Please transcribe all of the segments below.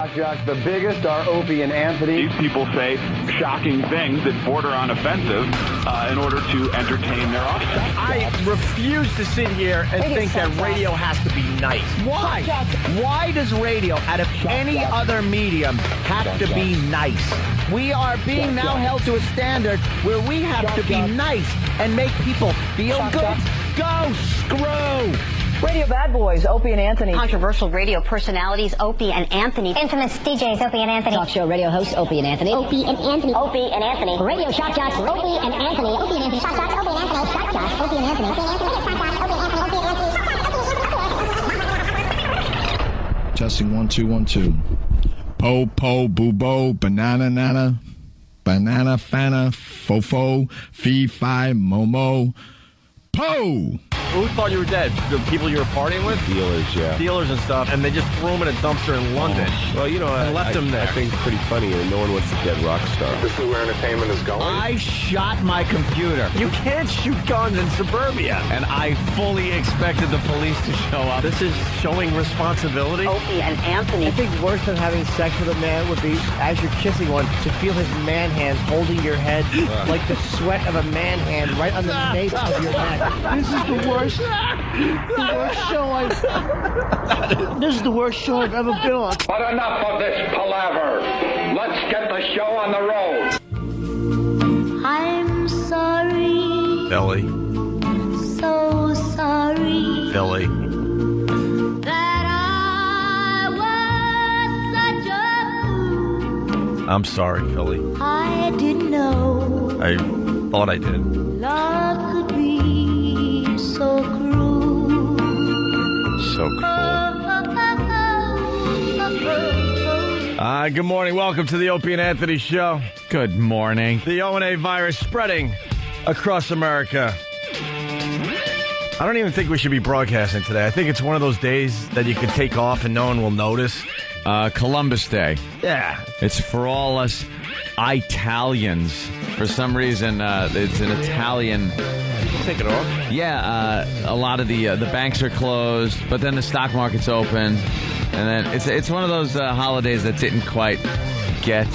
Jock, the biggest are Opie and Anthony. These people say shocking things that border on offensive in order to entertain their audience. I refuse to sit here and think that radio has to be nice. Why? Why does radio, out of any other medium, have to be nice? We are being now held to a standard where we have to be nice and make people feel good. Go screw! Radio bad boys, Opie and Anthony. Controversial radio personalities, Opie and Anthony. Infamous DJs, Opie and Anthony. Talk show radio hosts, Opie and Anthony. Opie and Anthony. Opie and Anthony. Radio shock jocks, Opie and Anthony. Opie and Anthony. Shock jocks, Opie and Anthony. Shock jocks, Opie and Anthony. Opie and Anthony. Shock jocks, Opie and Anthony. Opie and Anthony. Testing 1 2 1 2. Po boo bo banana nana banana fana fofo fee fi momo po. Who thought you were dead? The people you were partying with? Dealers, yeah. Dealers and stuff, and they just threw them in a dumpster in London. Well, you know, and left them there. I think it's pretty funny, and no one wants a dead rock star. This is where entertainment is going. I shot my computer. You can't shoot guns in suburbia. And I fully expected the police to show up. This is showing responsibility. Opie and Anthony. I think worse than having sex with a man would be, as you're kissing one, to feel his man hands holding your head like the sweat of a man hand right on the nape of your neck. This is the worst. This is the worst show I've ever been on. But enough of this palaver. Let's get the show on the road. I'm sorry. Billy. So sorry. Billy. That I was such a fool. I'm sorry, Philly. I didn't know. I thought I did. Love could be so cruel. So cool. Good morning. Welcome to the Opie and Anthony Show. Good morning. The O&A virus spreading across America. I don't even think we should be broadcasting today. I think it's one of those days that you could take off and no one will notice. Columbus Day. Yeah. It's for all us Italians. For some reason, it's an Italian... Take it off. Yeah, a lot of the banks are closed, but then the stock market's open, and then it's one of those holidays that didn't quite get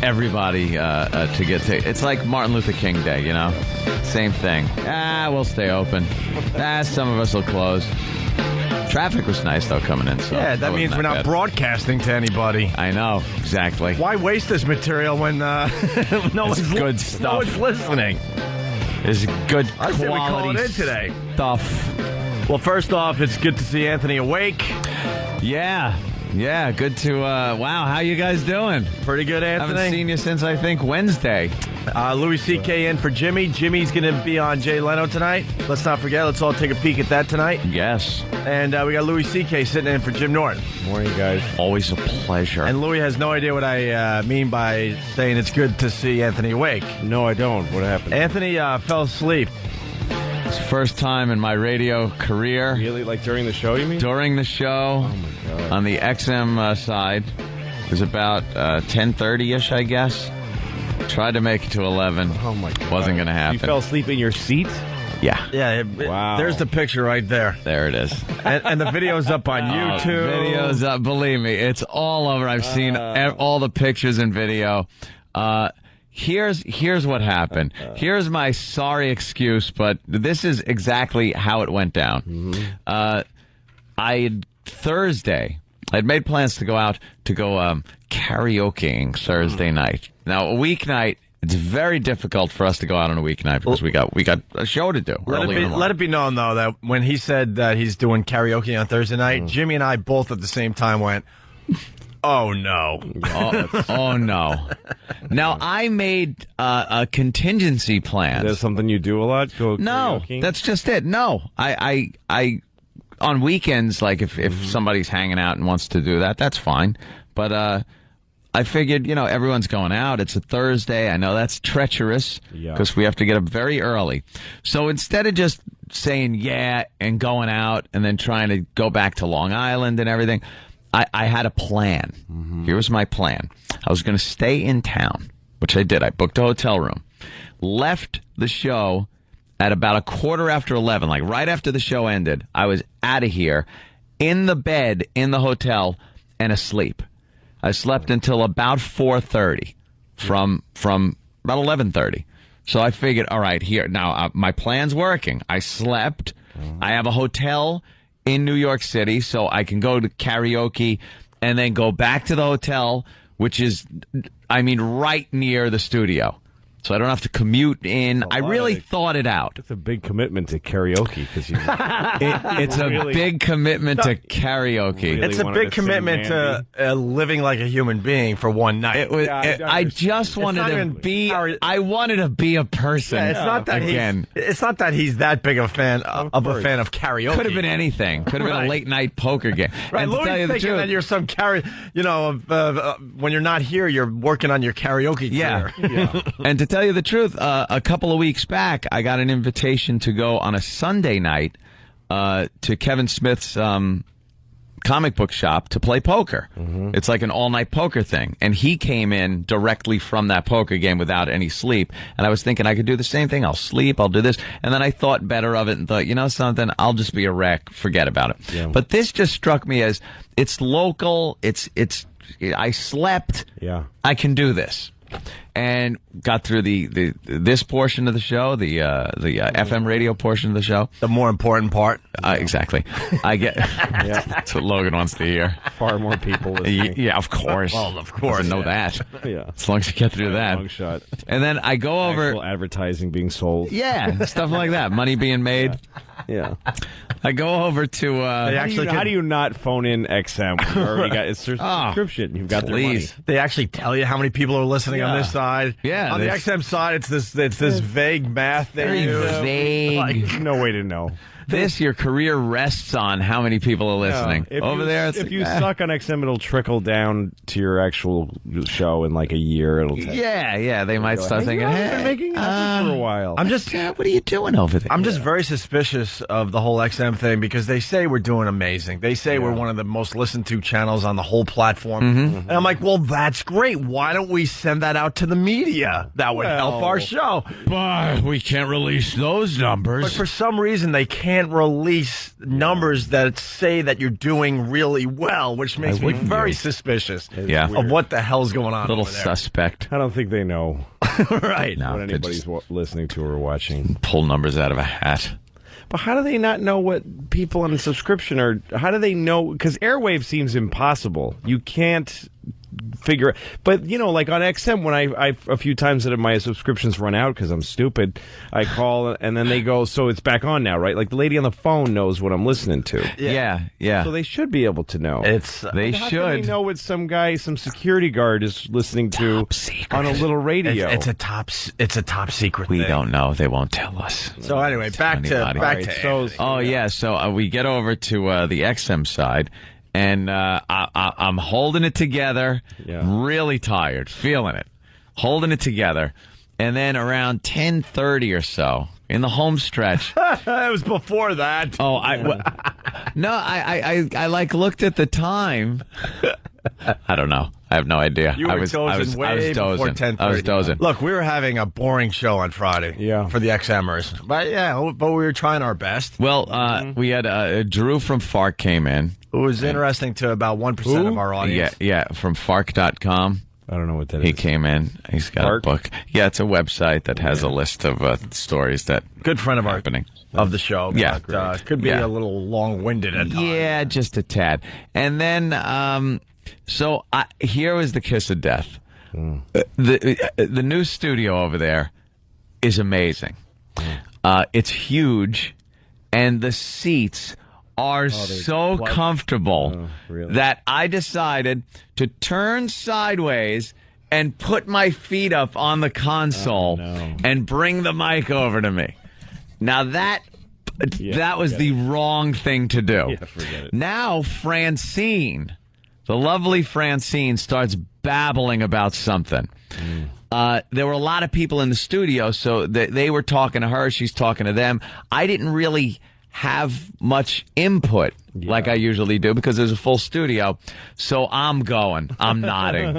everybody to get to. It's like Martin Luther King Day, you know? Same thing. We'll stay open. Some of us will close. Traffic was nice, though, coming in. So yeah, that means we're not broadcasting to anybody. I know, exactly. Why waste this material when no one's good stuff. No one's listening. Is good I quality said we call it in today. Stuff. Well, first off, it's good to see Anthony awake. Yeah, good to, wow, how you guys doing? Pretty good, Anthony. Haven't seen you since, I think, Wednesday. Louis C.K. in for Jimmy. Jimmy's going to be on Jay Leno tonight. Let's not forget, let's all take a peek at that tonight. Yes. And we got Louis C.K. sitting in for Jim Norton. Morning, guys. Always a pleasure. And Louis has no idea what I mean by saying it's good to see Anthony awake. No, I don't. What happened? Anthony fell asleep. It's the first time in my radio career. Really? Like during the show, you mean? During the show. Oh, my God. On the XM side. It was about 10:30-ish, I guess. Tried to make it to 11. Oh, my God. Wasn't going to happen. You fell asleep in your seat? Yeah. Yeah. Wow. There's the picture right there. There it is. And the video's up on YouTube. Video's up. Believe me, it's all over. I've seen all the pictures and video. Here's what happened. Here's my sorry excuse, but this is exactly how it went down. Mm-hmm. Thursday, I'd made plans to go out to go karaokeing Thursday night. Now, a weeknight, it's very difficult for us to go out on a weeknight because we got a show to do. Let it be known, though, that when he said that he's doing karaoke on Thursday night, Jimmy and I both at the same time went, oh, no. Oh, no. Now, I made a contingency plan. Is that something you do a lot? Go no, karaoke? That's just it. No. I on weekends, like if somebody's hanging out and wants to do that, that's fine. But I figured, everyone's going out. It's a Thursday. I know that's treacherous because we have to get up very early. So instead of just saying yeah and going out and then trying to go back to Long Island and everything, I had a plan. Mm-hmm. Here was my plan. I was going to stay in town, which I did. I booked a hotel room, left the show at about 11:15, like right after the show ended. I was out of here, in the bed, in the hotel, and asleep. I slept until about 4:30 from about 11:30. So I figured, all right, here now my plan's working. I slept. I have a hotel in New York City, so I can go to karaoke and then go back to the hotel, which is, right near the studio. So I don't have to commute in. I really thought it out. It's a big commitment to karaoke because it's a big commitment to karaoke. Really it's a big commitment to living like a human being for one night. It was. I just wanted to be. I wanted to be a person. Yeah, it's not that again. It's not that he's that big a fan of karaoke. Could have been anything. Could have been a late night poker game. Right, And Louis thinking that you're some when you're not here, you're working on your karaoke career. Yeah. And to tell you the truth, a couple of weeks back, I got an invitation to go on a Sunday night to Kevin Smith's comic book shop to play poker. It's like an all-night poker thing. And he came in directly from that poker game without any sleep. And I was thinking I could do the same thing. I'll sleep, I'll do this. And then I thought better of it and thought, you know something, I'll just be a wreck. Forget about it. Yeah. But this just struck me as it's local. I slept. Yeah. I can do this. And got through this portion of the show, the FM radio portion of the show. The more important part. Exactly. I get. That's what Logan wants to hear. Far more people listening. Yeah, of course. Well, of course. I know that. Yeah. As long as you get through that. Long shot. And then I go over. Actual advertising being sold. Yeah, stuff like that. Money being made. Yeah. I go over to. How do you not phone in XM? When you already got it's their subscription. You've got their money. They actually tell you how many people are listening on this side. Yeah. On the XM side, it's this vague math they use. Vague. No way to know. Your career rests on how many people are listening. If you suck on XM, it'll trickle down to your actual show in like a year. It'll take. Yeah. They might start thinking, I've been making nothing for a while. I'm just. What are you doing over there? I'm just very suspicious of the whole XM thing because they say we're doing amazing. They say we're one of the most listened to channels on the whole platform. And I'm like, well, that's great. Why don't we send that out to the media? That would help our show. But we can't release those numbers. But for some reason, they can't release numbers that say that you're doing really well, which makes me very suspicious of what the hell's going on. A little over there. suspect. I don't think they know right no, what anybody's listening to or watching. Pull numbers out of a hat. But how do they not know what people on the subscription are? How do they know? Because airwave seems impossible. You can't figure it. But, like on XM, when I a few times that my subscriptions run out because I'm stupid, I call and then they go, so it's back on now, right? Like the lady on the phone knows what I'm listening to. Yeah. So they should be able to know. They how should. Can they know what some security guard is listening to on a little radio? It's a top secret We thing. don't know. They won't tell us. So anyway, back to So we get over to the XM side. And I'm holding it together, really tired, feeling it, holding it together. And then around 10:30 or so, in the home stretch. It was before that. Oh, I looked at the time. I don't know. I have no idea. You were dozing way before 10:30. I was dozing. Look, we were having a boring show on Friday for the XMers. But we were trying our best. Well, we had Drew from Fark came in. It was interesting to about 1% of our audience. Yeah, from Fark.com. I don't know what that is. He came in. He's got Fark? a book. Yeah, it's a website that has a list of stories that good friend of happening. Of the show. Yeah. But, could be a little long-winded at times. Yeah, just a tad. And then, here was the kiss of death. The new studio over there is amazing. It's huge, and the seats are so comfortable that I decided to turn sideways and put my feet up on the console and bring the mic over to me. Now that was the wrong thing to do. Yeah, forget it. Now Francine, the lovely Francine, starts babbling about something. There were a lot of people in the studio, so they were talking to her. She's talking to them. I didn't really have much input like I usually do because there's a full studio. So I'm going. I'm nodding.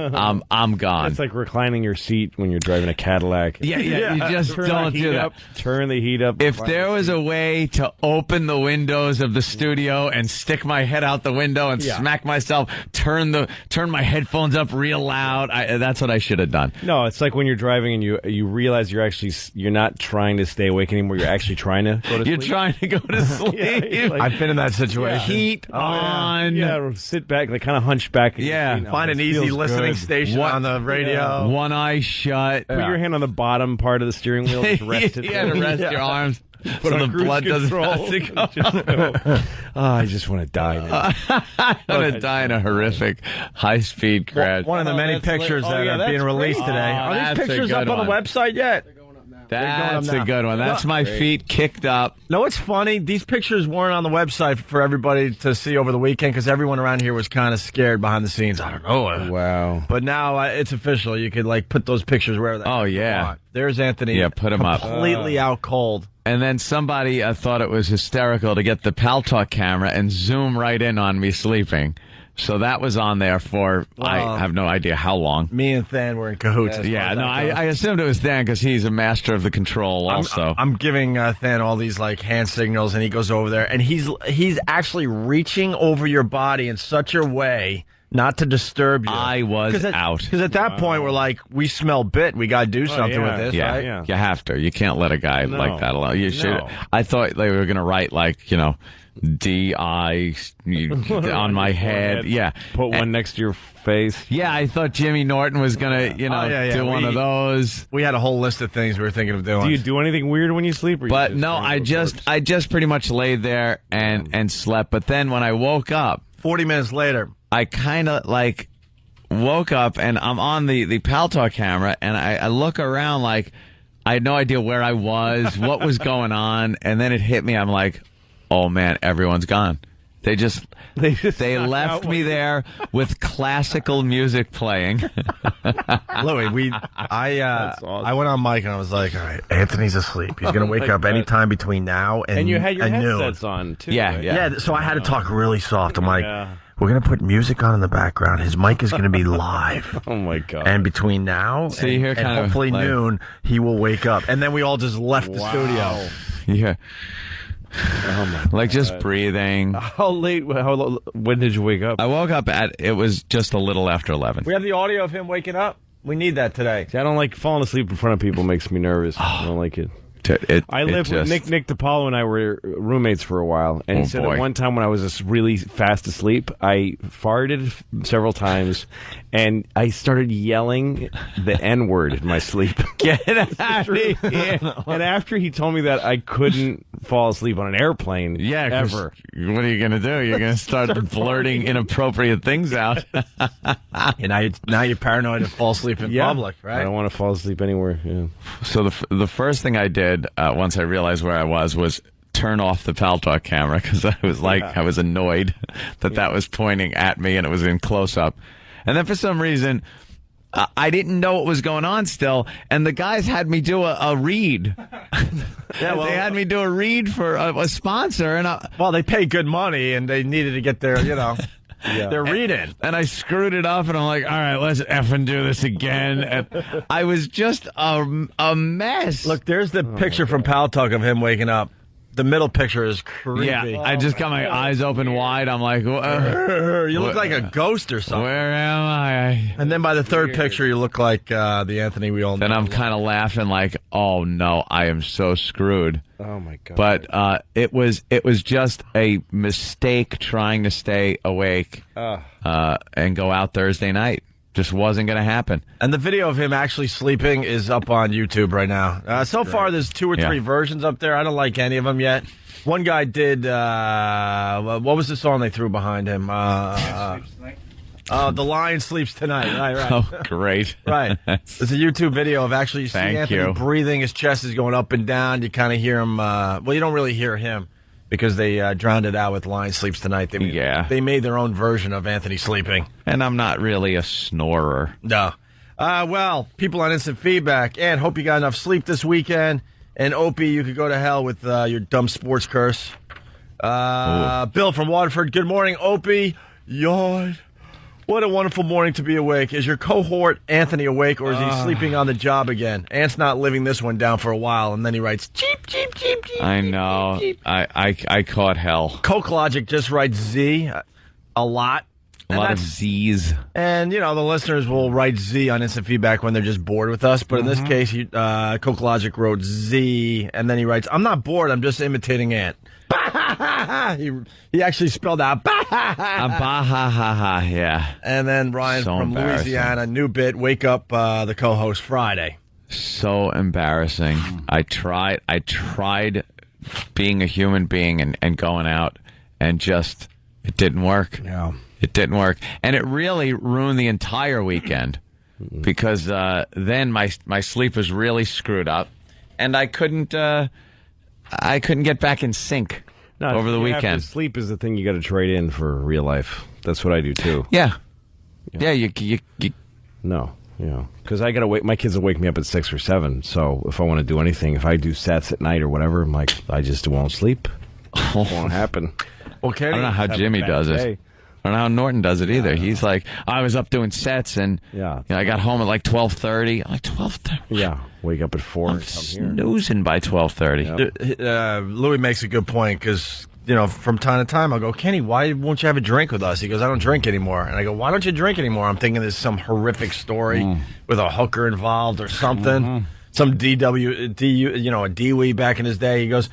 I'm gone. It's like reclining your seat when you're driving a Cadillac. Yeah. You just don't do that. Turn the heat up. If there was a way to open the windows of the studio and stick my head out the window and smack myself, turn my headphones up real loud, that's what I should have done. No, it's like when you're driving and you realize you're not trying to stay awake anymore. You're actually trying to go to sleep. You're trying to go to sleep. I've been in that situation. Heat on. Yeah, sit back, like kind of hunch back. Find an easy listening station on the radio. One eye shut. Put your hand on the bottom part of the steering wheel. Just rest it. To rest your arms. Put so on the blood doesn't have to go. I just want to die now. I want to die in a horrific high-speed crash. One of the many pictures that are being released today. Are these pictures up on the website yet? That's a good one. That's my feet kicked up. No, it's funny. These pictures weren't on the website for everybody to see over the weekend because everyone around here was kind of scared behind the scenes. I don't know. Wow. But now it's official. You could put those pictures wherever you want. There's Anthony. Yeah, put him up. Completely out cold. And then somebody thought it was hysterical to get the Pal Talk camera and zoom right in on me sleeping. So that was on there for, I have no idea how long. Me and Than were in cahoots. I assumed it was Than because he's a master of the control also. I'm giving Than all these hand signals, and he goes over there, and he's actually reaching over your body in such a way not to disturb you. I was out. Because at that point, we're like, we smell bit. We got to do something with this, right? Yeah, you have to. You can't let a guy like that alone. You should. I thought they were going to write D.I. on my head. Yeah. Put one next to your face. Yeah, I thought Jimmy Norton was going to, do one of those. We had a whole list of things we were thinking of doing. Do you do anything weird when you sleep? But no, I just pretty much laid there and slept. But then when I woke up, 40 minutes later, I kind of woke up and I'm on the Pal Talk camera and I look around like I had no idea where I was, what was going on. And then it hit me. I'm like, oh man, everyone's gone. They left me there with classical music playing. Louis, I went on mic and I was like, all right, Anthony's asleep. He's going to wake up anytime between now and you had your noon. headsets on too. Yeah. So I had to talk really soft. I'm like, we're going to put music on in the background. His mic is going to be live. Oh my God. And between now and hopefully noon, he will wake up. And then we all just left the studio. Yeah. Oh my God. Just breathing. How late? When did you wake up? I woke up it was just a little after 11. We have the audio of him waking up. We need that today. See, I don't like falling asleep in front of people. Makes me nervous. I don't like it. I lived with Nick DiPaolo and I were roommates for a while, and he said that one time when I was just really fast asleep, I farted several times, and I started yelling the N-word in my sleep. Get out of here! And after he told me that, I couldn't fall asleep on an airplane. Yeah, ever. What are you going to do? You're going to start blurting inappropriate things out. And now you're paranoid to fall asleep in public, right? I don't want to fall asleep anywhere. Yeah. So the first thing I did once I realized where I was turn off the Pal Talk camera because I was I was annoyed that was pointing at me and it was in close up. And then for some reason, I didn't know what was going on still, and the guys had me do a read. They had me do a read for a sponsor, and they pay good money, and they needed to get their they're reading. And I screwed it up, and I'm like, all right, let's effing do this again. And I was just a mess. Look, there's the picture from Pal Talk of him waking up. The middle picture is creepy. Yeah, I just got my eyes open wide. I'm like, you look like a ghost or something. Where am I? And then by the third picture, you look like the Anthony we all know. Then I'm kind of laughing like, oh no, I am so screwed. Oh my God. But it was just a mistake trying to stay awake and go out Thursday night. Just wasn't going to happen. And the video of him actually sleeping is up on YouTube right now. So far, there's 2 or 3 versions up there. I don't like any of them yet. One guy did, what was the song they threw behind him? The Lion Sleeps Tonight. Right. Oh, great. Right. There's a YouTube video of actually you see Anthony breathing. His chest is going up and down. You kind of hear him. You don't really hear him because they drowned it out with Lion Sleeps Tonight. They made their own version of Anthony sleeping. And I'm not really a snorer. No. People on instant feedback. And hope you got enough sleep this weekend. And Opie, you could go to hell with your dumb sports curse. Bill from Waterford. Good morning, Opie. Yawn. What a wonderful morning to be awake. Is your cohort Anthony awake, or is he sleeping on the job again? Ant's not living this one down for a while, and then he writes, cheep, cheep, cheep, cheep. I know. Cheep, cheep. I caught hell. Coke Logic just writes Z a lot. A lot of Z's. And, the listeners will write Z on instant feedback when they're just bored with us. But in this case, Coke Logic wrote Z, and then he writes, I'm not bored, I'm just imitating Ant. He actually spelled out Bah-ha-ha-ha, yeah. And then Ryan So from Louisiana, new bit, wake up the co-host Friday. So embarrassing. I tried being a human being and going out, and just, it didn't work. Yeah. It didn't work. And it really ruined the entire weekend, because then my sleep was really screwed up, and I couldn't get back in sync over the weekend. Sleep is the thing you got to trade in for real life. That's what I do too. Yeah. You No, because I got to wake. My kids will wake me up at 6 or 7. So if I want to do anything, if I do sets at night or whatever, I'm like, I just won't sleep. It won't happen. Well, I don't know how Jimmy does it. I don't know how Norton does it either. He's like, I was up doing sets, and I got home at like 12:30. I'm like, 12:30? Yeah, wake up at 4 and come snoozing by 12:30. Louis makes a good point, because, from time to time, I'll go, Kenny, why won't you have a drink with us? He goes, I don't drink anymore. And I go, why don't you drink anymore? I'm thinking there's some horrific story with a hooker involved or something. Some a DWE back in his day. He goes,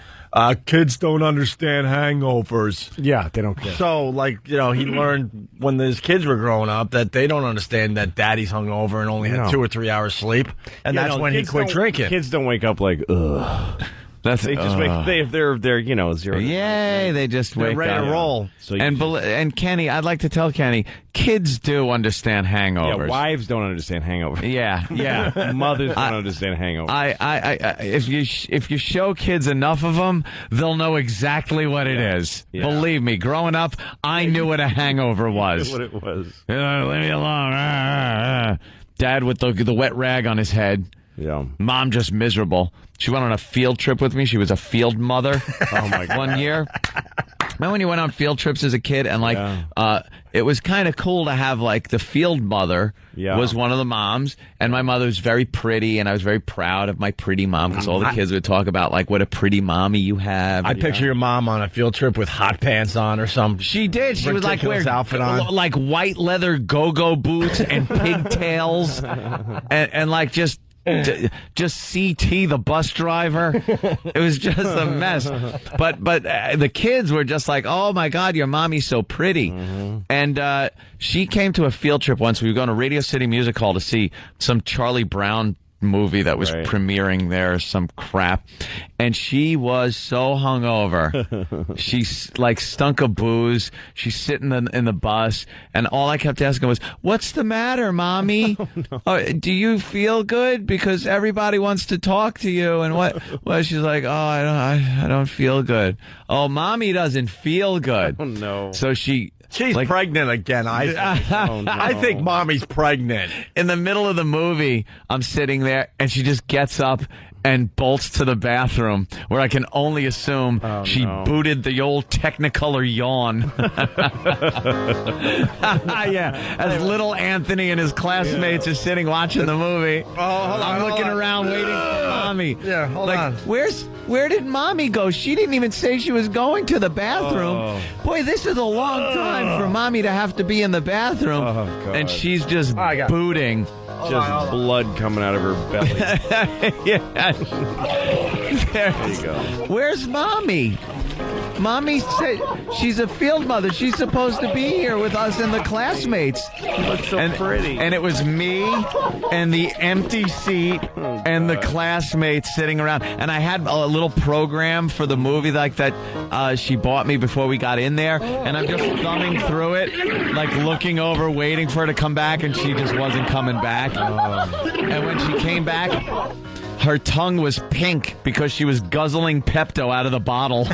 kids don't understand hangovers. Yeah, they don't care. So, he learned when his kids were growing up that they don't understand that daddy's hungover and only had 2 or 3 hours sleep. And that's when he quit drinking. Kids don't wake up like, ugh. They just wake. If they're 0. Yay! They just wake ready up. to roll. So and Kenny, I'd like to tell Kenny, kids do understand hangovers. Yeah, wives don't understand hangovers. Yeah. Mothers don't understand hangovers. If you show kids enough of them, they'll know exactly what it is. Yeah. Believe me, growing up, I knew what a hangover was. What it was. Leave me alone. Dad with the wet rag on his head. Yeah. Mom just miserable. She went on a field trip with me. She was a field mother. Oh my God. One year. Remember when you went on field trips as a kid, and it was kind of cool to have the field mother was one of the moms, and my mother was very pretty, and I was very proud of my pretty mom, because all the kids would talk about what a pretty mommy you have. I picture your mom on a field trip with hot pants on or something. She did. She was wearing outfit on, white leather go-go boots and pigtails, and just CT the bus driver. It was just a mess. But the kids were just like, oh my God, your mommy's so pretty. And she came to a field trip once. We were going to Radio City Music Hall to see some Charlie Brown movie that was premiering there, some crap, and she was so hungover. She stunk of booze. She's sitting in the bus, and all I kept asking was, "What's the matter, Mommy? Do you feel good? Because everybody wants to talk to you." And what? Well, she's like, "Oh, I don't feel good." Oh, Mommy doesn't feel good. Oh no. So she's pregnant again. I think Mommy's pregnant. In the middle of the movie, I'm sitting there, and she just gets up and bolts to the bathroom, where I can only assume she booted the old Technicolor yawn. Yeah, as little Anthony and his classmates are sitting watching the movie. Oh, hold on, I'm looking around waiting for Mommy. Yeah, hold on. Where did Mommy go? She didn't even say she was going to the bathroom. Boy, this is a long time for Mommy to have to be in the bathroom. And she's just booting. Just blood coming out of her belly. Yeah. There you go. Where's Mommy? Mommy said she's a field mother. She's supposed to be here with us and the classmates. She looks so pretty. And it was me and the empty seat and the classmates sitting around. And I had a little program for the movie that she bought me before we got in there. And I'm just thumbing through it, looking over, waiting for her to come back. And she just wasn't coming back. And when she came back, her tongue was pink because she was guzzling Pepto out of the bottle.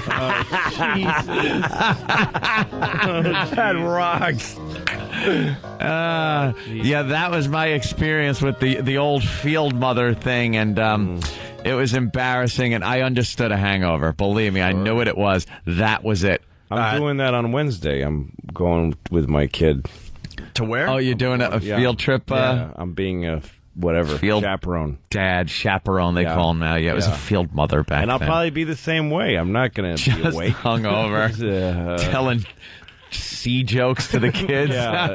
That rocks. Yeah, that was my experience with the old field mother thing, and It was embarrassing, and I understood a hangover. Believe me, I knew what it was. That was it. I'm doing that on Wednesday. I'm going with my kid. To where? Oh, you're doing a field trip? Yeah, I'm being a field chaperone. Dad, chaperone, they call him now. Yeah, it was a field mother back And I'll then. probably be the same way. I'm not going to be Just awake. hungover, telling sea jokes to the kids. That's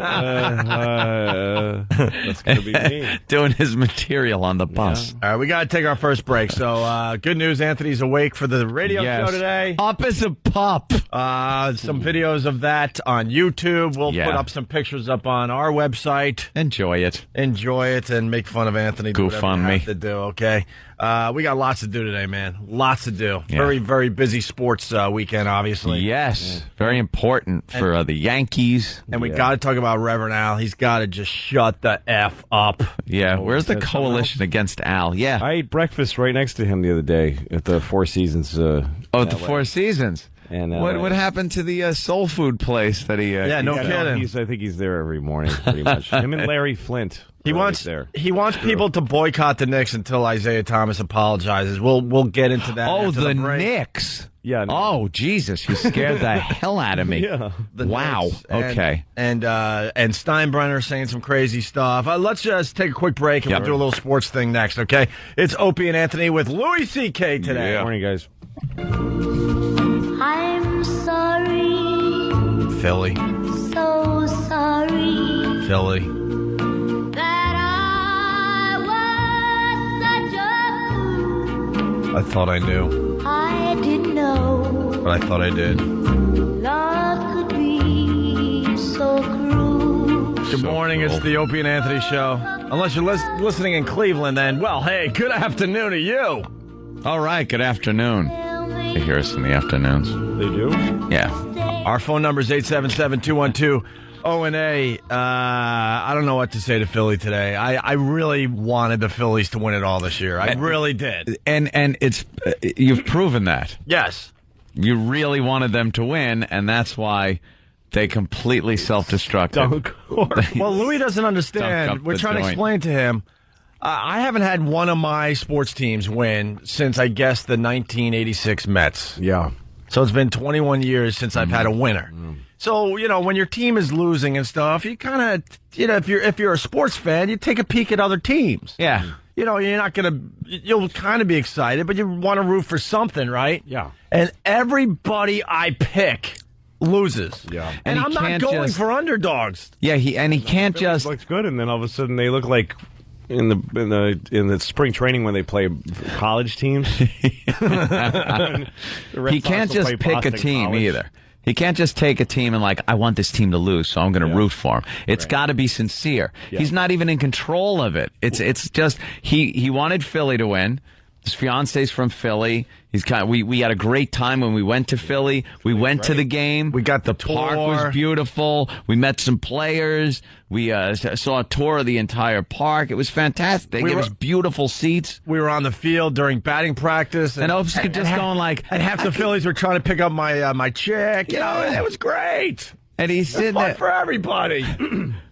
going to be me. Doing his material on the bus. All right, we got to take our first break. So, good news, Anthony's awake for the radio show today. Up as a pup. Some videos of that on YouTube. We'll put up some pictures up on our website. Enjoy it. Enjoy it and make fun of Anthony. Goof on me. To do, okay? We got lots to do today, man. Lots to do. Yeah. Very, very busy sports weekend, obviously. Yes. Very important for the Yankees. And we got to talk about Reverend Al. He's got to just shut the F up. Yeah. Where's the coalition against Al? Yeah. I ate breakfast right next to him the other day at the Four Seasons. At the Four Seasons. And what happened to the soul food place that he? No kidding. I think he's there every morning, pretty much. Him and Larry Flint. He wants people to boycott the Knicks until Isaiah Thomas apologizes. We'll get into that. Oh, after the break. Knicks. Yeah. Oh, Jesus! You scared the hell out of me. Yeah. Wow. Knicks. And, Okay. And Steinbrenner saying some crazy stuff. Let's just take a quick break and we'll do a little sports thing next. Okay. It's Opie and Anthony with Louis C.K. today. Good morning, guys. I'm sorry, Philly. so sorry Philly. that I was such a fool. I thought I knew, I didn't know but I thought I did. love could be so cruel. Good morning. It's the Opie and Anthony show. Unless you're listening in Cleveland, then, well, hey, good afternoon to you. All right. Good afternoon. They hear us in the afternoons. They do? Yeah. Our phone number is 877-212-ONA. I don't know what to say to Philly today. I really wanted the Phillies to win it all this year. I really did. And it's you've proven that. Yes. You really wanted them to win, and that's why they completely self-destructed. Well, Louis doesn't Dunk understand. up We're the trying to joint. explain to him. I haven't had one of my sports teams win since, I guess, the 1986 Mets. Yeah. So it's been 21 years since I've had a winner. So, when your team is losing and stuff, you kind of, if you're a sports fan, you take a peek at other teams. Yeah. You're not going to, you'll kind of be excited, but you want to root for something, right? Yeah. And everybody I pick loses. Yeah. And And I'm he not can't going just- for underdogs. Yeah, he can't just. Looks good, and then all of a sudden they look like in the spring training when they play college teams. He can't just pick a team either. He can't just take a team and I want this team to lose, so I'm going to root for him. It's got to be sincere. Yeah. He's not even in control of it. It's just he wanted Philly to win. His fiance's from Philly. We had a great time when we went to Philly. We went to the game. We got the park tour. was beautiful. We met some players. We saw a tour of the entire park. It was fantastic. They gave us beautiful seats. We were on the field during batting practice. And Opes could just going And half the Phillies were trying to pick up my chick. It was great. And he's It's sitting fun there. for everybody.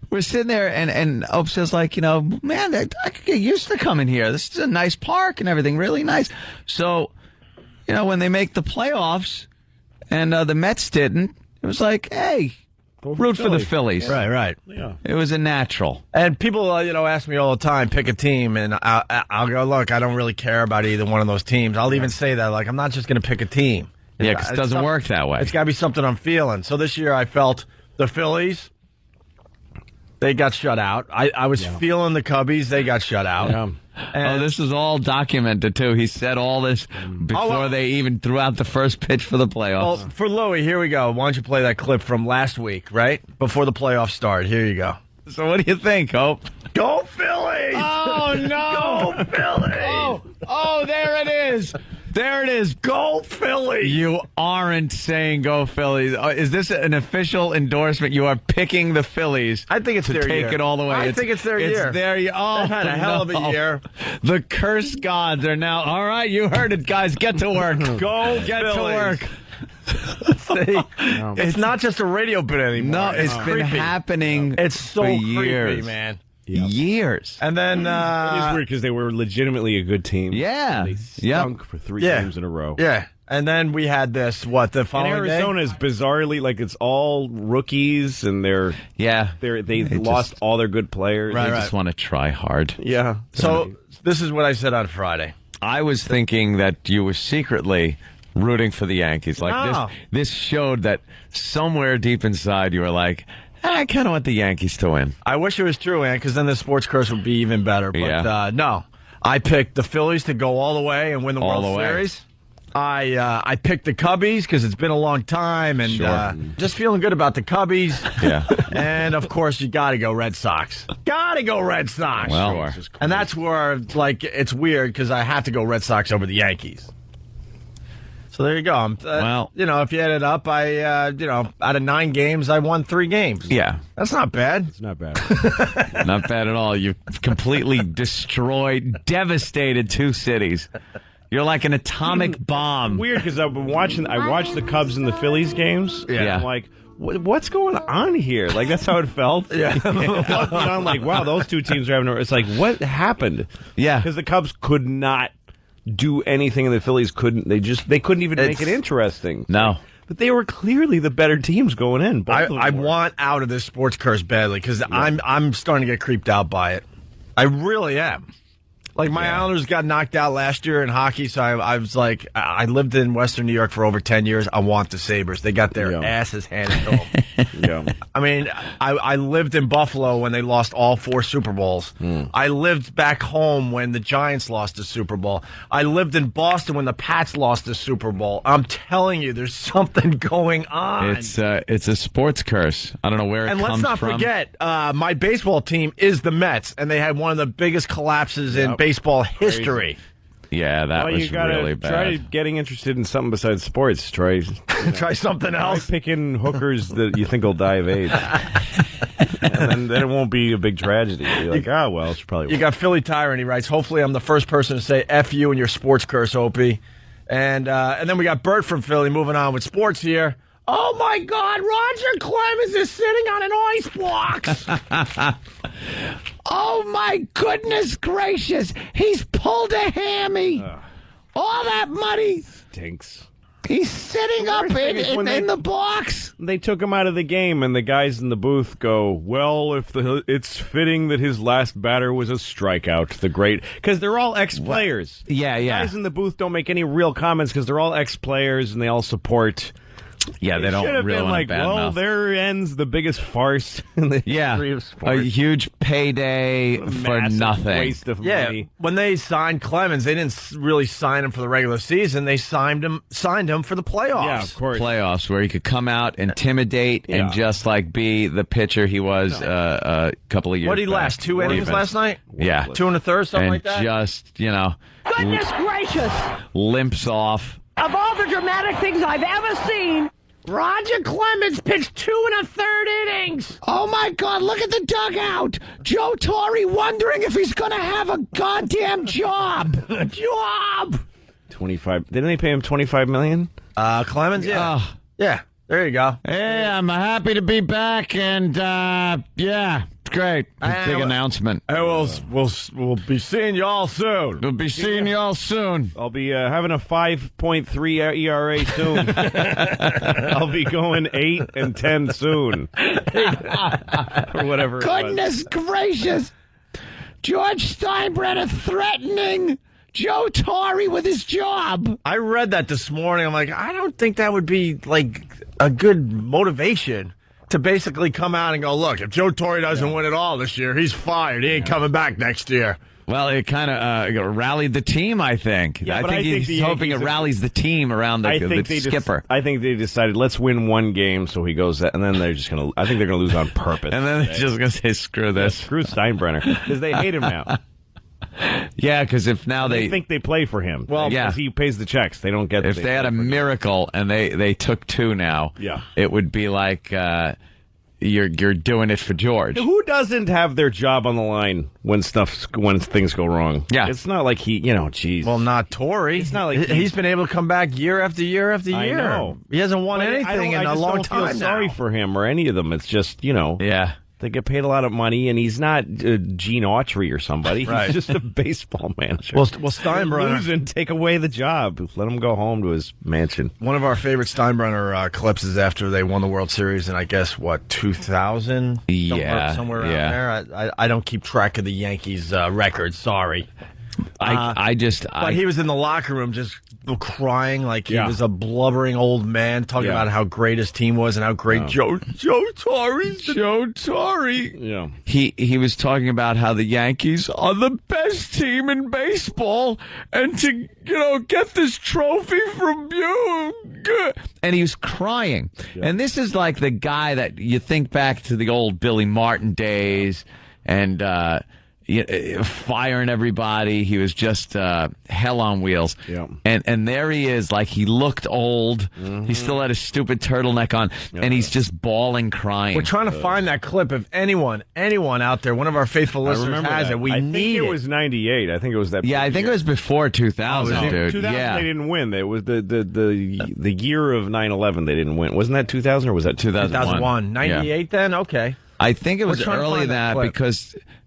We're sitting there, and Opes is like, man, I could get used to coming here. This is a nice park and everything, really nice. So, when they make the playoffs, and the Mets didn't, it was like, hey, root for the Phillies. Right. Yeah. It was a natural. And people, ask me all the time, pick a team, and I'll go, look, I don't really care about either one of those teams. I'll even say that, I'm not just going to pick a team. Yeah, because it doesn't work that way. It's got to be something I'm feeling. So this year I felt the Phillies, they got shut out. I was feeling the Cubbies, they got shut out. Yeah. And this is all documented, too. He said all this before they even threw out the first pitch for the playoffs. Well, for Louis, here we go. Why don't you play that clip from last week, right? Before the playoffs started. Here you go. So what do you think, Hope? Go Phillies! Oh, no! Go Phillies! Oh, there it is. There it is. Go Phillies! You aren't saying go Phillies. Is this an official endorsement? You are picking the Phillies. I think it's to their take year. it all the way. I think it's their year. It's their year. Oh, They had a hell of a no. year. The cursed gods are now. All right, you heard it, guys. Get to work. Go Get Phillies. to work. See, it's not just a radio bit anymore. No, it's been creepy. happening It's so for creepy, years. man. Years. And then it is weird because they were legitimately a good team. Yeah. They stunk for 3 games in a row. Yeah. And then we had this, the following and Arizona is bizarrely like it's all rookies, and they lost all their good players. They just want to try hard. Yeah. So this is what I said on Friday. I was thinking that you were secretly rooting for the Yankees. Like this showed that somewhere deep inside you were like, I kind of want the Yankees to win. I wish it was true, Ann, because then the sports curse would be even better. But no, I picked the Phillies to go all the way and win the World Series. I picked the Cubbies because it's been a long time, and just feeling good about the Cubbies. Yeah. And, of course, you got to go Red Sox. Got to go Red Sox. Well, and that's where, it's weird because I have to go Red Sox over the Yankees. So there you go. If you add it up, out of 9 games, I won 3 games. Yeah. That's not bad. It's not bad. Not bad at all. You've completely destroyed, devastated 2 cities. You're like an atomic bomb. Weird because I've been watching. I watched the Cubs and the Phillies games. Yeah. I'm like, what's going on here? Like that's how it felt. Yeah. I'm like, wow, those 2 teams are having. It's like, what happened? Yeah. Because the Cubs could not do anything, and the Phillies couldn't. They couldn't even make it interesting. No. But they were clearly the better teams going in. I want out of this sports curse badly because I'm starting to get creeped out by it. I really am. Like, my Islanders got knocked out last year in hockey, so I was like, I lived in Western New York for over 10 years. I want the Sabres. They got their asses handed to them. I mean, I lived in Buffalo when they lost all 4 Super Bowls. I lived back home when the Giants lost the Super Bowl. I lived in Boston when the Pats lost the Super Bowl. I'm telling you, there's something going on. It's a sports curse. I don't know where it comes from. And let's not forget, my baseball team is the Mets, and they had one of the biggest collapses in baseball history. Yeah, that was really bad. Try getting interested in something besides sports. Try something else. Try picking hookers that you think will die of AIDS. And then it won't be a big tragedy. You're like, well, it's probably. You got Philly Tyrant. He writes, hopefully I'm the first person to say F you and your sports curse, Opie. And then we got Bert from Philly moving on with sports here. Oh, my God, Roger Clemens is sitting on an ice box. Oh, my goodness gracious. He's pulled a hammy. All that money. Stinks. He's sitting up in the box. They took him out of the game, and the guys in the booth go, well, it's fitting that his last batter was a strikeout. Because they're all ex-players. Yeah. The guys in the booth don't make any real comments because they're all ex-players, and they all support. Yeah, they don't really want to badmouth. There ends the biggest farce in the history of sports. A huge payday for nothing. Waste of money. When they signed Clemens, they didn't really sign him for the regular season. They signed him for the playoffs. Yeah, of course. Playoffs where he could come out, intimidate, and just be the pitcher he was a couple of years. What did he last? 2 innings last night? Yeah, 2 1/3, something like that. And just Goodness gracious! Limps off. Of all the dramatic things I've ever seen, Roger Clemens pitched 2 1/3 innings. Oh, my God, look at the dugout. Joe Torre wondering if he's going to have a goddamn job. 25. Didn't they pay him $25 million? Clemens, yeah. Yeah, there you go. Hey, I'm happy to be back, and it's great. Big announcement. Hey, we'll be seeing you all soon. We'll be seeing you all soon. I'll be having a 5.3 ERA soon. I'll be going 8 and 10 soon. Or whatever. Goodness gracious! George Steinbrenner threatening Joe Torre with his job. I read that this morning. I'm like, I don't think that would be a good motivation to basically come out and go, look, if Joe Torre doesn't win it all this year, he's fired. He ain't coming back next year. Well, it kind of rallied the team, I think. Yeah, I think he's hoping it rallies the team around the skipper. I think they decided, let's win one game so he goes, and then they're just going to, I think they're going to lose on purpose. And then they're just going to say, screw this. Yeah, screw Steinbrenner. Because they hate him now. Yeah, because if now they think they play for him. Well, because he pays the checks. They don't get. If they had a miracle and they took 2 now, it would be like you're doing it for George. Who doesn't have their job on the line when things go wrong? Yeah, it's not like geez. Well, not Torre. It's not like he's been able to come back year after year after year. I know. He hasn't won anything in a long time. I don't feel sorry for him or any of them. It's just Yeah. They get paid a lot of money, and he's not Gene Autry or somebody. Right. He's just a baseball manager. Well, Steinbrenner. Lose and take away the job. Let him go home to his mansion. One of our favorite Steinbrenner clips is after they won the World Series in, I guess, 2000? Yeah. Somewhere around there. I don't keep track of the Yankees record. Sorry. But he was in the locker room just crying like he was a blubbering old man, talking about how great his team was and how great Joe Torre. Yeah. He was talking about how the Yankees are the best team in baseball, and to get this trophy from you, and he was crying. And this is like the guy that you think back to the old Billy Martin days, and firing everybody. He was just hell on wheels. Yeah. And there he is, like he looked old. Mm-hmm. He still had his stupid turtleneck on, and he's just bawling, crying. We're trying to find that clip. If anyone out there, one of our faithful listeners has it, I think it was 98. I think it was that. Yeah, I think it was before 2000, dude. 2000 yeah. they didn't win. It was the year of 9/11 they didn't win. Wasn't that 2000 or was that 2001? 98 then? Okay. I think it was We're trying to early find that that clip.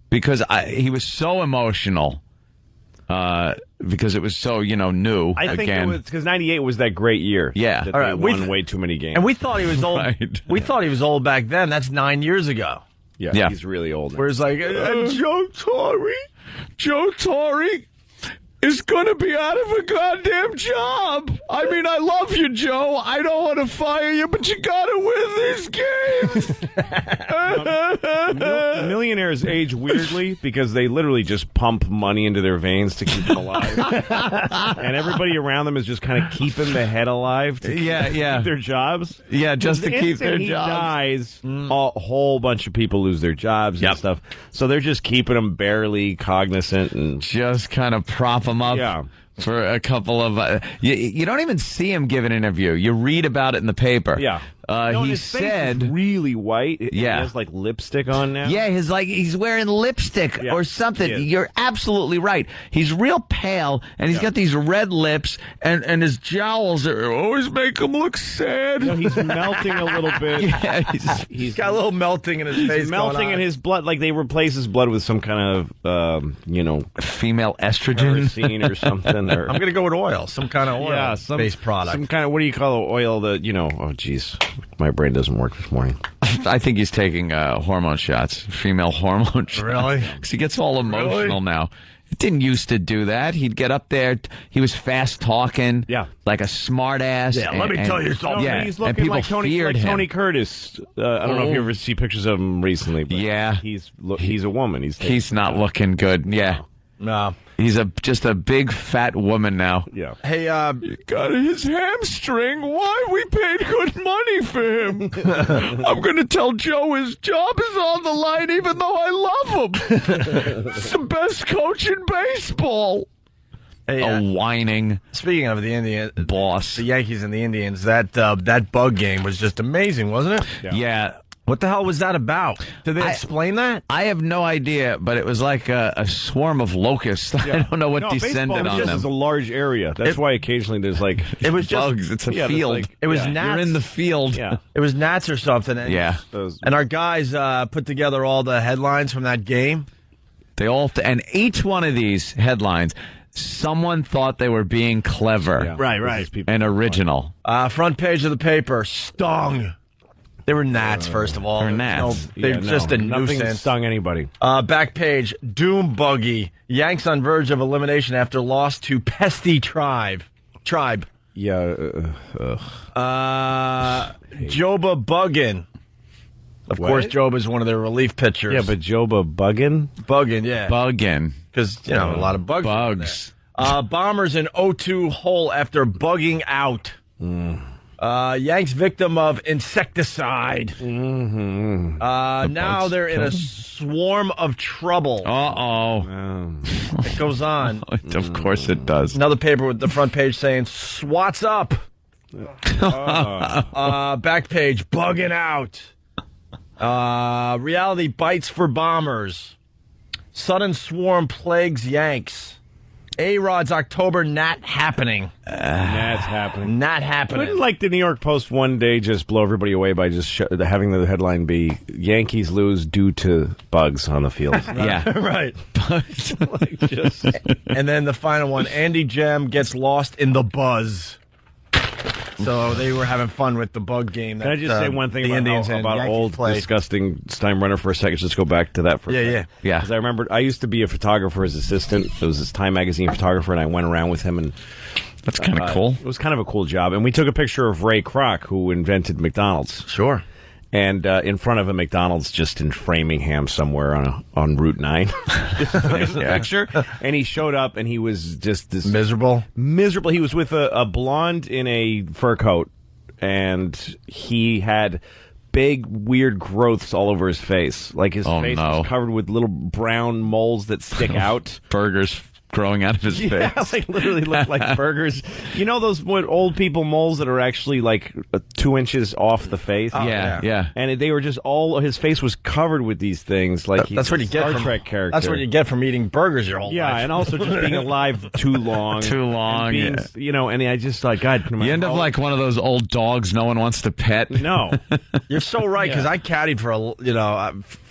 because he was so emotional because it was so new. I think again. it was because 98 was that great year. Yeah. that All they right, won way too many games. And we thought he was old. Right. We thought he was old back then. That's 9 years ago. Yeah. he's really old. Where it's like, Joe Torre is going to be out of a goddamn job. I mean, I love you, Joe. I don't want to fire you, but you got to win these games. Millionaires age weirdly because they literally just pump money into their veins to keep them alive. And everybody around them is just kind of keeping the head alive to keep their jobs. Yeah, just to keep their he jobs. dies, a whole bunch of people lose their jobs and stuff. So they're just keeping them barely cognizant and just kind of prop them up for a couple of you don't even see him give an interview. You read about it in the paper. He his face said is really white. He Yeah. has like lipstick on now. Yeah, he's wearing lipstick or something. He is. You're absolutely right. He's real pale, and he's got these red lips, and his jowls are always make him look sad. He's melting a little bit. Yeah, He's got a little melting in his face. melting in his blood. Like they replace his blood with some kind of, female estrogen kerosene or something. Or, I'm going to go with oil, some kind of oil based product. Some kind of, what do you call it? Oil that, oh, geez. My brain doesn't work this morning. I think he's taking hormone shots, female hormone shots. Really? Because he gets all emotional now. It didn't used to do that. He'd get up there. He was fast talking. Yeah. Like a smart ass. Yeah, let me tell you something. Yeah, he's and looking people like Tony, feared him. Tony Curtis. I don't know if you ever see pictures of him recently. But he's a woman. He's not looking good. Yeah. No. He's just a big fat woman now. Yeah. Hey, Got his hamstring. Why we paid good money for him? I'm going to tell Joe his job is on the line, even though I love him. He's the best coach in baseball. hey, A whining speaking of the Indian boss. the Yankees and the Indians, that bug game was just amazing, wasn't it? Yeah. What the hell was that about? Did they explain that? I have no idea, but it was like a swarm of locusts. I don't know what descended on This them. is a large area. That's why occasionally there's like It was just bugs. It's a there's field. like- It was yeah. gnats. You're in the field. Yeah. It was gnats or something. And, Yeah. and our guys put together all the headlines from that game. They all and each one of these headlines, someone thought they were being clever Yeah. Right. and original. Front page of the paper, stung. They were gnats, first of all. They're gnats. They're just a nothing nuisance. stung anybody. Back page, doom buggy. Yanks on verge of elimination after loss to pesty tribe. Yeah. Joba Buggin. Of course, Joba is one of their relief pitchers. Yeah, but Joba Buggin? Buggin, yeah. Bugging. Because, a lot of bugs. Bugs. Bombers in 0-2 hole after bugging out. Yanks victim of insecticide. Now they're in a swarm of trouble. It goes on. Of course it does. Another paper with the front page saying, "Swats up." Back page, bugging out. Reality bites for bombers. Sudden swarm plagues Yanks. A-Rod's October Nat happening. That's happening. Not happening. Couldn't like the New York Post one day just blow everybody away by just having the headline be Yankees lose due to bugs on the field? Yeah. Right. Like, just... And then the final one, Andy Jem gets lost in the buzz. So they were having fun with the bug game. That, Can I just say one thing the about, Indians about Yankees old, played. disgusting Steinbrenner for a second? Just go back to that for a second. Yeah. Because I remember I used to be a photographer as assistant. It was this Time Magazine photographer, and I went around with him. And that's kind of cool. It was kind of a cool job. And we took a picture of Ray Kroc, who invented McDonald's. Sure. And in front of a McDonald's just in Framingham somewhere on Route 9. There's the picture. And he showed up, and he was just this... Miserable? Miserable. He was with a blonde in a fur coat, and he had big, weird growths all over his face. Like his face was covered with little brown moles that stick out. Burgers growing out of his face. Like literally looked like burgers. You know those old people moles that are actually like 2 inches off the face? Yeah. And they were just his face was covered with these things. Like that's what you get Star from Trek character. That's what you get from eating burgers your whole life. Yeah, and also just being alive too long. And being, you know, and I just like, God. You end up like one of those old dogs no one wants to pet. No. You're so right, because I caddied for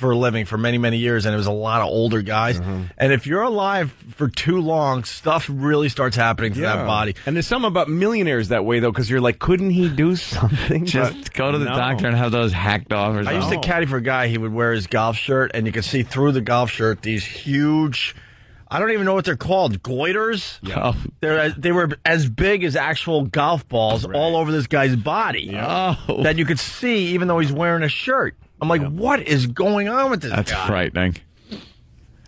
a living for many, many years, and it was a lot of older guys. And if you're alive for too long, stuff really starts happening to that body. And there's something about millionaires that way, though, because you're like, couldn't he do something? Just go to the doctor and have those hacked off or something. I used to caddy for a guy. He would wear his golf shirt, and you could see through the golf shirt these huge, I don't even know what they're called, goiters? Yeah. They were as big as actual golf balls all over this guy's body that you could see even though he's wearing a shirt. I'm like, what is going on with this guy? That's frightening.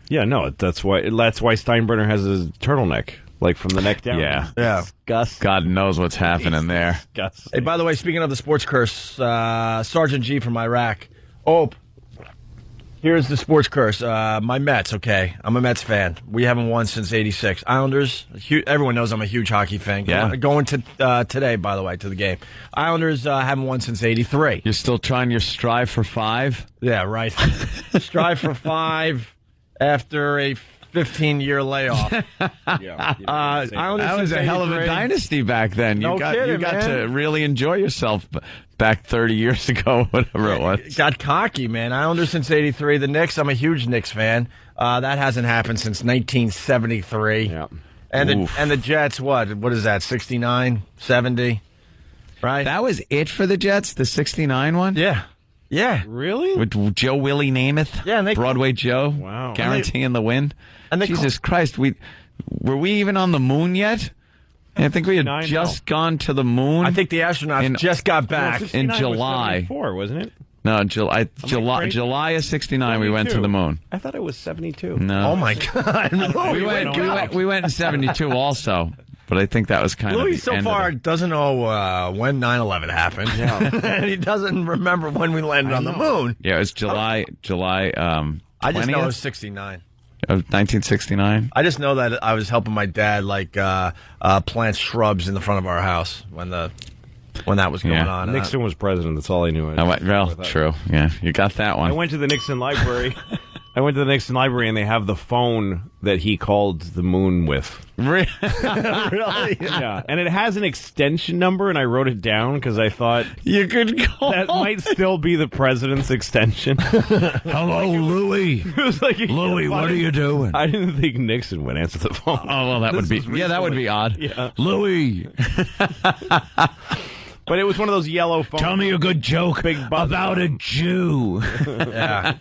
Yeah, no, that's why Steinbrenner has his turtleneck, like from the neck down. Yeah. Gus. God knows what's happening there. Gus. Hey, by the way, speaking of the sports curse, Sergeant G from Iraq. Here's the sports curse. My Mets, okay. I'm a Mets fan. We haven't won since '86. Islanders, everyone knows I'm a huge hockey fan. Going to today, by the way, to the game. Islanders haven't won since '83. You're still trying your strive for 5? Yeah, right. Strive for 5 after a 15-year layoff. That was a hell of a dynasty back then. You got to really enjoy yourself back 30 years ago, whatever it was. Got cocky, man. Islanders since '83. The Knicks, I'm a huge Knicks fan. That hasn't happened since 1973. Yeah. And the Jets, what is that, 69, 70? Right? That was it for the Jets, the 69 one? Yeah. Really? With Joe Willie Namath? Yeah, and Broadway Joe? Wow. Guaranteeing the win? And Jesus Christ, were we even on the moon yet? I think we had just gone to the moon. I think the astronauts just got back. In July. 74, wasn't it? No, July of 69 we went to the moon. I thought it was 72. No. Oh, my God. We went in 72 also. But I think that was kind of Louis the so end far of it. doesn't know when 9/11 happened. And he doesn't remember when we landed on the moon. Yeah, it was July 20th I just know it was 69. Of 1969. I just know that I was helping my dad plant shrubs in the front of our house when that was going on. Nixon was president. That's all I knew. True. Yeah, you got that one. I went to the Nixon library. And they have the phone that he called the moon with. Really? Yeah. And it has an extension number, and I wrote it down because I thought you could call. That might still be the president's extension. Hello, Louis. It was like, Louis, what are you doing? I didn't think Nixon would answer the phone. Oh, well, that would be odd. Yeah. Louis. But it was one of those yellow phones. Tell me a good joke about a Jew. Yeah.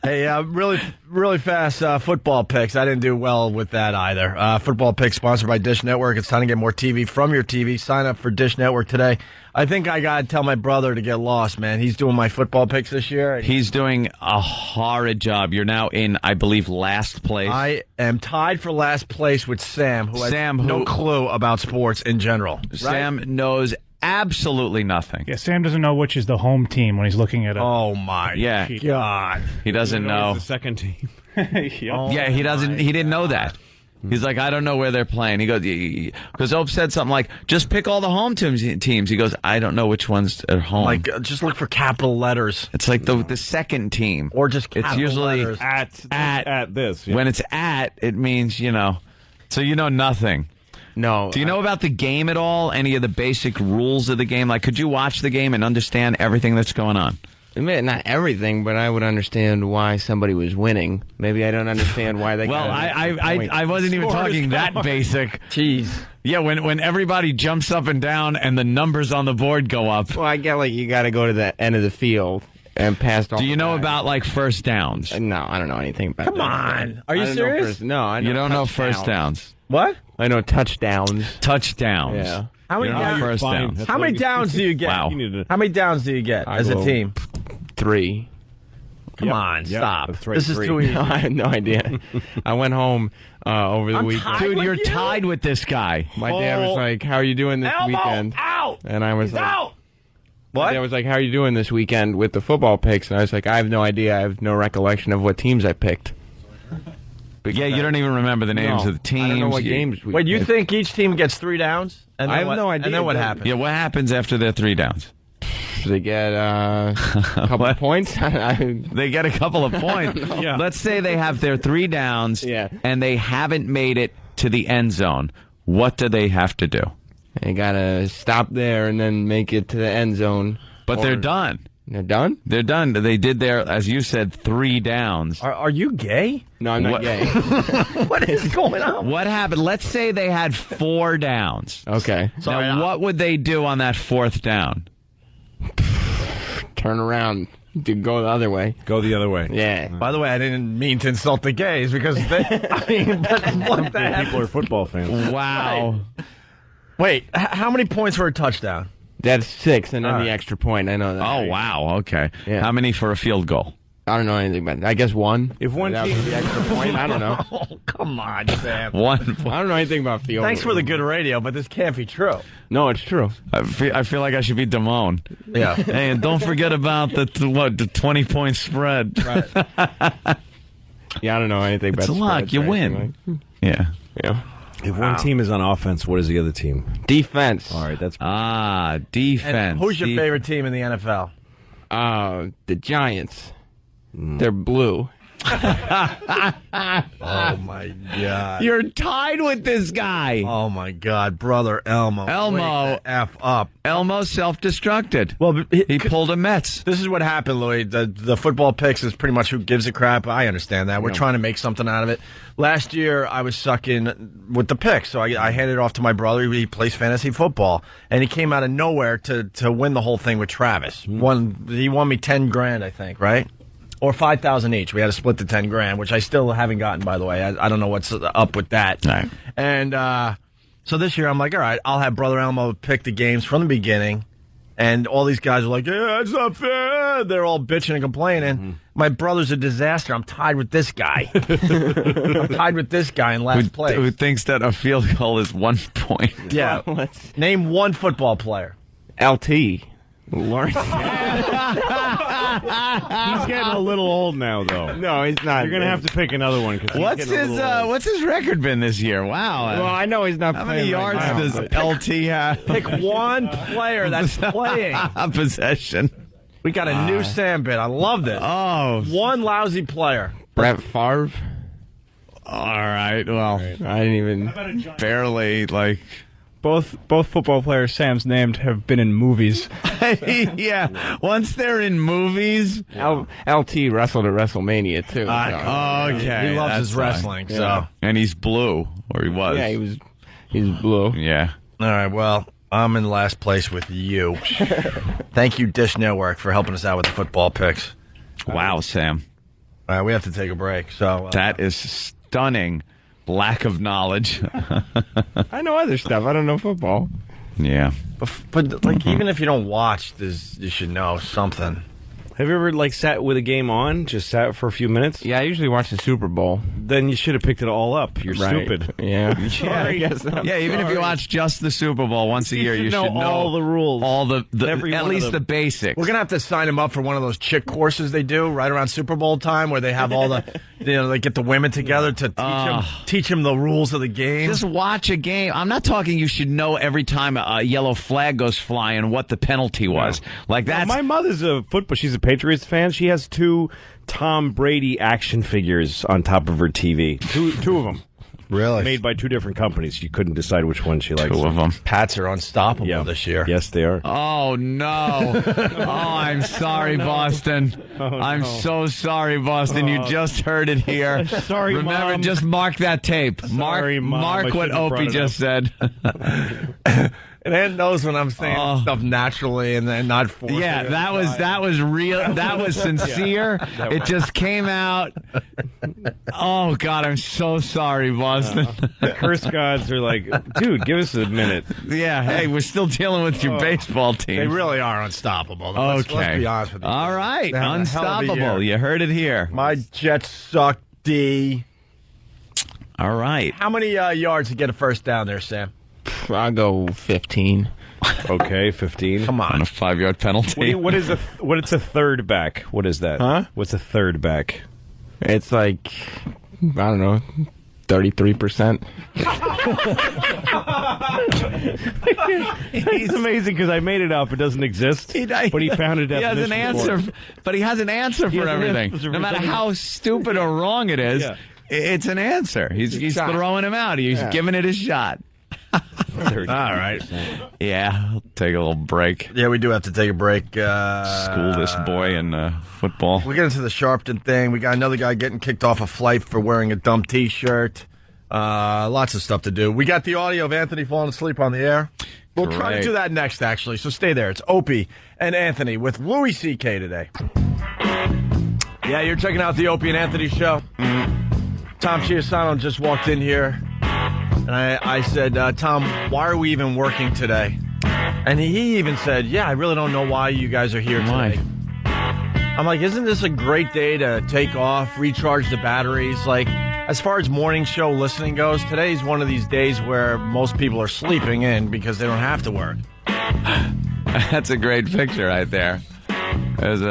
Hey, really, really fast football picks. I didn't do well with that either. Football picks sponsored by Dish Network. It's time to get more TV from your TV. Sign up for Dish Network today. I think I got to tell my brother to get lost, man. He's doing my football picks this year. He's doing a horrid job. You're now in, I believe, last place. I am tied for last place with Sam, who has no clue about sports in general. Sam knows absolutely nothing. Yeah, Sam doesn't know which is the home team when he's looking at it. Oh, my God. He doesn't know. The second team. Yeah, he doesn't. He didn't know that. He's like, I don't know where they're playing. He goes, because Ope said something like, just pick all the home teams. He goes, I don't know which one's at home. Like, just look for capital letters. It's like the second team. Or just capital it's usually letters. At this. Yeah. When it's at, it means, so you know nothing. No. Do you know about the game at all? Any of the basic rules of the game? Like, could you watch the game and understand everything that's going on? Not everything, but I would understand why somebody was winning. Maybe I don't understand why they. Well, I wasn't even talking that basic. Jeez. Yeah, when everybody jumps up and down and the numbers on the board go up. Well, I get like you got to go to the end of the field and pass. Do you know about like first downs? No, I don't know anything about. Come on, are you serious? No, I know you don't know first downs. What? I know touchdowns. Touchdowns. Yeah. How many first downs? How many downs do you get? Wow. How many downs do you get as a team? 3. Come on, stop. That's right, This is 3. too easy. No, I have no idea. I went home over the weekend. Dude, you're you? tied with this guy. My dad was like, "How are you doing this weekend?" Out. And I was He's like, out. My What? dad was like, "How are you doing this weekend with the football picks?" And I was like, "I have no idea. I have no recollection of what teams I picked." Yeah, you don't even remember the names No, of the teams. I don't know what games we Wait, you picked. think each team gets 3 downs? And I then have no idea. And then what happens? Yeah, what happens after their 3 downs? They get a couple of points. They get a couple of points. Yeah. Let's say they have their 3 downs and they haven't made it to the end zone. What do they have to do? They gotta stop there and then make it to the end zone. But they're done. They're done? They're done. They did their, as you said, 3 downs. Are you gay? No, I'm not What- gay. What is going on? What happened? Let's say they had 4 downs. Okay. Now, what would they do on that 4th down? Turn around. To go the other way. Go the other way. Yeah. By the way, I didn't mean to insult the gays because they, but what the heck? People are football fans. Wow. Wait, how many points for a touchdown? That's 6, and then All the right. extra point. I know that. Oh, wow. Okay. Yeah. How many for a field goal? I don't know anything about it. I guess 1. If one That team- was the extra point. I don't know. Oh, come on, Sam. 1. I don't know anything about field. Thanks for the good radio, but this can't be true. No, it's true. I feel like I should be Damone. Yeah. Hey, and don't forget about the 20-point spread. Right. Yeah, I don't know anything about It's a lock. spreads You or win. anything Yeah. Yeah. If one team is on offense, what is the other team? Defense. All right, that's Defense. And who's your favorite team in the NFL? The Giants. They're blue. Oh my God! You're tied with this guy. Oh my God, brother Elmo. Elmo. Wake the F up. Elmo self-destructed. Well, He pulled a Mets. This is what happened, Louis. The football picks is pretty much who gives a crap. I understand that. We're trying to make something out of it. Last year, I was sucking with the picks, so I handed it off to my brother. He plays fantasy football, and he came out of nowhere to win the whole thing with Travis. He won me $10,000, I think, right? Or 5,000 each. We had to split the $10,000, which I still haven't gotten, by the way. I don't know what's up with that. Right. And so this year, I'm like, all right, I'll have Brother Elmo pick the games from the beginning. And all these guys are like, yeah, it's not fair. They're all bitching and complaining. My brother's a disaster. I'm tied with this guy. I'm tied with this guy in last place. Who thinks that a field goal is 1 point? Yeah. Name one football player. LT. Lawrence. He's getting a little old now, though. No, he's not. You're gonna have to pick another one. Cause What's his record been this year? Wow. Well, I know he's not How playing many right yards now, does but- LT have? Pick one player that's playing. Possession. We got a new Sam bit. I love this. Oh. One lousy player. Brett Favre. All right. Well, I didn't even. barely, like... Both football players Sam's named have been in movies. Yeah. Once they're in movies... LT wrestled at WrestleMania, too. Okay. He loves that's his why. wrestling, so. And he's blue, or he was. Yeah, he's blue. Yeah. All right, well, I'm in last place with you. Thank you, Dish Network, for helping us out with the football picks. Wow, Sam. All right, we have to take a break. So That is stunning lack of knowledge. I know other stuff. I don't know football. Yeah. but like, even if you don't watch, you should know something. Have you ever sat with a game on, just sat for a few minutes? Yeah, I usually watch the Super Bowl. Then you should have picked it all up. You're Right. stupid. Yeah. Sorry. Even if you watch just the Super Bowl once a year, you should know all the rules, all the Every at one of least them. the basics. We're gonna have to sign him up for one of those chick courses they do right around Super Bowl time, where they have all the, they get the women together to teach him the rules of the game. Just watch a game. I'm not talking you should know every time a yellow flag goes flying what the penalty was. That's my mother's a football. She's a Patriots fan. She has 2 Tom Brady action figures on top of her TV. Two of them. Really? Made by 2 different companies. She couldn't decide which one she likes. 2 of them. Pats are unstoppable this year. Yes, they are. Oh, no. I'm sorry, Boston. I'm so sorry, Boston. You just heard it here. Sorry, Remember, Mom. just mark that tape. Sorry, Mom. Mark I what shouldn't have brought Opie it just said. And Ann knows when I'm saying stuff naturally and then not forced. Yeah, that was real. That was sincere. It just came out. Oh God, I'm so sorry, Boston. The curse gods are like, dude, give us a minute. Yeah, hey, we're still dealing with your baseball team. They really are unstoppable. Let's be honest with you. All right, They have a hell of a unstoppable. year. You heard it here. My Jets suck, D. All right. How many yards to get a first down there, Sam? I'll go 15. Okay, 15. Come On a 5-yard penalty. What's a third back? What is that? Huh? What's a third back? It's like, I don't know, 33%. He's amazing because I made it up. It doesn't exist. But he found a definition. He has an answer, but he has an answer He for has an everything. answer for No matter everything. how stupid or wrong it is, Yeah. it's an answer. He's shot. throwing him out. He's giving it a shot. All right. Yeah, I'll take a little break. Yeah, we do have to take a break. School this boy in football. We get into the Sharpton thing. We got another guy getting kicked off a flight for wearing a dumb T-shirt. Lots of stuff to do. We got the audio of Anthony falling asleep on the air. We'll try to Great. do that next, actually. So stay there. It's Opie and Anthony with Louis C.K. today. Yeah, you're checking out the Opie and Anthony show. Tom Chiasano just walked in here. And I said, Tom, why are we even working today? And he even said, yeah, I really don't know why you guys are here today. I'm like, isn't this a great day to take off, recharge the batteries? Like, as far as morning show listening goes, today's one of these days where most people are sleeping in because they don't have to work. That's a great picture right there. There's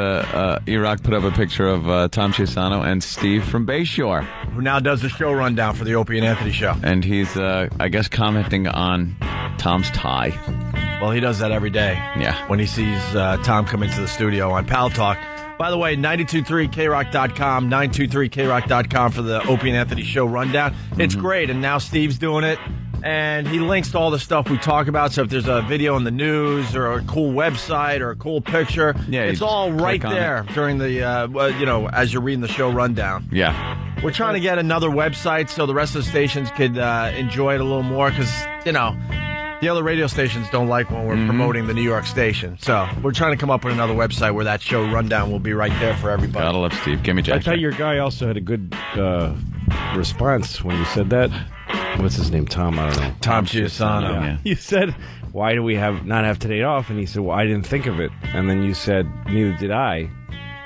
E-Rock put up a picture of Tom Chiasano and Steve from Bayshore. Who now does the show rundown for the Opie and Anthony show. And he's, I guess, commenting on Tom's tie. Well, he does that every day. Yeah. When he sees Tom come into the studio on Pal Talk. By the way, 923krock.com, 923krock.com for the Opie and Anthony show rundown. It's great, and now Steve's doing it. And he links to all the stuff we talk about. So if there's a video in the news or a cool website or a cool picture, it's all right there during the, as you're reading the show rundown. Yeah. We're trying to get another website so the rest of the stations could enjoy it a little more because, the other radio stations don't like when we're promoting the New York station. So we're trying to come up with another website where that show rundown will be right there for everybody. Gotta love Steve. Give me Jack. I thought your guy also had a good response when you said that. What's his name? Tom? I don't know. Tom Chiasano. Yeah. You said, why do we not have today off? And he said, well, I didn't think of it. And then you said, neither did I.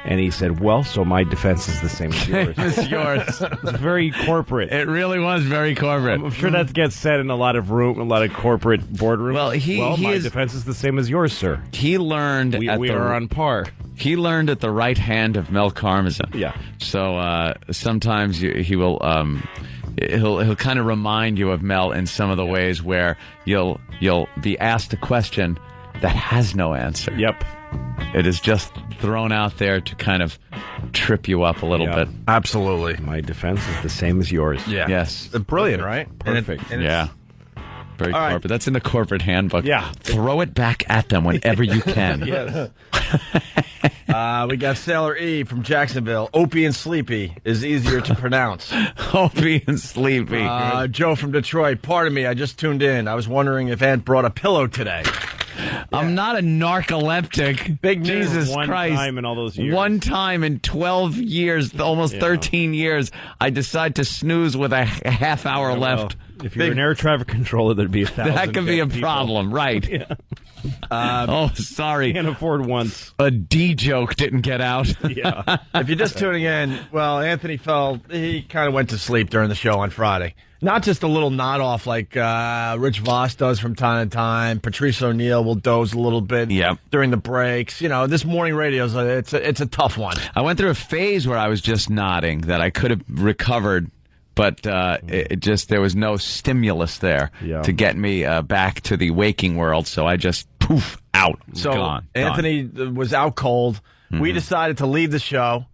And he said, well, so my defense is the same as yours. It's yours. It's very corporate. It really was very corporate. I'm sure that gets said in a lot of corporate boardrooms. Well, my defense is the same as yours, sir. He learned We are on par. He learned at the right hand of Mel Karmazin. Yeah. So sometimes he will he'll kind of remind you of Mel in some of the ways where you'll be asked a question that has no answer. Yep. It is just thrown out there to kind of trip you up a little bit. Absolutely. My defense is the same as yours. Yeah. Yes. Brilliant, right? Perfect. Yeah. Very All right. corporate. That's in the corporate handbook. Yeah. Throw it back at them whenever you can. Yes. We got Sailor E from Jacksonville. Opie and Sleepy is easier to pronounce. Opie and Sleepy. Joe from Detroit. Pardon me, I just tuned in. I was wondering if Aunt brought a pillow today. I'm not a narcoleptic. Big news. Jesus One Christ. time in all those years. One time in 12 years, almost 13 years, I decide to snooze with a half hour left. If you're an air traffic controller, there'd be 1,000. That could be a people. problem, right? Yeah. Sorry. Can't afford once. A D joke didn't get out. Yeah. If you're just tuning in, well, Anthony he kind of went to sleep during the show on Friday. Not just a little nod off like Rich Voss does from time to time. Patrice O'Neill will doze a little bit during the breaks. You know, this morning radio it's a tough one. I went through a phase where I was just nodding that I could have recovered, but there was no stimulus there to get me back to the waking world. So I just poof out. So gone. Anthony was out cold. Mm-hmm. We decided to leave the show.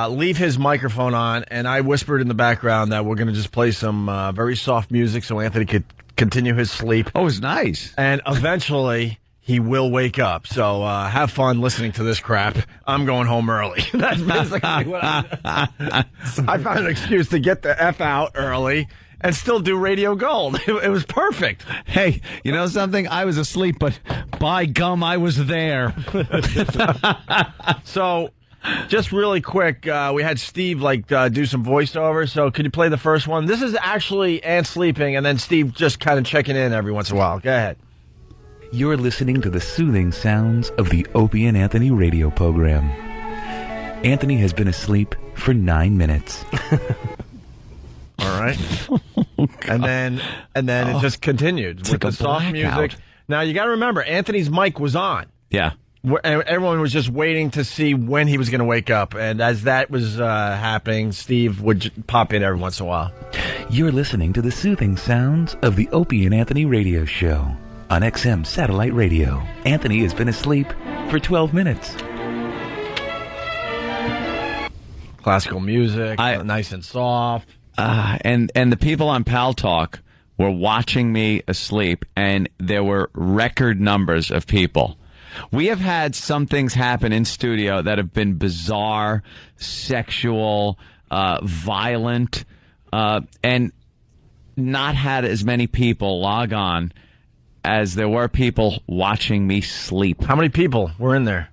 Leave his microphone on, and I whispered in the background that we're going to just play some very soft music so Anthony could continue his sleep. Oh, it was nice. And eventually, he will wake up. So have fun listening to this crap. I'm going home early. That's basically what I found an excuse to get the F out early and still do Radio Gold. It was perfect. Hey, you know something? I was asleep, but by gum, I was there. So... just really quick, we had Steve do some voiceover. So could you play the first one? This is actually Ant sleeping, and then Steve just kind of checking in every once in a while. Go ahead. You're listening to the soothing sounds of the Opie and Anthony radio program. Anthony has been asleep for 9 minutes. All right. And then it just continued with like the a soft blackout. music. Now you got to remember, Anthony's mic was on. Yeah. Everyone was just waiting to see when he was going to wake up. And as that was happening, Steve would pop in every once in a while. You're listening to the soothing sounds of the Opie and Anthony radio show on XM Satellite Radio. Anthony has been asleep for 12 minutes. Classical music, nice and soft. And the people on Pal Talk were watching me asleep, and there were record numbers of people. We have had some things happen in studio that have been bizarre, sexual, violent, and not had as many people log on as there were people watching me sleep. How many people were in there?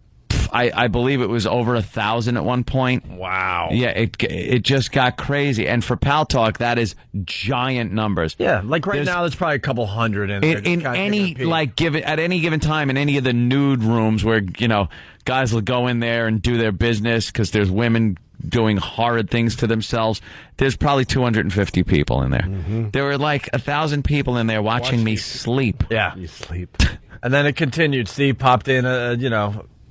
I believe it was over 1,000 at one point. Wow. Yeah, it just got crazy. And for Pal Talk, that is giant numbers. Yeah, like now, there's probably a couple hundred in there. In any at any given time in any of the nude rooms where guys will go in there and do their business because there's women doing horrid things to themselves. There's probably 250 people in there. Mm-hmm. There were like 1,000 people in there watching me sleep. Yeah, you sleep. And then it continued. Steve popped in,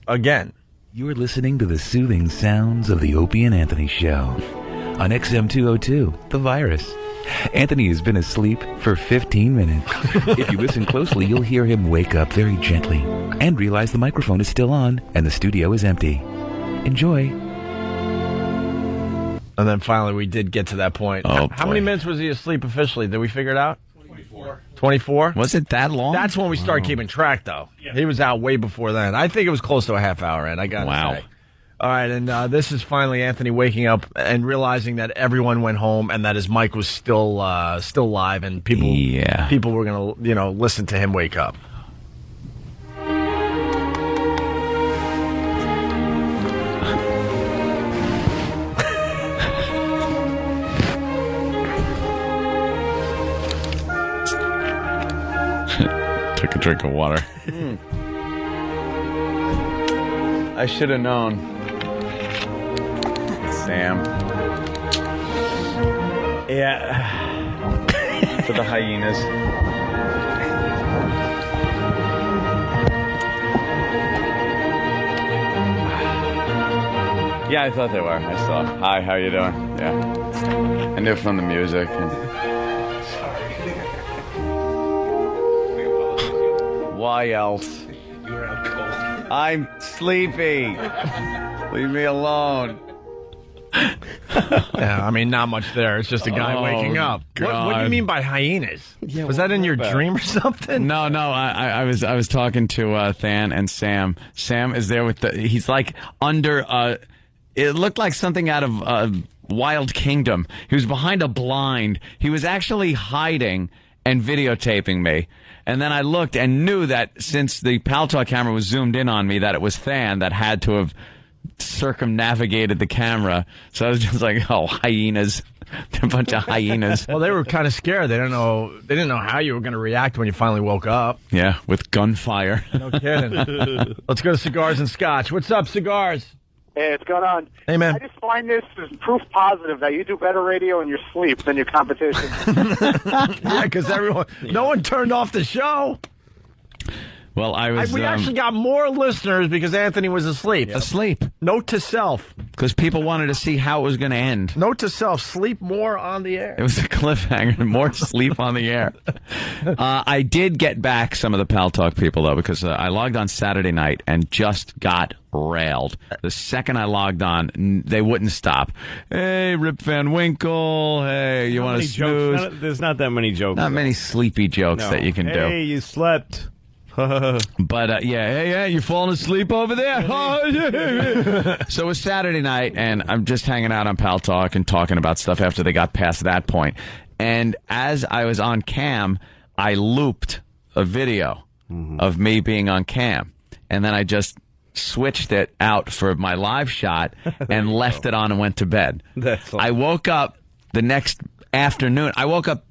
again. You're listening to the soothing sounds of the Opie and Anthony show on XM202, The Virus. Anthony has been asleep for 15 minutes. If you listen closely, you'll hear him wake up very gently and realize the microphone is still on and the studio is empty. Enjoy. And then finally we did get to that point. How many minutes was he asleep officially? Did we figure it out? 24? Was it that long? That's when we started keeping track, though. Yeah. He was out way before then. I think it was close to a half hour in, I got to say. All right, and this is finally Anthony waking up and realizing that everyone went home and that his mic was still live, and people were going to listen to him wake up. Took a drink of water. I should have known. Sam. Yeah. For the hyenas. Yeah, I thought they were. I saw. Hi, how you doing? Yeah. I knew from the music. Why else? You were out cold. I'm sleepy. Leave me alone. Yeah, I mean, not much there. It's just a guy waking up. What do you mean by hyenas? Yeah, was that in your dream or something? No. I was talking to Than and Sam. Sam is there with he's like under. It looked like something out of Wild Kingdom. He was behind a blind. He was actually hiding and videotaping me. And then I looked and knew that since the Pal Talk camera was zoomed in on me, that it was Than that had to have circumnavigated the camera. So I was just like, oh, hyenas. They're a bunch of hyenas. Well, they were kind of scared. They didn't know how you were going to react when you finally woke up. Yeah, with gunfire. No kidding. Let's go to Cigars and Scotch. What's up, Cigars? Hey, what's going on? Hey, man. I just find this as proof positive that you do better radio in your sleep than your competition. Yeah, because no one turned off the show. Well, we actually got more listeners because Anthony was asleep. Asleep. Note to self. Because people wanted to see how it was going to end. Note to self, sleep more on the air. It was a cliffhanger. More sleep on the air. I did get back some of the Pal Talk people, though, because I logged on Saturday night and just got railed. The second I logged on, they wouldn't stop. Hey, Rip Van Winkle. Hey, you want to snooze? There's not that many jokes. Not many sleepy jokes that you can do. Hey, you slept. But yeah, you falling asleep over there? So it was Saturday night, and I'm just hanging out on Pal Talk and talking about stuff after they got past that point. And as I was on cam, I looped a video of me being on cam, and then I just switched it out for my live shot and left it on and went to bed. I woke up the next afternoon. I woke up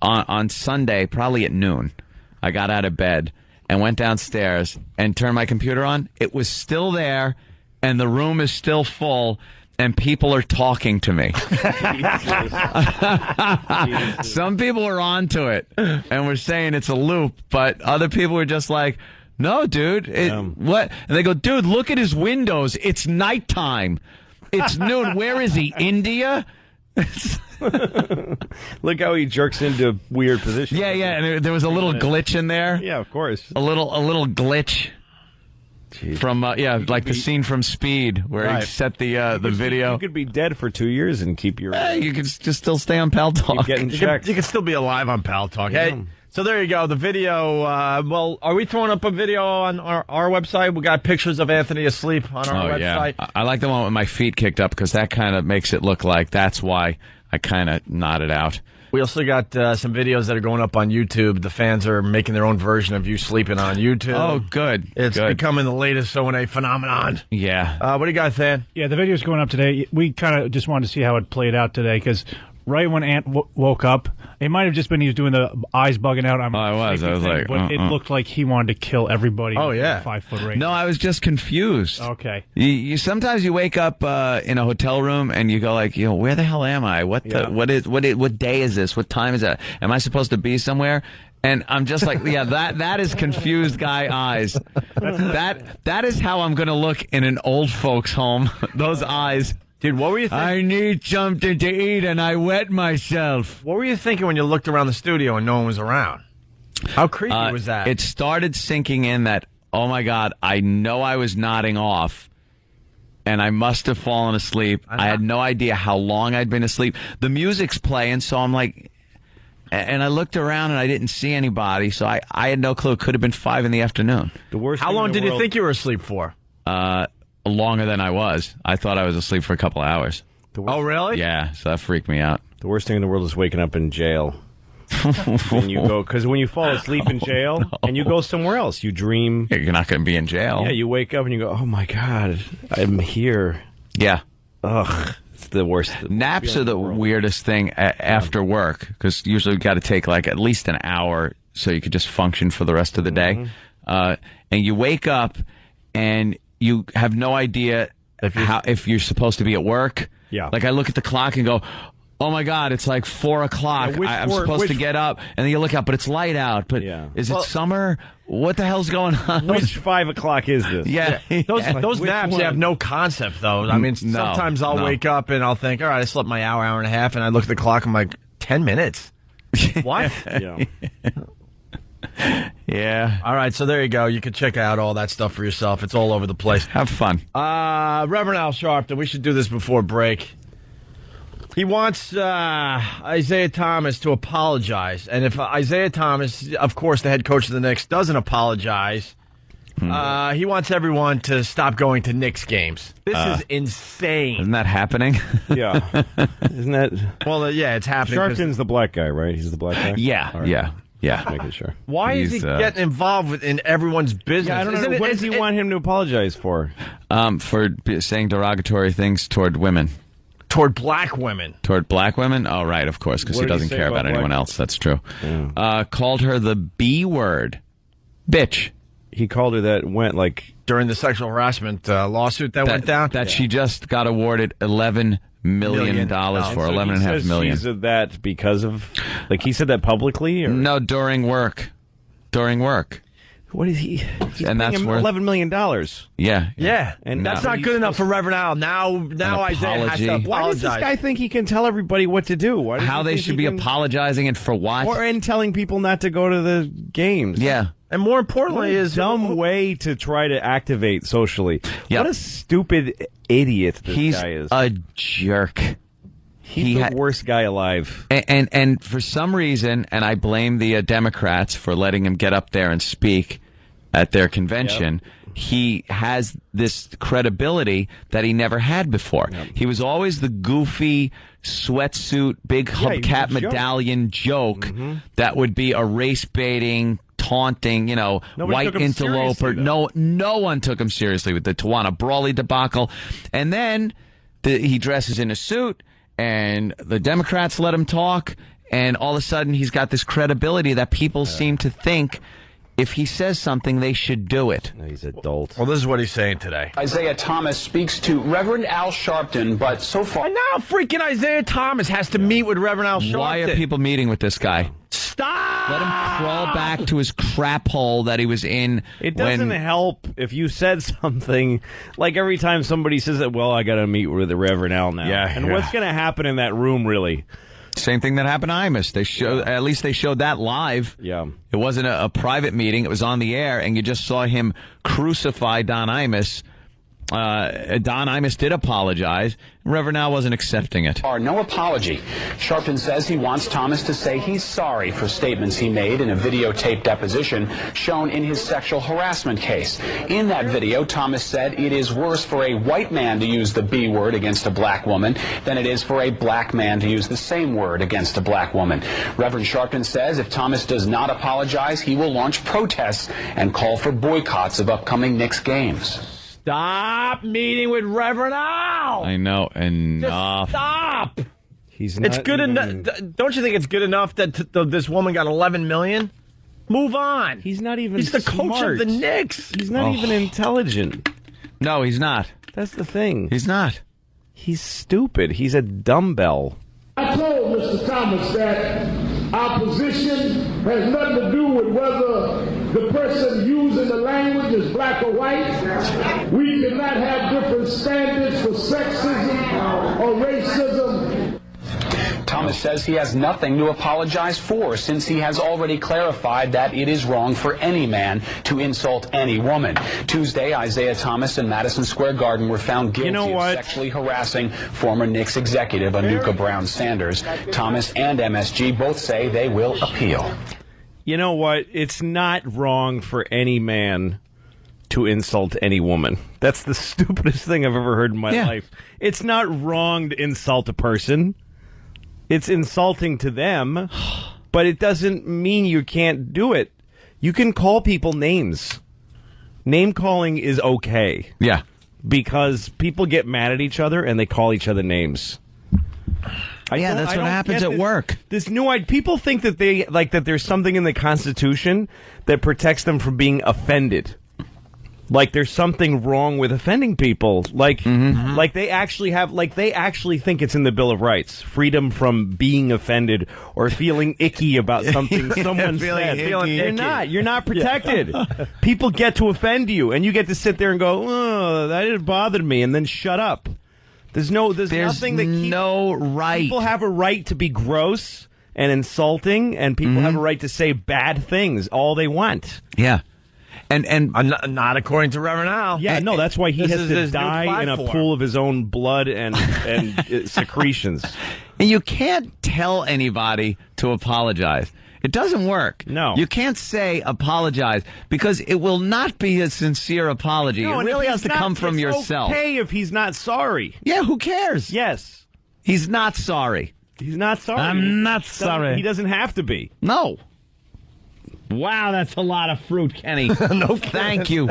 on Sunday, probably at noon. I got out of bed and went downstairs and turned my computer on. It was still there, and the room is still full, and people are talking to me. Some people are onto it, and we're saying it's a loop, but other people were just like, no, dude, what? And they go, dude, look at his windows. It's nighttime. It's noon. Where is he? India? Look how he jerks into weird positions. Yeah, and there was a little glitch in there. Yeah, of course. A little glitch. Jeez. From like the scene from Speed where he set the video. You could be dead for 2 years and keep your. You could just still stay on Pal Talk. Getting checked. You could still be alive on Pal Talk. Hey, so there you go. The video. Well, are we throwing up a video on our website? We got pictures of Anthony asleep on our website. Yeah. I like the one with my feet kicked up because that kind of makes it look like that's why I kind of nodded out. We also got some videos that are going up on YouTube. The fans are making their own version of you sleeping on YouTube. Oh, good. It's becoming the latest O&A phenomenon. Yeah. What do you got, Than? Yeah, the video's going up today. We kind of just wanted to see how it played out today because right when Ant woke up, it might have just been he was doing the eyes bugging out. I was like, but it looked like he wanted to kill everybody. Oh, yeah. 5 foot range. No, I was just confused. Okay. You sometimes you wake up in a hotel room and you go like, where the hell am I? What day is this? What time is that? Am I supposed to be somewhere? And I'm just like, that is confused guy eyes. That is how I'm going to look in an old folks home. Those eyes. Dude, what were you thinking? I need something to eat, and I wet myself. What were you thinking when you looked around the studio and no one was around? How creepy was that? It started sinking in that, oh, my God, I know I was nodding off, and I must have fallen asleep. I had no idea how long I'd been asleep. The music's playing, so I'm like... And I looked around, and I didn't see anybody, so I had no clue. It could have been 5 in the afternoon. How long did you think you were asleep for? Longer than I was. I thought I was asleep for a couple of hours. Oh, really? Yeah, so that freaked me out. The worst thing in the world is waking up in jail. And you go, because when you fall asleep in jail and you go somewhere else, you dream. You're not going to be in jail. Yeah, you wake up and you go, oh my God, I'm here. Yeah. Ugh. It's the worst. Naps are the weirdest thing after work, because usually you've got to take like at least an hour so you could just function for the rest of the day. And you wake up and you have no idea if you're supposed to be at work. Yeah. Like I look at the clock and go, oh my God, it's like 4 o'clock. I'm supposed to get up. And then you look out, but it's light out. But is it summer? What the hell's going on? Which 5 o'clock is this? Yeah. Those naps have no concept, though. I mean, sometimes I'll wake up and I'll think, all right, I slept my hour and a half. And I look at the clock, I'm like, 10 minutes. What? Yeah. Yeah. All right, so there you go. You can check out all that stuff for yourself. It's all over the place. Have fun. Reverend Al Sharpton, we should do this before break. He wants Isaiah Thomas to apologize. And if Isaiah Thomas, of course, the head coach of the Knicks, doesn't apologize, he wants everyone to stop going to Knicks games. This is insane. Isn't that happening? Yeah. Isn't that? Well, yeah, it's happening. Sharpton's the black guy, right? He's the black guy? Yeah, right. yeah. Just making sure. Why is he getting involved in everyone's business? Yeah, I don't know. What does he want him to apologize for? For saying derogatory things toward women. toward black women. Toward black women? Oh, right, of course, because he What did he doesn't say care about about anyone black- else. That's true. Yeah. Called her the B word. Bitch. He called her that went like... During the sexual harassment lawsuit that went down? That she just got awarded $11 million for, $11.5 million. He said that because of... Like, he said that publicly? Or? No, during work. During work. What is he... He's And paying that's him worth- $11 million. Yeah. Yeah, And that's now not he's good enough for Reverend Al. Now Isaiah has to apologize. Why does this guy think he can tell everybody what to do? Why does How he they think should he be can- apologizing and for what? Or in telling people not to go to the games. Yeah. And more importantly What a is... dumb way to try to activate socially. Yeah. What a stupid idiot this He's guy is. a jerk. He's the worst guy alive. And for some reason, and I blame the Democrats for letting him get up there and speak at their convention, he has this credibility that he never had before. He was always the goofy sweatsuit, big he was a hubcap joke. medallion joke that would be a race-baiting, taunting, Nobody white took him interloper. seriously, though. No one took him seriously with the Tawana Brawley debacle. And then he dresses in a suit, and the Democrats let him talk, and all of a sudden he's got this credibility that people seem to think if he says something, they should do it. No, he's an adult. Well, this is what he's saying today. Isaiah Thomas speaks to Reverend Al Sharpton, but so far... And now freaking Isaiah Thomas has to meet with Reverend Al Sharpton. Why are people meeting with this guy? Stop! Let him crawl back to his crap hole that he was in. It doesn't help if you said something like every time somebody says that, well, I got to meet with the Reverend Al now. Yeah, And yeah. what's going to happen in that room, really? Same thing that happened to Imus. At least they showed that live. Yeah. It wasn't a private meeting. It was on the air, and you just saw him crucify Don Imus. Don Imus did apologize. Reverend Al wasn't accepting it. No apology. Sharpton says he wants Thomas to say he's sorry for statements he made in a videotaped deposition shown in his sexual harassment case. In that video, Thomas said it is worse for a white man to use the B word against a black woman than it is for a black man to use the same word against a black woman. Reverend Sharpton says if Thomas does not apologize, he will launch protests and call for boycotts of upcoming Knicks games. Stop meeting with Reverend Al. I know. Enough. Just stop. He's It's good enough. Don't you think it's good enough that this woman got $11 million? Move on. He's not even He's the coach smart. of the Knicks. He's not even intelligent. No, he's not. That's the thing. He's not. He's stupid. He's a dumbbell. I told Mr. Thomas that our position has nothing to do with whether the person using the language is black or white. We cannot have different standards for sexism or racism. Thomas says he has nothing to apologize for since he has already clarified that it is wrong for any man to insult any woman. Tuesday, Isaiah Thomas in Madison Square Garden were found guilty of sexually harassing former Knicks executive Anuka Brown Sanders. Thomas and MSG both say they will appeal. You know what? It's not wrong for any man to insult any woman. That's the stupidest thing I've ever heard in my life. It's not wrong to insult a person. It's insulting to them, but it doesn't mean you can't do it. You can call people names. Name calling is okay. Yeah. Because people get mad at each other and they call each other names. That's what happens at work. This people think that that there's something in the Constitution that protects them from being offended. Like there's something wrong with offending people. Like they actually think it's in the Bill of Rights. Freedom from being offended or feeling icky about something someone said. You're not protected. Yeah. People get to offend you and you get to sit there and go, "Oh, that didn't bother me," and then shut up. There's nothing that no right. People have a right to be gross and insulting, and people have a right to say bad things all they want. Yeah. And not according to Reverend Al. Yeah, no, that's why he This has is to his new die in a platform. pool of his own blood and secretions. And you can't tell anybody to apologize. It doesn't work. No. You can't say apologize because it will not be a sincere apology. No, it and really if has to he's come not- from it's yourself. Okay, if he's not sorry. Yeah, who cares? Yes. He's not sorry. He's not sorry. I'm not He doesn't- sorry. He doesn't have to be. No. Wow, that's a lot of fruit, Kenny. No Thank you.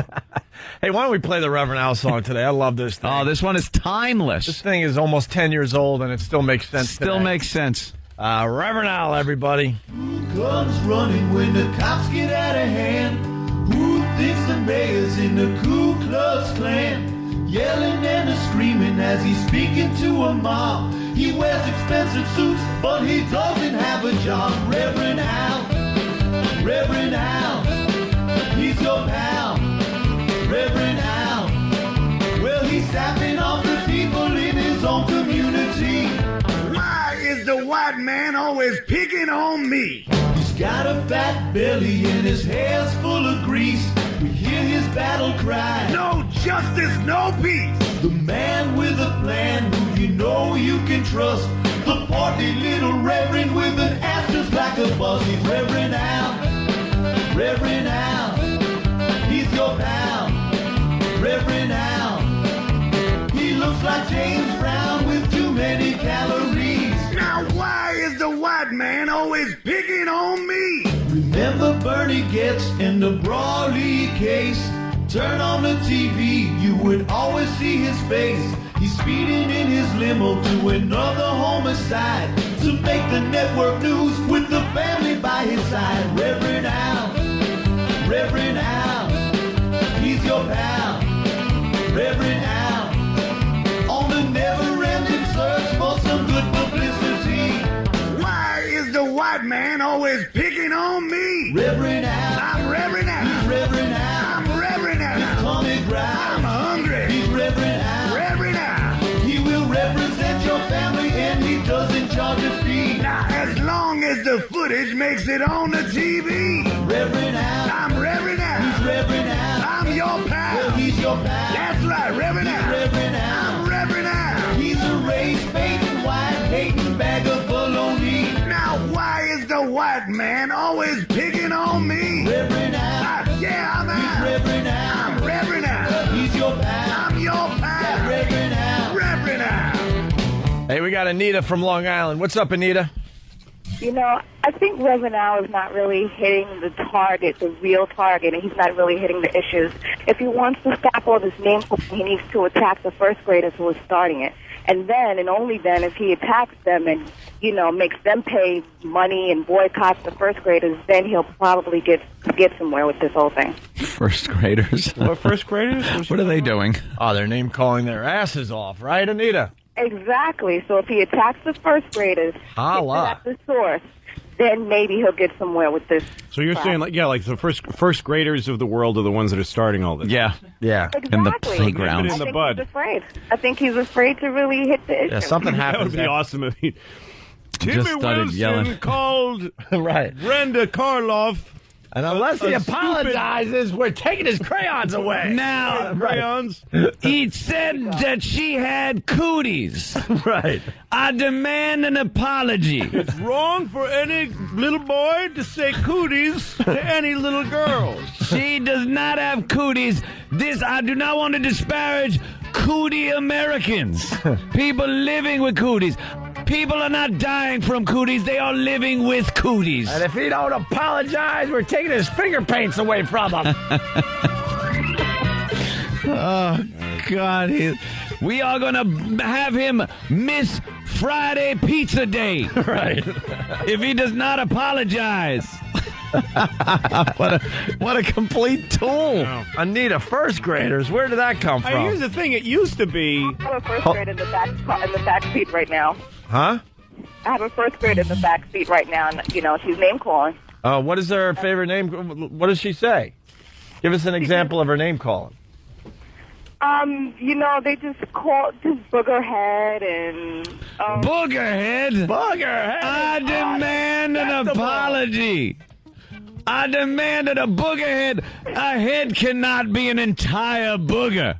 Hey, why don't we play the Reverend Al song today? I love this thing. Oh, this one is timeless. This thing is almost 10 years old, and it still makes sense Still today. makes sense. Reverend Al, everybody. Who comes running when the cops get out of hand? Who thinks the mayor's in the Ku Klux Klan? Yelling and screaming as he's speaking to a mob. He wears expensive suits, but he doesn't have a job. Reverend Al, Reverend Al, he's your pal. Reverend Al, well, he's sapping off the people in his own community. Why is the white man always picking on me? He's got a fat belly and his hair's full of grease. We hear his battle cry. No justice, no peace. The man with a plan who you know you can trust. The portly little reverend with an ass just like a bus. He's Reverend Al. Reverend Al. He's your pal. Reverend Al. He looks like James Brown with too many calories. Now why is the white man always picking on me? Remember Bernie Getz in the Brawley case? Turn on the TV, you would always see his face. He's speeding in his limo to another homicide to make the network news with the family by his side. Reverend Al, Reverend Al, he's your pal. Reverend Al, on the never-ending search for some good publicity. Why is the white man always picking on me? Reverend Al, I'm Reverend Al. he's Reverend Al. I'm Reverend Al. He's Tommy Brown. I'm hungry. He's Reverend Al. Reverend Al. He will represent your family and he doesn't charge a fee. Now, as long as the footage makes it on the TV. Reverend Al. I'm Reverend Al. He's Reverend Al. I'm your pal. Well, he's your pal. That's right, Reverend Al. Reverend Al. I'm Reverend Al. He's a race-baiting, white-hating bag of baloney. Now, why is the white man always picking on me? Reverend Al. Yeah, I'm Al. He's Reverend Al. I'm Reverend Al. He's your pal. I'm your pal. Reverend Al. Reverend Al. Hey, we got Anita from Long Island. What's up, Anita? You know, I think Reverend Al is not really hitting the target, the real target, and he's not really hitting the issues. If he wants to stop all this name calling, he needs to attack the first graders who are starting it. And then, and only then, if he attacks them and, you know, makes them pay money and boycotts the first graders, then he'll probably get somewhere with this whole thing. First graders. What first graders? What are they doing? Oh, they're name calling their asses off, right, Anita? Exactly. So if he attacks the first graders, Holla. at the source, then maybe he'll get somewhere with this. So you're saying, like the first graders of the world are the ones that are starting all this. Yeah. Exactly. In the playground. In the I think bud. he's afraid. I think he's afraid to really hit the issue. Yeah, something That happens. would be awesome if he. Timmy Just started Wilson yelling. called Right. Brenda Karloff. And unless he A stupid- apologizes, we're taking his crayons away. Now, Crayons. he said that she had cooties. Right. I demand an apology. It's wrong for any little boy to say cooties to any little girl. She does not have cooties. I do not want to disparage cootie Americans. People living with cooties. People are not dying from cooties. They are living with cooties. And if he don't apologize, we're taking his finger paints away from him. Oh, God. We are going to have him miss Friday Pizza Day. Right. If he does not apologize. What a complete tool. Wow. Anita, first graders, where did that come from? Here's the thing. It used to be. I have a first grade in the back seat right now. Huh? I have a first grade in the back seat right now, and you know she's name calling. What is her favorite name? What does she say? Give us an example of her name calling. You know, they just call Boogerhead and Boogerhead? Boogerhead! I demand an apology. I demanded a boogerhead. A head cannot be an entire booger.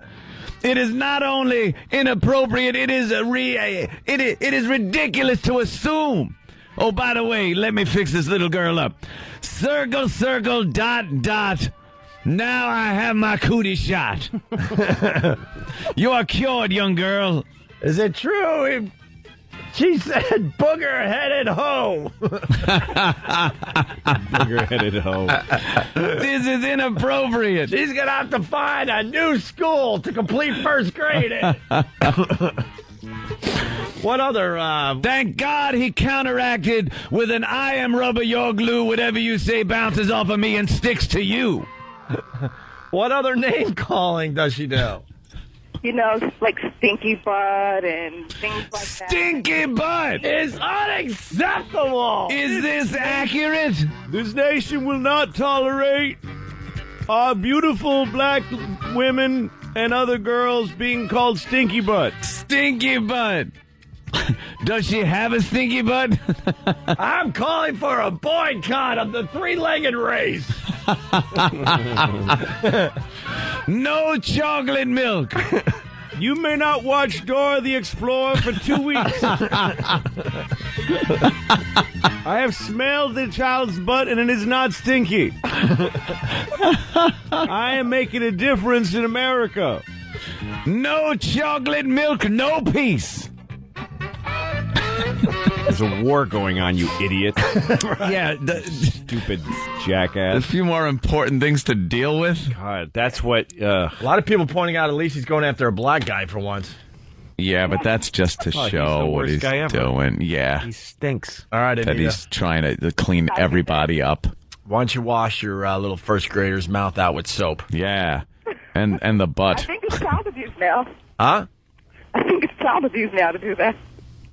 It is not only inappropriate, it is it is ridiculous to assume. Oh, by the way, let me fix this little girl up. Circle, circle, dot, dot. Now I have my cootie shot. You are cured, young girl. Is it true? She said boogerhead Booger-headed hoe. Booger-headed hoe. This is inappropriate. She's going to have to find a new school to complete first grade in. What other... Thank God he counteracted with an I am rubber, your glue, whatever you say bounces off of me and sticks to you. What other name calling does she do? You know, like Stinky Butt and things like that. Stinky Butt is unacceptable. Is this accurate? This nation will not tolerate our beautiful black women and other girls being called Stinky Butt. Stinky Butt. Does she have a stinky butt? I'm calling for a boycott of the three-legged race. No chocolate milk. You may not watch Dora the Explorer for 2 weeks. I have smelled the child's butt and it is not stinky. I am making a difference in America. No chocolate milk, no peace. There's a war going on, you idiot. Yeah, stupid jackass. A few more important things to deal with. God, that's what... A lot of people pointing out at least he's going after a black guy for once. Yeah, but that's just to show what he's doing. Yeah. He stinks. All right, that Anita. he's trying to clean everybody up. Why don't you wash your little first grader's mouth out with soap? Yeah, and the butt. I think it's child abuse now. Huh? I think it's child abuse now to do that.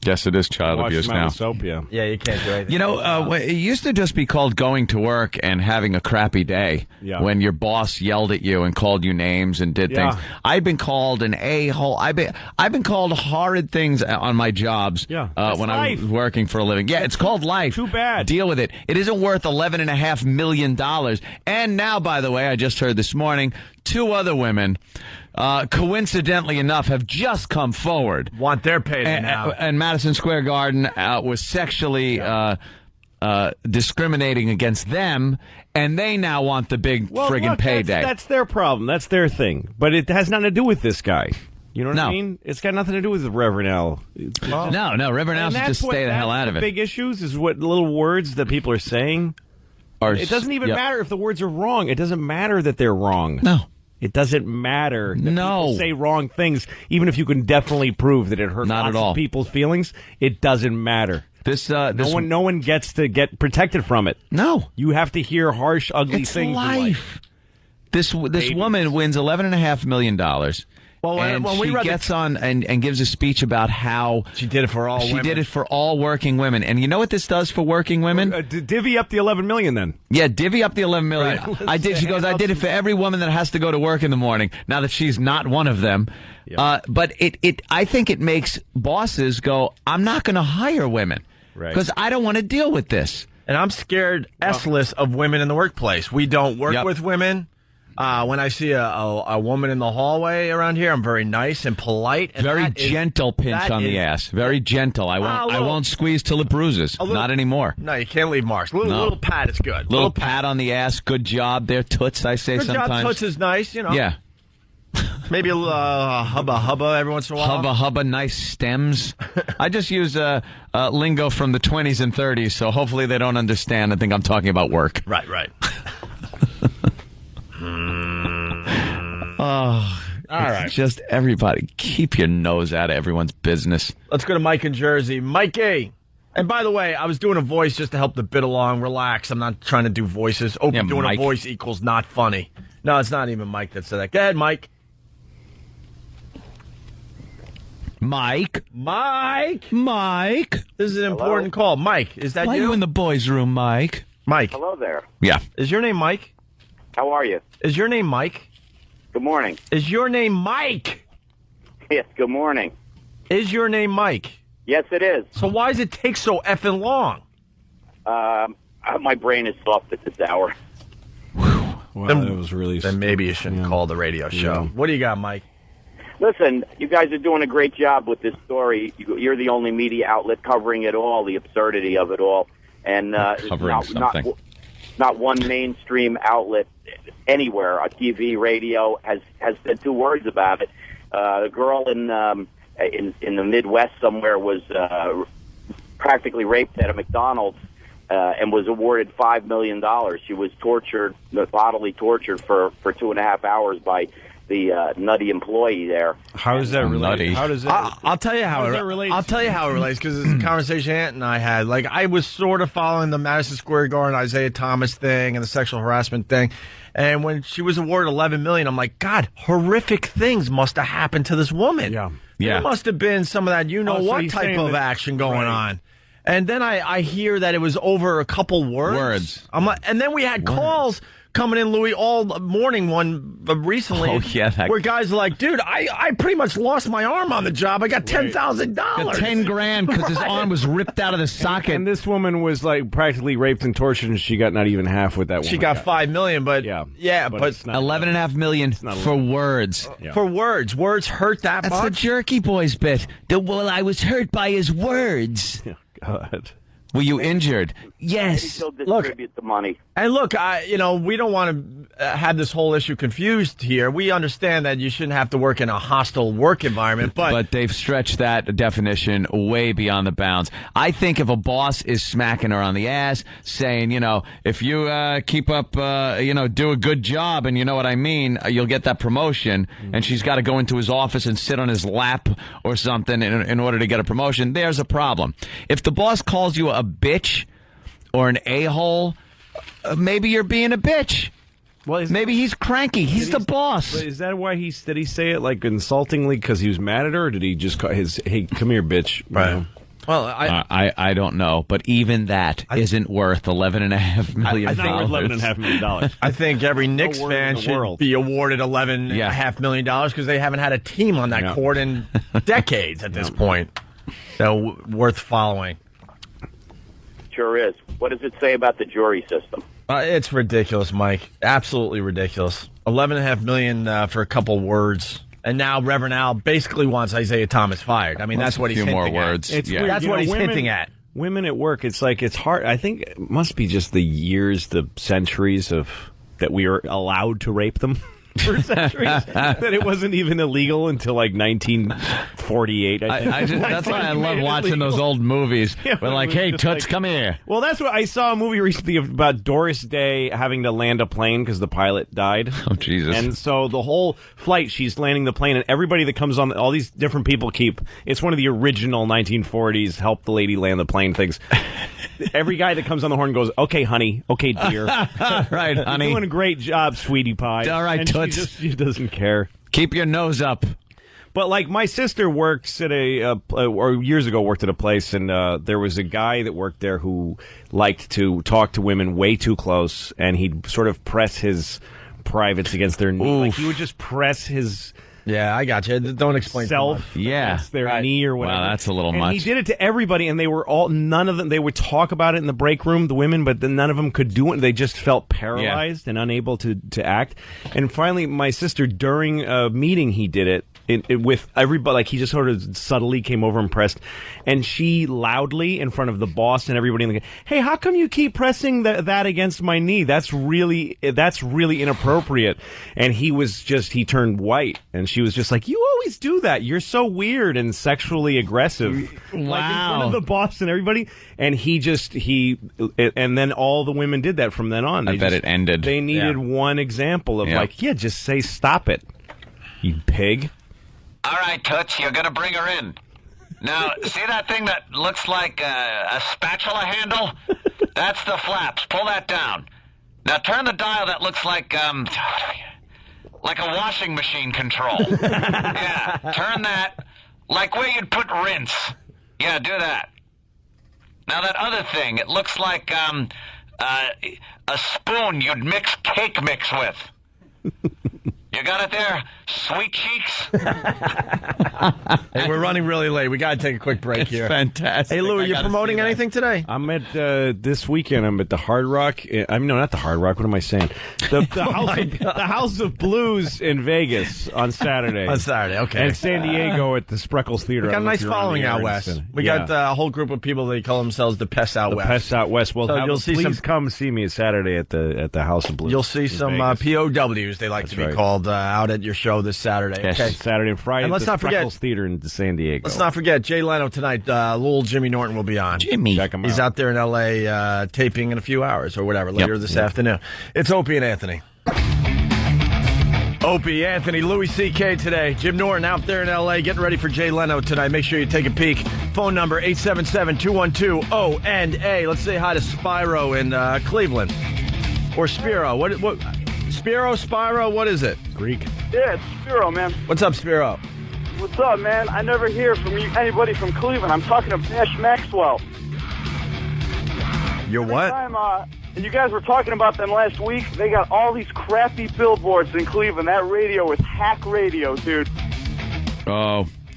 Yes, it is child abuse now. Soap, yeah. Yeah, you can't do anything. You know, it used to just be called going to work and having a crappy day when your boss yelled at you and called you names and did things. I've been called an a-hole. I've been called horrid things on my jobs when I was working for a living. Yeah, it's called life. Too bad. Deal with it. It isn't worth $11.5 million. And now, by the way, I just heard this morning, 2 other women, coincidentally enough, have just come forward. Want their payday now. And Madison Square Garden was sexually discriminating against them, and they now want the big friggin' payday. That's their problem. That's their thing. But it has nothing to do with this guy. You know what I mean? It's got nothing to do with Reverend Al. No, Reverend Al should just stay the hell out of it. Big issues is what little words that people are saying. It doesn't even matter if the words are wrong. It doesn't matter that they're wrong. No. It doesn't matter that people say wrong things, even if you can definitely prove that it hurt lots of people's feelings. It doesn't matter. No one gets to get protected from it. No, you have to hear harsh, ugly it's things. Life. This woman wins $11.5 million. Well, and she gets on and gives a speech about how she did it for all women. She did it for all working women. And you know what this does for working women? Divvy up the $11 million then. Yeah, divvy up the $11 million. Right. She goes, I did it for every woman that has to go to work in the morning, now that she's not one of them. Yep. But I think it makes bosses go, I'm not going to hire women because I don't want to deal with this. And I'm scared S-less of women in the workplace. We don't work with women. When I see a woman in the hallway around here, I'm very nice and polite. And very gentle pinch on the ass. Very gentle. I won't squeeze till it bruises. Not anymore. No, you can't leave marks. Little pat is good. Little pat on the ass. Good job there, Toots, I say sometimes. Good job, Toots is nice, you know. Yeah. Maybe a little hubba every once in a while. Hubba, nice stems. I just use lingo from the 20s and 30s, so hopefully they don't understand and think I'm talking about work. Right. All right. Just everybody, keep your nose out of everyone's business. Let's go to Mike in Jersey. Mikey. And by the way, I was doing a voice just to help the bit along. Relax. I'm not trying to do voices. Doing Mike. A voice equals not funny. No, it's not even Mike that said that. Go ahead, Mike. Mike. This is an important call. Mike, is that Why you? Are you in the boys' room, Mike? Mike. Hello there. Yeah. Is your name Mike? How are you? Is your name Mike? Good morning. Is your name Mike? Yes, good morning. Is your name Mike? Yes, it is. So why does it take so effing long? My brain is soft at this hour. Wow, that was really... Then maybe you shouldn't call the radio show. What do you got, Mike? Listen, you guys are doing a great job with this story. You're the only media outlet covering it all, the absurdity of it all. And not one mainstream outlet anywhere, TV, radio, has said 2 words about it. The girl in the Midwest somewhere was practically raped at a McDonald's and was awarded $5 million. She was bodily tortured for 2.5 hours by the nutty employee there. How is that related? How does that? I'll tell you how it relates. I'll tell you how it relates because it's a conversation Ant and I had. Like I was sort of following the Madison Square Garden Isaiah Thomas thing and the sexual harassment thing, and when she was awarded $11 million, I'm like, God, horrific things must have happened to this woman. Yeah. There must have been some of that what type of action going on. And then I hear that it was over a couple words. I'm like, and then we had calls coming in, Louis, all morning recently. Oh, yeah. Where guys are like, dude, I pretty much lost my arm on the job. I got $10,000. Got $10,000 because his arm was ripped out of the socket. And this woman was like practically raped and tortured, and she got not even half with that one. She got $5 million, but but $11.5 million for words. For words. Words hurt that much. That's the Jerky Boys bit. Well, I was hurt by his words. God. Were you injured? Yes. He'll distribute the money. And look, we don't want to have this whole issue confused here. We understand that you shouldn't have to work in a hostile work environment, but they've stretched that definition way beyond the bounds. I think if a boss is smacking her on the ass, saying, if you keep up, do a good job, and you know what I mean, you'll get that promotion, and she's got to go into his office and sit on his lap or something in order to get a promotion, there's a problem. If the boss calls you a bitch or an a-hole, maybe you're being a bitch. Well, maybe he's cranky. He's the boss. Is that why did he say it like insultingly because he was mad at her, or did he just call hey, come here, bitch? Right. Well, I don't know, but even that isn't worth $11.5 million. I think $11.5 million. I think every Knicks fan should be awarded $11.5 million because they haven't had a team on that court in decades at this point. So worth following. Sure is. What does it say about the jury system? It's ridiculous, Mike. Absolutely ridiculous. $11.5 million for a couple words. And now Reverend Al basically wants Isaiah Thomas fired. I mean, that's what he's hinting at. A few more words. That's what he's hinting at. Women at work, it's hard. I think it must be just the years, the centuries that we are allowed to rape them. For centuries, that it wasn't even illegal until like 1948. I think. That's why I love watching those old movies. We're like, hey, Toots, come here. Well, that's what I saw a movie recently about Doris Day having to land a plane because the pilot died. Oh, Jesus. And so the whole flight, she's landing the plane, and everybody that comes on, all these different people it's one of the original 1940s help the lady land the plane things. Every guy that comes on the horn goes, okay, honey, okay, dear. Right, honey. You're doing a great job, sweetie pie. All right, Toots. She doesn't care. Keep your nose up. But like my sister works at or years ago worked at a place, and there was a guy that worked there who liked to talk to women way too close, and he'd sort of press his privates against their knee. Like he would just press his. Yeah, I got you. Don't explain self. Yeah, their knee or whatever. Wow, that's a little and much. He did it to everybody, and they were none of them. They would talk about it in the break room, the women, but then none of them could do it. They just felt paralyzed and unable to act. And finally, my sister, during a meeting, he did it. With everybody, like he just sort of subtly came over and pressed, and she loudly in front of the boss and everybody in the hey, how come you keep pressing that against my knee? That's really inappropriate. And he turned white, and she was just like, you always do that. You're so weird and sexually aggressive. Wow. Like in front of the boss and everybody. And and then all the women did that from then on. I bet it ended. They needed one example of just say stop it, you pig. All right, Toots, you're going to bring her in. Now, see that thing that looks like a spatula handle? That's the flaps. Pull that down. Now turn the dial that looks like a washing machine control. Yeah, turn that like where you'd put rinse. Yeah, do that. Now that other thing, it looks like a spoon you'd mix cake mix with. You got it there, sweet cheeks? Hey, we're running really late. We got to take a quick break here. Fantastic. Hey, Lou, are you promoting anything today? I'm at, this weekend, I'm at the Hard Rock. No, not the Hard Rock. What am I saying? The House of Blues in Vegas on Saturday. On Saturday, okay. And San Diego at the Spreckles Theater. We got a nice following out west. We got a whole group of people, they call themselves the Pests Out West. The Pests Out West. Well, so please come see me Saturday at the House of Blues. You'll see some POWs, they like to be called, out at your show. show this Saturday. Yes, Okay, Saturday and Friday. And let's at the not forget Freckles Theater in San Diego. Let's not forget Jay Leno tonight. Little Jimmy Norton will be on. Jimmy, check him He's out. out there in L.A. Taping in a few hours or whatever later this afternoon. It's Opie and Anthony. Opie, Anthony, Louis C.K. today. Jim Norton out there in L.A. getting ready for Jay Leno tonight. Make sure you take a peek. Phone number 877-212-ONA. Let's say hi to Spyro in Cleveland. Or Spiro. What? Spyro, what is it? Greek. Yeah, it's Spiro, man. What's up, Spiro? What's up, man? I never hear from anybody from Cleveland. I'm talking to Bash Maxwell. You're what? You guys were talking about them last week. They got all these crappy billboards in Cleveland. That radio is hack radio, dude. We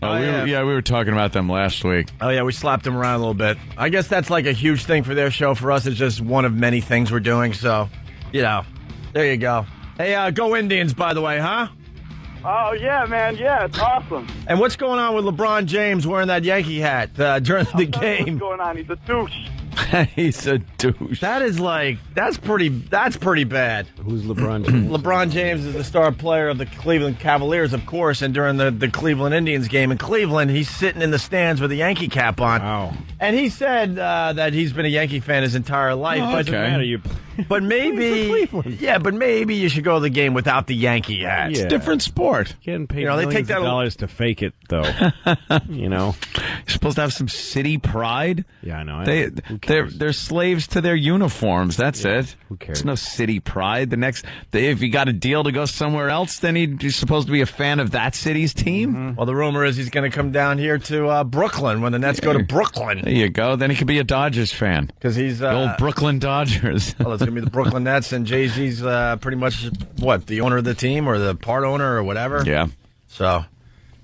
were talking about them last week. Oh, yeah, we slapped them around a little bit. I guess that's like a huge thing for their show. For us, it's just one of many things we're doing. So, there you go. Hey, go Indians, by the way, huh? Oh, yeah, man. Yeah, it's awesome. And what's going on with LeBron James wearing that Yankee hat during the game? What's going on? He's a douche. He's a douche. That's pretty bad. Who's LeBron James? LeBron James is the star player of the Cleveland Cavaliers, of course, and during the Cleveland Indians game in Cleveland, he's sitting in the stands with a Yankee cap on. Wow. And he said that he's been a Yankee fan his entire life. Doesn't matter. But maybe, but maybe you should go to the game without the Yankee hat. It's a different sport. Getting paid they take that dollars to fake it, though. You're supposed to have some city pride. Yeah, I know. They're slaves to their uniforms. That's it. Who cares? There's no city pride. If you got a deal to go somewhere else, then he's supposed to be a fan of that city's team. Mm-hmm. Well, the rumor is he's going to come down here to Brooklyn when the Nets go to Brooklyn. There you go. Then he could be a Dodgers fan because he's the old Brooklyn Dodgers. Well, it's going to be the Brooklyn Nets, and Jay-Z's pretty much the owner of the team or the part owner or whatever. Yeah. So,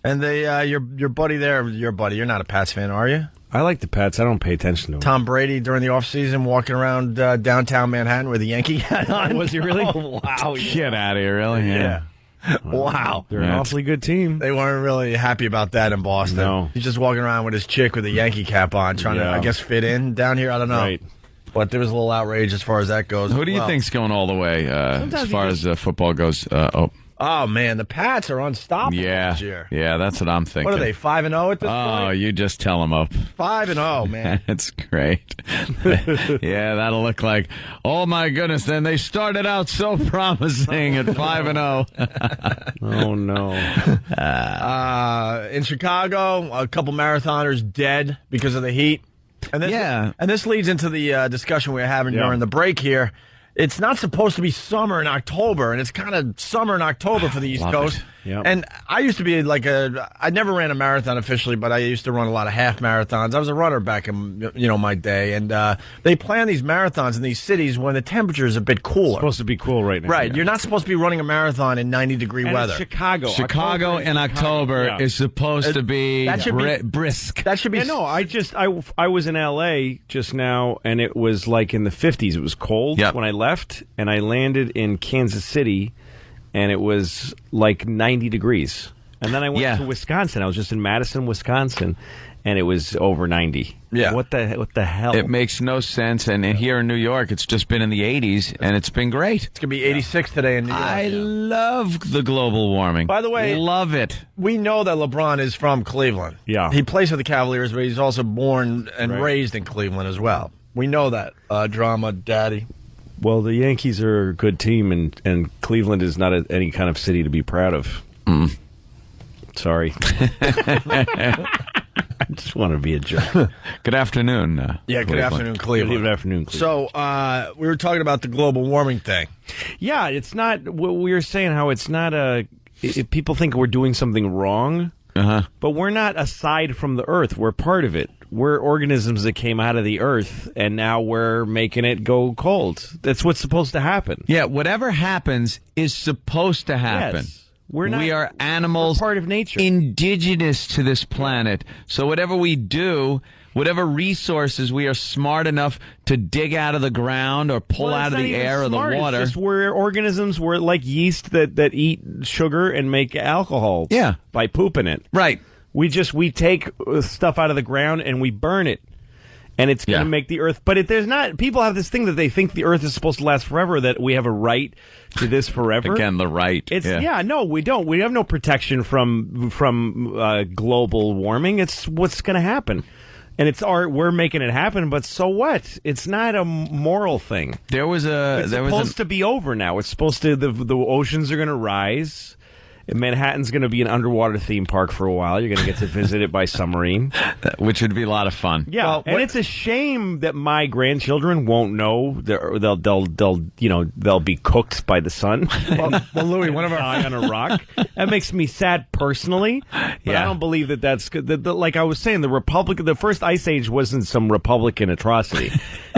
and your buddy there, you're not a Pats fan, are you? I like the Pats. I don't pay attention to them. Tom Brady during the offseason walking around downtown Manhattan with a Yankee hat on. Was he really? Oh, wow. Get out of here, really? Yeah. Wow. They're an awfully good team. They weren't really happy about that in Boston. No. He's just walking around with his chick with a Yankee cap on, trying to, I guess, fit in down here. I don't know. Right. But there was a little outrage as far as that goes. Who do you think's going all the way as far as football goes? Oh, man, the Pats are unstoppable this year. Yeah, that's what I'm thinking. What are they, 5-0 at this point? Oh, you just tell them up. 5-0, man. That's great. Yeah, that'll look like, oh, my goodness, then they started out so promising at 5-0. Oh, no. In Chicago, a couple marathoners dead because of the heat. And this leads into the discussion we were having during the break here. It's not supposed to be summer in October, and it's kind of summer in October for the East Coast. Yep. And I used to be I never ran a marathon officially, but I used to run a lot of half marathons. I was a runner back in, my day. And they plan these marathons in these cities when the temperature is a bit cooler. It's supposed to be cool right now. Right. Yeah. You're not supposed to be running a marathon in 90-degree weather. Chicago in October is supposed to be brisk. That should be. Yeah, no, I was in L.A. just now, and it was like in the 50s. It was cold when I left, and I landed in Kansas City, and it was like 90 degrees. And then I went to Wisconsin. I was just in Madison, Wisconsin, and it was over 90. Yeah. What the hell? It makes no sense. And here in New York, it's just been in the 80s, and it's been great. It's going to be 86 today in New York. I love the global warming. By the way, love it. We know that LeBron is from Cleveland. Yeah. He plays for the Cavaliers, but he's also born and raised in Cleveland as well. We know that. Drama Daddy. Well, the Yankees are a good team, and Cleveland is not any kind of city to be proud of. Sorry. I just want to be a jerk. Good afternoon. Good afternoon, Cleveland. Good afternoon, Cleveland. So we were talking about the global warming thing. Yeah, it's not. We were saying how it's not people think we're doing something wrong, but we're not aside from the Earth. We're part of it. We're organisms that came out of the Earth, and now we're making it go cold. That's what's supposed to happen. Yeah, whatever happens is supposed to happen. Yes. We are animals, part of nature, indigenous to this planet. So whatever we do, whatever resources we are smart enough to dig out of the ground or pull out of the air or the water. It's just we're organisms. We're like yeast that eat sugar and make alcohol. Yeah, by pooping it. Right. We take stuff out of the ground and we burn it. And it's going to make the Earth, but there's not. People have this thing that they think the Earth is supposed to last forever. That we have a right to this forever. Again, the right. It's no, we don't. We have no protection from global warming. It's what's going to happen, and we're making it happen. But so what? It's not a moral thing. It's supposed to be over now. It's supposed to. The oceans are going to rise. Manhattan's going to be an underwater theme park for a while. You're going to get to visit it by submarine, which would be a lot of fun. Yeah, and it's a shame that my grandchildren won't know. They'll be cooked by the sun. Well, Louis, one of our die on a rock. That makes me sad personally. But I don't believe that's good. Like I was saying, the first ice age wasn't some Republican atrocity.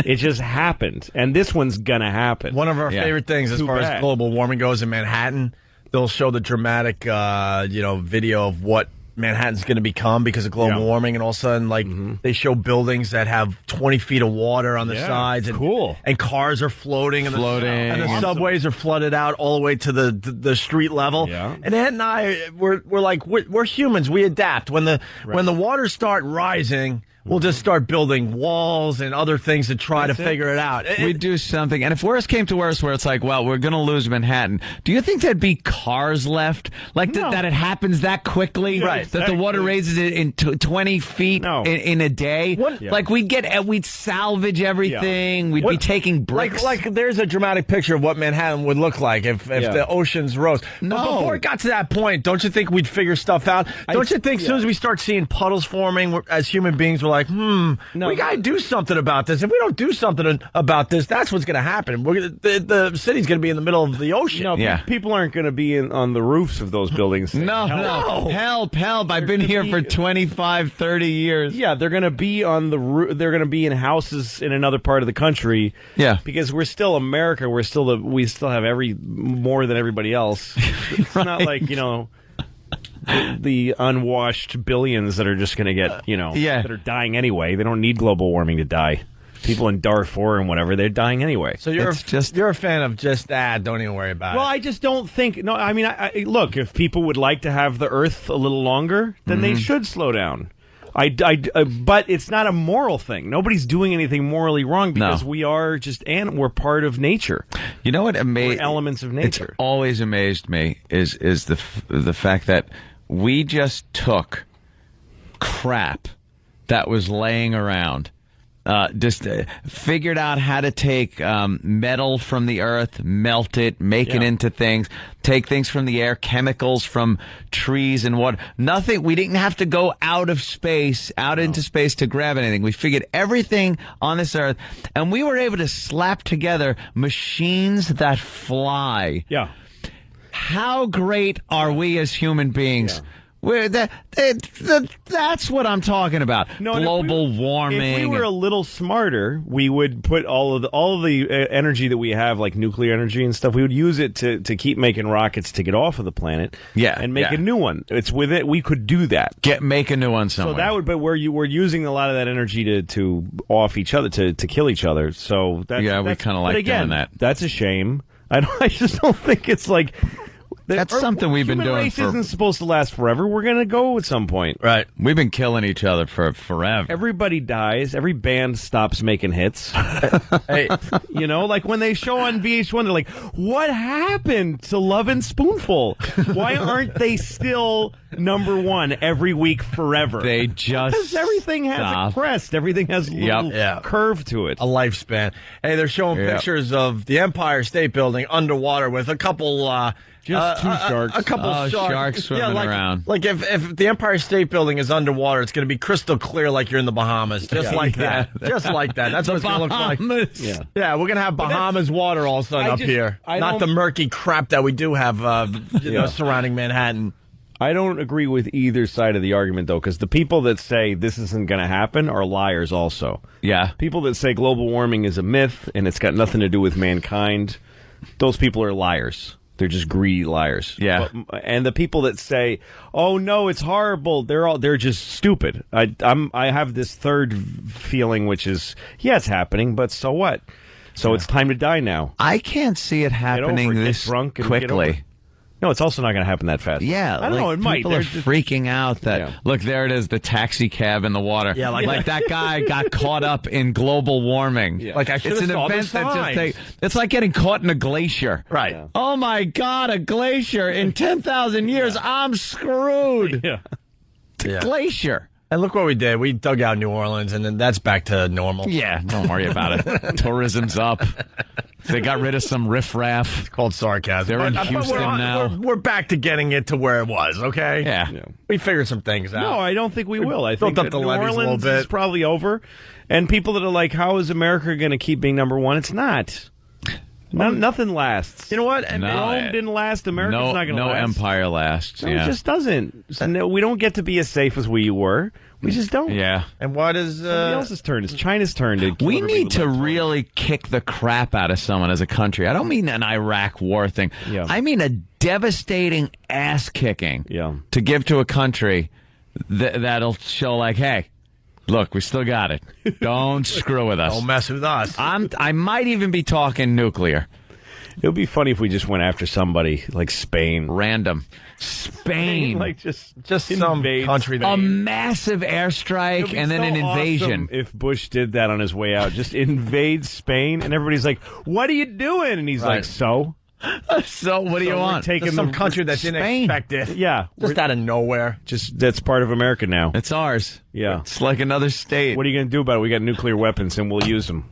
It just happened, and this one's gonna happen. One of our favorite things as far as global warming goes in Manhattan. They'll show the dramatic, video of what Manhattan's going to become because of global warming, and all of a sudden, they show buildings that have 20 feet of water on the sides, and and cars are floating, and the subways are flooded out all the way to the street level. Yeah. And Ed and I, we're like, we're humans, we adapt. When the waters start rising, we'll just start building walls and other things to try to figure it out. We do something. And if worse came to worse, where it's like, well, we're going to lose Manhattan, do you think there'd be cars left? Like that it happens that quickly? Right. That the water raises it in 20 feet in a day? Like we'd salvage everything. We'd be taking bricks. Like there's a dramatic picture of what Manhattan would look like if the oceans rose. No. But before it got to that point, don't you think we'd figure stuff out? Don't you think as soon as we start seeing puddles forming as human beings, we're like, we got to do something about this. If we don't do something about this, that's what's going to happen. The city's going to be in the middle of the ocean. No, people aren't going to be on the roofs of those buildings. No. Help. I've been here for 25, 30 years. Yeah, they're going to be on the roof. They're going to be in houses in another part of the country. Yeah. Because we're still America. We still have more than everybody else. It's not like, the unwashed billions that are just going to get, that are dying anyway. They don't need global warming to die. People in Darfur and whatever, they're dying anyway. So you're a fan of don't even worry about it. Well, I just don't think. No, I mean, look, if people would like to have the Earth a little longer, then they should slow down. But it's not a moral thing. Nobody's doing anything morally wrong because we are we're part of nature. You know what? We're elements of nature. It's always amazed me is the fact that we just took crap that was laying around. Figured out how to take metal from the earth, melt it, make it into things, take things from the air, chemicals from trees and water. Nothing. We didn't have to go into space to grab anything. We figured everything on this earth, and we were able to slap together machines that fly. Yeah. How great are we as human beings? Yeah. That's what I'm talking about. Global warming. If we were a little smarter, we would put all of the energy that we have, like nuclear energy and stuff. We would use it to keep making rockets to get off of the planet. Yeah, and make a new one. It's with it. We could do that. Make a new one somewhere. So that would, but we're using a lot of that energy to off each other to kill each other. So we kind of like doing that. That's a shame. I just don't think it's like. That's something we've been doing. Human race isn't supposed to last forever. We're going to go at some point. Right. We've been killing each other for forever. Everybody dies. Every band stops making hits. Hey, like when they show on VH1, they're like, what happened to Love and Spoonful? Why aren't they still number one every week forever? They just Because everything has a crest. Everything has a little curve to it. A lifespan. Hey, they're showing pictures of the Empire State Building underwater with a couple... Just two sharks. A couple sharks swimming around. Like if the Empire State Building is underwater, it's going to be crystal clear like you're in the Bahamas. Just like that. Just like that. That's what it's going to look like. Yeah, we're going to have Bahamas water all of a sudden up here. Not the murky crap that we do have surrounding Manhattan. I don't agree with either side of the argument, though, because the people that say this isn't going to happen are liars also. Yeah. People that say global warming is a myth and it's got nothing to do with mankind, those people are liars. They're just greedy liars. Yeah. And the people that say, "Oh no, it's horrible," they're just stupid. I have this third feeling, which is, it's happening, but so what? So it's time to die now. I can't see it happening this quickly. No, it's also not going to happen that fast. Yeah, I don't know. It might. People are freaking out that look, there it is, the taxi cab in the water. Yeah, like that guy got caught up in global warming. Yeah. Like I should It's have an saw the event that signs. it's like getting caught in a glacier. Right. Yeah. Oh my God, a glacier in 10,000 years. I'm screwed. Yeah. Yeah. Glacier. And look what we did. We dug out New Orleans, and then that's back to normal. Yeah, don't worry about it. Tourism's up. They got rid of some riffraff. It's called sarcasm. They're in But Houston now. We're back to getting it to where it was, okay? Yeah. We figured some things out. No, I don't think we will. I built think up that the New levees a little Orleans bit. is probably over. And people that are like, how is America going to keep being number one? It's not. Nothing lasts. You know what? And Rome didn't last. America's not going to last. No empire lasts. No, yeah. it just doesn't. So no, we don't get to be as safe as we were. We just don't. Yeah. And what is Somebody else's turn? It's China's turn to. We need to really kick the crap out of someone as a country. I don't mean an Iraq war thing. Yeah. I mean a devastating ass kicking Yeah. to give to a country that'll show like, hey, look, we still got it. Don't screw with us. Don't mess with us. I might even be talking nuclear. It would be funny if we just went after somebody like Spain. Random. Spain. Like just some invade country that a massive airstrike and then so an invasion. awesome if Bush did that on his way out, just invade Spain, and everybody's like, "What are you doing?" And he's Right. like, "So, So what do you we're want? taking Just some the- country that didn't Spain. expect it. Yeah, Just out of nowhere. just that's part of America now." It's ours. Yeah. It's like another state. What are you going to do about it? We got nuclear weapons, and we'll use them.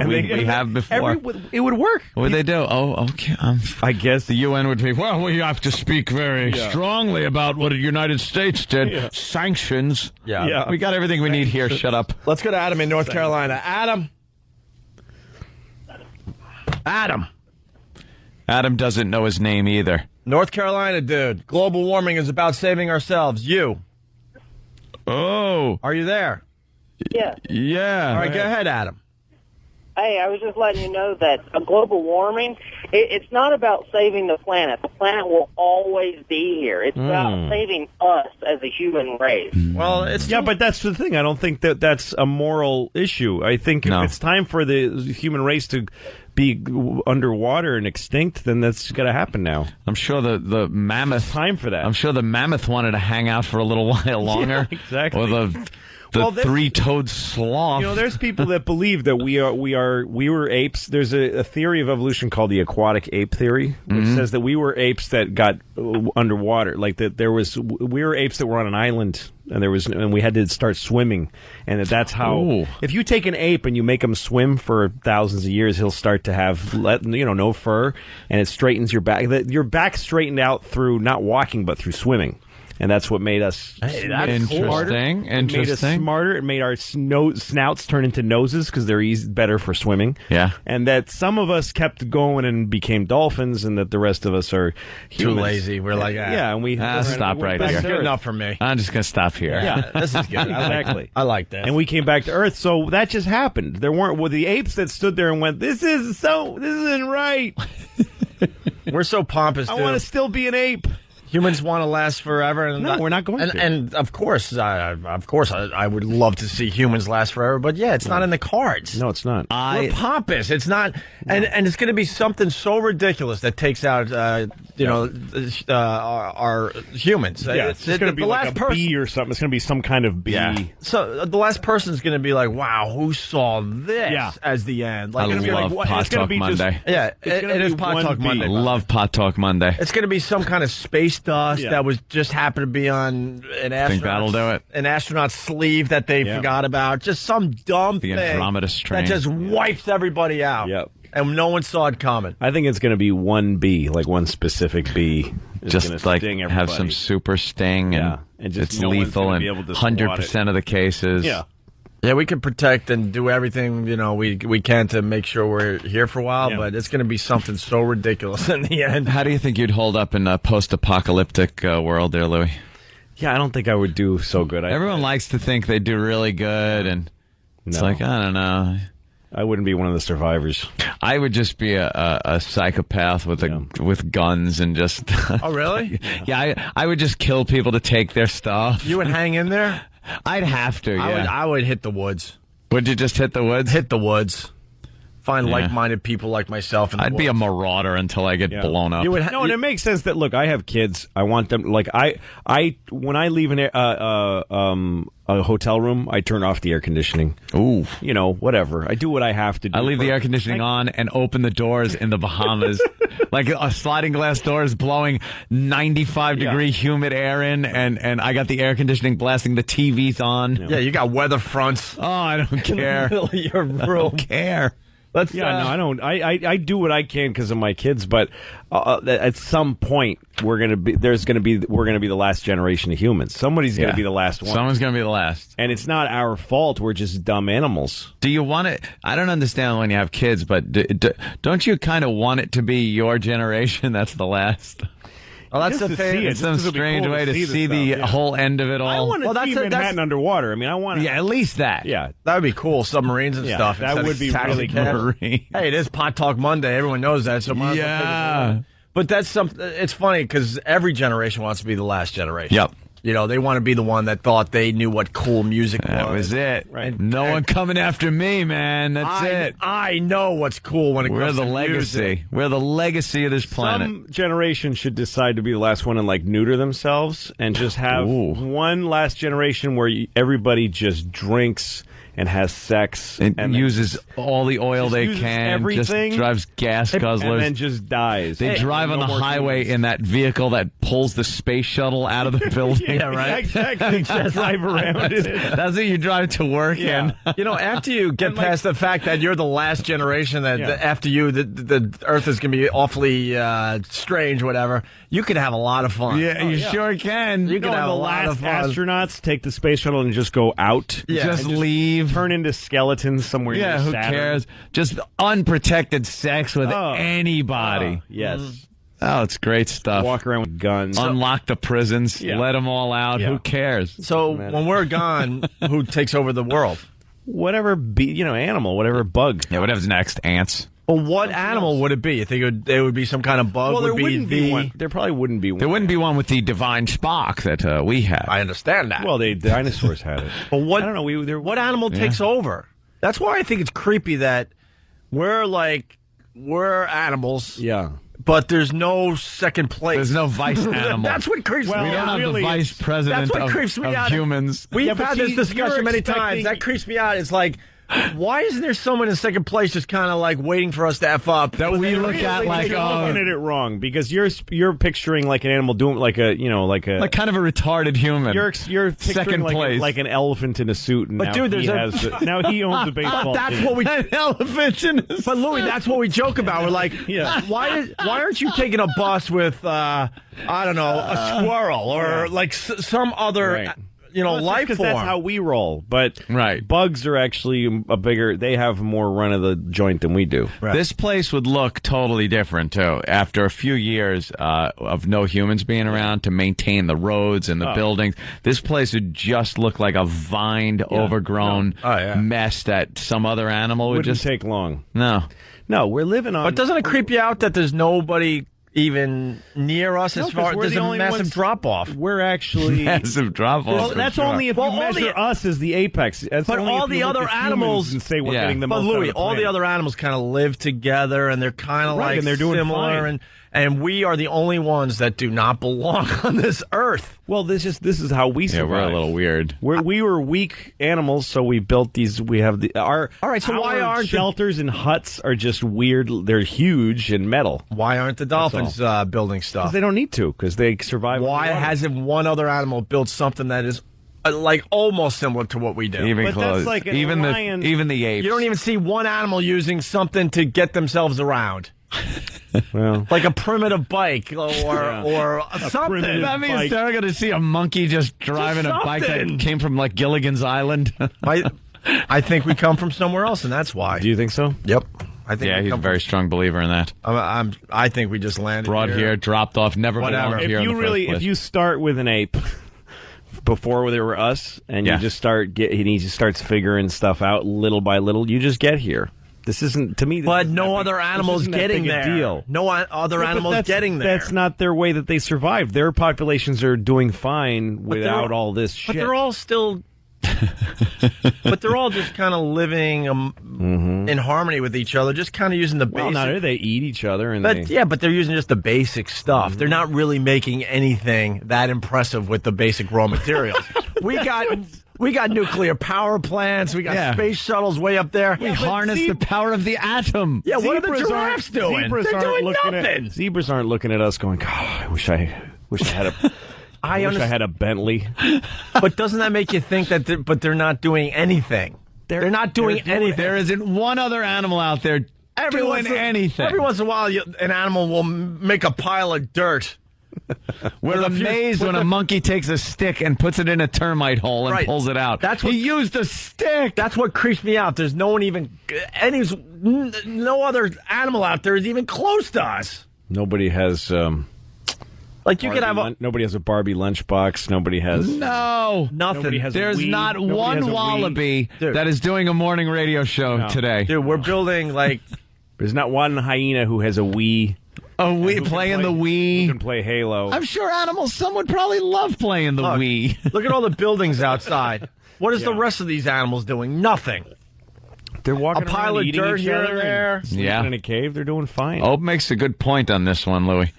we have before. It would work. What would they do? Oh, okay. I guess The UN would be, well, we have to speak very strongly about what the United States did. Yeah. Sanctions. Yeah. We got everything we need here. Shut up. Let's go to Adam in North Carolina. Adam. Adam doesn't know his name either. North Carolina, dude. Global warming is about saving ourselves. You. Oh. Are you there? Yeah. Yeah. All right, go ahead, Adam. Hey, I was just letting you know that global warming, it's not about saving the planet. The planet will always be here. It's about saving us as a human race. Well, it's but that's the thing. I don't think that that's a moral issue. I think if it's time for the human race to be underwater and extinct, then that's got to happen now. I'm sure the mammoth. It's time for that. I'm sure the mammoth wanted to hang out for a little while longer. Yeah, exactly. Or the three-toed sloth. You know, there's people that believe that we were apes. There's a theory of evolution called the aquatic ape theory, which says that we were apes that got underwater. Like that we were apes that were on an island, and we had to start swimming, and that's how. Ooh. If you take an ape and you make him swim for thousands of years, he'll start to have no fur, and it straightens your back. Your back straightened out through not walking but through swimming. And that's what made us smarter. It made us smarter. It made our snouts turn into noses because they're better for swimming. Yeah. And that some of us kept going and became dolphins, and that the rest of us are too humans. lazy. We're like, yeah, and we stop right That's here. good enough for me. I'm just gonna stop here. Yeah, this is good. Exactly. I like that. And we came back to Earth, so that just happened. There weren't the apes that stood there and went, "This isn't right." We're so pompous. I want to still be an ape. Humans want to last forever, and No, we're not going to. And of course, I would love to see humans last forever. But yeah, it's not in the cards. No, it's not. We're pompous. It's not, and it's going to be something so ridiculous that takes out, our humans. Yeah, it's going to be like a bee or something. It's going to be some kind of bee. Yeah. So the last person is going to be like, "Wow, who saw this?" As the end. Like, I it's gonna love be like, Pot it's gonna Talk be Monday. It is Pot Talk Monday. I love Pot Talk Monday. It's going to be some kind of space dust that was just happened to be on an Think that'll do it? An astronaut's sleeve that they forgot about. Just some dumb The thing Andromeda strain. that just wipes everybody out. Yep. And no one saw it coming. I think it's going to be one bee, like one specific bee. Just gonna like sting have everybody. some super sting, and, and just it's no one's lethal gonna in be able to swat 100% of the cases. Yeah. Yeah, we can protect and do everything we can to make sure we're here for a while, but it's going to be something so ridiculous in the end. How do you think you'd hold up in a post-apocalyptic world there, Louis? Yeah, I don't think I would do so good. Everyone likes to think they do really good, and it's like, I don't know. I wouldn't be one of the survivors. I would just be a psychopath with guns and just... Oh, really? Yeah, I would just kill people to take their stuff. You would hang in there? I'd have to, yeah. I would hit the woods. Would you just hit the woods? Hit the woods. find like-minded people like myself. In the I'd be a world. marauder until I get blown up. And it makes sense that, look, I have kids. I want them, like, when I leave a hotel room, I turn off the air conditioning. Ooh. You know, whatever. I do what I have to do. I leave the air conditioning on and open the doors in the Bahamas. Like a sliding glass doors blowing 95-degree humid air in, and I got the air conditioning blasting, the TV's on. Yeah, you got weather fronts. Oh, I don't care. Your room. I don't care. No, I don't. I do what I can because of my kids, but at some point we're gonna be the last generation of humans. Somebody's gonna be the last one. Someone's gonna be the last, and it's not our fault. We're just dumb animals. Do you want it? I don't understand when you have kids, but don't you kind of want it to be your generation that's the last? Well, that's the thing. It's some strange way to see the whole end of it all. I want to see Manhattan underwater. I mean, I want at least that. Yeah, that would be cool. Submarines and stuff. That would be really cool. Hey, it is Pot Talk Monday. Everyone knows that. So but that's something. It's funny because every generation wants to be the last generation. Yep. You know, they want to be the one that thought they knew what cool music was. That was it. Right. No one coming after me, man. That's it. I know what's cool when it comes to legacy. music. We're the legacy of this planet. Some generation should decide to be the last one and like neuter themselves and just have one last generation where everybody just drinks and has sex and uses all the oil they can. Everything, just drives gas guzzlers, and then just dies. They drive on the highway in that vehicle that pulls the space shuttle out of the building. Yeah, right. Exactly. Just drive around in it. That's what you drive to work in. You know, after you get past the fact that you're the last generation, that after you, the Earth is going to be awfully strange, whatever. You can have a lot of fun. Yeah, you sure can. You can have a lot of fun. Astronauts take the space shuttle and just go out. Just leave. Turn into skeletons somewhere. Yeah, who cares? Just unprotected sex with anybody. Yes. Oh, it's great stuff. Walk around with guns. Unlock the prisons. Let them all out. Who cares? So when we're gone, who takes over the world? Whatever, animal, whatever bug. Yeah, whatever's next. Ants. Well, what animal would it be? You think it would be some kind of bug? Well, there would wouldn't be one. There probably wouldn't be one. There wouldn't be one with the divine spark that we have. I understand that. Well, the dinosaurs had it. But what? I don't know. What animal takes over? That's why I think it's creepy that we're animals. Yeah. But there's no second place. There's no vice animal. That's what creeps me out. We don't have the vice president of humans. We've had this discussion many times. That creeps me out. It's like, why isn't there someone in second place just kind of like waiting for us to F up? That we look at like, you're looking at it wrong because you're picturing like an animal doing like kind of a retarded human. You're picturing second place. like an elephant in a suit. And but now dude, now he owns the baseball. That's team. what we an elephant in a suit. But Louis, that's what we joke about. We're like, why aren't you taking a bus with I don't know, a squirrel or like some other. Right. Life form. That's how we roll. But bugs are actually they have more run of the joint than we do. Right. This place would look totally different, too, after a few years of no humans being around to maintain the roads and the buildings. This place would just look like a vined, overgrown mess that some other animal would Wouldn't just take long. No, we're living on. But doesn't it creep you out that there's nobody even near us as far there's a massive drop off? We're actually massive drop off. Well, that's only if you measure us as the apex. That's but all the other animals and say we're getting the most. But Louis, out of the all the planet. other animals kind of live together and they're kind of like and they're doing similar fine. and we are the only ones that do not belong on this earth. Well, this is how we survive. Yeah, we're a little weird. We were weak animals, so we built these. We have all right. So why aren't shelters and huts are just weird? They're huge and metal. Why aren't the dolphins building stuff? Because they don't need to. Because they survive. Why hasn't one other animal built something that is like almost similar to what we do? Even but close. That's like even the apes. You don't even see one animal using something to get themselves around. Well, like a primitive bike or something. That means they're going to see a monkey just driving a bike that came from like Gilligan's Island. I think we come from somewhere else, and that's why. Do you think so? Yep. I think he's a very strong believer in that. I think we just landed brought here, dropped off, never belonged here. If you start with an ape before there were us, and you just he just starts figuring stuff out little by little, you just get here. This isn't, to me... But no other animals getting there. Deal. No other animals getting there. That's not their way that they survive. Their populations are doing fine without all this shit. But they're all still But they're all just kind of living in harmony with each other, just kind of using the basic. Well, they eat each other, and but they're using just the basic stuff. They're not really making anything that impressive with the basic raw materials. We got nuclear power plants. We got space shuttles way up there. We harness the power of the atom. Yeah, what are the giraffes doing? They're doing nothing. Zebras aren't looking at us going, God, I wish I had a... I wish I had a Bentley. But doesn't that make you think that they're not doing anything? They're not doing anything. There isn't one other animal out there doing anything. Every once in a while, an animal will make a pile of dirt. We're amazed when a monkey takes a stick and puts it in a termite hole and pulls it out. He used a stick. That's what creeps me out. There's no other animal out there is even close to us. Nobody has... nobody has a Barbie lunchbox. Nobody has nothing. There's not one wallaby that is doing a morning radio show today. Dude, we're building there's not one hyena who has a Wii. Playing the Wii. Who can play Halo. I'm sure animals. Some would probably love playing the Wii. Look at all the buildings outside. What is the rest of these animals doing? Nothing. They're walking a pile around of dirt here and there. Sleeping in a cave. They're doing fine. Ope makes a good point on this one, Louie.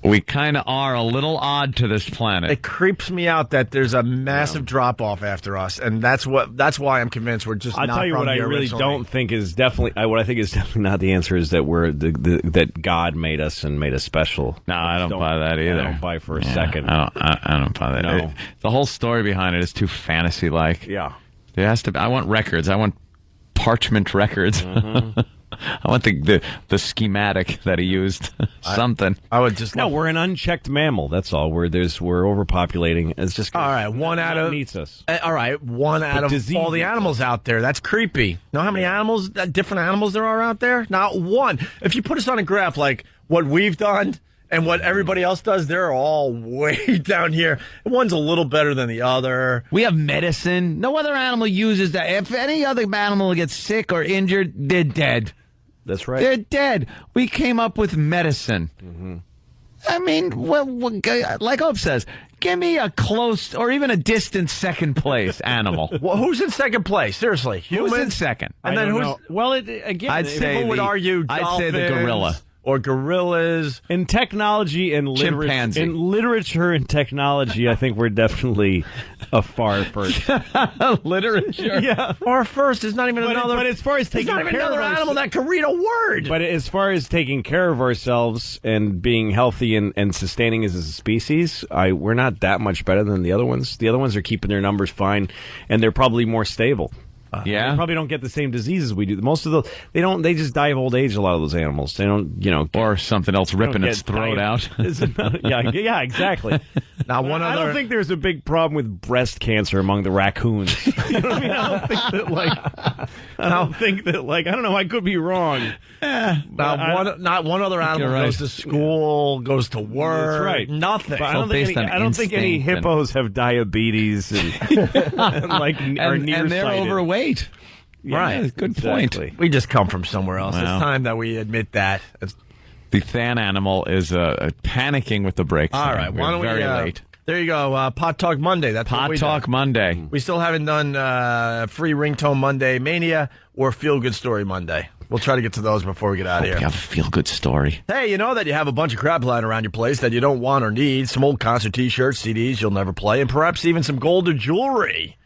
We kind of are a little odd to this planet. It creeps me out that there's a massive drop-off after us, and that's why I'm convinced we're just not I'll tell you from what I here really originally. don't think is definitely... what I think is definitely not the answer is that we're that God made us and made us special. No, I don't buy that either. I don't buy for a second. I don't buy that. No. The whole story behind it is too fantasy-like. Yeah. There has to be... I want records. I want parchment records. I want the schematic that he used. Something. I would just we're an unchecked mammal. That's all. We're overpopulating. It's just all right. One out of needs us. All right, one out of all the animals out there. That's creepy. Know how many different animals there are out there? Not one. If you put us on a graph like what we've done and what everybody else does, they're all way down here. One's a little better than the other. We have medicine. No other animal uses that. If any other animal gets sick or injured, they're dead. That's right. They're dead. We came up with medicine. Mm-hmm. I mean, like Hope says, give me a close or even a distant second place animal. Well, who's in second place? Seriously, who's in second? And then who's? Well, again, I'd say people would argue. I'd say the gorilla. Or gorillas. In technology and chimpanzee. In literature and technology, I think we're definitely a far first. Literature? Yeah. Far first is not even another... But as far as taking not even care another of animal that can read a word. But as far as taking care of ourselves and being healthy and sustaining as a species, we're not that much better than the other ones. The other ones are keeping their numbers fine, and they're probably more stable. They probably don't get the same diseases we do. Most of they just die of old age. A lot of those animals, they don't, or something else ripping its throat out. yeah, exactly. Now, I don't think there's a big problem with breast cancer among the raccoons. You know what I mean? I don't think that I don't know. I could be wrong. Not one other animal goes to school, goes to work. That's right. Nothing. But I don't think any hippos have diabetes and are nearsighted. And they're overweight. Yeah, right. Good point. We just come from somewhere else. It's time that we admit that. The fan animal is panicking with the brakes. All right. Why don't very late. There you go. Pot Talk Monday. That's Pot Talk Monday. We still haven't done Free Ringtone Monday Mania or Feel Good Story Monday. We'll try to get to those before we get out of here. You have a feel-good story. Hey, you know that you have a bunch of crap lying around your place that you don't want or need. Some old concert T-shirts, CDs you'll never play, and perhaps even some gold or jewelry.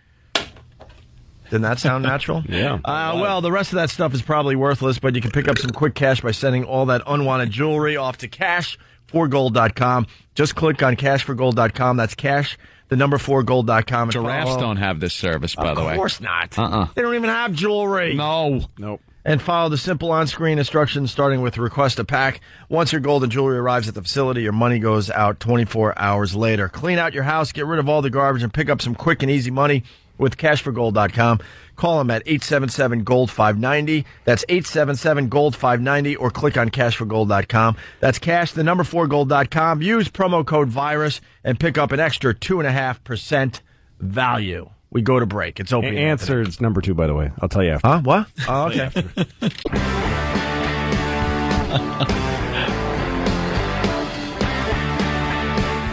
Didn't that sound natural? Yeah. Well, the rest of that stuff is probably worthless, but you can pick up some quick cash by sending all that unwanted jewelry off to cash4gold.com. Just click on cashforgold.com. That's cash, the number 4gold.com. Giraffes don't have this service, by the way. Of course not. They don't even have jewelry. No. Nope. And follow the simple on-screen instructions starting with request a pack. Once your gold and jewelry arrives at the facility, your money goes out 24 hours later. Clean out your house, get rid of all the garbage, and pick up some quick and easy money with cashforgold.com. Call them at 877-GOLD-590. That's 877-GOLD-590, or click on cashforgold.com. That's cash, the number 4gold.com. Use promo code VIRUS and pick up an extra 2.5% value. We go to break. It's open. Answer is number 2, by the way. I'll tell you after. Huh? What? Oh, okay.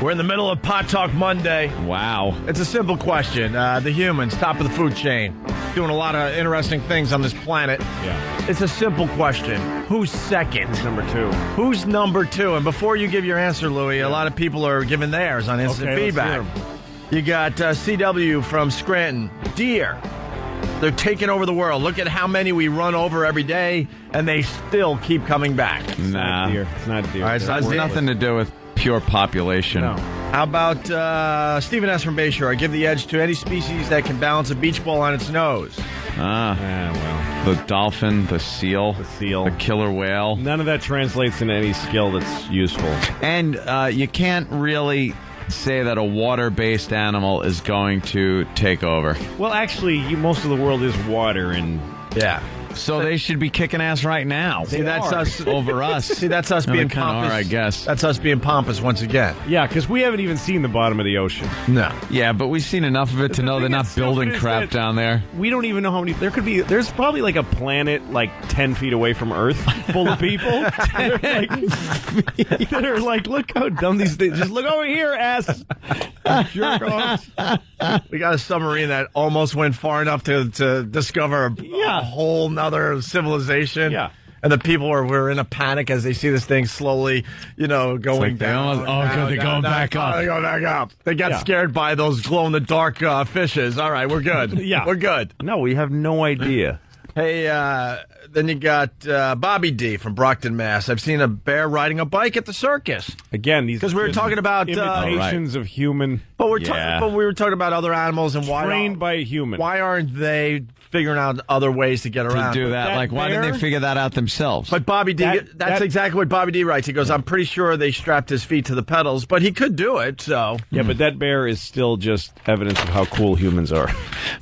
We're in the middle of Pot Talk Monday. Wow. It's a simple question. The humans, top of the food chain, doing a lot of interesting things on this planet. Yeah. It's a simple question. Who's second? Who's number 2? Who's number 2? And before you give your answer, Louie, a lot of people are giving theirs on instant feedback. You got CW from Scranton. Deer. They're taking over the world. Look at how many we run over every day, and they still keep coming back. Nah. It's not deer. All right, it's not deer. Nothing to do with pure population. No. How about Stephen S. from Bayshore? I give the edge to any species that can balance a beach ball on its nose. Well. The dolphin, the seal, the killer whale. None of that translates into any skill that's useful. And you can't really say that a water-based animal is going to take over. Well, actually, most of the world is water, and yeah. So they should be kicking ass right now. See, that's us over us. See, that's us being pompous. I guess that's us being pompous once again. Yeah, because we haven't even seen the bottom of the ocean. No. Yeah, but we've seen enough of it to know they're not building crap down there. We don't even know how many. There's probably like a planet like 10 feet away from Earth full of people that are like, look how dumb these things. Just look over here, ass. Jerk offs. We got a submarine that almost went far enough to discover a whole nother civilization. Yeah. And the people were in a panic as they see this thing slowly, going down. They're going back up. They're going back up. They got scared by those glow-in-the-dark fishes. All right, we're good. Yeah. We're good. No, we have no idea. Hey, then you got Bobby D from Brockton, Mass. I've seen a bear riding a bike at the circus. Again, because we were talking about imitations of human. But we were talking about other animals and why trained by a human. Why aren't they figuring out other ways to get around? To do that, like why didn't they figure that out themselves? But Bobby D, that's exactly what Bobby D writes. He goes, "I'm pretty sure they strapped his feet to the pedals, but he could do it." So yeah, but that bear is still just evidence of how cool humans are.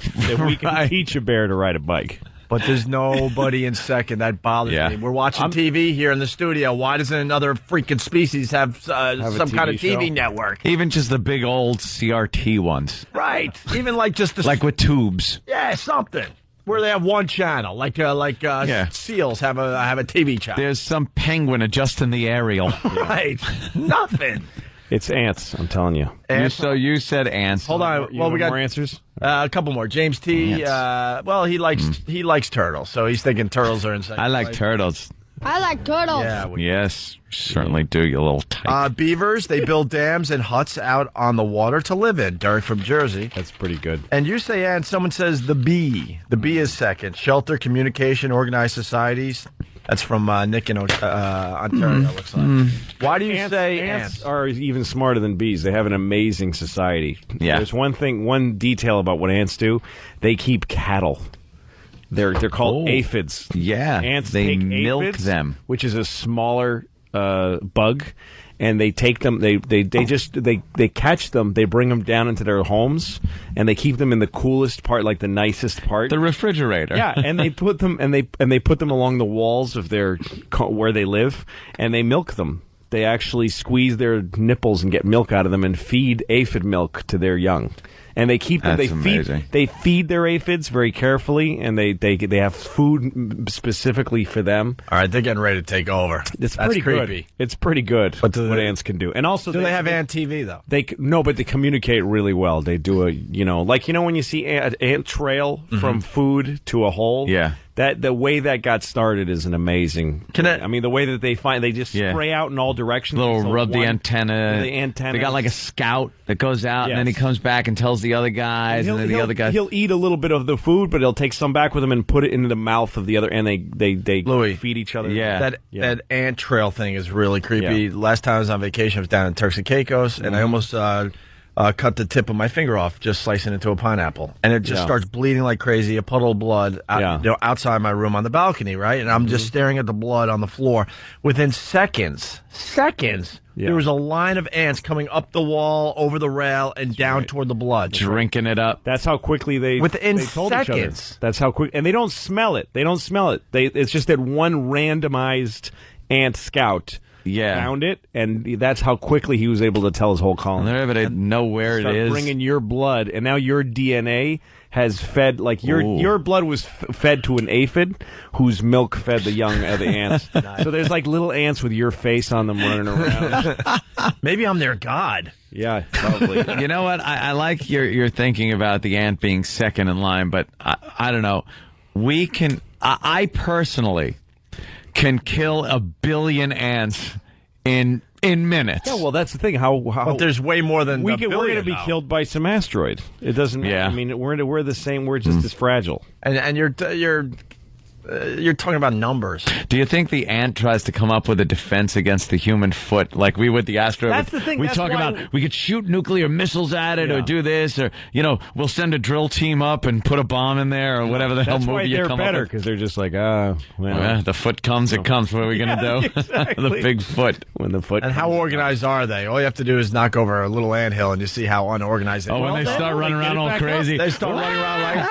If we can teach a bear to ride a bike. But there's nobody in second. That bothers me. We're watching TV here in the studio. Why doesn't another freaking species have some kind of TV network? Even just the big old CRT ones. Right. Even like just the... like with tubes. Yeah, something. Where they have one channel. Like seals have a TV channel. There's some penguin adjusting the aerial. Right. Nothing. It's ants, I'm telling you. So you said ants. Hold on. Well, we got more answers. A couple more. James T. He likes turtles, so he's thinking turtles are inside. I like turtles. I like turtles. Yeah, yes, certainly do. You little tyke. Beavers. They build dams and huts out on the water to live in. Derek from Jersey. That's pretty good. And you say, and someone says the bee. The bee is second. Shelter, communication, organized societies. That's from Nick in Ontario, looks like. Why do you say ants are even smarter than bees? They have an amazing society. Yeah. There's one detail about what ants do. They keep cattle. They're called aphids. Yeah. Ants they take milk aphids, them, which is a smaller bug, and they take them. They catch them. They bring them down into their homes, and they keep them in the coolest part, like the nicest part, the refrigerator. Yeah, and they put them they put them along the walls of their where they live, and they milk them. They actually squeeze their nipples and get milk out of them and feed aphid milk to their young. And they keep them. They feed their aphids very carefully, and they have food specifically for them. All right, they're getting ready to take over. That's pretty creepy. Good. It's pretty good what ants can do. And also, do they have ant TV though? But they communicate really well. They do when you see an ant trail from food to a hole. Yeah. That the way that got started is an amazing. The way that they just spray out in all directions. Rub the antenna. The antenna. They got like a scout that goes out and then he comes back and tells the other guys, and then the other guys. He'll eat a little bit of the food, but he'll take some back with him and put it into the mouth of the other, and they feed each other. Yeah, that ant trail thing is really creepy. Yeah. Last time I was on vacation, I was down in Turks and Caicos, and I almost cut the tip of my finger off just slicing into a pineapple, and it just starts bleeding like crazy, a puddle of blood outside my room on the balcony, right? And I'm just staring at the blood on the floor. Within seconds, there was a line of ants coming up the wall, over the rail, and down toward the blood. Drinking it up. That's how quickly they told each other. That's how quick, and they don't smell it. It's just that one randomized ant scout found it, and that's how quickly he was able to tell his whole colony. They're able to know where it is. Bringing your blood, and now your DNA has fed, like your blood was fed to an aphid whose milk fed the young of the ants. Nice. So there's like little ants with your face on them running around. Maybe I'm their god. Yeah, probably. You know what? I like your thinking about the ant being second in line, but I don't know. I personally can kill 1 billion ants in minutes. Yeah, well, that's the thing. How But there's way more than we're a billion going to be now. killed by some asteroid. It doesn't matter. Yeah. I mean, we're the same. We're just as fragile. And you're talking about numbers. Do you think the ant tries to come up with a defense against the human foot, like we would the asteroid? That's the thing. We That's talk why about we could shoot nuclear missiles at it, or do this, or we'll send a drill team up and put a bomb in there, or whatever the hell That's movie why you they're come better, up with. because they're just like, The foot comes, it comes. What are we gonna do? Exactly. The big foot. When the foot. And how organized are they? All you have to do is knock over a little anthill and you see how unorganized they are. When they start running around all crazy. They start running around like...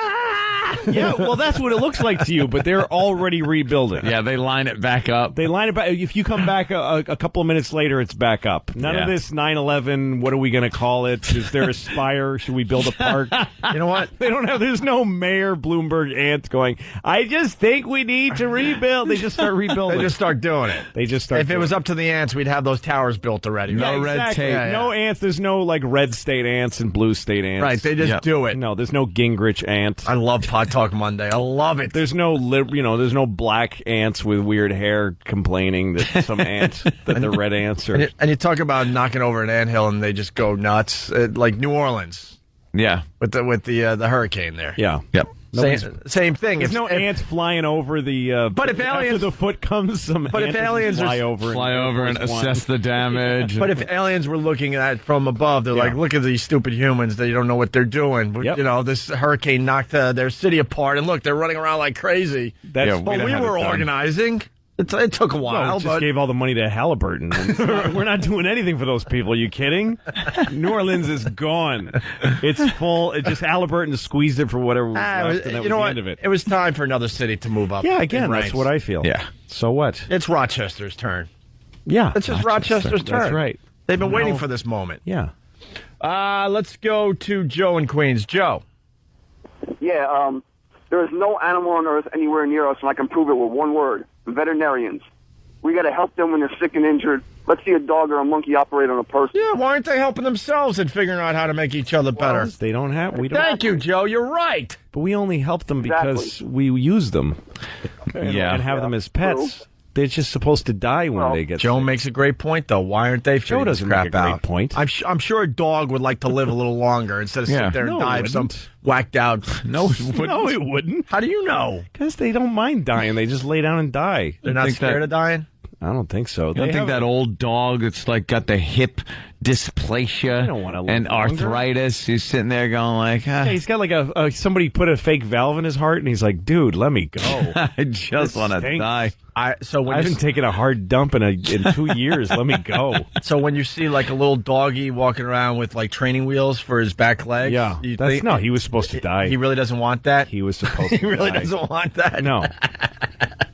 Yeah, well, that's what it looks like to you, but they're already rebuilding. Yeah, they line it back up. They line it back. If you come back a couple of minutes later, it's back up. None of this 9/11, what are we going to call it? Is there a spire? Should we build a park? You know what? There's no Mayor Bloomberg ants going, I just think we need to rebuild. They just start rebuilding. They just start doing it. They just start If it was up to the ants, we'd have those towers built already. Yeah, No red exactly. tape. Yeah, No ants. There's no like red state ants and blue state ants. Right, they just do it. No, there's no Gingrich ant. I love Pot Talk Monday. I love it. There's no there's no black ants with weird hair complaining that some ants that the red ants are. And you talk about knocking over an anthill and they just go nuts, like New Orleans. Yeah, with the hurricane there. Yeah. Yep. Same thing. There's no ants flying over the. But if aliens, after the foot comes, but if aliens fly over and assess the damage. But if aliens were looking at it from above, they're like, look at these stupid humans. They don't know what they're doing. Yep. You know, this hurricane knocked their city apart, and look, they're running around like crazy. That's, but we were organizing. It took a while. Well, we just gave all the money to Halliburton. We're not doing anything for those people. Are you kidding? New Orleans is gone. It's full. It just Halliburton squeezed it for whatever was left, and that was the end of it. It was time for another city to move up. Yeah, again, in that's ranks. what I feel. Yeah. So what? It's Rochester's turn. Yeah. It's just Rochester's turn. That's right. They've been waiting for this moment. Yeah. Let's go to Joe in Queens. Joe. Yeah, there is no animal on Earth anywhere near us, and I can prove it with one word. Veterinarians. We got to help them when they're sick and injured. Let's see a dog or a monkey operate on a person. Yeah, why aren't they helping themselves and figuring out how to make each other better? They don't have. We don't. Thank you, Joe. You're right. But we only help them because we use them. And have them as pets. They're just supposed to die when they get Joe sick. makes a great point, though. Why aren't they figuring Joe doesn't this crap make a great out? point. I'm sure a dog would like to live a little longer instead of sit there and No, die it of some wouldn't. whacked out. No, it wouldn't. No, it wouldn't. How do you know? Because they don't mind dying. They just lay down and die. They're not scared of dying? I don't think so. You don't think that old dog that's like got the hip dysplasia don't wanna live and longer. arthritis who's sitting there going like, Yeah, he's got like somebody put a fake valve in his heart, and he's like, "Dude, let me go. I just want to die." I haven't taken a hard dump in 2 years. Let me go. So when you see like a little doggy walking around with like training wheels for his back legs, Yeah, you that's think no. He was supposed to die. he really doesn't want that? He was supposed. He to really die. doesn't want that? No.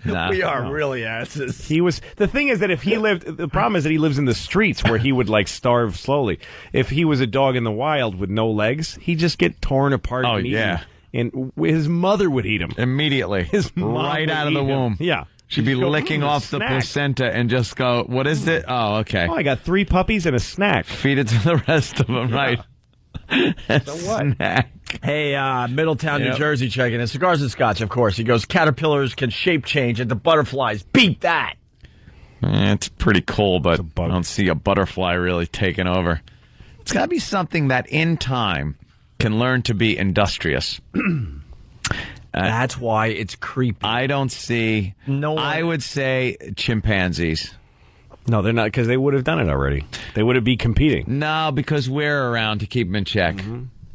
Nah. We are really asses. He was. The thing is that if he lived, the problem is that he lives in the streets where he would like starve slowly. If he was a dog in the wild with no legs, he'd just get torn apart. Oh, and eaten. yeah. And his mother would eat him Immediately. His mom right would out of the eat him. womb. Yeah. She'd be She'd go, licking "Mm, off the snack." placenta and just go, what is it? Oh, okay. Oh, I got 3 puppies and a snack. Feed it to the rest of them, right? Snack. Hey, Middletown, New Yep. Jersey, checking in. Cigars and Scotch, of course. He goes, caterpillars can shape change into butterflies. Beat that. It's pretty cool, but I don't see a butterfly really taking over. It's got to be something that in time can learn to be industrious. That's why it's creepy. I don't see. No one- I would say chimpanzees. No, they're not, because they would have done it already. They would be competing. No, because we're around to keep them in check.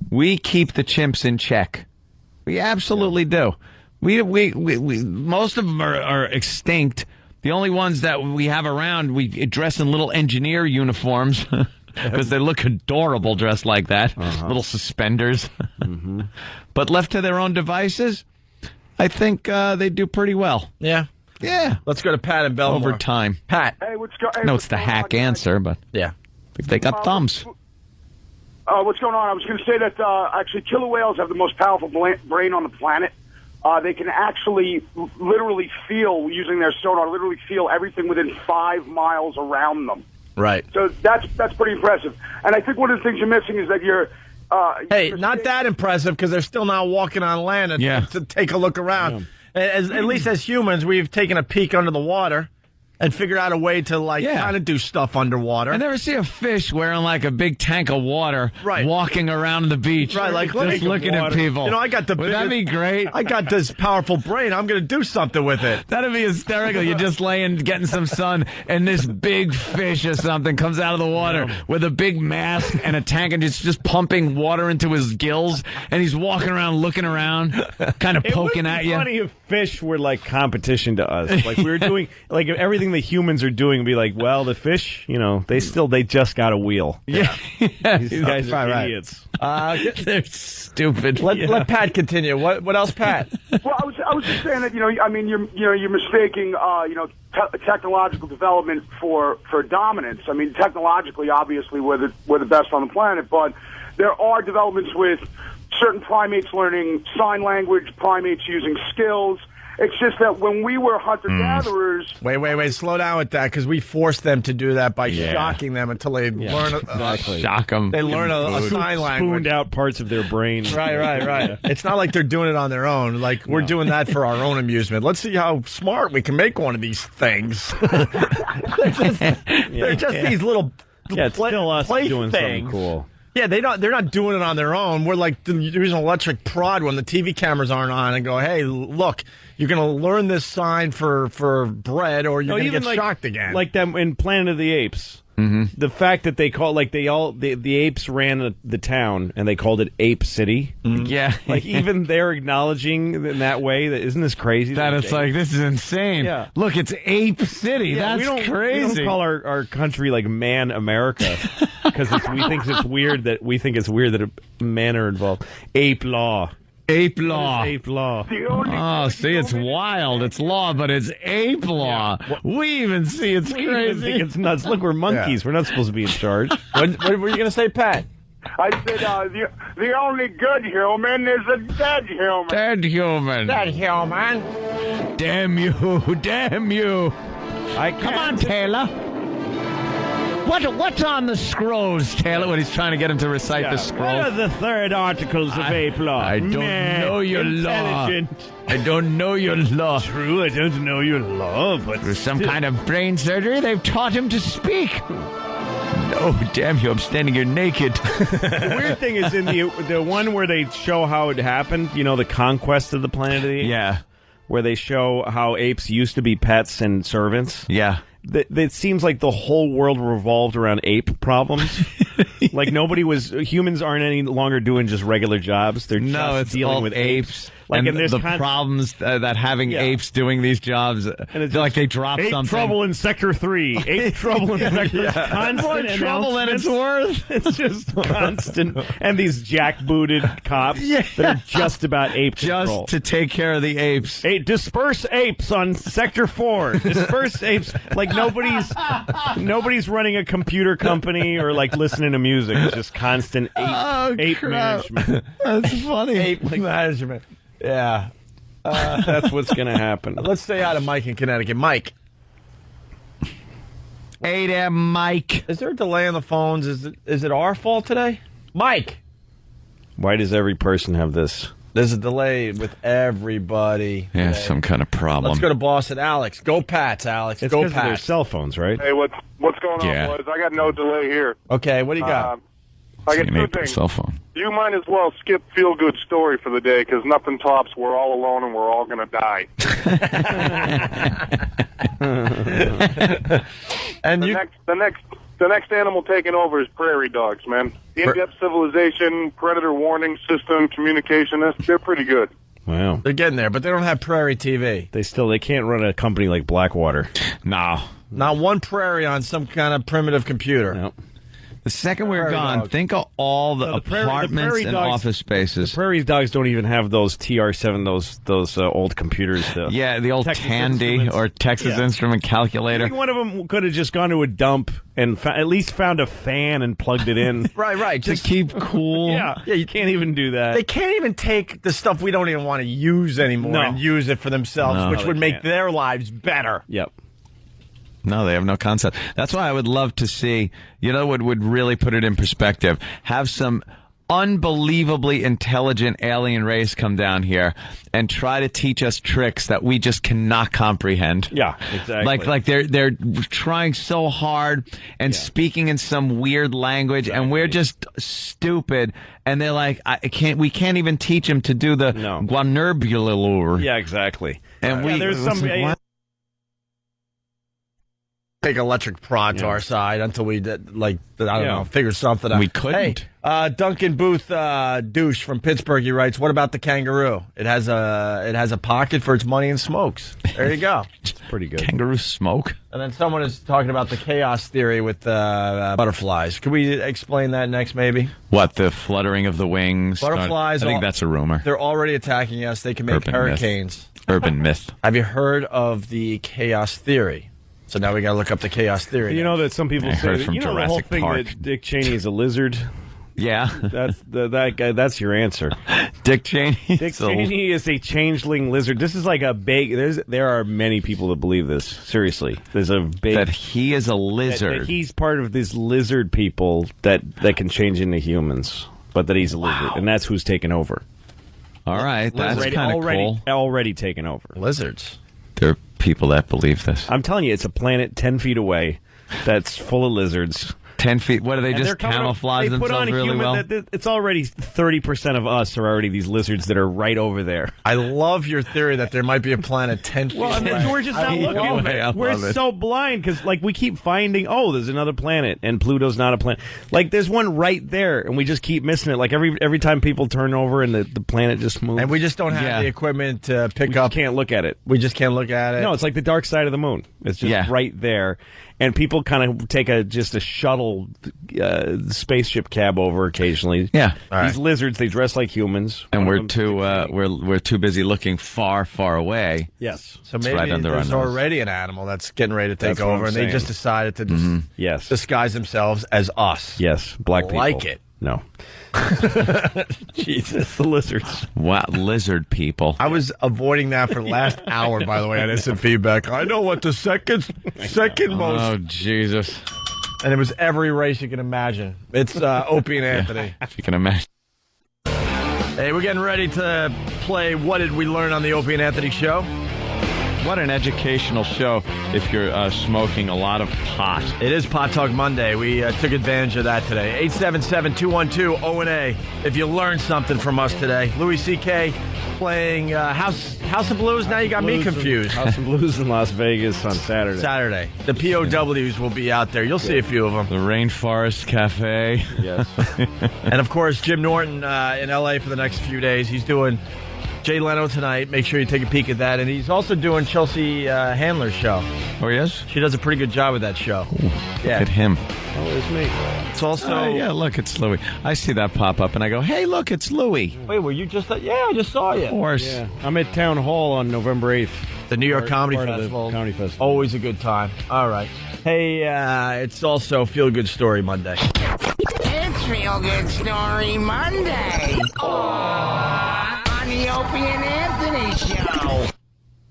We keep the chimps in check. We absolutely do. We most of them are extinct. The only ones that we have around, we dress in little engineer uniforms because they look adorable dressed like that. Little suspenders. But left to their own devices, I think they do pretty well. Yeah. Yeah. Let's go to Pat in Belmore. Over time. Pat. Hey, what's going on? No, it's the hack answer, but yeah, they got thumbs. What's going on? I was going to say that actually killer whales have the most powerful brain on the planet. They can actually literally feel, using their sonar, literally feel everything within 5 miles around them. Right. So that's pretty impressive. And I think one of the things you're missing is that you're... hey, not that impressive because they're still not walking on land to take a look around. At least as humans, we've taken a peek under the water and figured out a way to kind of do stuff underwater. I never see a fish wearing like a big tank of water, walking around the beach, like just looking at people. You know, I got the. Would that be great? I got this powerful brain. I'm going to do something with it. That'd be hysterical. You're just laying, getting some sun, and this big fish or something comes out of the water with a big mask and a tank, and it's just pumping water into his gills, and he's walking around, looking around, kind of poking at you. It would be funny if fish were like competition to us. Like we were doing, like everything the humans are doing would be like, well, the fish, you know, they just got a wheel. Yeah. These guys are idiots. They're stupid. Let Pat continue. What else, Pat? Well, I was just saying that, you know, I mean, you're mistaking, technological development for dominance. I mean, technologically, obviously, we're the best on the planet, but there are developments with certain primates learning sign language, primates using skills. It's just that when we were hunter-gatherers... Wait. Slow down with that, because we forced them to do that by shocking them until they learn... Shock them. They learn a sign language. Spooned out parts of their brain. Right. It's not like they're doing it on their own. Like, we're doing that for our own amusement. Let's see how smart we can make one of these things. They're just these little... it's still us doing something cool. Yeah, they're not doing it on their own. We're like using an electric prod when the TV cameras aren't on and go, hey, look, you're going to learn this sign for bread or you're going to get shocked again. Like them in Planet of the Apes. Mm-hmm. The fact that they call the apes ran the town and they called it Ape City. Mm-hmm. Yeah, like even they're acknowledging in that way that isn't this crazy? That it's like this is insane. Yeah. Look, it's Ape City. That's crazy. We don't call our country like Man America because we think it's weird that men are involved. Ape Law. Ape law. Ape law. Oh, see, it's wild. It's law, but it's ape law. Yeah. We even see it's crazy. Think it's nuts. Look, we're monkeys. Yeah. We're not supposed to be in charge. What were you going to say, Pat? I said the only good human is a dead human. Dead human. Dead human. Damn you. Damn you. Come on, Taylor. What's on the scrolls, Taylor, when he's trying to get him to recite the scrolls? What are the third articles of Ape Law? I don't know your law. I don't know your law. True, I don't know your law, but... Through some kind of brain surgery, they've taught him to speak. No, damn you, I'm standing here naked. The weird thing is in the one where they show how it happened, you know, the conquest of the Planet of the Apes? Yeah. Where they show how apes used to be pets and servants? Yeah. It seems like the whole world revolved around ape problems. Like humans aren't any longer doing just regular jobs. They're just dealing with apes. Like and the problems that having apes doing these jobs, and it's like they drop ape something. Trouble in Sector 3. Ape trouble in Sector 3. Constant more trouble than it's worth. It's just constant. And these jackbooted cops that are just about ape control. Just to take care of the apes. Disperse apes on Sector 4. Disperse apes. Like nobody's running a computer company or like listening to music. It's just constant ape management. That's funny. Ape management. Yeah. That's what's going to happen. Let's stay out of Mike in Connecticut. Mike. Hey there, Mike. Is there a delay on the phones? Is it our fault today? Mike. Why does every person have this? There's a delay with everybody. Yeah, some kind of problem. Let's go to Boston. Alex. Go Pats, Alex. It's go Pats. Of their cell phones, right? Hey, what's going on, boys? I got no delay here. Okay, what do you got? I got two things. Cell phone. You might as well skip feel-good story for the day because nothing tops we're all alone and we're all going to die. And the next animal taking over is prairie dogs, man. In-depth civilization, predator warning system, communication, they're pretty good. Wow. They're getting there, but they don't have prairie TV. They can't run a company like Blackwater. No. Not one prairie on some kind of primitive computer. No. The second we're gone, think of all the apartments and office spaces. The Prairie Dogs don't even have those TR-7, those old computers. Yeah, the old Tandy or Texas Instrument calculator. I think one of them could have just gone to a dump and at least found a fan and plugged it in. Right. Just to keep cool. Yeah, you can't even do that. They can't even take the stuff we don't even want to use anymore and use it for themselves, which would make their lives better. Yep. No, they have no concept. That's why I would love to see, what would really put it in perspective, have some unbelievably intelligent alien race come down here and try to teach us tricks that we just cannot comprehend. Yeah, exactly. Like they're trying so hard and speaking in some weird language, and we're just stupid. And they're like, we can't even teach them to do the guanurbulur. Yeah, exactly. And there's some. Take electric prod to our side until we figure something out. We couldn't. Hey, Duncan Booth douche from Pittsburgh. He writes, "What about the kangaroo? It has a pocket for its money and smokes." There you go. It's pretty good. Kangaroo smoke. And then someone is talking about the chaos theory with butterflies. Can we explain that next, maybe? What, the fluttering of the wings? Butterflies. I think that's a rumor. They're already attacking us. They can make hurricanes. Urban myth. Have you heard of the chaos theory? So now we got to look up the chaos theory. You know that some people say that, the whole thing that Dick Cheney is a lizard. Yeah, that's that guy. That's your answer. Dick Cheney. Dick Cheney is a changeling lizard. This is like a big. There are many people that believe this. Seriously, there's a big that he is a lizard. That he's part of these lizard people that can change into humans, but that he's a lizard, and that's who's taken over. All right, that's kind of cool. Already taken over. Lizards. There are people that believe this. I'm telling you, it's a planet 10 feet away that's full of lizards. 10 feet. What do they just camouflage themselves really well? It's already 30% of us are already these lizards that are right over there. I love your theory that there might be a planet 10 feet away. Well, we're just not looking. We're so blind because we keep finding, there's another planet and Pluto's not a planet. Like there's one right there and we just keep missing it. Like every time people turn over and the planet just moves. And we just don't have the equipment to pick up. We can't look at it. We just can't look at it. No, it's like the dark side of the moon. It's just right there. And people kind of take just a shuttle spaceship cab over occasionally. Yeah, these lizards, they dress like humans, and we're too busy looking far away. Yes, so maybe there's already an animal that's getting ready to take over, and they just decided to disguise themselves as us. Yes, black people like it. No. Jesus, the lizards. Wow, lizard people. I was avoiding that for the last hour, by the way, on instant feedback. I know what the second most. Oh, Jesus. And it was every race you can imagine. It's Opie and Anthony. If you can imagine. Hey, we're getting ready to play What Did We Learn on the Opie and Anthony Show? What an educational show if you're smoking a lot of pot. It is Pot Talk Monday. We took advantage of that today. 877-212-ONA. If you learned something from us today. Louis C.K. playing House of Blues. Now you got me confused. House of Blues in Las Vegas on Saturday. The POWs will be out there. You'll see a few of them. The Rainforest Cafe. Yes. And, of course, Jim Norton in L.A. for the next few days. He's doing Jay Leno tonight. Make sure you take a peek at that. And he's also doing Chelsea Handler's show. Oh, he is? She does a pretty good job with that show. Ooh, look at him. Oh, it's me. It's also... yeah, look, it's Louis. I see that pop up, and I go, hey, look, it's Louis. Wait, were you just... Yeah, I just saw you. Of course. Yeah. I'm at Town Hall on November 8th. The New York Comedy Festival. Always a good time. All right. Hey, it's also Feel Good Story Monday. It's Feel Good Story Monday. On the Opie and Anthony Show.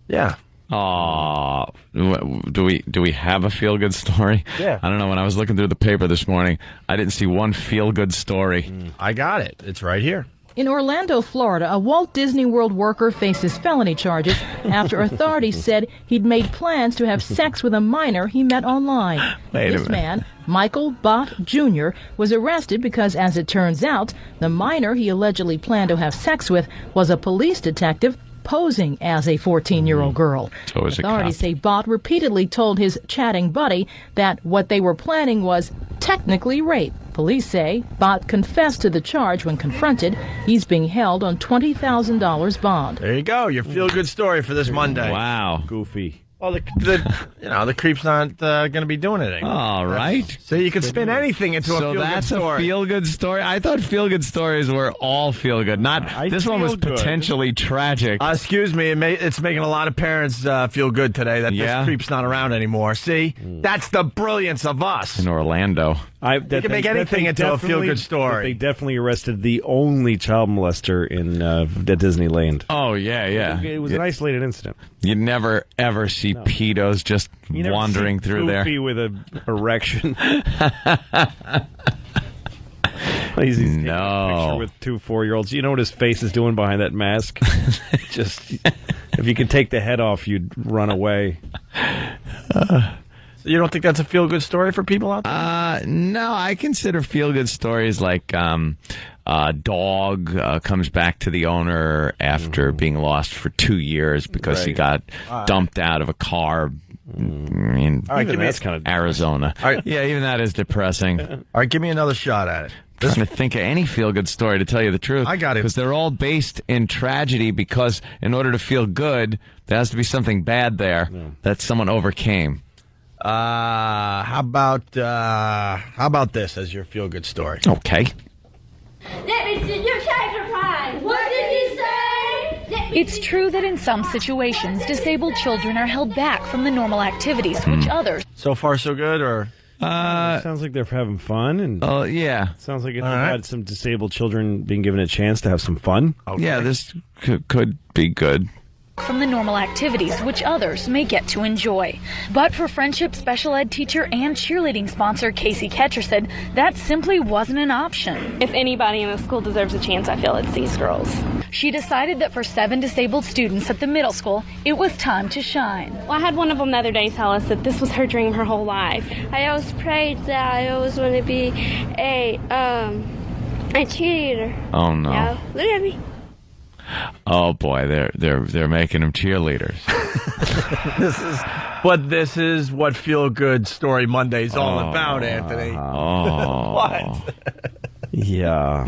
Yeah. Aw, do we have a feel-good story? Yeah. I don't know. When I was looking through the paper this morning, I didn't see one feel-good story. I got it. It's right here. In Orlando, Florida, a Walt Disney World worker faces felony charges after authorities said he'd made plans to have sex with a minor he met online. This man, Michael Bott Jr., was arrested because, as it turns out, the minor he allegedly planned to have sex with was a police detective posing as a 14-year-old girl. So authorities say Bott repeatedly told his chatting buddy that what they were planning was technically rape. Police say Bott confessed to the charge when confronted. He's being held on $20,000 bond. There you go. Your feel-good story for this Monday. Wow. Goofy. Well, the creep's not going to be doing it anymore. All right. So you can spin anything into a feel-good story. So that's a feel-good story? I thought feel-good stories were all feel-good. This one was potentially tragic. Excuse me, it's making a lot of parents feel good today that this creep's not around anymore. See? That's the brilliance of us. In Orlando. You can make anything into a feel-good story. They definitely arrested the only child molester in Disneyland. Oh, yeah. It was an isolated incident. You never, ever see pedos just wandering through there. Goofy with an erection. He's taking a picture with 2 4-year-olds. You know what his face is doing behind that mask? Just, if you could take the head off, you'd run away. You don't think that's a feel-good story for people out there? No, I consider feel-good stories like a dog comes back to the owner after being lost for 2 years because he got dumped out of a car in that's kind of Arizona. Yeah, even that is depressing. All right, give me another shot at it. I'm trying to think of any feel-good story, to tell you the truth. I got it. Because they're all based in tragedy, because in order to feel good, there has to be something bad there that someone overcame. How about this as your feel-good story? Okay. Let me see your character pie. What did you say? It's true that in some situations, disabled children are held back from the normal activities which others. So far, so good, or? Sounds like they're having fun. And yeah. Sounds like had some disabled children being given a chance to have some fun. Okay. Yeah, this could be good. From the normal activities which others may get to enjoy. But for Friendship special ed teacher and cheerleading sponsor Casey Ketcher said that simply wasn't an option. If anybody in the school deserves a chance, I feel it's these girls. She decided that for 7 disabled students at the middle school, it was time to shine. Well, I had one of them the other day tell us that this was her dream her whole life. I always prayed that I always want to be a cheerleader. Oh no! Yeah, look at me. Oh boy, they're making them cheerleaders. This is what Feel Good Story Monday's all about, Anthony. What? Yeah.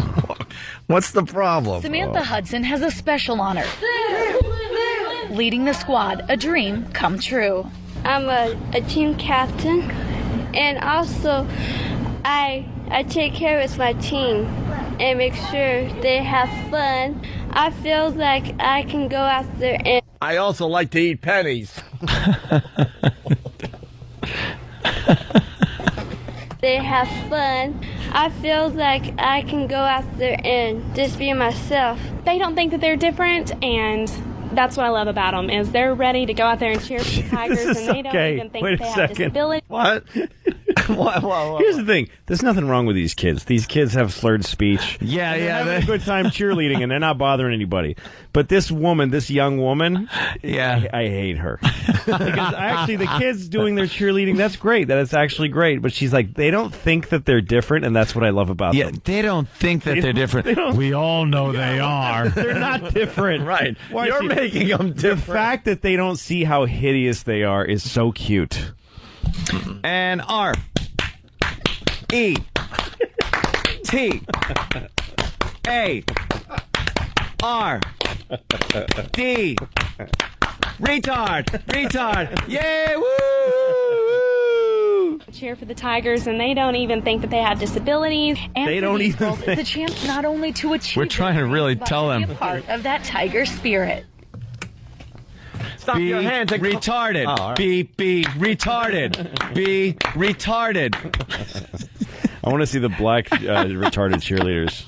What's the problem? Samantha Hudson has a special honor. Leading the squad, a dream come true. I'm a team captain, and also I take care of my team and make sure they have fun. I feel like I can go out there and... I also like to eat pennies. They have fun. I feel like I can go out there and just be myself. They don't think that they're different, and that's what I love about them, is they're ready to go out there and cheer for the Tigers, and they don't even think they have disability. What? Here's the thing. There's nothing wrong with these kids. These kids have slurred speech. Yeah. They're having a good time cheerleading, and they're not bothering anybody. But this young woman, I hate her. Because actually, the kids doing their cheerleading, that's great. That is actually great. But she's like, they don't think that they're different, and that's what I love about them. Yeah, they don't think that they're different. We all know they are. They're not different. Right. You're making them different. The fact that they don't see how hideous they are is so cute. And R E T A R D retard yay woo cheer for the Tigers, and they don't even think that they have disabilities. And they don't even think. The chance not only to achieve we're trying to really tell them to be a part of that Tiger spirit. Stop your hands and retarded. Oh, right. Be retarded. Be retarded. I want to see the black retarded cheerleaders.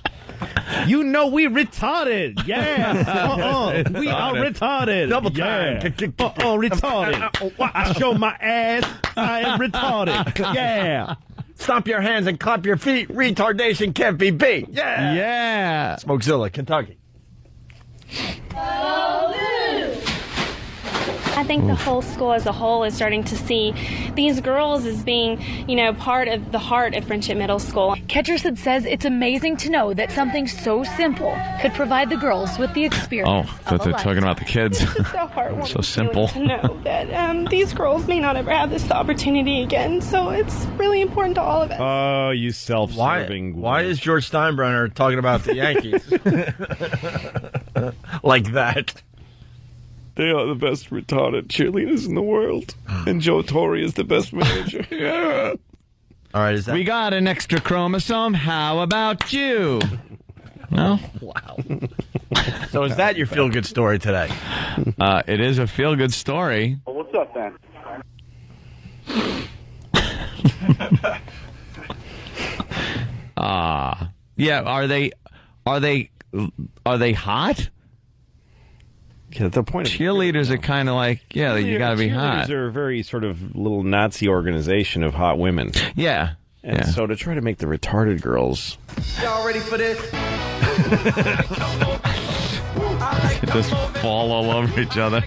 You know we retarded. Yeah. We are retarded. Double time. Yeah. Retarded. I show my ass. I am retarded. Yeah. Stomp your hands and clap your feet. Retardation can't be beat. Yeah. Yeah. Smokezilla, Kentucky. I think the whole school as a whole is starting to see these girls as being, part of the heart of Friendship Middle School. Ketcherson says it's amazing to know that something so simple could provide the girls with the experience. Oh, that they're talking about the kids. It's just so heartwarming. So simple. To know that these girls may not ever have this opportunity again. So it's really important to all of us. Oh, you self-serving. Why is George Steinbrenner talking about the Yankees like that? They are the best retarded cheerleaders in the world. And Joe Torre is the best manager. Yeah. All right, We got an extra chromosome. How about you? No? Wow. So is that your feel-good story today? It is a feel-good story. Well, what's up, then? Yeah, are they hot? Yeah, the point of cheerleaders are kind of like, you got to be hot. Cheerleaders are a very sort of little Nazi organization of hot women. Yeah. And so to try to make the retarded girls... Y'all ready for this? They just fall all over each other.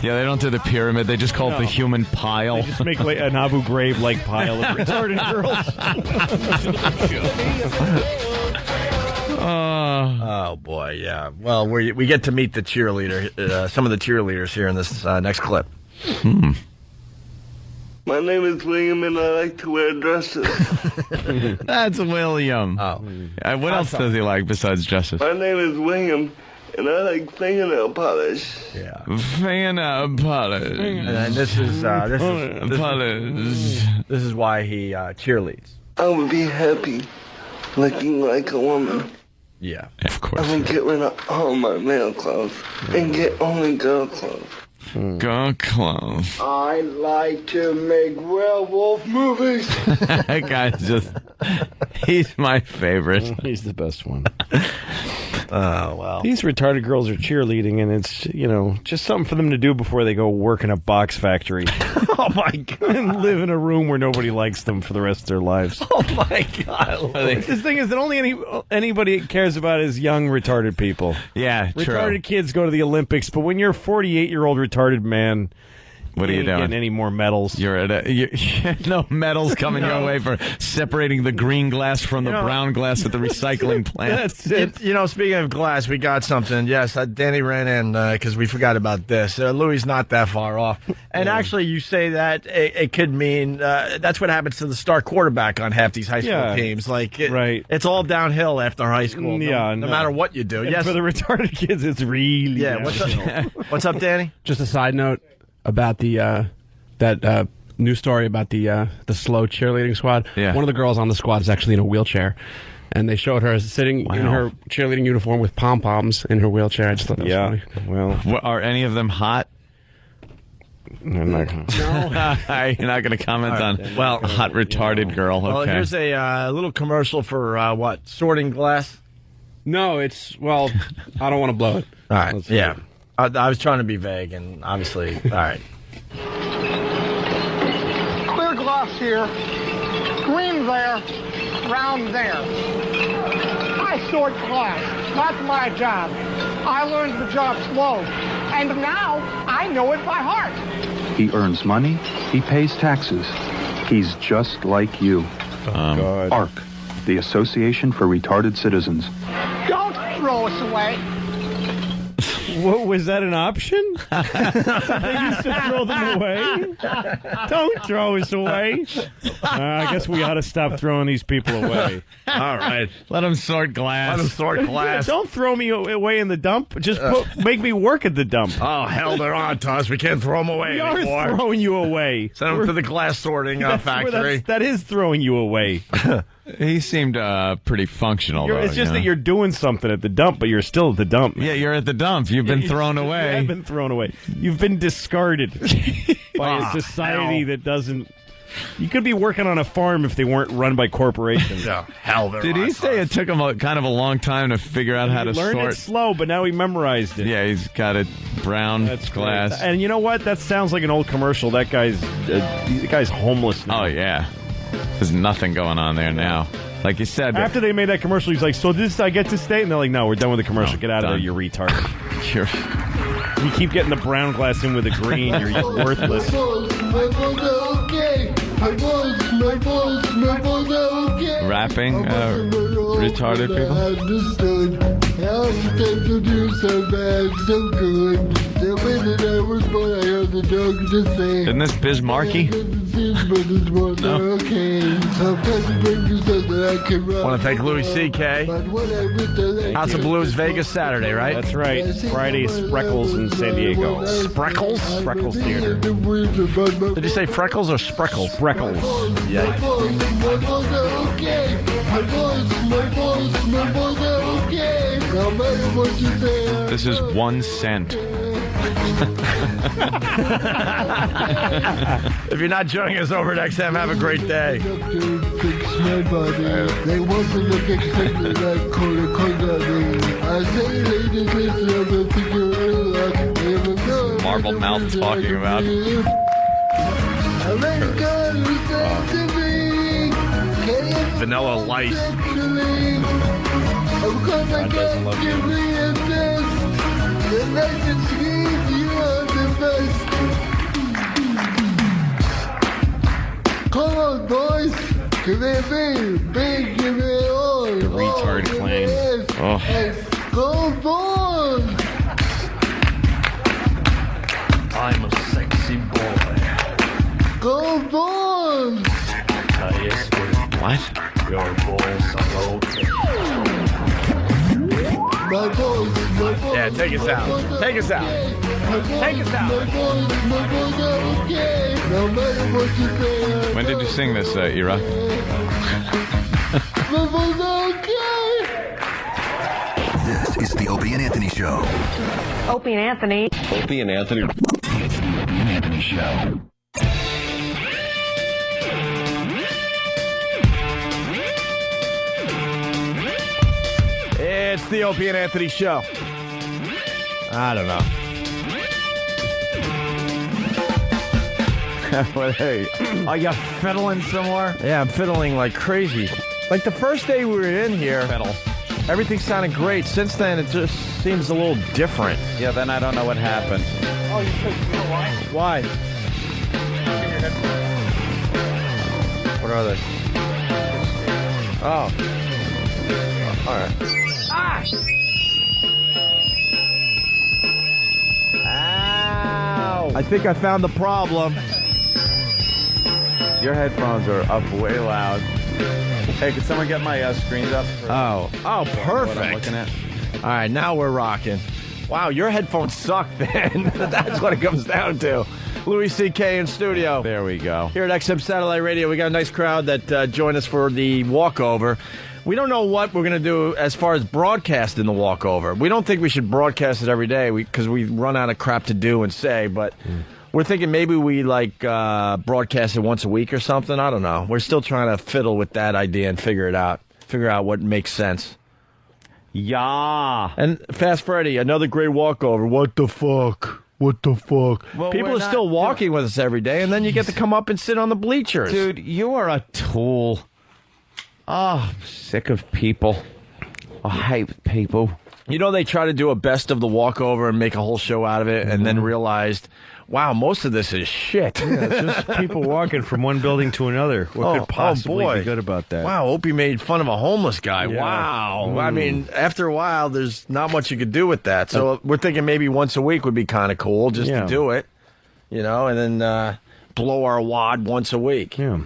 Yeah, they don't do the pyramid. They just call it the human pile. They just make like an Abu Ghraib-like pile of retarded girls. Oh, boy, yeah. Well, we get to meet the cheerleader, some of the cheerleaders here in this next clip. My name is William, and I like to wear dresses. That's William. Oh. What else does he like besides dresses? My name is William, and I like fingernail polish. Yeah. Fingernail polish. And this is why he cheerleads. I would be happy looking like a woman. Yeah. Of course. I would get rid of all my male clothes and get only girl clothes. Girl clothes. I like to make werewolf movies. That guy's he's my favorite. He's the best one. Oh, well. These retarded girls are cheerleading, and it's, just something for them to do before they go work in a box factory. Oh, my God. And live in a room where nobody likes them for the rest of their lives. Oh, my God. This thing is that only anybody cares about is young retarded people. Yeah, retarded kids go to the Olympics, but when you're a 48-year-old retarded man... What are you doing? Getting any more medals? You're at no medals coming your way for separating the green glass from the brown glass at the recycling plant. That's it. Speaking of glass, we got something. Yes, Danny ran in because we forgot about this. Louis not that far off. And actually, you say that it could mean that's what happens to the star quarterback on half these high school teams. Right. It's all downhill after high school. No matter what you do. And yes. For the retarded kids, it's really downhill. What's up, Danny? Just a side note about the that news story about the slow cheerleading squad. Yeah. One of the girls on the squad is actually in a wheelchair, and they showed her sitting in her cheerleading uniform with pom-poms in her wheelchair. I just thought that was funny. Well, are any of them hot? I'm not gonna. No. You're not going to comment on hot retarded girl. Okay. Well, here's a little commercial for what? Sorting glass? No, it's I don't want to blow it. All right. Yeah. I was trying to be vague, and obviously, all right. Clear glass here, green there, round there. I sort glass. That's my job. I learned the job slow, and now I know it by heart. He earns money. He pays taxes. He's just like you. ARC, the Association for Retarded Citizens. Don't throw us away. What, was that an option? They used to throw them away? Don't throw us away. I guess we ought to stop throwing these people away. All right. Let them sort glass. Let them sort glass. Don't throw me away in the dump. Just make me work at the dump. Oh, hell, they're on to us. We can't throw them away anymore. We are throwing you away. Send them to the glass sorting factory. That is throwing you away. He seemed pretty functional, though. It's just that you're doing something at the dump, but you're still at the dump. Yeah, you're at the dump. You've been thrown away. You have been thrown away. You've been discarded by a society that doesn't... You could be working on a farm if they weren't run by corporations. Yeah, hell, did he say it took him kind of a long time to figure out how to sort? He learned it slow, but now he memorized it. Yeah, he's got it brown glass. Great. And you know what? That sounds like an old commercial. That guy's homeless now. Oh, yeah. There's nothing going on there now. Like you said. After they made that commercial, he's like, so this I get to stay? And they're like, no, we're done with the commercial. Get out of there, you retard. You keep getting the brown glass in with the green. You're worthless. My balls are okay. My balls are okay. Rapping retarded people? I understood. How to do so bad, so good. The way that I was born, I heard the doctor say. Isn't this Biz Markie? Want to thank Louis C.K. House of Blues, Vegas, Saturday, right? That's right. Friday, Spreckles in San Diego. Spreckles? Spreckles Theater. Did you say Freckles or Spreckles? Spreckles. Yeah. This is 1 cent. If you're not joining us over at XM, have a great day. They want to look exactly like I say, ladies, Marble Mouth talking about. Vanilla Lice. God doesn't love you. Come on, boys. Give me a big, give me all. The retard clang. Oh. Go, boys. I'm a sexy boy. Go, boys. What? Your balls are okay. My boys, yeah, take us out. Take us out. Take us out. When did you sing this, Ira? This is the Opie and Anthony Show. Opie and Anthony. Opie and Anthony. It's the Opie and Anthony Show. It's the Opie and Anthony Show. I don't know. Hey, are you fiddling somewhere? Yeah, I'm fiddling like crazy. Like the first day we were in here, everything sounded great. Since then, it just seems a little different. Yeah, then I don't know what happened. Oh, you know why? Why? What are they? Oh. All right. Ah! Ow! I think I found the problem. Your headphones are up way loud. Hey, can someone get my screens up? Oh, perfect. What I'm looking at. All right, now we're rocking. Wow, your headphones suck then. That's what it comes down to. Louis C.K. in studio. There we go. Here at XM Satellite Radio, we got a nice crowd that joined us for the walkover. We don't know what we're going to do as far as broadcasting the walkover. We don't think we should broadcast it every day because we run out of crap to do and say, but we're thinking maybe we broadcast it once a week or something. I don't know. We're still trying to fiddle with that idea and figure it out. Figure out what makes sense. Yeah. And Fast Freddy, another great walkover. What the fuck? What the fuck? Well, people are still walking with us every day, and then you get to come up and sit on the bleachers. Dude, you are a tool. Oh, I'm sick of people. I hate people. You know, they try to do a best of the walkover and make a whole show out of it, and then realized, wow, most of this is shit. Yeah, it's just people walking from one building to another. What could possibly be good about that? Wow, Opie made fun of a homeless guy. Yeah. Wow. I mean, after a while, there's not much you could do with that. So we're thinking maybe once a week would be kind of cool just to do it, you know, and then blow our wad once a week. Yeah.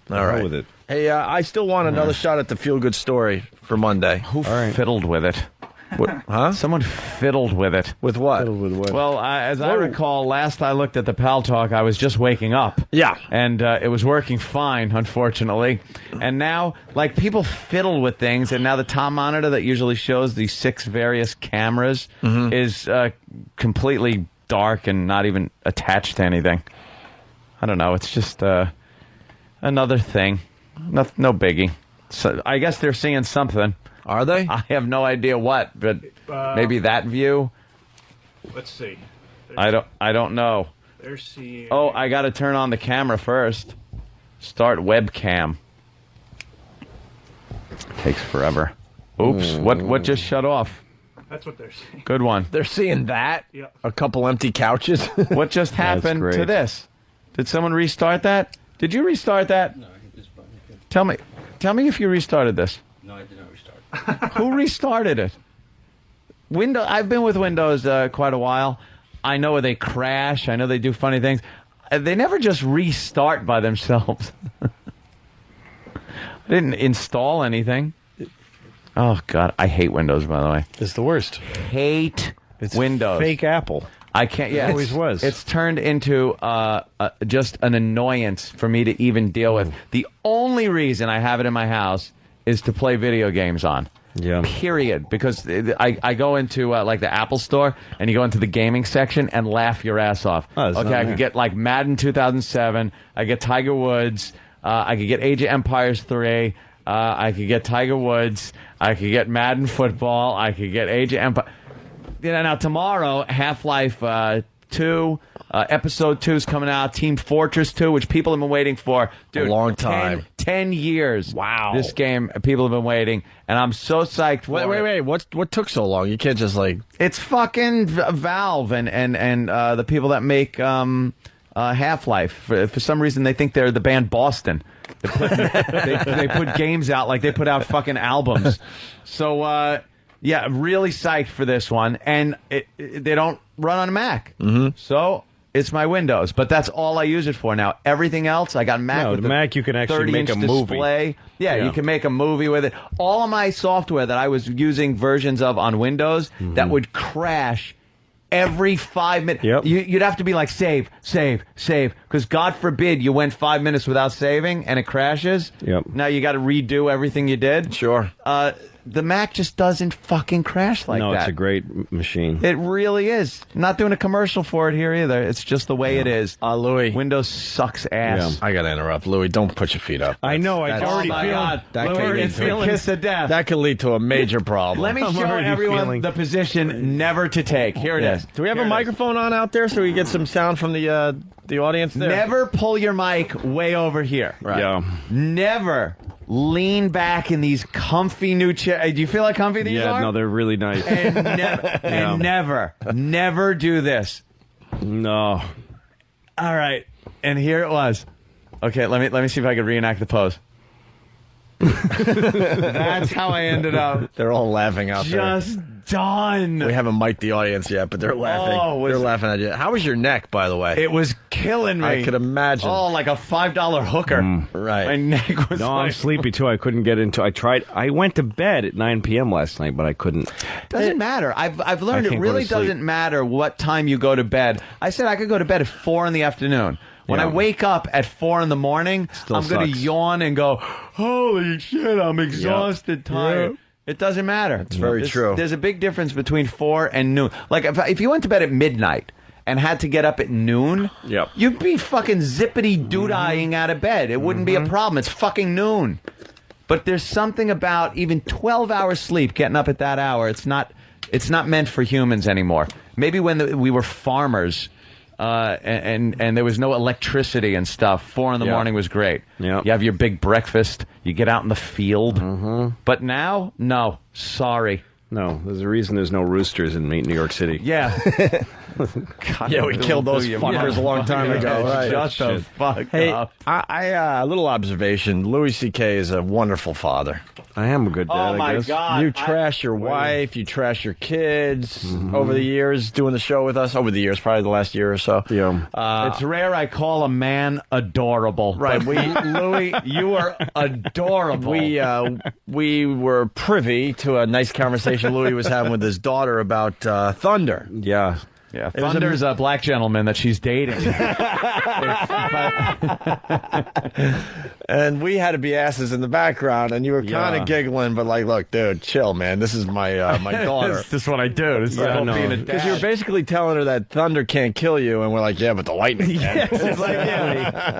All right. With it. Hey, I still want another shot at the feel-good story for Monday. Who fiddled with it? What, huh? Someone fiddled with it. With what? Fiddled with what? Well, as I recall, last I looked at the Pal Talk, I was just waking up. Yeah. And it was working fine, unfortunately. And now, like, people fiddle with things, and now the Tom monitor that usually shows these 6 various cameras is completely dark and not even attached to anything. I don't know. It's just another thing. No biggie. So I guess they're seeing something. Are they? I have no idea what, but maybe that view. Let's see. I don't know. They're seeing. Oh, I got to turn on the camera first. Start webcam. Takes forever. Oops. What just shut off? That's what they're seeing. Good one. They're seeing that? Yeah. A couple empty couches? What just happened to this? Did someone restart that? Did you restart that? No, I hit this button. Tell me if you restarted this. No, I did not restart. Who restarted it? I've been with Windows quite a while. I know they crash. I know they do funny things. They never just restart by themselves. I didn't install anything. Oh, God. I hate Windows, by the way. It's the worst. Hate Windows. Fake Apple. I can't. Yeah, it always was. It's turned into just an annoyance for me to even deal with. The only reason I have it in my house is to play video games on. Yeah. Period. Because I go into like the Apple store and you go into the gaming section and laugh your ass off. Okay, I could get like Madden 2007. I get Tiger Woods. I could get Age of Empires 3. I could get Tiger Woods. I could get Madden Football. I could get Age of Empires. Now tomorrow, Half-Life 2, Episode 2 is coming out. Team Fortress 2, which people have been waiting for. Dude, a long time. 10 years. Wow. This game, people have been waiting, and I'm so psyched for it. Wait. What took so long? You can't just like... It's fucking Valve and the people that make Half-Life. For some reason, they think they're the band Boston. They put games out like they put out fucking albums. So... yeah, really psyched for this one, and they don't run on a Mac, so it's my Windows. But that's all I use it for now. Everything else, I got Mac. No, with the Mac you can actually make a movie. Display. Yeah, you can make a movie with it. All of my software that I was using versions of on Windows that would crash every 5 minutes. Yep. You'd have to be like save, because God forbid you went 5 minutes without saving and it crashes. Yep. Now you got to redo everything you did. Sure. The Mac just doesn't fucking crash like that. No, it's a great machine. It really is. Not doing a commercial for it here either. It's just the way it is. Louis. Windows sucks ass. I got to interrupt. Louis, don't put your feet up. I know. I already feel that Louis, could it's the kiss of death. That could lead to a major problem. Let me show everyone the position never to take. Here it is. Do we have a microphone on out there so we get some sound from the audience there? Never pull your mic way over here. Right. Yeah. Never lean back in these comfy new chairs. Do you feel like comfy these are? Yeah, no, they're really nice. And never do this. No. All right. And here it was. Okay, let me see if I can reenact the pose. That's how I ended up. They're all laughing out there. Just done. We haven't mic'd the audience yet, but they're laughing. They're laughing at you. How was your neck, by the way? It was killing me. I could imagine. Oh, like a $5 hooker. Right. My neck was I'm sleepy too. I couldn't get into. I went to bed at 9 p.m. last night, but I couldn't. Doesn't matter. I've learned it really doesn't matter what time you go to bed. I said I could go to bed at 4 in the afternoon. When I wake up at 4 in the morning, I'm going to yawn and go, holy shit, I'm exhausted, tired. Yep. It doesn't matter. It's very true. There's a big difference between 4 and noon. Like, if you went to bed at midnight and had to get up at noon, you'd be fucking zippity-doo-dying out of bed. It wouldn't be a problem. It's fucking noon. But there's something about even 12 hours sleep, getting up at that hour, it's not meant for humans anymore. Maybe when we were farmers... and there was no electricity and stuff. 4 in the morning was great. You have your big breakfast. You get out in the field. But now, no. Sorry. No, there's a reason there's no roosters in New York City. Yeah. Yeah, we killed those fuckers a long time ago. Right. Shut the fuck up. A little observation. Louis C.K. is a wonderful father. I am a good dad, Oh, my I guess. God. You trash your wife, you trash your kids over the years, doing the show with us, over the years, probably the last year or so. Yeah. It's rare I call a man adorable. Right. Louis, you are adorable. We were privy to a nice conversation Louis was having with his daughter about Thunder. Yeah. Yeah, Thunder's a black gentleman that she's dating. And we had to be asses in the background, and you were kind of giggling, but like, look, dude, chill, man. This is my my daughter. This is what I do. This is being a dad. Because you were basically telling her that thunder can't kill you, and we're like, yeah, but the lightning can.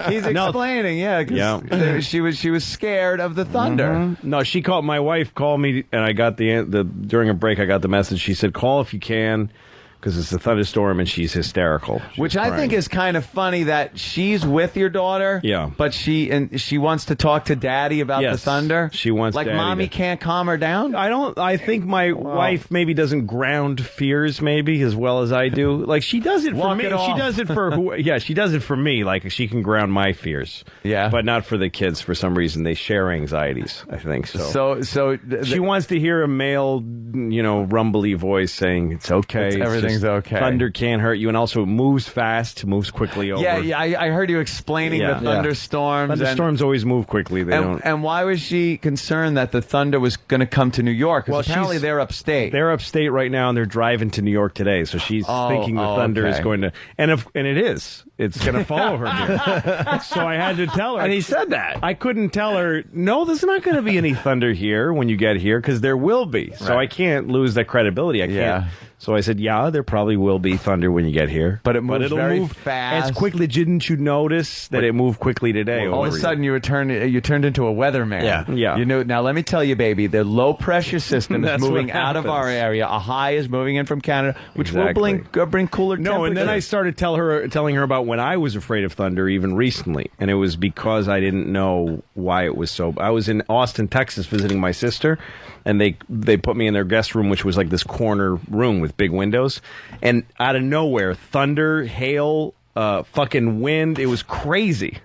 He's explaining, she was scared of the thunder. No, she called. My wife called me, and I got during a break. I got the message. She said, "Call if you can." Because it's a thunderstorm and she's hysterical. Which I think is kind of funny that she's with your daughter. Yeah. But she wants to talk to daddy about the thunder. She wants like daddy mommy can't calm her down. I think my wife maybe doesn't ground fears maybe as well as I do. Like she does it for me. She does it for who? Yeah, she does it for me. Like she can ground my fears. Yeah. But not for the kids. For some reason, they share anxieties. I think so. So she wants to hear a male, rumbly voice saying it's okay. Everything's everything's okay. Thunder can't hurt you, and also it moves fast, moves quickly over. Yeah, I heard you explaining the thunderstorms. Thunderstorms always move quickly. They don't. And why was she concerned that the thunder was going to come to New York? Because apparently they're upstate. They're upstate right now, and they're driving to New York today. So she's thinking the thunder is going to, and it is. It's going to follow her here. So I had to tell her. And he said that. I couldn't tell her, no, there's not going to be any thunder here when you get here, because there will be. So I can't lose that credibility. I can't. Yeah. So I said, yeah, there probably will be thunder when you get here. But it moves it'll very move fast. as quickly. Didn't you notice that it moved quickly today? All of a sudden, you turned into a weatherman. Yeah. You knew. Now, let me tell you, baby, the low-pressure system is That's moving what out of our happens. area. A high is moving in from Canada, which will bring cooler temperatures. No, and then I started telling her about when I was afraid of thunder even recently, and it was because I didn't know why it was so. I was in Austin, Texas, visiting my sister, and they put me in their guest room, which was like this corner room with big windows, and out of nowhere, thunder, hail, fucking wind. It was crazy.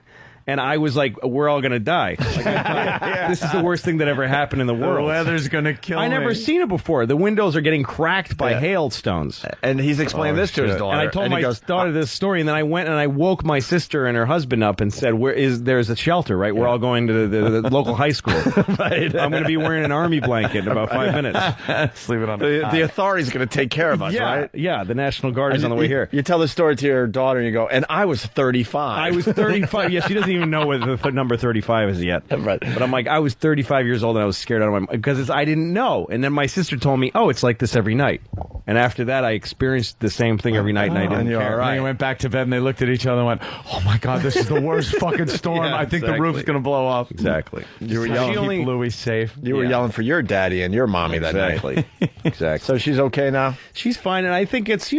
And I was like, we're all going to die. Like, I thought, this is the worst thing that ever happened in the world. The weather's going to kill me. I never seen it before. The windows are getting cracked by hailstones. And he's explained this to his daughter. And I told my daughter this story, and then I went and I woke my sister and her husband up and said, there's a shelter, right? We're all going to the local high school. Right. I'm going to be wearing an army blanket in about 5 minutes. Sleep it on the authority's going to take care of us, right? Yeah, the National Guard is on the way here. You tell the story to your daughter, and you go, and I was 35. I was 35. Yeah, she doesn't even know what the number 35 is yet. Right. But I'm like, I was 35 years old and I was scared out of my mind because I didn't know. And then my sister told me, oh, it's like this every night. And after that, I experienced the same thing every night, and I didn't care. And they went back to bed and they looked at each other and went, oh my God, this is the worst fucking storm. I think the roof's going to blow off. Exactly. You were yelling. Keep Louis safe. You were yelling for your daddy and your mommy that night. Exactly. So she's okay now? She's fine, and I think it's,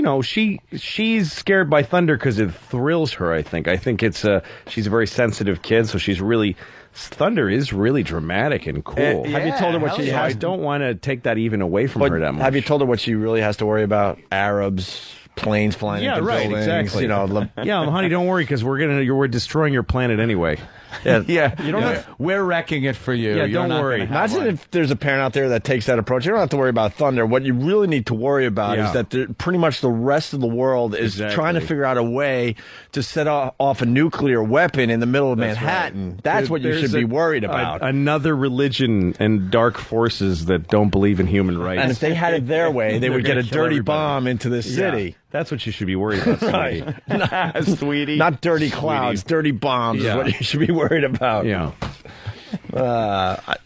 she's scared by thunder because it thrills her, I think. I think it's she's a very sensitive kid, so she's really... Thunder is really dramatic and cool. Have you told her what she has? I don't want to take that even away from her that much. Have you told her what she really has to worry about? Arabs, planes flying into buildings, exactly. Yeah, honey, don't worry, because we're destroying your planet anyway. Yeah, you don't. We're wrecking it for you. Yeah, don't worry. Imagine if there's a parent out there that takes that approach. You don't have to worry about thunder. What you really need to worry about is that pretty much the rest of the world is trying to figure out a way to set off a nuclear weapon in the middle of Manhattan. Right. That's what you should be worried about. Another religion and dark forces that don't believe in human rights. And if they had it their way, they would get a dirty bomb into the city. Yeah. That's what you should be worried about, sweetie. Sweetie. Not dirty clouds, dirty bombs is what you should be worried about. Yeah.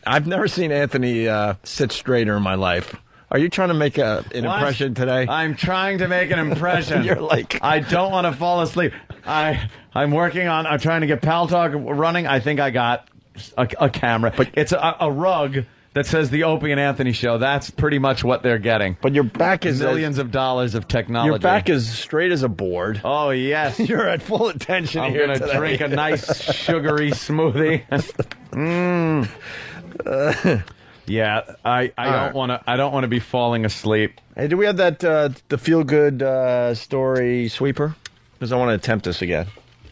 I've never seen Anthony sit straighter in my life. Are you trying to make an impression today? I'm trying to make an impression. You're like... I don't want to fall asleep. I'm working on... I'm trying to get Pal Talk running. I think I got a camera. But it's a rug that says the Opie and Anthony Show. That's pretty much what they're getting. But your back is... Millions of dollars of technology. Your back is straight as a board. Oh, yes. You're at full attention here I'm going to drink a nice sugary smoothie. Yeah, I don't want to be falling asleep. Hey, do we have that the feel good story sweeper? Because I want to attempt this again.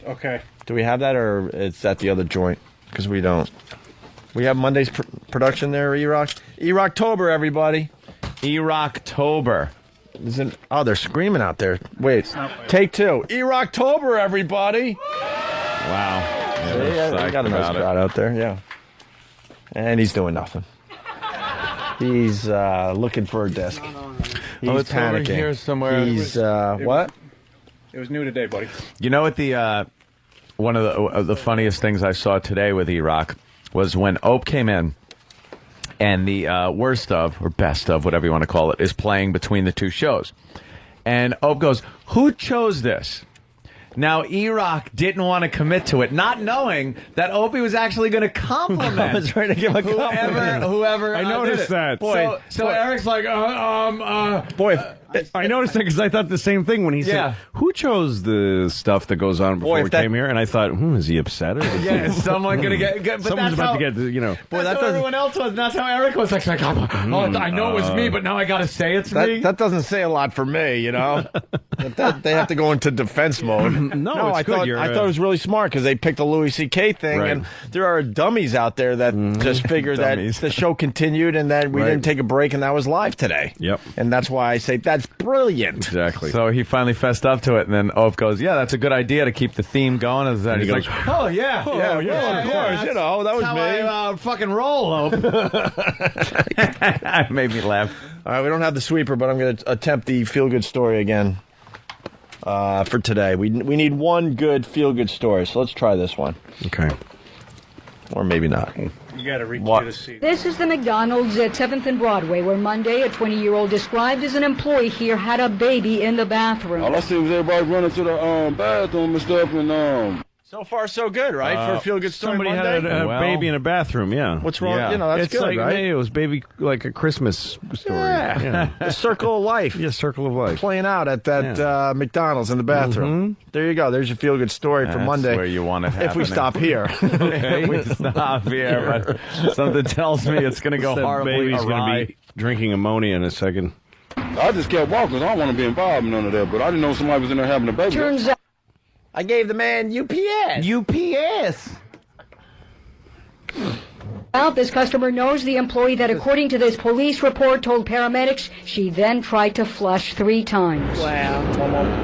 Okay. Do we have that, or it's at the other joint? Because we don't. We have Monday's production there, E-Rock. E-Rocktober, everybody. E-Rocktober. Oh, they're screaming out there. Wait, take two. E-Rocktober, everybody. Wow. Yeah, we got a nice crowd out there, yeah. And he's doing nothing. He's looking for a disc. He's it's panicking. over here somewhere. He's, what? It was new today, buddy. You know what one of the funniest things I saw today with E-Rock was when Ope came in and the worst of, or best of, whatever you want to call it, is playing between the two shows. And Ope goes, who chose this? Now, E-Rock didn't want to commit to it, not knowing that Opie was actually going to compliment. I was trying to give a compliment. Whoever I noticed that. Boy, so Eric's like, Boy, I noticed that because I thought the same thing when he said, who chose the stuff that goes on before we came here? And I thought, is he upset? Or is someone going to get... But someone's about to get, Boy, that's how everyone else was. That's how Eric was. Like, I know it was me, but now I got to say it's me. That doesn't say a lot for me, They have to go into defense mode. No, it's I good. thought it was really smart because they picked the Louis C.K. thing, Right. and there are dummies out there that just figured that the show continued and that we didn't take a break and that was live today. Yep. And that's why I say that's brilliant. Exactly. So he finally fessed up to it, and then Oaf goes, "Yeah, that's a good idea to keep the theme going." And he he's goes, like, "Oh yeah, of course, that was how me. I fucking roll, Oaf." It made me laugh. All right, we don't have the sweeper, but I'm going to attempt the feel-good story again for today. We need one good feel-good story, so let's try this one. Okay. Or maybe not. You got to reach to the seat. This is the McDonald's at 7th and Broadway, where Monday, a 20-year-old described as an employee here had a baby in the bathroom. All I see was everybody running to the bathroom and stuff, and So far, so good, right? For a feel-good story Somebody Monday? had a baby in a bathroom, yeah. What's wrong? Yeah. That's it's good, like, right? Hey, it was baby, like a Christmas story. Yeah. The circle of life. Yeah, circle of life. Playing out at that McDonald's in the bathroom. There you go. There's your feel-good story for That's Monday. where you want it If we happening. stop here. If we stop here, but something tells me it's going to go That horribly baby's awry. going to be drinking ammonia in a second. I just kept walking. I don't want to be involved in none of that, but I didn't know somebody was in there having a baby. Turns out I gave the man UPS. this customer knows the employee that, according to this police report, told paramedics she then tried to flush 3 times. Wow,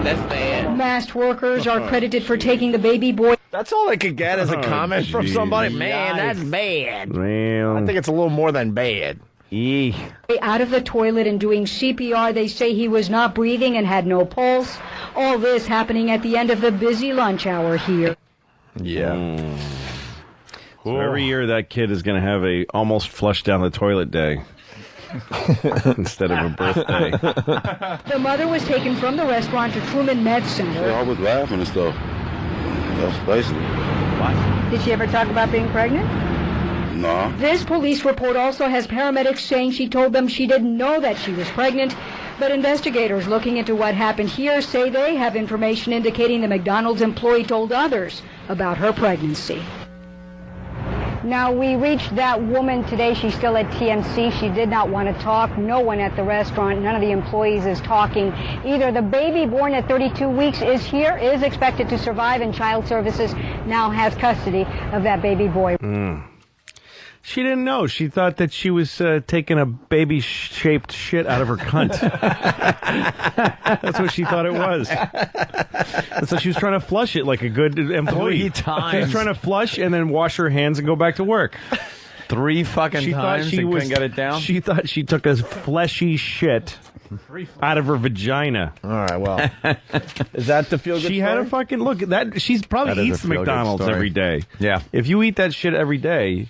that's bad. Masked workers are credited for taking the baby boy. That's all I could get as a comment from geez. somebody. Man, that's bad. Well, I think it's a little more than bad. Out of the toilet and doing CPR. They say he was not breathing and had no pulse. All this happening at the end of the busy lunch hour here. Yeah. So every year that kid is going to have a almost flushed down the toilet day instead of a birthday. The mother was taken from the restaurant to Truman Med Center. I was laughing and stuff. That's basically. Did she ever talk about being pregnant? No. This police report also has paramedics saying she told them she didn't know that she was pregnant, but investigators looking into what happened here say they have information indicating the McDonald's employee told others about her pregnancy. Now, we reached that woman today. She's still at TMC. She did not want to talk. No one at the restaurant, none of the employees is talking either. The baby born at 32 weeks is here, is expected to survive, and Child Services now has custody of that baby boy. She didn't know. She thought that she was taking a baby-shaped shit out of her cunt. That's what she thought it was. So she was trying to flush it like a good employee. 3 times. She was trying to flush and then wash her hands and go back to work. 3 fucking times and couldn't get it down? She thought she took a fleshy shit out of her vagina. All right, well. Is that the feel-good She story? had a fucking look at that. She's probably That is eats a feel-good McDonald's story. every day. Yeah. If you eat that shit every day,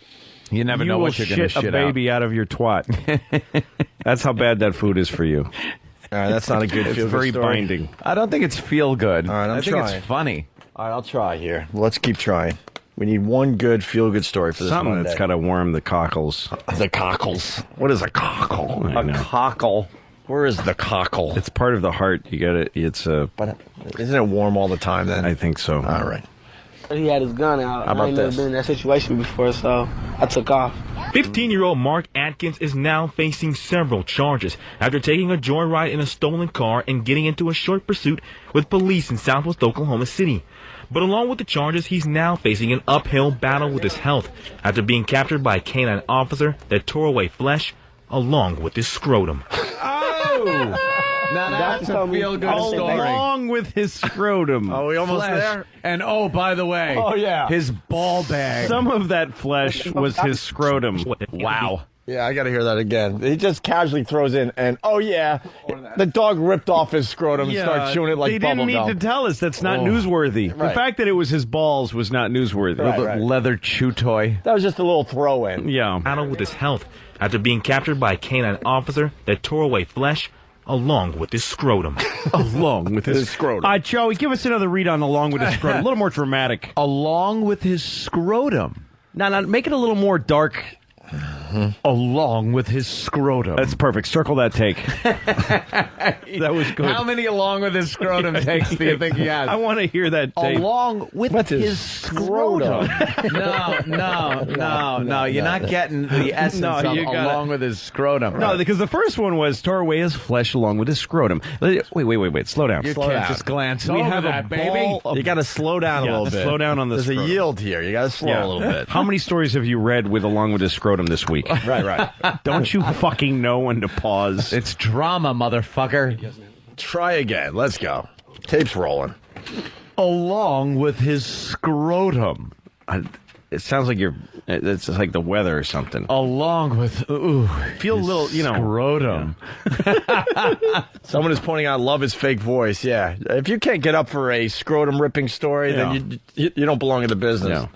You never you know will what you're going to shit shit a baby out of your twat. That's how bad that food is for you. All right, that's not a good It's feel-good very story. binding. I don't think it's feel good. All right, I think trying. it's funny. All right, I'll try here. Let's keep trying. We need one good feel-good story for this Something Monday. that's got to warm the cockles. The cockles. What is a cockle? I A know. cockle. Where is the cockle? It's part of the heart. You got it. It's a. But isn't it warm all the time then? I think so. All right. He had his gun out. How about I ain't never this? been in that situation before, so I took off. 15-year-old Mark Atkins is now facing several charges after taking a joyride in a stolen car and getting into a short pursuit with police in southwest Oklahoma City. But along with the charges, he's now facing an uphill battle with his health after being captured by a canine officer that tore away flesh along with his scrotum. Oh! Now that's a feel-good story. Along with his scrotum. Oh, we almost Flesh. there? And oh, by the way, Oh, yeah. his ball bag. Some of that flesh was his scrotum. Wow. Yeah, I got to hear that again. He just casually throws in, and oh yeah, the dog ripped off his scrotum and started chewing it like they bubble didn't need gum. to tell us. That's not Oh. newsworthy. Right. The fact that it was his balls was not newsworthy. Right. Leather chew toy. That was just a little throw-in. Yeah. Battle with his health after being captured by a canine officer that tore away flesh along with his scrotum. Along with his scrotum. Joey, give us another read on along with his scrotum. A little more dramatic. Along with his scrotum. Now, make it a little more dark. Along with his scrotum. That's perfect. Circle that take. That was good. How many along with his scrotum takes do you think he has? I want to hear that take. Along with What's his scrotum? scrotum. No. You're not getting the essence of along with his scrotum. No, because the first one was tore away his flesh along with his scrotum. Wait. Slow down. You can't just glance We over have that, a baby. You got to slow down a little bit. Slow down on the There's a scrotum. yield here. You got to slow a little bit. How many stories have you read with along with his scrotum this week? Right. Don't you fucking know when to pause? It's drama, motherfucker. Try again. Let's go. Tape's rolling. Along with his scrotum. It sounds like it's like the weather or something. Along with, feel a little, scrotum. Someone is pointing out love his fake voice. Yeah. If you can't get up for a scrotum ripping story, then you don't belong in the business.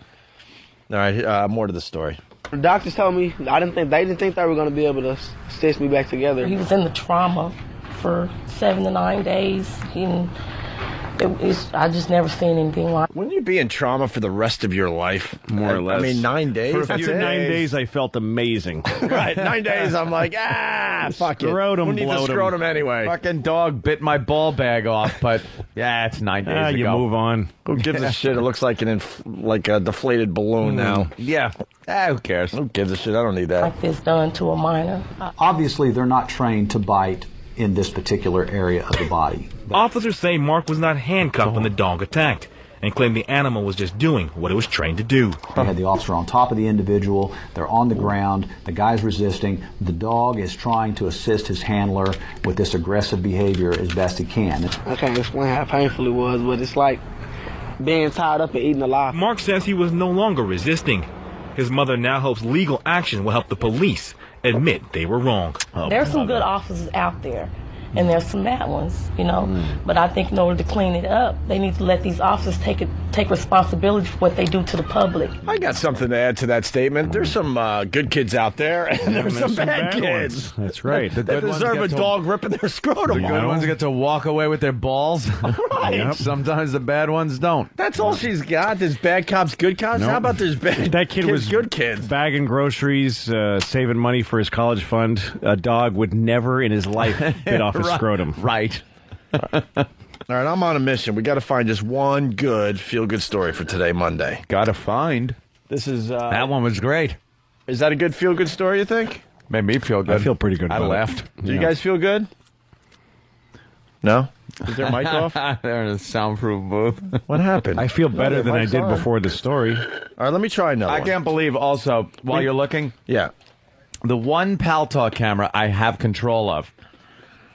No. All right. More to the story. The doctors told me they didn't think they were going to be able to stitch me back together. He was in the trauma for 7 to 9 days. I just never seen anything like. Wouldn't you be in trauma for the rest of your life? More or less. I mean, 9 days. After 9 days, I felt amazing. Right, 9 days. I'm like, fuck it. Scrotum, Who needs a scrotum anyway? Fucking dog bit my ball bag off, but it's 9 days ago. You move on. Who gives a shit? It looks like like a deflated balloon now. Yeah. Who cares? Who gives a shit? I don't need that. Like this done to a minor. Obviously, they're not trained to bite in this particular area of the body. Officers say Mark was not handcuffed when the dog attacked and claim the animal was just doing what it was trained to do. They had the officer on top of the individual. They're on the ground. The guy's resisting. The dog is trying to assist his handler with this aggressive behavior as best he can. I can't explain how painful it was, but it's like being tied up and eating alive. Mark says he was no longer resisting. His mother now hopes legal action will help the police admit they were wrong. There's some good officers out there. And there's some bad ones, But I think in order to clean it up, they need to let these officers take responsibility for what they do to the public. I got something to add to that statement. There's some good kids out there, and there's some bad kids. That's right. They deserve a dog ripping their scrotum. The good ones get to walk away with their balls. Right. Yep. Sometimes the bad ones don't. That's all she's got. There's bad cops, good cops. Nope. How about there's bad That kid kids, was good kids? Bagging groceries, saving money for his college fund. A dog would never in his life bit off his scrotum. Right. All right, I'm on a mission. We got to find just one good feel-good story for today, Monday. Got to find. This is that one was great. Is that a good feel-good story? You think? Made me feel good. I feel pretty good. I laughed. Do you guys feel good? No. Is their mic off? They're in a soundproof booth. What happened? I feel better than I did on. before the story. All right, let me try another I one. can't believe also, while you're looking, Yeah. the one Pal Talk camera I have control of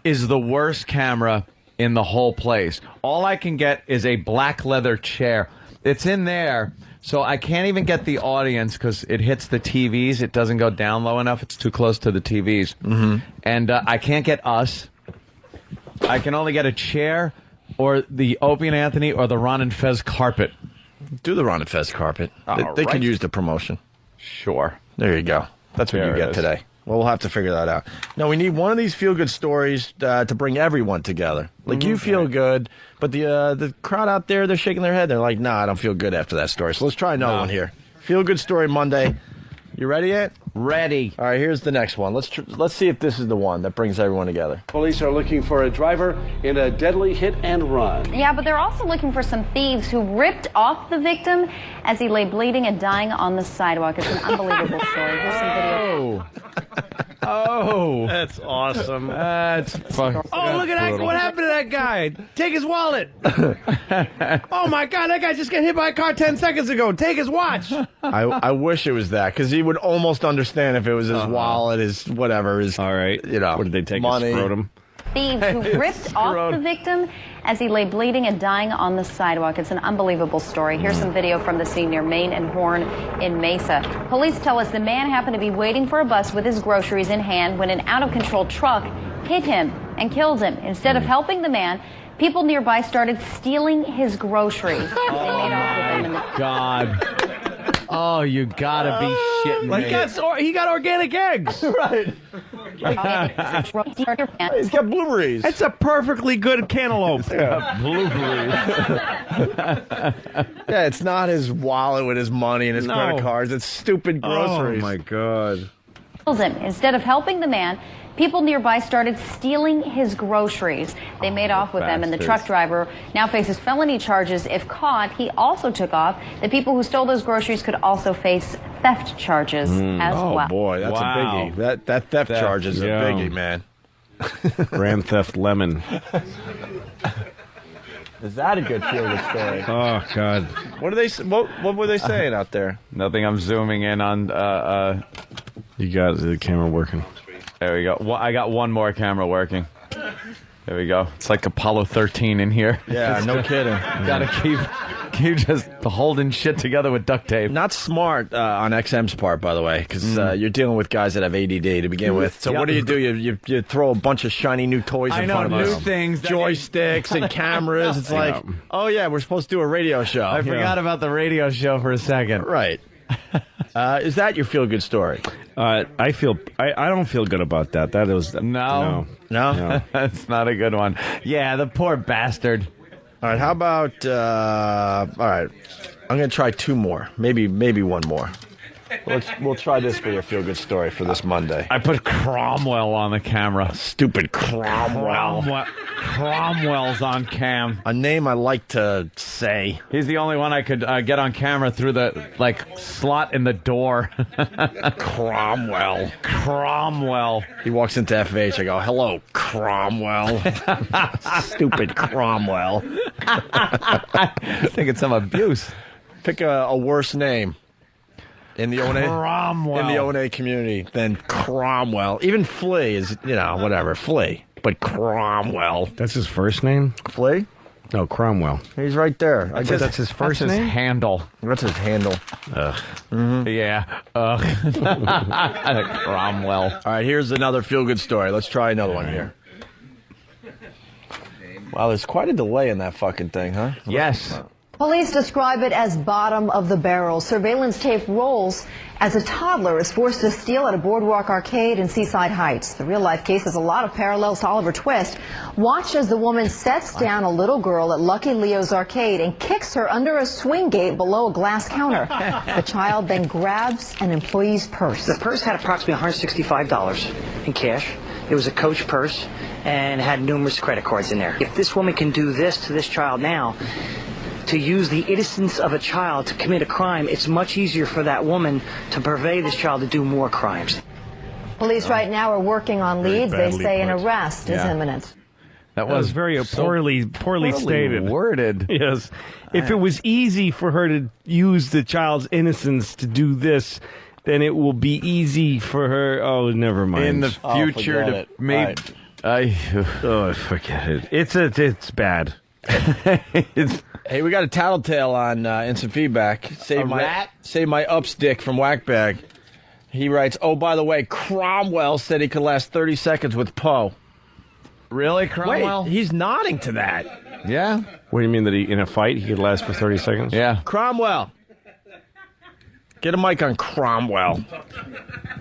is the worst camera in the whole place. All I can get is a black leather chair. It's in there, so I can't even get the audience because it hits the TVs. It doesn't go down low enough. It's too close to the TVs. Mm-hmm. And I can't get us. I can only get a chair or the Opie and Anthony or the Ron and Fez carpet. Do the Ron and Fez carpet. They can use the promotion. Sure. There you go. That's what There you it get is. today. Well, we'll have to figure that out. No, we need one of these feel-good stories to bring everyone together. Like, you feel good, but the crowd out there, they're shaking their head. They're like, nah, I don't feel good after that story. So let's try another one here. Feel-good story Monday. You ready yet? Ready. All right, here's the next one. Let's see if this is the one that brings everyone together. Police are looking for a driver in a deadly hit and run. Yeah, but they're also looking for some thieves who ripped off the victim as he lay bleeding and dying on the sidewalk. It's an unbelievable story. Here's some video. Oh, that's awesome. That's fucking. Oh, look at that! What happened to that guy? Take his wallet. Oh my God, that guy just got hit by a car 10 seconds ago. Take his watch. I wish it was that, because he would almost understand if it was his wallet, his whatever, his all right. What did they take? Money. His scrotum. Thieves who ripped off the victim as he lay bleeding and dying on the sidewalk. It's an unbelievable story. Here's some video from the scene near Main and Horn in Mesa. Police tell us the man happened to be waiting for a bus with his groceries in hand when an out-of-control truck hit him and killed him. Instead of helping the man, people nearby started stealing his groceries. They made off with them. God. Oh, you gotta be shitting me. He got organic eggs. Right. He's got blueberries. It's a perfectly good cantaloupe. Blueberries. Yeah, it's not his wallet with his money and his credit cards. It's stupid groceries. Oh, my God. him. Instead of helping the man, people nearby started stealing his groceries. They made off with them, and the truck driver now faces felony charges if caught. He also took off. The people who stole those groceries could also face theft charges as well. Oh, boy, that's a biggie. That theft charge is a biggie, man. Grand Theft Lemon. Is that a good feel-good story? Oh, God. What were they saying out there? Nothing. I'm zooming in on... You got the camera working. There we go. I got one more camera working. There we go. It's like Apollo 13 in here. Yeah, no kidding. Gotta keep just holding shit together with duct tape. Not smart on XM's part, by the way, because you're dealing with guys that have ADD to begin with. So what do? You throw a bunch of shiny new toys in front of us. New things. Joysticks and cameras. It's like, oh yeah, we're supposed to do a radio show. I forgot about the radio show for a second. Right. Is that your feel-good story? I don't feel good about that. That was no. That's not a good one. Yeah, the poor bastard. All right, how about all right, I'm gonna try two more, maybe one more. We'll try this for your feel-good story for this Monday. I put Cromwell on the camera. Stupid Cromwell. Cromwell's on cam. A name I like to say. He's the only one I could get on camera through the slot in the door. Cromwell. Cromwell. He walks into FH. I go, "Hello, Cromwell." Stupid Cromwell. I think it's some abuse. Pick a worse name. In the O&A community than Cromwell. Even Flea is, whatever, Flea. But Cromwell. That's his first name? Flea? No, Cromwell. He's right there. I guess that's his first name? That's his handle. That's his handle. Ugh. Mm-hmm. Yeah. Cromwell. All right, here's another feel-good story. Let's try another one here. Wow, there's quite a delay in that fucking thing, huh? Yes. Police describe it as bottom of the barrel. Surveillance tape rolls as a toddler is forced to steal at a Boardwalk arcade in Seaside Heights. The real-life case has a lot of parallels to Oliver Twist. Watch as the woman sets down a little girl at Lucky Leo's arcade and kicks her under a swing gate below a glass counter. The child then grabs an employee's purse. The purse had approximately $165 in cash. It was a Coach purse and had numerous credit cards in there. If this woman can do this to this child now, to use the innocence of a child to commit a crime, it's much easier for that woman to purvey this child to do more crimes. Police right now are working on leads. They say an arrest is imminent. That was very poorly stated. Worded. Yes. If it was easy for her to use the child's innocence to do this, then it will be easy for her. Oh, never mind. In the future, forget it. It's bad. Hey, we got a tattletale on instant feedback. Save my upstick from Whackbag. He writes, "Oh, by the way, Cromwell said he could last 30 seconds with Poe." Really, Cromwell? Wait, he's nodding to that. Yeah. What do you mean, that in a fight he could last for 30 seconds? Yeah. Cromwell. Get a mic on Cromwell.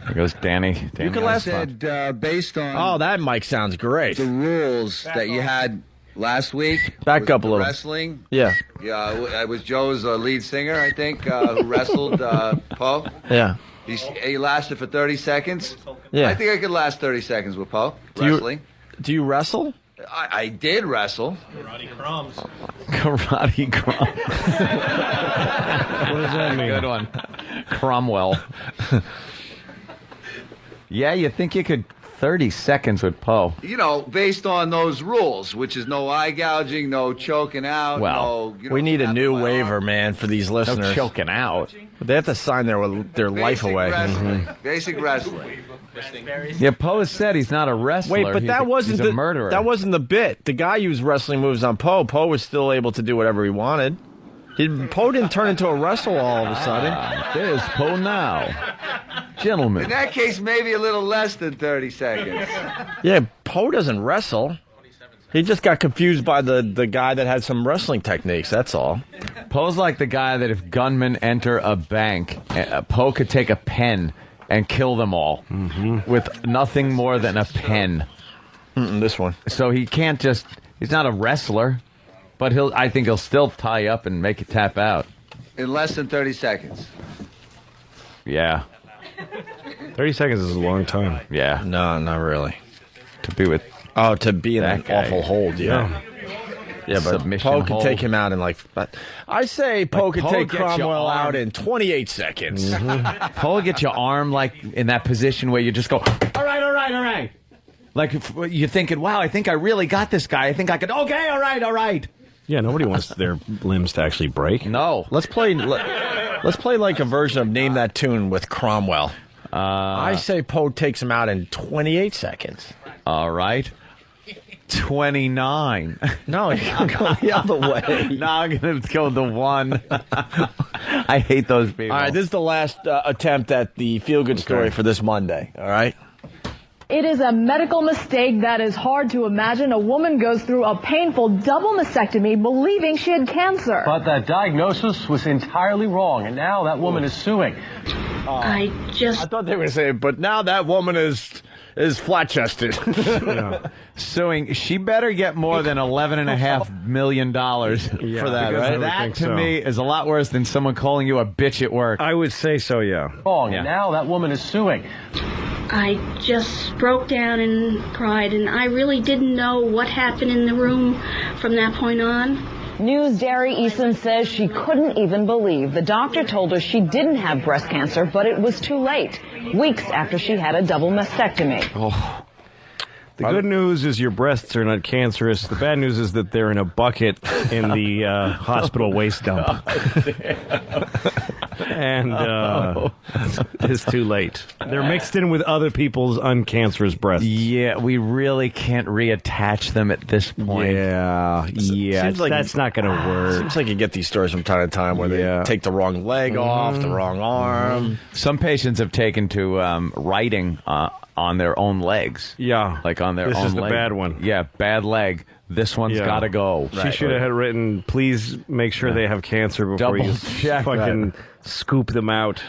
There goes Danny. You can last. Based on. Oh, that mic sounds great. The rules that you had last week. Back up a little. Wrestling. Yeah. Yeah, it was Joe's lead singer, I think, who wrestled Poe. Yeah. He lasted for 30 seconds. Yeah. I think I could last 30 seconds with Poe. Wrestling. Do you wrestle? I did wrestle. Karate Crumbs. Karate Crumbs. What does that mean? Good one. Cromwell. Yeah, you think you could 30 seconds with Poe. Based on those rules, which is no eye gouging, no choking out. Well, we need a new waiver, man, for these listeners. No choking out. They have to sign their life away. Basic wrestling. Yeah, Poe has said he's not a wrestler. Wait, but he's a murderer. That wasn't the bit. The guy used wrestling moves on Poe. Poe was still able to do whatever he wanted. Poe didn't turn into a wrestler all of a sudden. There's Poe now. Gentlemen. In that case, maybe a little less than 30 seconds. Yeah, Poe doesn't wrestle. He just got confused by the guy that had some wrestling techniques, that's all. Poe's like the guy that if gunmen enter a bank, Poe could take a pen and kill them all with nothing more than a pen. This one. So he can't just... He's not a wrestler, but I think he'll still tie up and make it tap out. In less than 30 seconds. Yeah. 30 seconds is a long time. Yeah. No, not really. To be with to be in that an guy. awful hold, yeah. Yeah, but Submission Poe could hold. take him out in I say Poe could Poe take gets your Cromwell arm. out in 28 seconds. Paul, get your arm in that position where you just go, all right. Like if you're thinking, wow, I think I really got this guy. I think I could. Okay, all right. Yeah, nobody wants their limbs to actually break. No. Let's play like a version of Name That Tune with Cromwell. I say Poe takes him out in 28 seconds. All right. 29. No, you're going the other way. No, I'm going to go the 1. I hate those people. All right, this is the last attempt at the feel-good story for this Monday, all right? It is a medical mistake that is hard to imagine. A woman goes through a painful double mastectomy believing she had cancer. But that diagnosis was entirely wrong, and now that woman is suing. I thought they were going to say, but now that woman is flat-chested. Suing, she better get more than $11.5 million for that, right? That, to me, is a lot worse than someone calling you a bitch at work. I would say so, yeah. Wrong, and now that woman is suing. I just broke down and cried, and I really didn't know what happened in the room from that point on. News Dairy Eason says she couldn't even believe the doctor told her she didn't have breast cancer, but it was too late, weeks after she had a double mastectomy. Oh. The good news is your breasts are not cancerous. The bad news is that they're in a bucket in the hospital waste dump. And it's too late. They're mixed in with other people's uncancerous breasts. Yeah, we really can't reattach them at this point. Yeah, Seems like that's not going to work. Seems like you get these stories from time to time where they take the wrong leg off, the wrong arm. Some patients have taken to writing on their own legs. Yeah. Like on their own leg. This is the bad one. Yeah, bad leg. This one's got to go. She should have had written, please make sure they have cancer before you fucking scoop them out.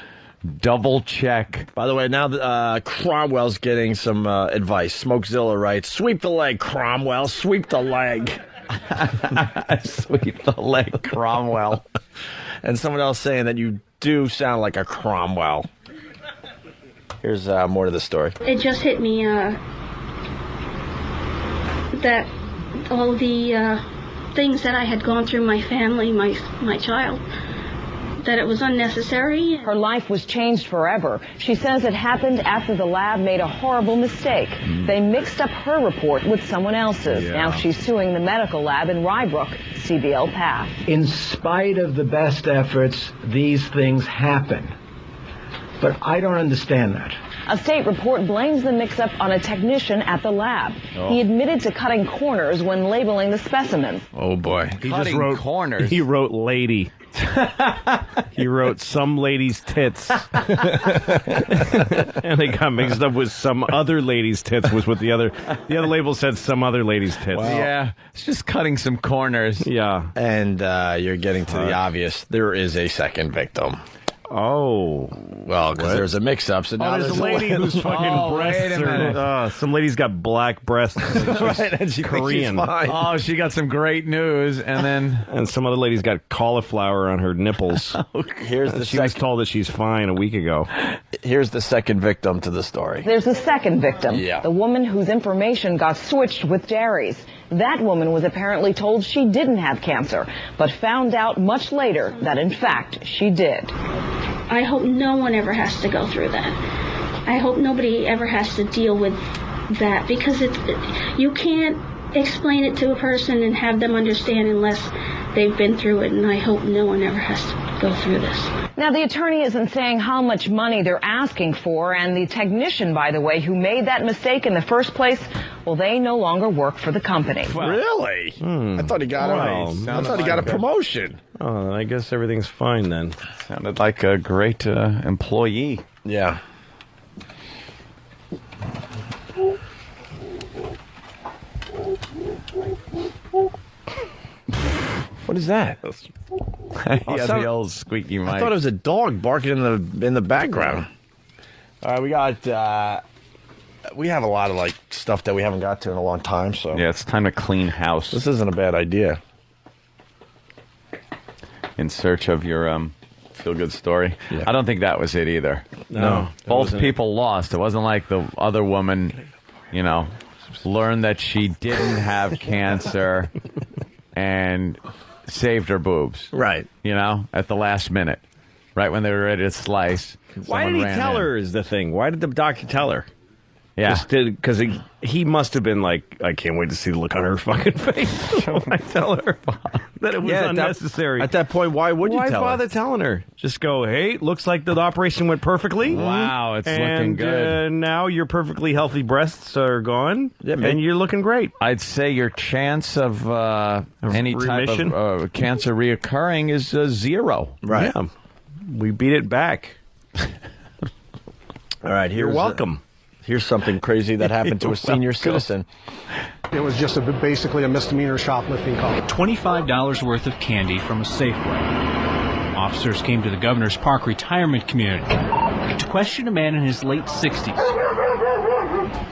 Double check. By the way, now Cromwell's getting some advice. Smokezilla writes, sweep the leg, Cromwell. Sweep the leg. Sweep the leg, Cromwell. And someone else saying that you do sound like a Cromwell. Here's more to the story. It just hit me that all the things that I had gone through, my family, my child, that it was unnecessary. Her life was changed forever. She says it happened after the lab made a horrible mistake. They mixed up her report with someone else's. Yeah. Now she's suing the medical lab in Rybrook, CBL Path. In spite of the best efforts, these things happen. But I don't understand that. A state report blames the mix-up on a technician at the lab. He admitted to cutting corners when labeling the specimens. Oh, boy. He just wrote corners. He wrote lady. He wrote some lady's tits. And they got mixed up with some other lady's tits was what the other label said, some other lady's tits. Well, yeah, it's just cutting some corners. Yeah. And you're getting to the obvious. There is a second victim. Oh. Well, because there's a mix-up. So now there's a lady whose fucking breasts are... some lady's got black breasts. Right, and she Korean. thinks she's fine. Oh, she got some great news, and then... And some other lady's got cauliflower on her nipples. Here's the she was told that she's fine a week ago. Here's the second victim to the story. There's a second victim, Yeah. the woman whose information got switched with Dairy's. That woman was apparently told she didn't have cancer, but found out much later that in fact she did. I hope no one ever has to go through that. I hope nobody ever has to deal with that, because you can't explain it to a person and have them understand unless they've been through it, and I hope no one ever has to go through this. Now, the attorney isn't saying how much money they're asking for, and the technician, by the way, who made that mistake in the first place, well, they no longer work for the company. Really? I thought he got a promotion. Oh, I guess everything's fine then. Sounded like a great employee. Yeah. What is that? He has the old squeaky mic. I thought it was a dog barking in the background. All right, we have a lot of stuff that we haven't got to in a long time. So yeah, it's time to clean house. This isn't a bad idea. In search of your feel-good story. Yeah. I don't think that was it either. No. Both people lost. It wasn't like the other woman, learned that she didn't have cancer and saved her boobs. Right. At the last minute. Right when they were ready to slice. Why did he tell her is the thing? Why did the doctor tell her? Yeah. Because he must have been like, I can't wait to see the look on her fucking face. I tell her that it was unnecessary. At that point, why would you tell her? Why bother telling her? Just go, hey, looks like the operation went perfectly. Wow, it's looking good. And now your perfectly healthy breasts are gone, and you're looking great. I'd say your chance of any remission? type of cancer reoccurring is 0. Right. Yeah. We beat it back. All right, you're welcome. Here's something crazy that happened to a senior citizen. It was just basically a misdemeanor shoplifting call. $25 worth of candy from a Safeway. Officers came to the Governor's Park retirement community to question a man in his late 60s.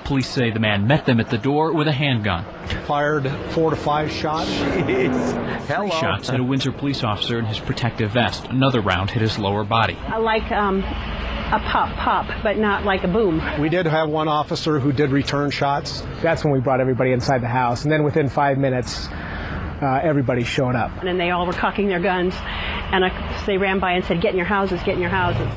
Police say the man met them at the door with a handgun. Fired 4 to 5 shots. 3 shots hit a Windsor police officer in his protective vest. Another round hit his lower body. I like a pop, but not like a boom. We did have one officer who did return shots. That's when we brought everybody inside the house, and then within 5 minutes, everybody showed up. And they all were cocking their guns, and they ran by and said, "Get in your houses, get in your houses."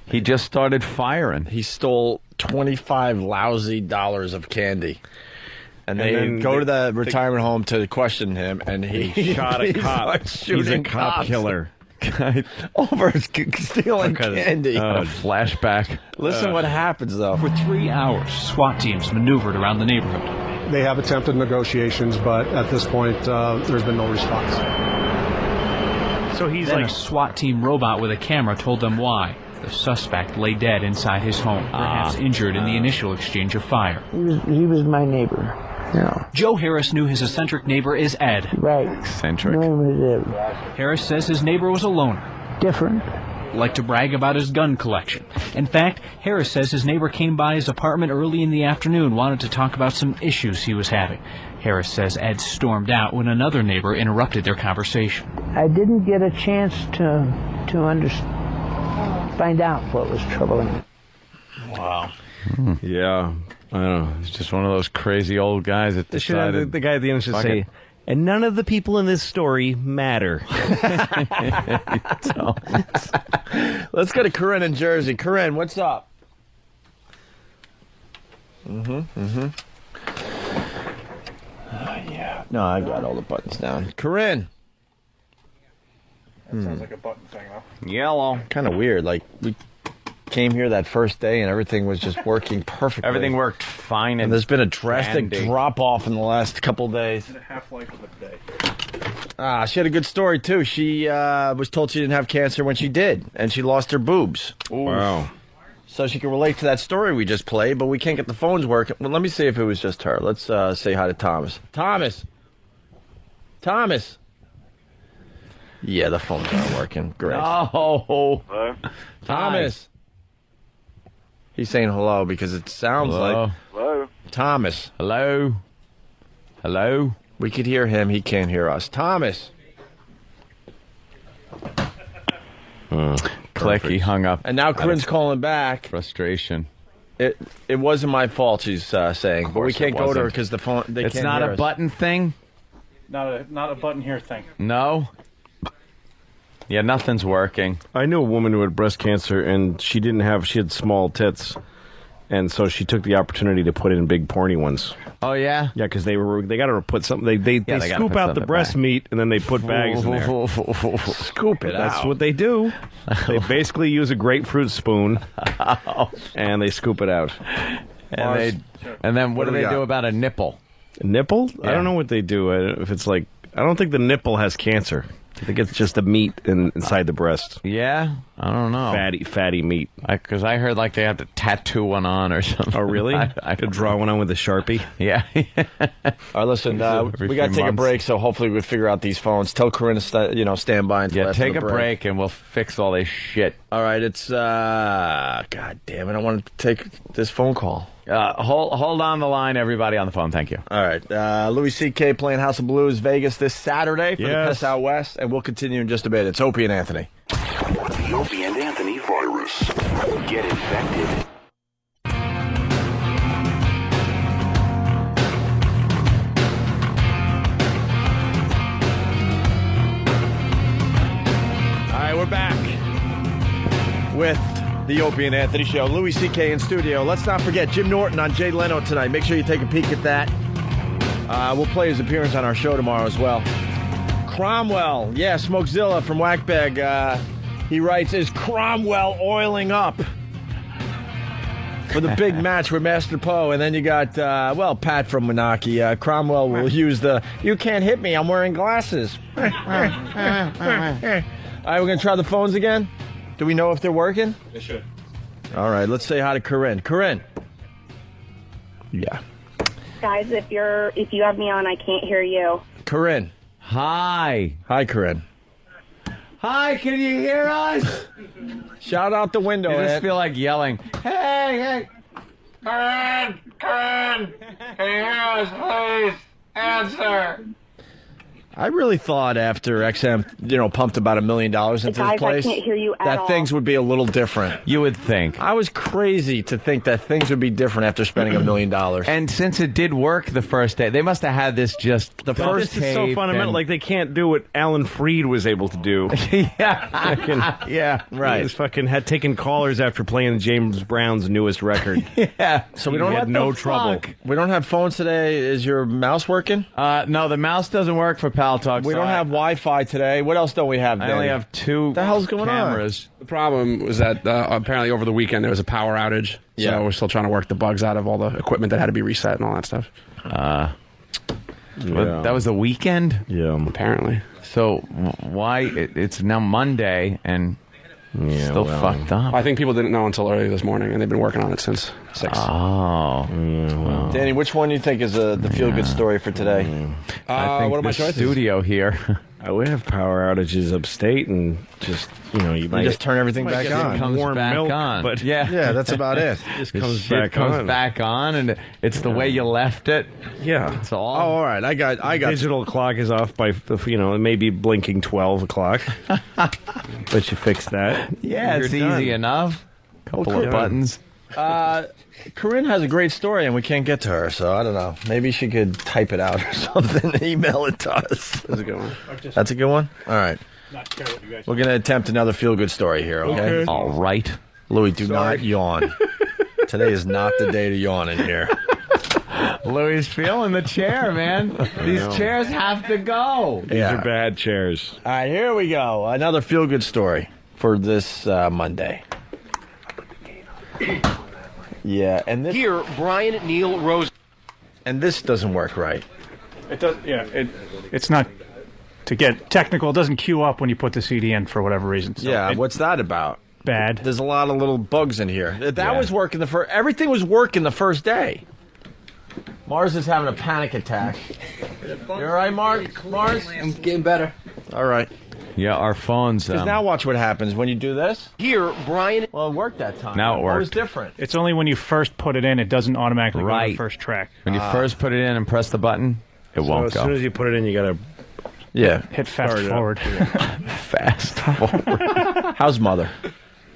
He just started firing. He stole $25 lousy of candy. And they go to the retirement home to question him, and he shot a cop. He's a cop killer. Over stealing candy. Flashback. Listen what happens, though. For 3 hours, SWAT teams maneuvered around the neighborhood. They have attempted negotiations, but at this point, there's been no response. So he's a SWAT team robot with a camera told them why. The suspect lay dead inside his home, perhaps injured in the initial exchange of fire. He was my neighbor. Yeah. Joe Harris knew his eccentric neighbor is Ed. Right. Eccentric. Harris says his neighbor was a loner. Different. Liked to brag about his gun collection. In fact, Harris says his neighbor came by his apartment early in the afternoon, wanted to talk about some issues he was having. Harris says Ed stormed out when another neighbor interrupted their conversation. I didn't get a chance to find out what was troubling me. Wow. Yeah. I don't know. He's just one of those crazy old guys that decided. The guy at the end should say, and none of the people in this story matter. Let's go to Corinne in Jersey. Corinne, what's up? Yeah. No, I got all the buttons down. Corinne. That sounds like a button thing, though. Yellow. Kind of weird. Like, we came here that first day and everything was just working perfectly. Everything worked fine. And there's been a drastic drop-off in the last couple of days. And a half-life of a day. She had a good story, too. She was told she didn't have cancer when she did, and she lost her boobs. Ooh. Wow. So she can relate to that story we just played, but we can't get the phones working. Well, let me see if it was just her. Let's say hi to Thomas. Thomas! Yeah, the phones aren't working. Great. Oh. Hello? Thomas! He's saying hello because it sounds like... Hello? Thomas. Hello? Hello? We could hear him. He can't hear us. Thomas! Click, he hung up. And now Corinne's calling back. Frustration. It wasn't my fault, she's saying. But we can't go to her because the phone... It's not a button thing? Not a button here thing. No? Yeah, nothing's working. I knew a woman who had breast cancer, and she had small tits, and so she took the opportunity to put in big porny ones. Oh yeah, yeah, because they got her to put something. They scoop out the breast meat and then they put bags in there. Scoop it out. That's what they do. They basically use a grapefruit spoon, and they scoop it out. And then what do they do about a nipple? A nipple? Yeah. I don't know what they do. If it's like, I don't think the nipple has cancer. I think it's just the meat inside the breast. Yeah? I don't know. Fatty meat. Because I heard like they have to tattoo one on or something. Oh, really? I could draw one on with a Sharpie? Yeah. All right, listen, we got to take a break, so hopefully we'll figure out these phones. Tell Corinne to stand by until after take the a break and we'll fix all this shit. All right, it's, God damn it, I want to take this phone call. Hold on the line, everybody on the phone. Thank you. All right. Louis C.K. playing House of Blues Vegas this Saturday for the Piss Out West, and we'll continue in just a bit. It's Opie and Anthony. The Opie and Anthony virus. Get infected. All right, we're back with the Opie and Anthony Show. Louis C.K. in studio. Let's not forget Jim Norton on Jay Leno tonight. Make sure you take a peek at that. We'll play his appearance on our show tomorrow as well. Cromwell, yeah, Smokezilla from Whackbag. He writes, is Cromwell oiling up for the big match with Master Poe? And then you got, Pat from Menaki. Cromwell will use the, you can't hit me, I'm wearing glasses. All right, we're going to try the phones again. Do we know if they're working? They should. All right, let's say hi to Corinne. Corinne. Yeah. Guys, if you have me on, I can't hear you. Corinne. Hi. Hi, Corinne. Hi, can you hear us? Shout out the window, I just Ed. feel like yelling. Hey. Corinne, can you hear us, please? Answer. I really thought after XM, pumped about $1 million into this Guys, place, I can't hear you at that all. things would be a little different. You would think. I was crazy to think that things would be different after spending $1 million. And since it did work the first day, they must have had this just the first This is so tape fundamental. and- Like they can't do what Alan Freed was able to do. Yeah, right. He was fucking had taken callers after playing James Brown's newest record. Yeah. So we don't had have no the trouble. fuck. We don't have phones today. Is your mouse working? No, the mouse doesn't work for Pal Talk. We so don't have Wi-Fi today. What else don't we have? I only Danny? have two What the hell's going cameras. The problem was that apparently over the weekend there was a power outage. Yeah. So we're still trying to work the bugs out of all the equipment that had to be reset and all that stuff. Well, that was the weekend? Yeah. Apparently. So why? It's now Monday and still fucked up. I think people didn't know until early this morning, and they've been working on it since 6. Oh. Danny, which one do you think is the feel-good story for today? I think what are my the choices? studio here. We have power outages upstate, and just you might just turn everything might back get on. some Comes warm back milk, on. but Yeah, that's about it. just This comes shit back on, and it's the way you left it. Yeah. It's all. Oh, all right. I got. Digital clock is off by it may be blinking 12 o'clock, but you fix that. Yeah, You're it's done. easy enough. Couple Well, of buttons. Corinne has a great story, and we can't get to her, so I don't know. Maybe she could type it out or something and email it to us. That's a good one. That's a good one? All right. We're going to attempt another feel-good story here, okay? All right. Louis, do not yawn. Today is not the day to yawn in here. Louis feeling the chair, man. These chairs have to go. These are bad chairs. All right, here we go. Another feel-good story for this Monday. Yeah, and this... Here, Brian Neal Rose. And this doesn't work right. It does. Yeah, it's not. To get technical, it doesn't queue up when you put the CD in for whatever reason. So Yeah, what's that about? Bad. There's a lot of little bugs in here. That was working the first... Everything was working the first day. Mars is having a panic attack. You all right, Mark? Mars? I'm getting better. All right. Yeah, our phones. Because now watch what happens when you do this. Here, Brian. Well, it worked that time. Now it What was worked. different? It's only when you first put it in, it doesn't automatically go to Right. the first track. When you first put it in and press the button, it won't as go. soon as you put it in, you gotta Hit fast Start it up. forward. Fast forward. How's mother?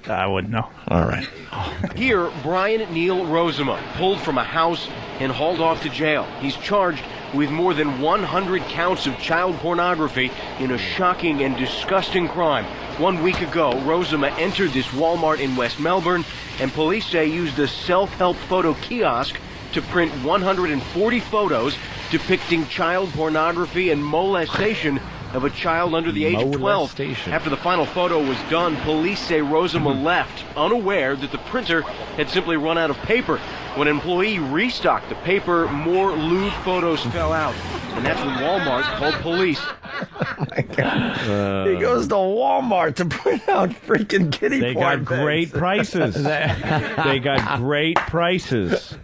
I wouldn't know. All right. Here, Brian Neal Rosema, pulled from a house and hauled off to jail. He's charged with more than 100 counts of child pornography in a shocking and disgusting crime. 1 week ago, Rosema entered this Walmart in West Melbourne, and police say used a self-help photo kiosk to print 140 photos depicting child pornography and molestation of a child under the age of 12. Molestation. After the final photo was done, police say Rosema left, unaware that the printer had simply run out of paper. When an employee restocked the paper, more lewd photos fell out. And that's when Walmart called police. He goes to Walmart to print out freaking kitty They porn got great pics. prices. They got great prices.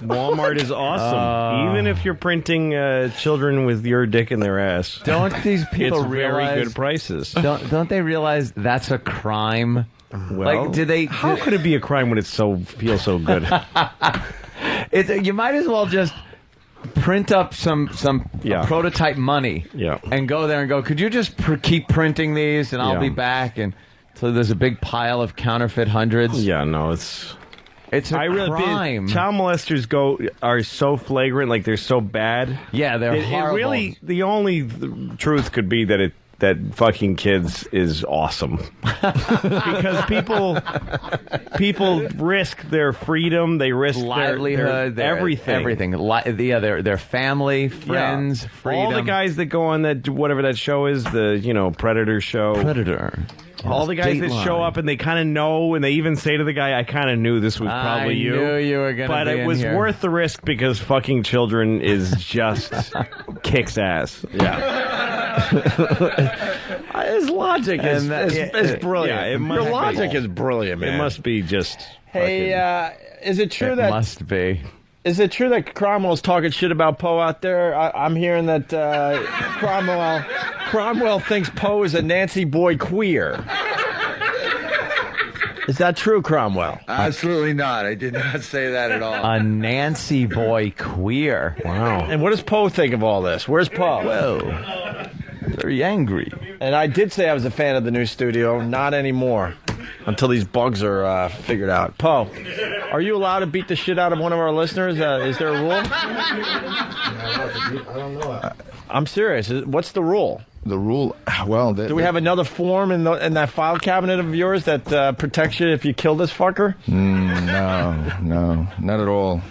Walmart is awesome. Even if you're printing children with your dick in their ass. Don't these people it's realize? very good prices. Don't they realize that's a crime? Well, Like, do they? How could it be a crime when it feels so good? You might as well just print up some prototype money, Yeah. and go there and go. Could you just keep printing these, and I'll Yeah. be back? And So there's a big pile of counterfeit hundreds. Yeah, no, it's a crime. Child molesters are so flagrant, like they're so bad. Yeah, they're It horrible. really, the only truth could be that that fucking kids is awesome because people risk their freedom, they risk livelihood, their everything. Their family, friends, freedom. All the guys that go on that whatever that show is, the Predator show. Predator. All the guys that Dateline. show up and they kind of know, and they even say to the guy, "I kind of knew this was probably you." I knew you were going to but be it in was here. worth the risk because fucking children is just kicks ass. Yeah. His logic is brilliant. Yeah, Your logic is brilliant, man. It must be just. Hey, is it true It that must be. Is it true that Cromwell's talking shit about Poe out there? I'm hearing that Cromwell thinks Poe is a Nancy boy queer. Is that true, Cromwell? Absolutely not. I did not say that at all. A Nancy boy queer. Wow. And what does Poe think of all this? Where's Poe? Well, very angry. And I did say I was a fan of the new studio. Not anymore. Until these bugs are figured out. Poe, are you allowed to beat the shit out of one of our listeners? Is there a rule? I don't know. I'm serious. What's the rule? The rule? Well, do we have another form in that file cabinet of yours that protects you if you kill this fucker? No, not at all.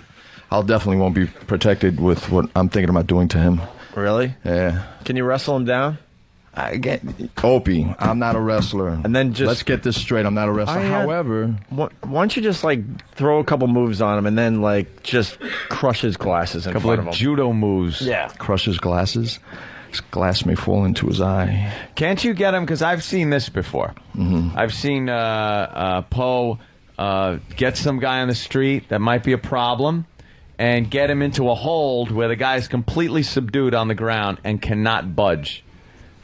I'll definitely won't be protected with what I'm thinking about doing to him. Really? Yeah. Can you wrestle him down? Opie, I'm not a wrestler. And then let's get this straight. I'm not a wrestler. However, why don't you just throw a couple moves on him and then just crush his glasses in couple front of of him? judo moves. Yeah. Crush his glasses. His glass may fall into his eye. Can't you get him? Because I've seen this before. Mm-hmm. I've seen Poe get some guy on the street that might be a problem and get him into a hold where the guy's completely subdued on the ground and cannot budge.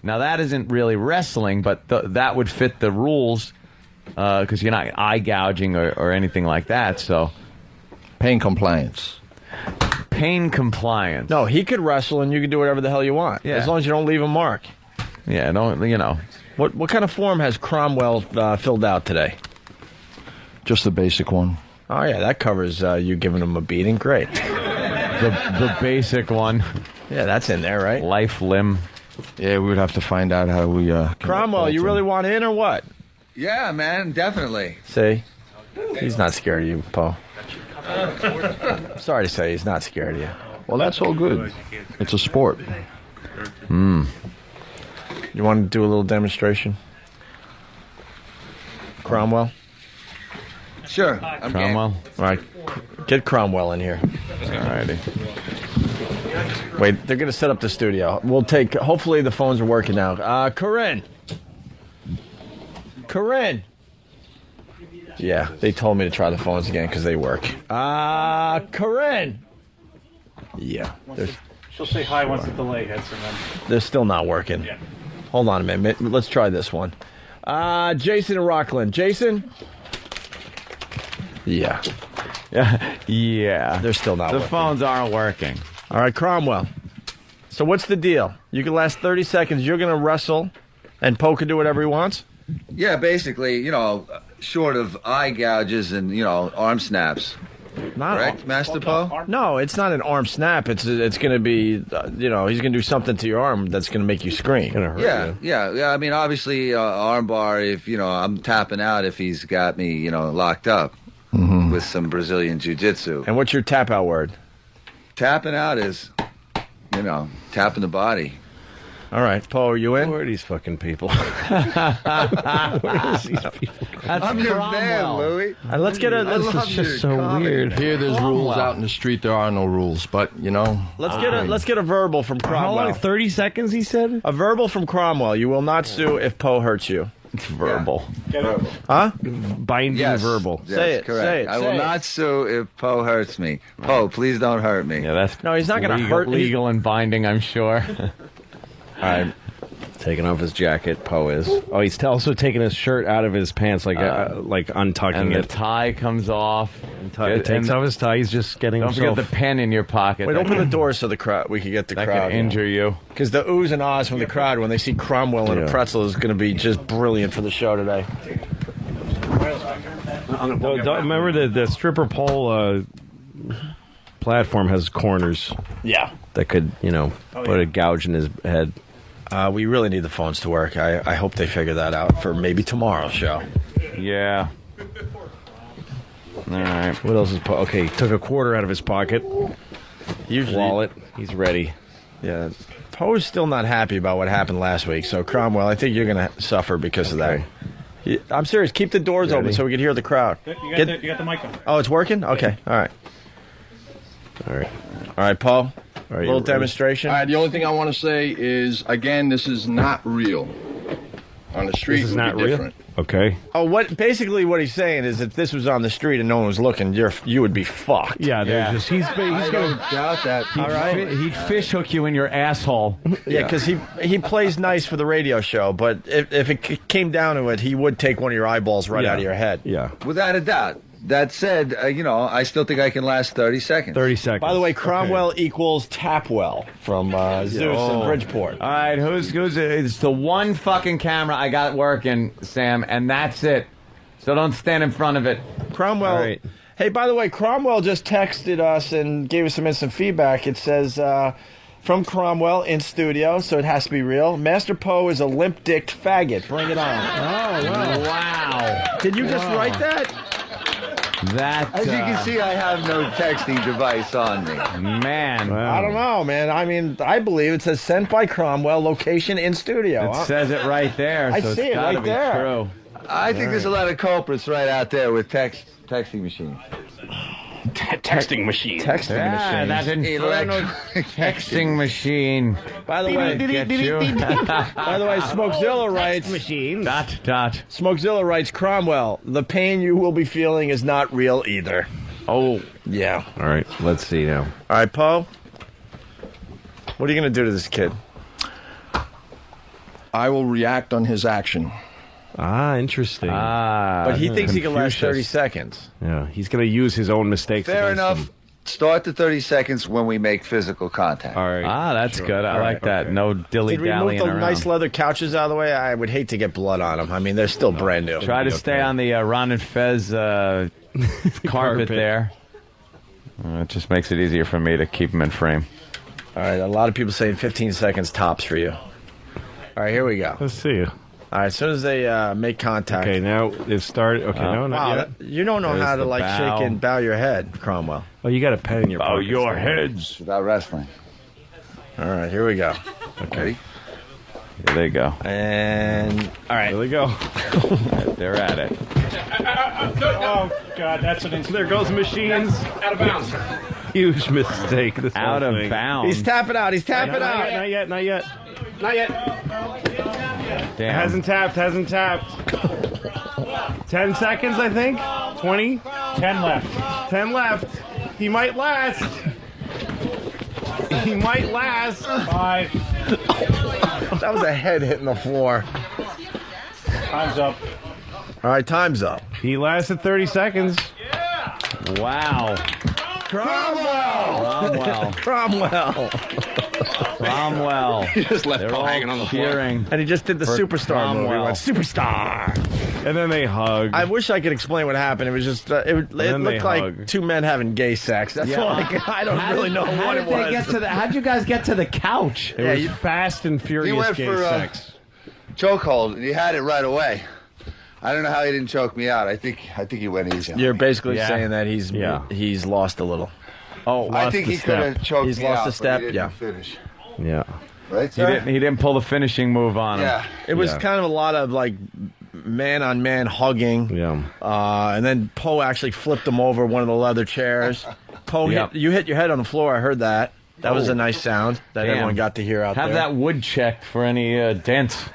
Now, that isn't really wrestling, but that would fit the rules because you're not eye gouging or anything like that. So, pain compliance. Pain compliance. No, he could wrestle and you could do whatever the hell you want. Yeah. As long as you don't leave a mark. Yeah, don't. What kind of form has Cromwell filled out today? Just the basic one. Oh, yeah, that covers you giving him a beating. Great. The basic one. Yeah, that's in there, right? Life limb. Yeah, we would have to find out how we... Cromwell, you really want in or what? Yeah, man, definitely. See? He's not scared of you, Poe. Sorry to say, he's not scared of you. Well, that's all good. It's a sport. You want to do a little demonstration? Cromwell? Sure. Cromwell? All right, get Cromwell in here. All righty. Wait, they're going to set up the studio. Hopefully the phones are working now. Corinne. Yeah, they told me to try the phones again because they work. Corinne. Yeah. She'll say hi once the delay hits, and then They're still not working. Yeah. Hold on a minute. Let's try this one. Jason in Rockland. Jason? Yeah. Yeah. They're still not The working. phones aren't working. All right, Cromwell. So what's the deal? You can last 30 seconds. You're going to wrestle, and Poe can do whatever he wants? Yeah, basically, short of eye gouges and, arm snaps. Correct, Master Poe? No, it's not an arm snap. It's going to be, he's going to do something to your arm that's going to make you scream. Yeah. I mean, obviously, armbar, if, I'm tapping out if he's got me, locked up with some Brazilian jiu-jitsu. And what's your tap out word? Tapping out is, tapping the body. All right, Poe, are you in? Where are these fucking people? Where is these people? I'm your man, Louie. Let's get a. This is just so weird. Here, there's rules. Out in the street, there are no rules. But Let's get a verbal from Cromwell. How long? 30 seconds, he said? A verbal from Cromwell. You will not sue if Poe hurts you. It's verbal. Huh? Binding verbal. Yes, Say it. correct. Say it. I will not sue if Poe hurts me. Poe, please don't hurt me. Yeah, that's No, he's not going to hurt. legal and binding, I'm sure. All right. Taking off his jacket, Poe is. Oh, he's also taking his shirt out of his pants, like untucking and it. the tie comes off. Takes off his tie. He's just getting Don't himself. forget the pen in your pocket. Wait, open the doors so the crowd we can get the that crowd. could injure you. Because the oohs and ahs from the crowd when they see Cromwell and a pretzel is going to be just brilliant for the show today. Remember the stripper pole platform has corners. Yeah. That could, put a gouge in his head. We really need the phones to work. I hope they figure that out for maybe tomorrow's show. Yeah. All right. What else is okay? He took a quarter out of his pocket. Usually, wallet. He's ready. Yeah. Poe's still not happy about what happened last week. So Cromwell, I think you're going to suffer because of that. I'm serious. Keep the doors open so we can hear the crowd. You got the mic on. Oh, it's working? Okay. All right. All right, Paul. A little demonstration. All right, the only thing I want to say is, again, this is not real. On the street, This is it would not be real? different. Okay. Oh, basically what he's saying is if this was on the street and no one was looking, you would be fucked. Yeah, there's just he's I going don't doubt that. All right. He'd fish hook you in your asshole. Yeah, because he plays nice for the radio show, but if it came down to it, he would take one of your eyeballs right out of your head. Yeah. Without a doubt. That said, I still think I can last 30 seconds. 30 seconds. By the way, Cromwell equals Tapwell from Zeus in Bridgeport. All right, who's it's the one fucking camera I got working, Sam, and that's it. So don't stand in front of it. Cromwell. All right. Hey, by the way, Cromwell just texted us and gave us some instant feedback. It says, from Cromwell in studio, so it has to be real. Master Poe is a limp-dicked faggot. Bring it on. Oh, Wow. Did you just write that? As you can see, I have no texting device on me. Man. I don't know, man. I mean, I believe it says sent by Cromwell, location in studio. It says it right there. I so see it's it gotta right be there. True. I think there's a lot of culprits right out there with texting machines. Texting machine. Texting Yeah, machine. that infernal texting machine. By the way, Get you. by the way, Smokezilla writes. machine. Dot. Smokezilla writes, Cromwell, the pain you will be feeling is not real either. Oh. Yeah. All right. Let's see now. All right, Poe. What are you going to do to this kid? I will react on his action. Ah, interesting. But he thinks he can last 30 Confucius. seconds. Yeah, he's going to use his own mistakes. Fair against enough. him. Start the 30 seconds when we make physical contact. All right. Ah, that's good. I All like right, that. okay. No Did we dilly-dallying move the around. nice leather couches out of the way? I would hate to get blood on them. I mean, they're still brand new. Try to stay on the Ron and Fez carpet there. It just makes it easier for me to keep them in frame. All right, a lot of people saying 15 seconds tops for you. All right, here we go. Let's see. All right, as soon as they make contact. Okay, now it started. Okay, no, not Wow, yet. you don't know There's how to the like bow. shake and bow your head, Cromwell. Oh, you got a pen in your pocket. your heads. Without wrestling. All right, here we go. Okay. There they go. And all right, There they go. They're at it. Oh, God, that's an There goes machines. out of bounds. Huge mistake. This Out whole of thing. bounds. he's tapping out. He's tapping Not out. yet, not yet, not yet. Not yet. Damn. Hasn't tapped. 10 seconds, I think. 20. 10 left. 10 left. He might last. He might last. 5. That was a head hitting the floor. Time's up. All right, time's up. He lasted 30 seconds. Wow. Cromwell. Cromwell. Cromwell. He just left They're Paul all hanging on the floor. cheering. And he just did the For superstar movie. He Cromwell. went, superstar. And then they hugged. I wish I could explain what happened. It was just it then they looked like hug. two men having gay sex. That's all I don't really know what it was. How'd you guys get to the couch? It was fast and furious went gay for, sex. Chokehold, and he had it right away. I don't know how he didn't choke me out. I think he went easy. You're basically Yeah. saying that he's lost a little. Oh, I think he could have choked He's me lost out, a step, but he yeah. didn't finish. Yeah. Right, He sir? didn't pull the finishing move on him. Yeah. It was Yeah. kind of a lot of like man-on-man hugging. Yeah. And then Poe actually flipped him over one of the leather chairs. Poe, Yep. you hit your head on the floor. I heard that. That was Oh. a nice sound that Damn. everyone got to hear out Have there. that wood checked for any dents.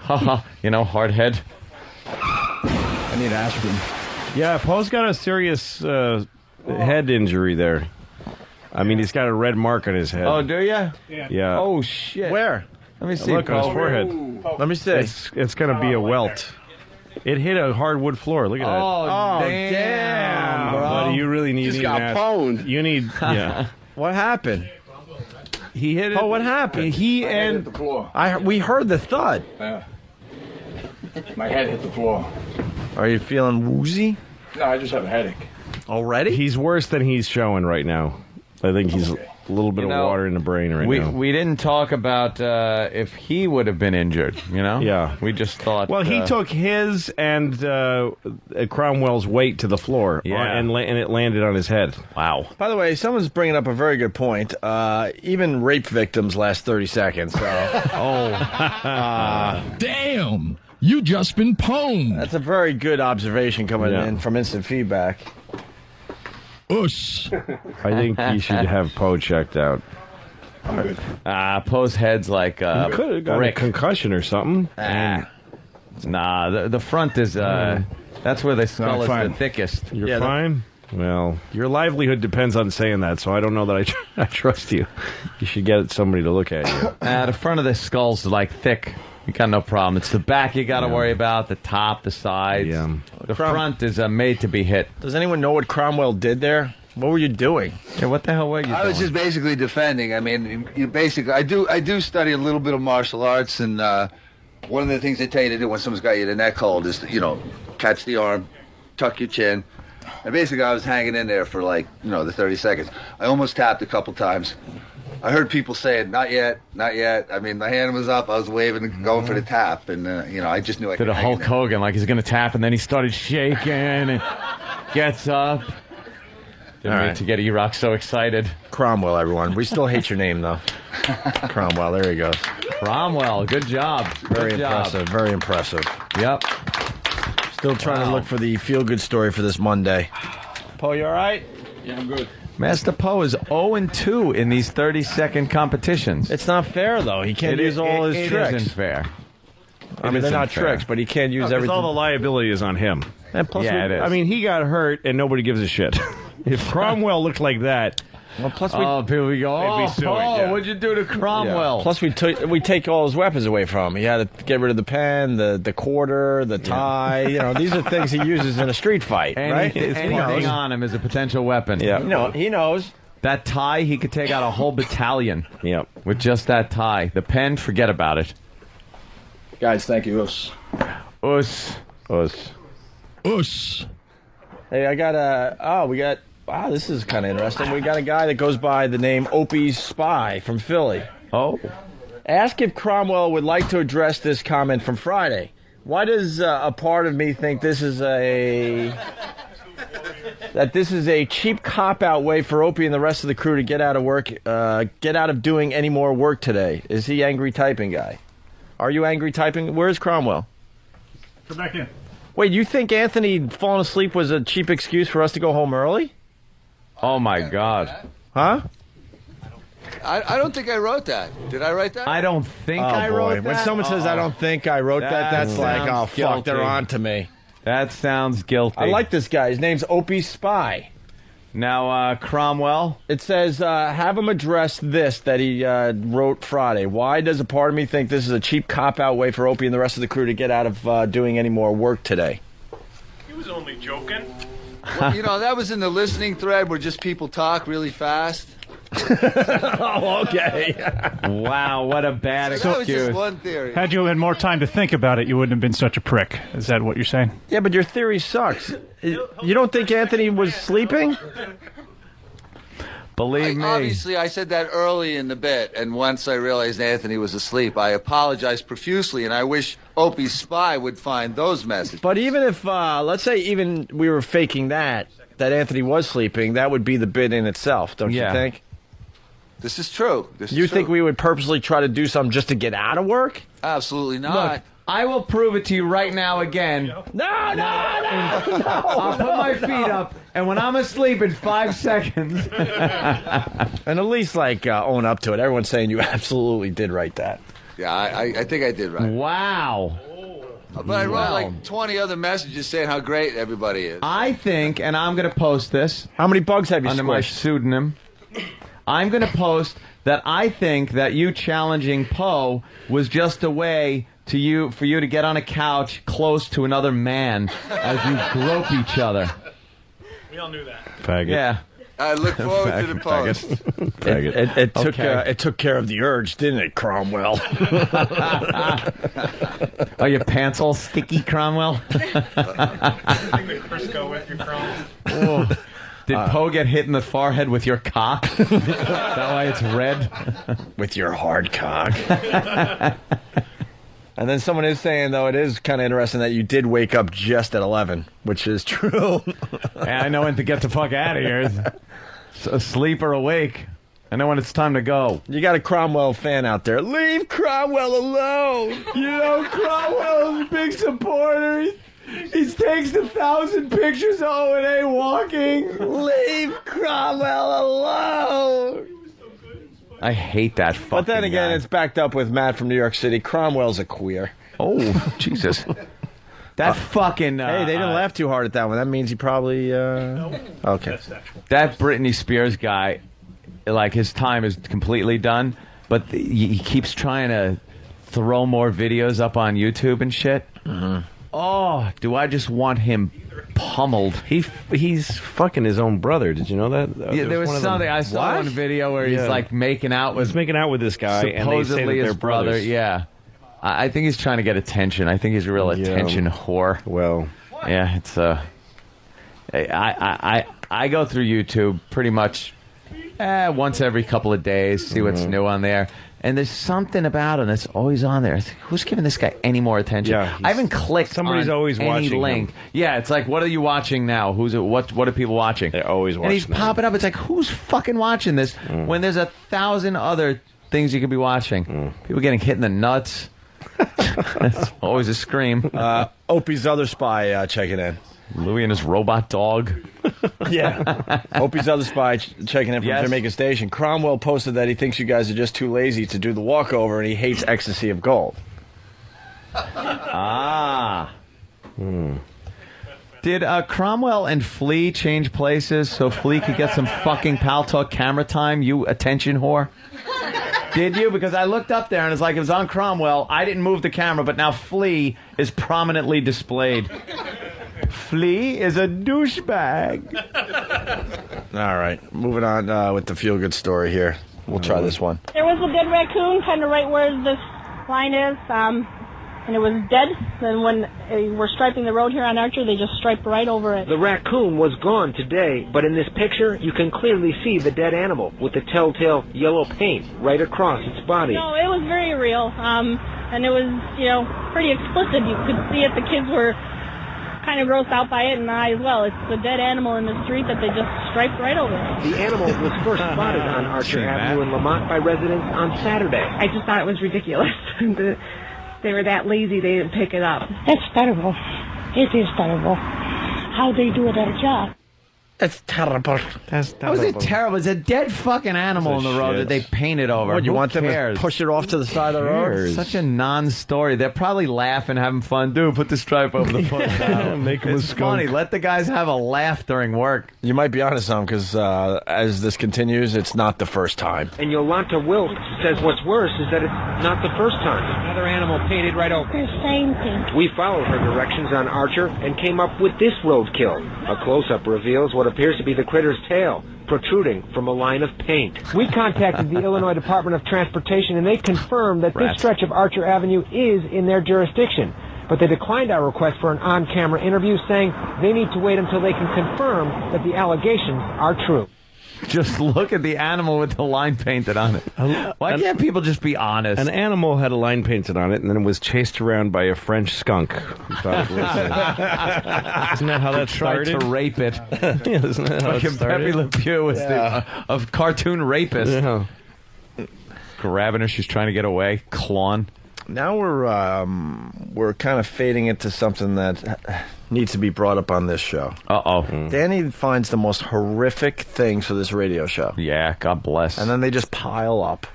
Haha, hard head. I need aspirin. Yeah, Poe's got a serious head injury there. I mean, he's got a red mark on his head. Oh, do ya? Yeah. Oh, shit. Where? Let me see. Look on his Paul. forehead. Let me see. It's going to be a welt. It hit a hardwood floor. Look at that. Oh, damn, bro. Buddy, you really need Just an got ass. pwned. You need, yeah. What happened? He hit it. Oh, what happened? He My head and hit the floor. We heard the thud. Yeah. My head hit the floor. Are you feeling woozy No, I just have a headache. already? he's worse than he's showing right now. I think he's a little bit You of know, water in the brain right now. We didn't talk about if he would have been injured, you know? Yeah. We just thought... Well, he took his and Cromwell's weight to the floor, and it landed on his head. Wow. By the way, someone's bringing up a very good point. Even rape victims last 30 seconds. So. Damn! You just been pwned. That's a very good observation coming in from instant feedback. Ush. I think you should have Poe checked out. Poe's head's like He could have got brick. a concussion or something. Nah, the front is... that's where the skull is fine. the thickest. You're fine? Well, your livelihood depends on saying that, so I don't know that I trust you. You should get somebody to look at you. The front of the skull's like thick. You got no problem. It's the back you got to worry about, the top, the sides. Yeah. The front is made to be hit. Does anyone know what Cromwell did there? What were you doing? Yeah, what the hell were you I was just basically defending. I mean, you basically, I do study a little bit of martial arts, and one of the things they tell you to do when someone's got you the neck hold is, catch the arm, tuck your chin. And basically, I was hanging in there for the 30 seconds. I almost tapped a couple times. I heard people saying, not yet, not yet. I mean, my hand was up. I was waving and going for the tap. And, I just knew I could Did a hang in Hulk there. Hogan, like he's going to tap, and then he started shaking and gets up. Didn't All wait right. to get E-Rock so excited. Cromwell, everyone. We still hate your name, though. Cromwell, there he goes. Cromwell, good job. Very Good job. impressive, very impressive. Yep. Still trying to look for the feel-good story for this Monday. Poe, you all right? Yeah, I'm good. Master Poe is 0-2 in these 30-second competitions. It's not fair, though. He can't use all his tricks. It isn't fair. I mean, they're not tricks, but he can't use everything. All the liability is on him. And plus, Yeah, it is. I mean, he got hurt, and nobody gives a shit. If Cromwell looked like that, well, plus we, people would go, They'd be oh, suing, Poe, yeah. what'd you do to Cromwell? plus we take all his weapons away from him. He had to get rid of the pen, the quarter, the tie. These are things he uses in a street fight, right? Anything on him is a potential weapon. Yeah, he knows. That tie, he could take out a whole battalion. Yep. With just that tie. The pen, forget about it. Guys, thank you. Us. Us. Hey, I got wow, this is kind of interesting. We got a guy that goes by the name Opie's Spy from Philly. Oh. Ask if Cromwell would like to address this comment from Friday. Why does a part of me think this is a cheap cop-out way for Opie and the rest of the crew to get out of doing any more work today? Is he angry typing guy? Are you angry typing? Where's Cromwell? Come back in. Wait, you think Anthony falling asleep was a cheap excuse for us to go home early? Oh, my God. Huh? I don't think I wrote that. Did I write that? I don't think Oh, I boy. wrote that. When someone says, I don't think I wrote that, that's like, oh, sounds fuck, they're guilty. on to me. That sounds guilty. I like this guy. His name's Opie Spy. Now, Cromwell. It says, have him address this that he wrote Friday. Why does a part of me think this is a cheap cop-out way for Opie and the rest of the crew to get out of doing any more work today? He was only joking. Well, that was in the listening thread where just people talk really fast. Oh, okay. Wow, what a bad So that was excuse. just one theory. Had you had more time to think about it, you wouldn't have been such a prick. Is that what you're saying? Yeah, but your theory sucks. You don't think Anthony was sleeping? Believe me. Obviously, I said that early in the bit, and once I realized Anthony was asleep, I apologized profusely, and I wish Opie's Spy would find those messages. But even if, let's say even we were faking that Anthony was sleeping, that would be the bit in itself, don't you think? This is true. You think we would purposely try to do something just to get out of work? Absolutely not. Look, I will prove it to you right now again. No. I'll put my feet up, and when I'm asleep in 5 seconds. And at least, own up to it. Everyone's saying you absolutely did write that. Yeah, I think I did right. Wow. But I wrote like 20 other messages saying how great everybody is. I think, and I'm going to post this. How many bugs have you under my squished? pseudonym. I'm going to post that I think that you challenging Poe was just a way for you to get on a couch close to another man as you grope each other. We all knew that. Faggot. Yeah. I look forward to the post. Faggot. It took care of the urge, didn't it, Cromwell? Are your pants all sticky, Cromwell? Crisco with your Cromwell. Did Poe get hit in the forehead with your cock? Is that why it's red? With your hard cock. And then someone is saying, though, it is kind of interesting that you did wake up just at 11, which is true. Yeah, I know when to get the fuck out of here. So asleep or awake. I know when it's time to go. You got a Cromwell fan out there. Leave Cromwell alone. You know, Cromwell is a big supporter. He takes 1,000 pictures of O&A walking. Leave Cromwell alone. I hate that fucking But then again, guy. it's backed up with Matt from New York City. Cromwell's a queer. Oh, Jesus. That fucking... hey, they didn't laugh too hard at that one. That means he probably... Okay. That Britney Spears guy, like, his time is completely done, but he keeps trying to throw more videos up on YouTube and shit. Mm-hmm. Oh, do I just want him pummeled? He's fucking his own brother. Did you know that? Yeah, there was something. I saw one video where he's like making out with this guy, supposedly and they say that his they're brother. brothers. Yeah, I think he's trying to get attention. I think he's a real attention whore. Well, yeah, it's I go through YouTube pretty much once every couple of days, see what's new on there. And there's something about him that's always on there. It's like, who's giving this guy any more attention? Yeah, I haven't clicked somebody's on always any watching link. him. Yeah, it's like, what are you watching now? What are people watching? They're always watching. And he's popping up. It's like, who's fucking watching this? When there's 1,000 other things you could be watching. People getting hit in the nuts. That's always a scream. Opie's other spy checking in. Louis and his robot dog. Yeah. Opie's other spy checking in from Jamaica Station. Cromwell posted that he thinks you guys are just too lazy to do the walkover and he hates ecstasy of gold. Did Cromwell and Flea change places so Flea could get some fucking Pal Talk camera time, you attention whore? Did you? Because I looked up there and it's like it was on Cromwell. I didn't move the camera, but now Flea is prominently displayed. Flea is a douchebag. All right. Moving on with the feel-good story here. We'll try this one. There was a dead raccoon kind of right where this line is, and it was dead. Then when they were striping the road here on Archer, they just striped right over it. The raccoon was gone today, but in this picture, you can clearly see the dead animal with the telltale yellow paint right across its body. No, it was very real, and it was, pretty explicit. You could see it. The kids were kind of grossed out by it, and I as well. It's a dead animal in the street that they just striped right over. The animal was first spotted on Archer Avenue in Lamont by residents on Saturday. I just thought it was ridiculous. They were that lazy they didn't pick it up. That's terrible. It is terrible. How they do it at a job. That's terrible. How is it terrible? It's a dead fucking animal on the road that they painted over. What, you Who want them cares? to push it off to the side of the road? Such a non-story. They're probably laughing, having fun. Dude, put the stripe over the foot. Make them a It's skunk. funny. Let the guys have a laugh during work. You might be onto something because as this continues, it's not the first time. And Yolanta Wilkes says what's worse is that it's not the first time. Another animal painted right over. The same thing. We followed her directions on Archer and came up with this roadkill. A close-up reveals what appears to be the critter's tail, protruding from a line of paint. We contacted the Illinois Department of Transportation, and they confirmed that this stretch of Archer Avenue is in their jurisdiction. But they declined our request for an on-camera interview, saying they need to wait until they can confirm that the allegations are true. Just look at the animal with the line painted on it. Why can't people just be honest? An animal had a line painted on it and then was chased around by a French skunk. Who thought it was, isn't that how that tried started? to rape it. Yeah, isn't that how it Fucking started? Pepe Le Pew was a cartoon rapist. Yeah. Grabbing her, she's trying to get away, clawing. Now we're kind of fading into something that needs to be brought up on this show. Danny finds the most horrific things for this radio show. Yeah, God bless. And then they just pile up.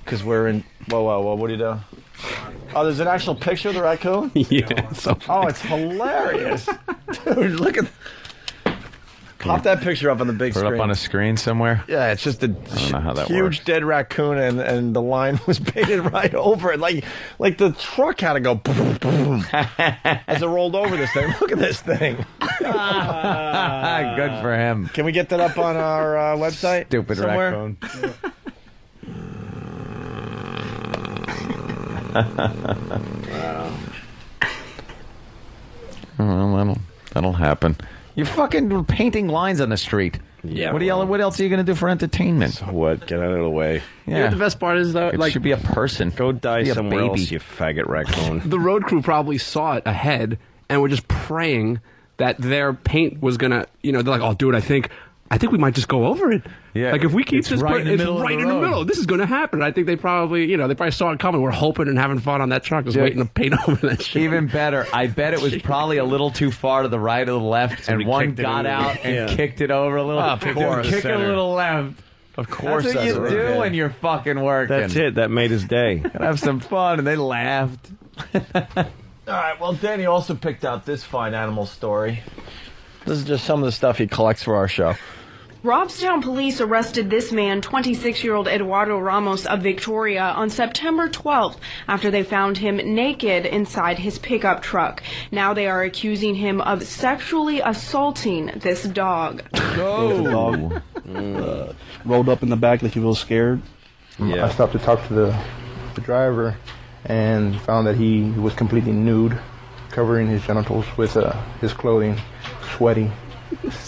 Because we're in... Whoa, what are you doing? Oh, there's an actual picture of the raccoon? Yeah. Oh, it's hilarious. Dude, look at... Pop that picture up on the big Put screen. it up on a screen somewhere. Yeah, it's just a don't know how that huge works. dead raccoon, and the line was painted right over it. Like the truck had to go boom, boom, as it rolled over this thing. Look at this thing. Good for him. Can we get that up on our website? Stupid somewhere? raccoon. Well, that'll happen. You're fucking painting lines on the street. Yeah. What else are you going to do for entertainment? So what? Get out of the way. You know what the best part is, though? It should be a person. Go die Be a somewhere baby. else, you faggot raccoon. The road crew probably saw it ahead and were just praying that their paint was going to, they're like, oh, dude, I think we might just go over it. Yeah, like if we keep it's this, right in the it's middle of right the in the road. middle. This is going to happen. I think they probably, they probably saw it coming. We're hoping and having fun on that truck, just waiting to paint over that shit. Even better, I bet it was probably a little too far to the right or the left, and one kicked it got over. out and Yeah. kicked it over a little. Of course. Kick a little left. Of course, That's what you do when you're fucking working. That's it. That made his day. Gotta have some fun, and they laughed. All right. Well, Danny also picked out this fine animal story. This is just some of the stuff he collects for our show. Robstown police arrested this man, 26-year-old Eduardo Ramos of Victoria, on September 12th after they found him naked inside his pickup truck. Now they are accusing him of sexually assaulting this dog. The dog rolled up in the back like he was scared. Yeah. I stopped to talk to the driver and found that he was completely nude, covering his genitals with his clothing, sweaty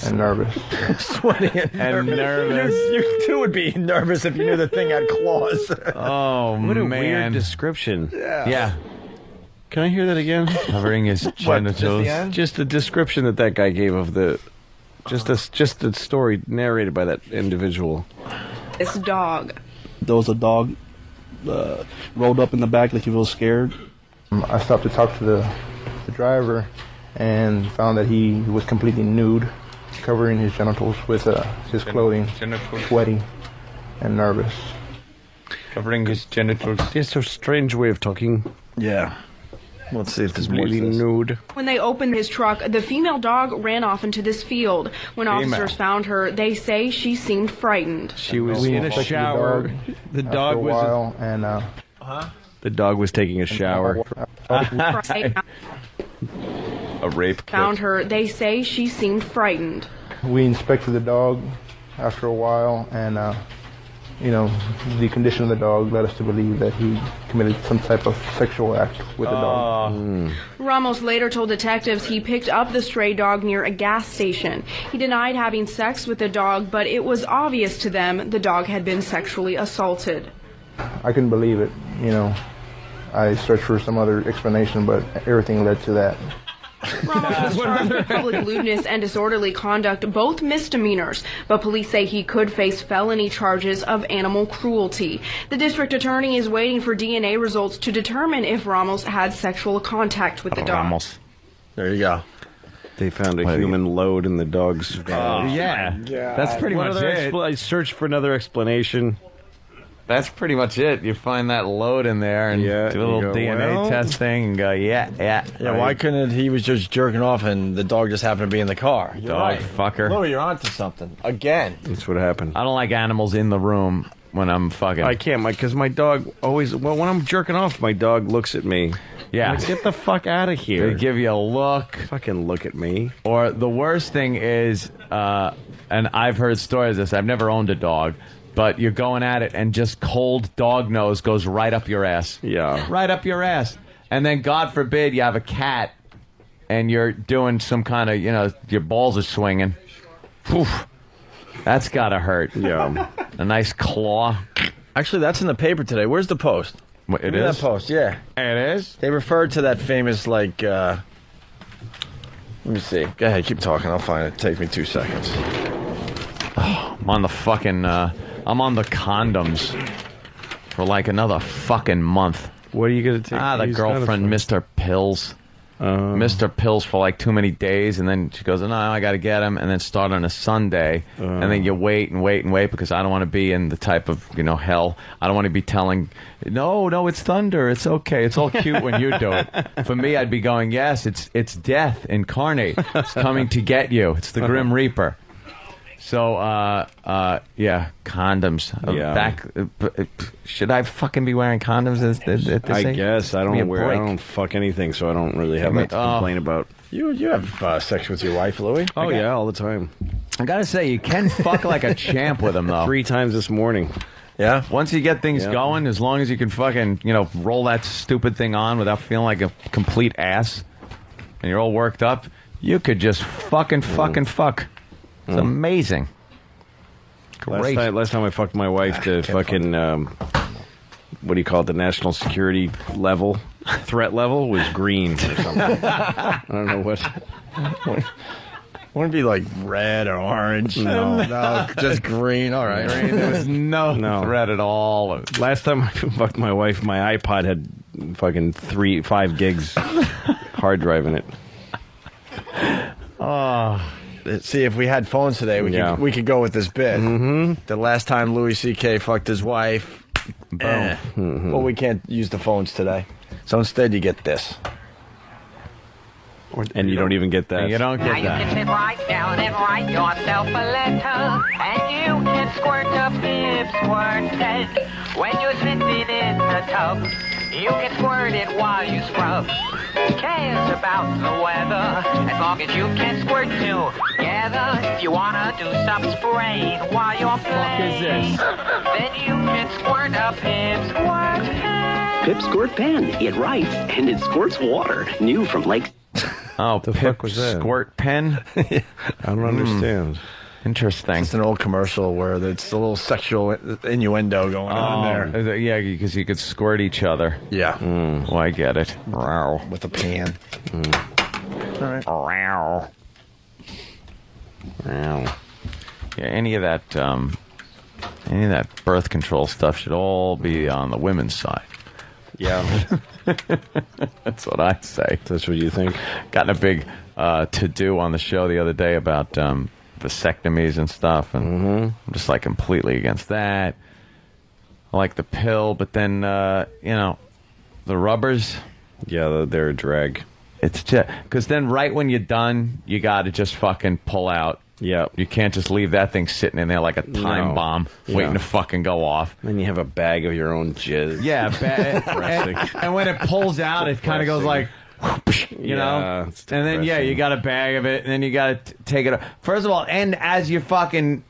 and nervous. Sweaty and nervous. You too would be nervous if you knew the thing had claws. Oh, What a man. weird description. Yeah. Can I hear that again? Covering his What, genitals. just the end? Just the description that guy gave of the, just the story narrated by that individual. This dog. There was a dog rolled up in the back like he was scared. I stopped to talk to the driver and found that he was completely nude, covering his genitals with his clothing, sweaty and nervous. Covering his genitals. It's a strange way of talking. Yeah. Let's see if there's more to Completely this. nude. When they opened his truck, the female dog ran off into this field. When officers found her, they say she seemed frightened. She was We in a inspected shower. The After dog a was. while, and The dog was taking a shower. A rape kit. Found her, they say she seemed frightened. we inspected the dog after a while, and the condition of the dog led us to believe that he committed some type of sexual act with the dog. Ramos later told detectives he picked up the stray dog near a gas station. He denied having sex with the dog, but it was obvious to them the dog had been sexually assaulted. I couldn't believe it. I searched for some other explanation, but everything led to that. Ramos was charged with public lewdness and disorderly conduct, both misdemeanors, but police say he could face felony charges of animal cruelty. The district attorney is waiting for DNA results to determine if Ramos had sexual contact with the dog. Ramos. There you go. They found a human load in the dog's van. Yeah. That's pretty much it. I searched for another explanation. That's pretty much it. You find that load in there and do a little go, DNA well. testing and go, yeah. Yeah, why couldn't he was just jerking off and the dog just happened to be in the car? You're Dog right. fucker. No, you're onto something. Again. That's what happened. I don't like animals in the room when I'm fucking. I can't, because my dog always. Well, when I'm jerking off, my dog looks at me. Yeah. Like, get the fuck out of here. They give you a look. Fucking look at me. Or the worst thing is, and I've heard stories of this. I've never owned a dog. But you're going at it, and just cold dog nose goes right up your ass. Yeah. Right up your ass. And then, God forbid, you have a cat, and you're doing some kind of, your balls are swinging. Poof. That's got to hurt. Yeah. A nice claw. Actually, that's in the paper today. Where's the Post? It Give me is? that Post, yeah. It is? They referred to that famous, let me see. Go ahead, keep talking. I'll find it. Take me 2 seconds. I'm on the fucking, I'm on the condoms for like another fucking month. What are you going to take? The girlfriend, Mr. Pills. Mr. Pills for like too many days, and then she goes, no, I got to get him, and then start on a Sunday, and then you wait and wait and wait because I don't want to be in the type of, hell. I don't want to be telling, no, it's thunder, it's okay, it's all cute when you do it. For me, I'd be going, yes, it's death incarnate. It's coming to get you. It's the Grim Reaper. So, yeah, condoms. Yeah. Should I fucking be wearing condoms at this I age? guess I Give me a don't I break. don't fuck anything, so I don't really have that to complain about. You have sex with your wife, Louis? Oh yeah, all the time. I gotta say, you can fuck like a champ with them, though. 3 times this morning. Yeah. Once you get things Yeah. going, as long as you can fucking, roll that stupid thing on without feeling like a complete ass, and you're all worked up, you could just fucking fuck. It's amazing. Great. Last time I fucked my wife to fucking what do you call it? The national security level, threat level was green or something. I don't know what. Wouldn't it be like red or orange? No, just green. All right. Green. There was no threat at all. Last time I fucked my wife, my iPod had fucking 5 gigs hard drive in it. Oh, see, if we had phones today, we could go with this bit. Mm-hmm. The last time Louis C.K. fucked his wife, boom. Well, we can't use the phones today, so instead you get this. And you don't even get that. You don't get Now you can sit right down and write yourself a letter, and you can squirt a bib squirt then. When you're sitting in the tub, you can squirt it while you scrub. Who cares about the weather, as long as you can squirt together. If you wanna do some spraying while you're playing, then you can squirt a pip squirt pen. Pip Squirt Pen. It writes, and it squirts water. New from Lake... Oh, the fuck was that? Squirt pen? I don't understand. Interesting. It's an old commercial where it's a little sexual innuendo going on there. Yeah, because you could squirt each other. Yeah. Oh, I get it. With a pan. All right. Yeah, any of that birth control stuff should all be on the women's side. Yeah. That's what I say. That's what you think? Gotten a big to-do on the show the other day about vasectomies and stuff, and I'm just like completely against that. I like the pill, but then, the rubbers. Yeah, they're a drag. It's just, because then right when you're done, you got to just fucking pull out. Yeah. You can't just leave that thing sitting in there like a time bomb waiting to fucking go off. Then you have a bag of your own jizz. Yeah, and when it pulls out, it kind of goes like, you know? It's and then, you got a bag of it, and then you got to take it. First of all, and as you fucking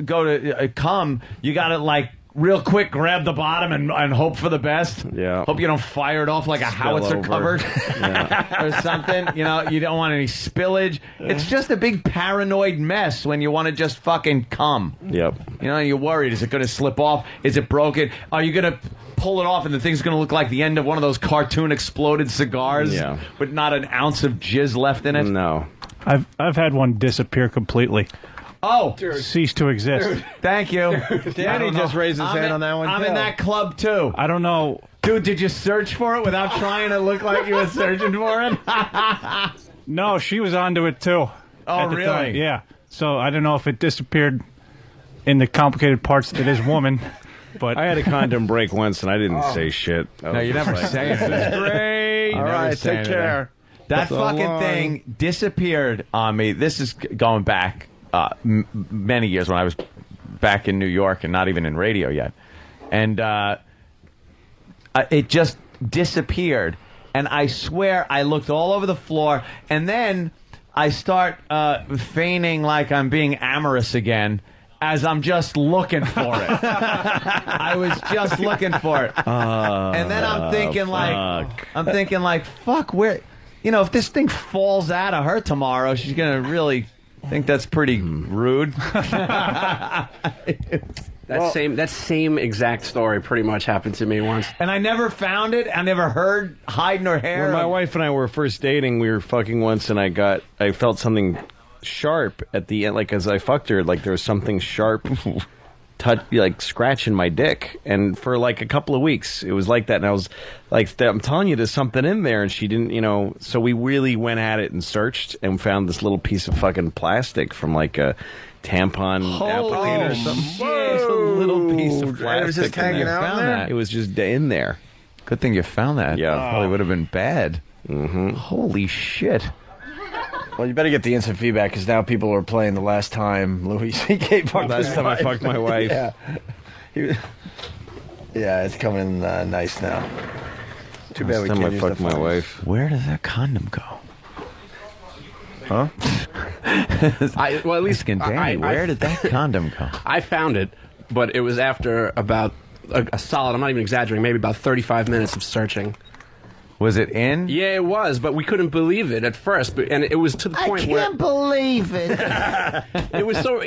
go to come, you got to, like, real quick grab the bottom and hope for the best. Yeah. Hope you don't fire it off like a howitzer cupboard or something. You know, you don't want any spillage. It's just a big paranoid mess when you want to just fucking come. Yep. You know, you're worried. Is it going to slip off? Is it broken? Are you going to pull it off and the thing's going to look like the end of one of those cartoon exploded cigars with not an ounce of jizz left in it? No. I've had one disappear completely. Oh, cease to exist. Dude. Thank you. Danny just raised his hand on that one. I'm in that club too. I don't know. Dude, did you search for it without trying to look like you were searching for it? No, she was onto it too. Oh, at the really? time. Yeah. So I don't know if it disappeared in the complicated parts that is woman. But I had a condom break once and I didn't say shit. No, you never say it. It's great. All right, take care. That fucking thing disappeared on me. This is going back many years when I was back in New York and not even in radio yet. And it just disappeared. And I swear I looked all over the floor. And then I start feigning like I'm being amorous again as I'm just looking for it. I was just looking for it. And then I'm thinking like, fuck, where... You know, if this thing falls out of her tomorrow, she's going to really think that's pretty rude. That same exact story pretty much happened to me once. And I never found it. I never heard hide nor hair. When my wife and I were first dating, we were fucking once, and I felt something sharp at the end, like as I fucked her, like there was something sharp like scratching my dick, and for like a couple of weeks it was like that, and I was like, I'm telling you, there's something in there, and she didn't, so we really went at it and searched and found this little piece of fucking plastic from like a tampon applicator or something. Just a little piece of plastic. It was just hanging out there? It was just in there. Good thing you found that. Yeah. Probably would have been bad. Holy shit. Well, you better get the instant feedback because now people are playing the last time Louis C.K. fucked his Last time I wife. fucked my wife. Yeah. Yeah, it's coming nice now. Too bad we Last time can't I use fucked the my phones. wife. Where does that condom go? Huh? Well, at least Danny, where did that condom go? I found it, but it was after about a solid, I'm not even exaggerating, maybe about 35 minutes of searching. Was it in? Yeah, it was, but we couldn't believe it at first. And it was to the point where... believe it. It was so...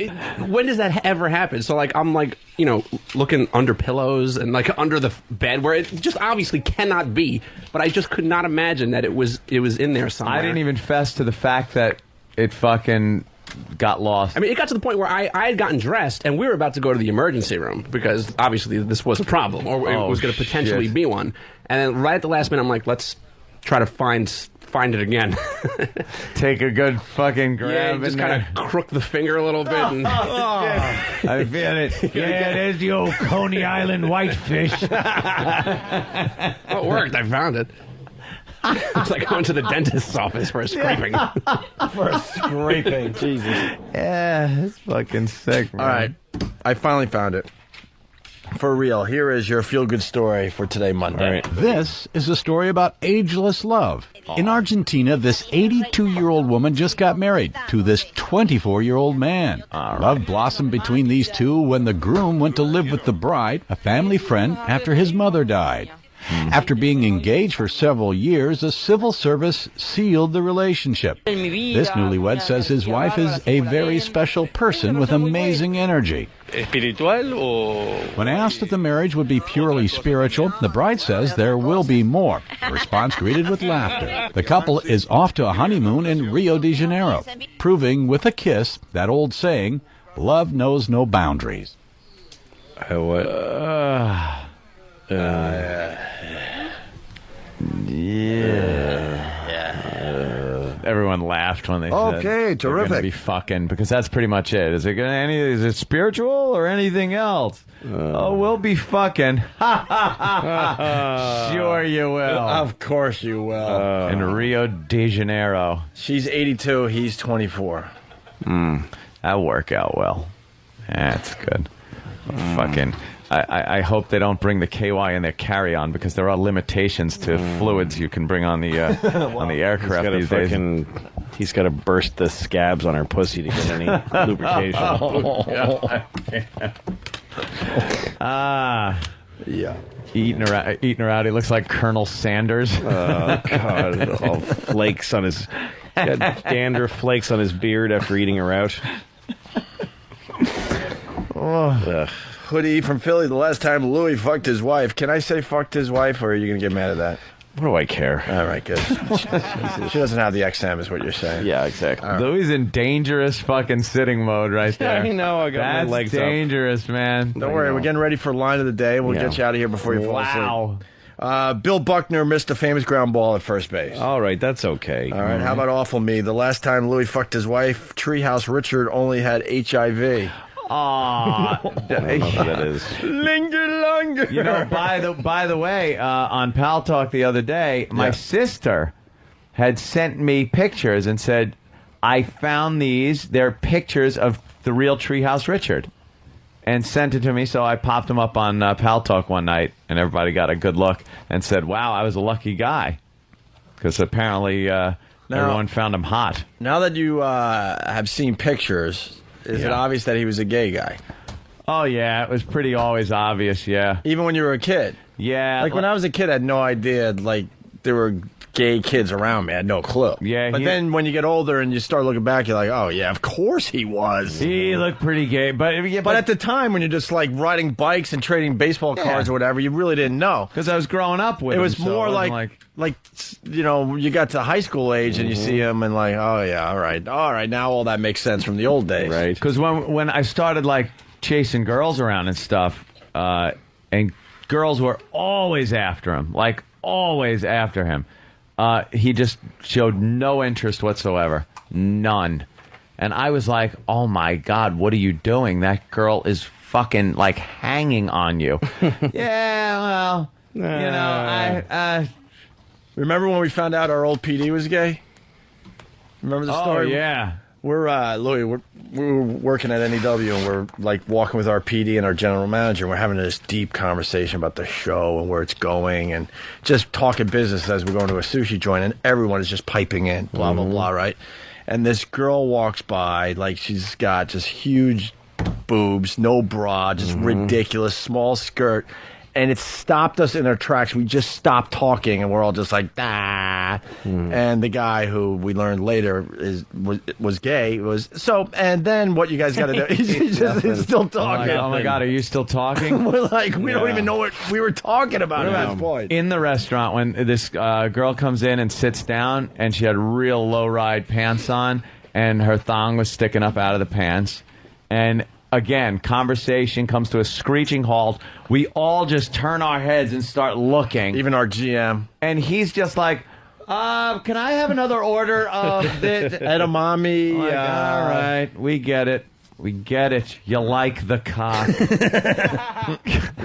when does that ever happen? So, like, I'm, like, you know, looking under pillows and, like, under the bed where it just obviously cannot be. But I just could not imagine that it was in there somewhere. I didn't even fess to the fact that it fucking got lost. I mean, it got to the point where I had gotten dressed and we were about to go to the emergency room because obviously this was a problem or it was going to potentially be one. And then right at the last minute, I'm like, let's try to find it again. Take a good fucking grab. Yeah, just kind of crook the finger a little bit. And I feel it. Yeah, there's the old Coney Island whitefish. Well, it worked. I found it. It's like going to the dentist's office for a scraping. For a scraping. Jesus. Yeah, it's fucking sick, man. All right. I finally found it. For real. Here is your feel-good story for today, Monday. This is a story about ageless love. In Argentina, this 82-year-old woman just got married to this 24-year-old man. Love blossomed between these two when the groom went to live with the bride, a family friend, after his mother died. After being engaged for several years, the civil service sealed the relationship. This newlywed says his wife is a very special person with amazing energy. When asked if the marriage would be purely spiritual, the bride says there will be more. The response greeted with laughter. The couple is off to a honeymoon in Rio de Janeiro, proving with a kiss that old saying, love knows no boundaries. Everyone laughed when they said Okay, they're terrific. gonna be fucking, because that's pretty much it. Is it spiritual or anything else? We'll be fucking. Sure you will. Of course you will. In Rio de Janeiro. She's 82, he's 24. That'll work out well. That's good. Fucking. I hope they don't bring the KY in their carry-on because there are limitations to fluids you can bring on the aircraft these days. He's got to burst the scabs on her pussy to get any lubrication. Yeah. Eating her out. He looks like Colonel Sanders. Oh, God. All flakes on his... Got dandruff flakes on his beard after eating her out. Hoodie from Philly. The last time Louis fucked his wife. Can I say fucked his wife, or are you going to get mad at that? What do I care? All right, good. She doesn't have the XM, is what you're saying. Yeah, exactly. Louis in dangerous fucking sitting mode right there. I know. I got my That's legs up. dangerous, man. Don't worry, we're getting ready for line of the day. We'll get you out of here before you fall asleep. Bill Buckner missed a famous ground ball at first base. All right, that's okay. All right, how about awful me? The last time Louis fucked his wife, Treehouse Richard only had HIV. That is. Linger longer. You know, by the way, on Pal Talk the other day, my sister had sent me pictures and said, I found these. They're pictures of the real Treehouse Richard. And sent it to me, so I popped them up on Pal Talk one night, and everybody got a good look and said, wow, I was a lucky guy. Because apparently everyone found him hot. Now that you have seen pictures, is it obvious that he was a gay guy? Oh, yeah, it was pretty always obvious, yeah. Even when you were a kid? Yeah. Like when I was a kid, I had no idea, like, there were gay kids around me. I had no clue. Yeah. But then when you get older and you start looking back, you're like, oh, yeah, of course he was. He looked pretty gay. But at the time, when you're just, like, riding bikes and trading baseball cards or whatever, you really didn't know. Because I was growing up with him. It was so more it wasn't like, you know, you got to high school age and you see him and like, oh, yeah, all right, now all that makes sense from the old days. Right. Because when I started, like, chasing girls around and stuff, and girls were always after him, like, always after him. He just showed no interest whatsoever. None. And I was like, oh, my God, what are you doing? That girl is fucking, like, hanging on you. Yeah, well, you know, Remember when we found out our old PD was gay? Remember the Oh, story? yeah. We're Louis. We're working at NEW, and we're like walking with our PD and our general manager. And we're having this deep conversation about the show and where it's going, and just talking business as we're going to a sushi joint. And everyone is just piping in, blah blah blah, right? And this girl walks by, like she's got just huge boobs, no bra, just ridiculous, small skirt. And it stopped us in our tracks. We just stopped talking, and we're all just like, ah. And the guy who we learned later was gay. And then what you guys got to do? He's still talking. Oh my God, are you still talking? We're like, we don't even know what we were talking about at this point. In the restaurant, when this girl comes in and sits down, and she had real low-ride pants on, and her thong was sticking up out of the pants, and again, conversation comes to a screeching halt. We all just turn our heads and start looking. Even our GM. And he's just like, can I have another order of the edamame? Like, all right, we get it. We get it. You like the cock.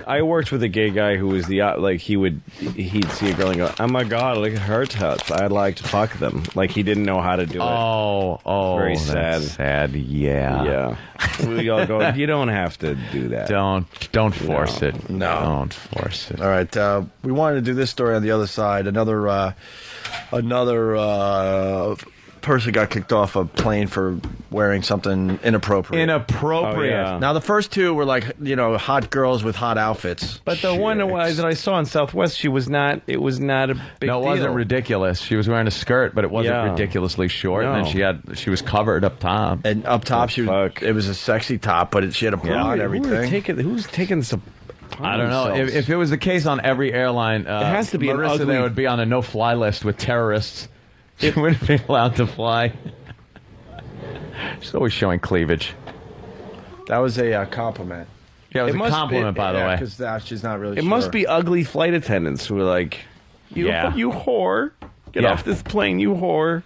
I worked with a gay guy who was he'd see a girl and go, oh my God, look at her tits. I'd like to fuck them. Like he didn't know how to do it. Oh, very that's sad. Sad, yeah. We all go, you don't have to do that. Don't force it. No. Don't force it. All right, we wanted to do this story on the other side. Another person got kicked off a plane for wearing something inappropriate. Oh, yeah. Now the first two were like, hot girls with hot outfits. But the one that I saw in Southwest, it was not a big deal. No, it wasn't ridiculous. She was wearing a skirt, but it wasn't ridiculously short. No. And then she was covered up top. And up top, it was a sexy top, but she had a bra and everything. Who's taking some? I don't know. If it was the case on every airline, it has to be Marissa an ugly. there would be on a no-fly list with terrorists. She wouldn't be allowed to fly. She's always showing cleavage. That was a compliment. Yeah, it was a compliment, by the way. Because she's not really It sure. must be ugly flight attendants who are like, you whore. Get off this plane, you whore.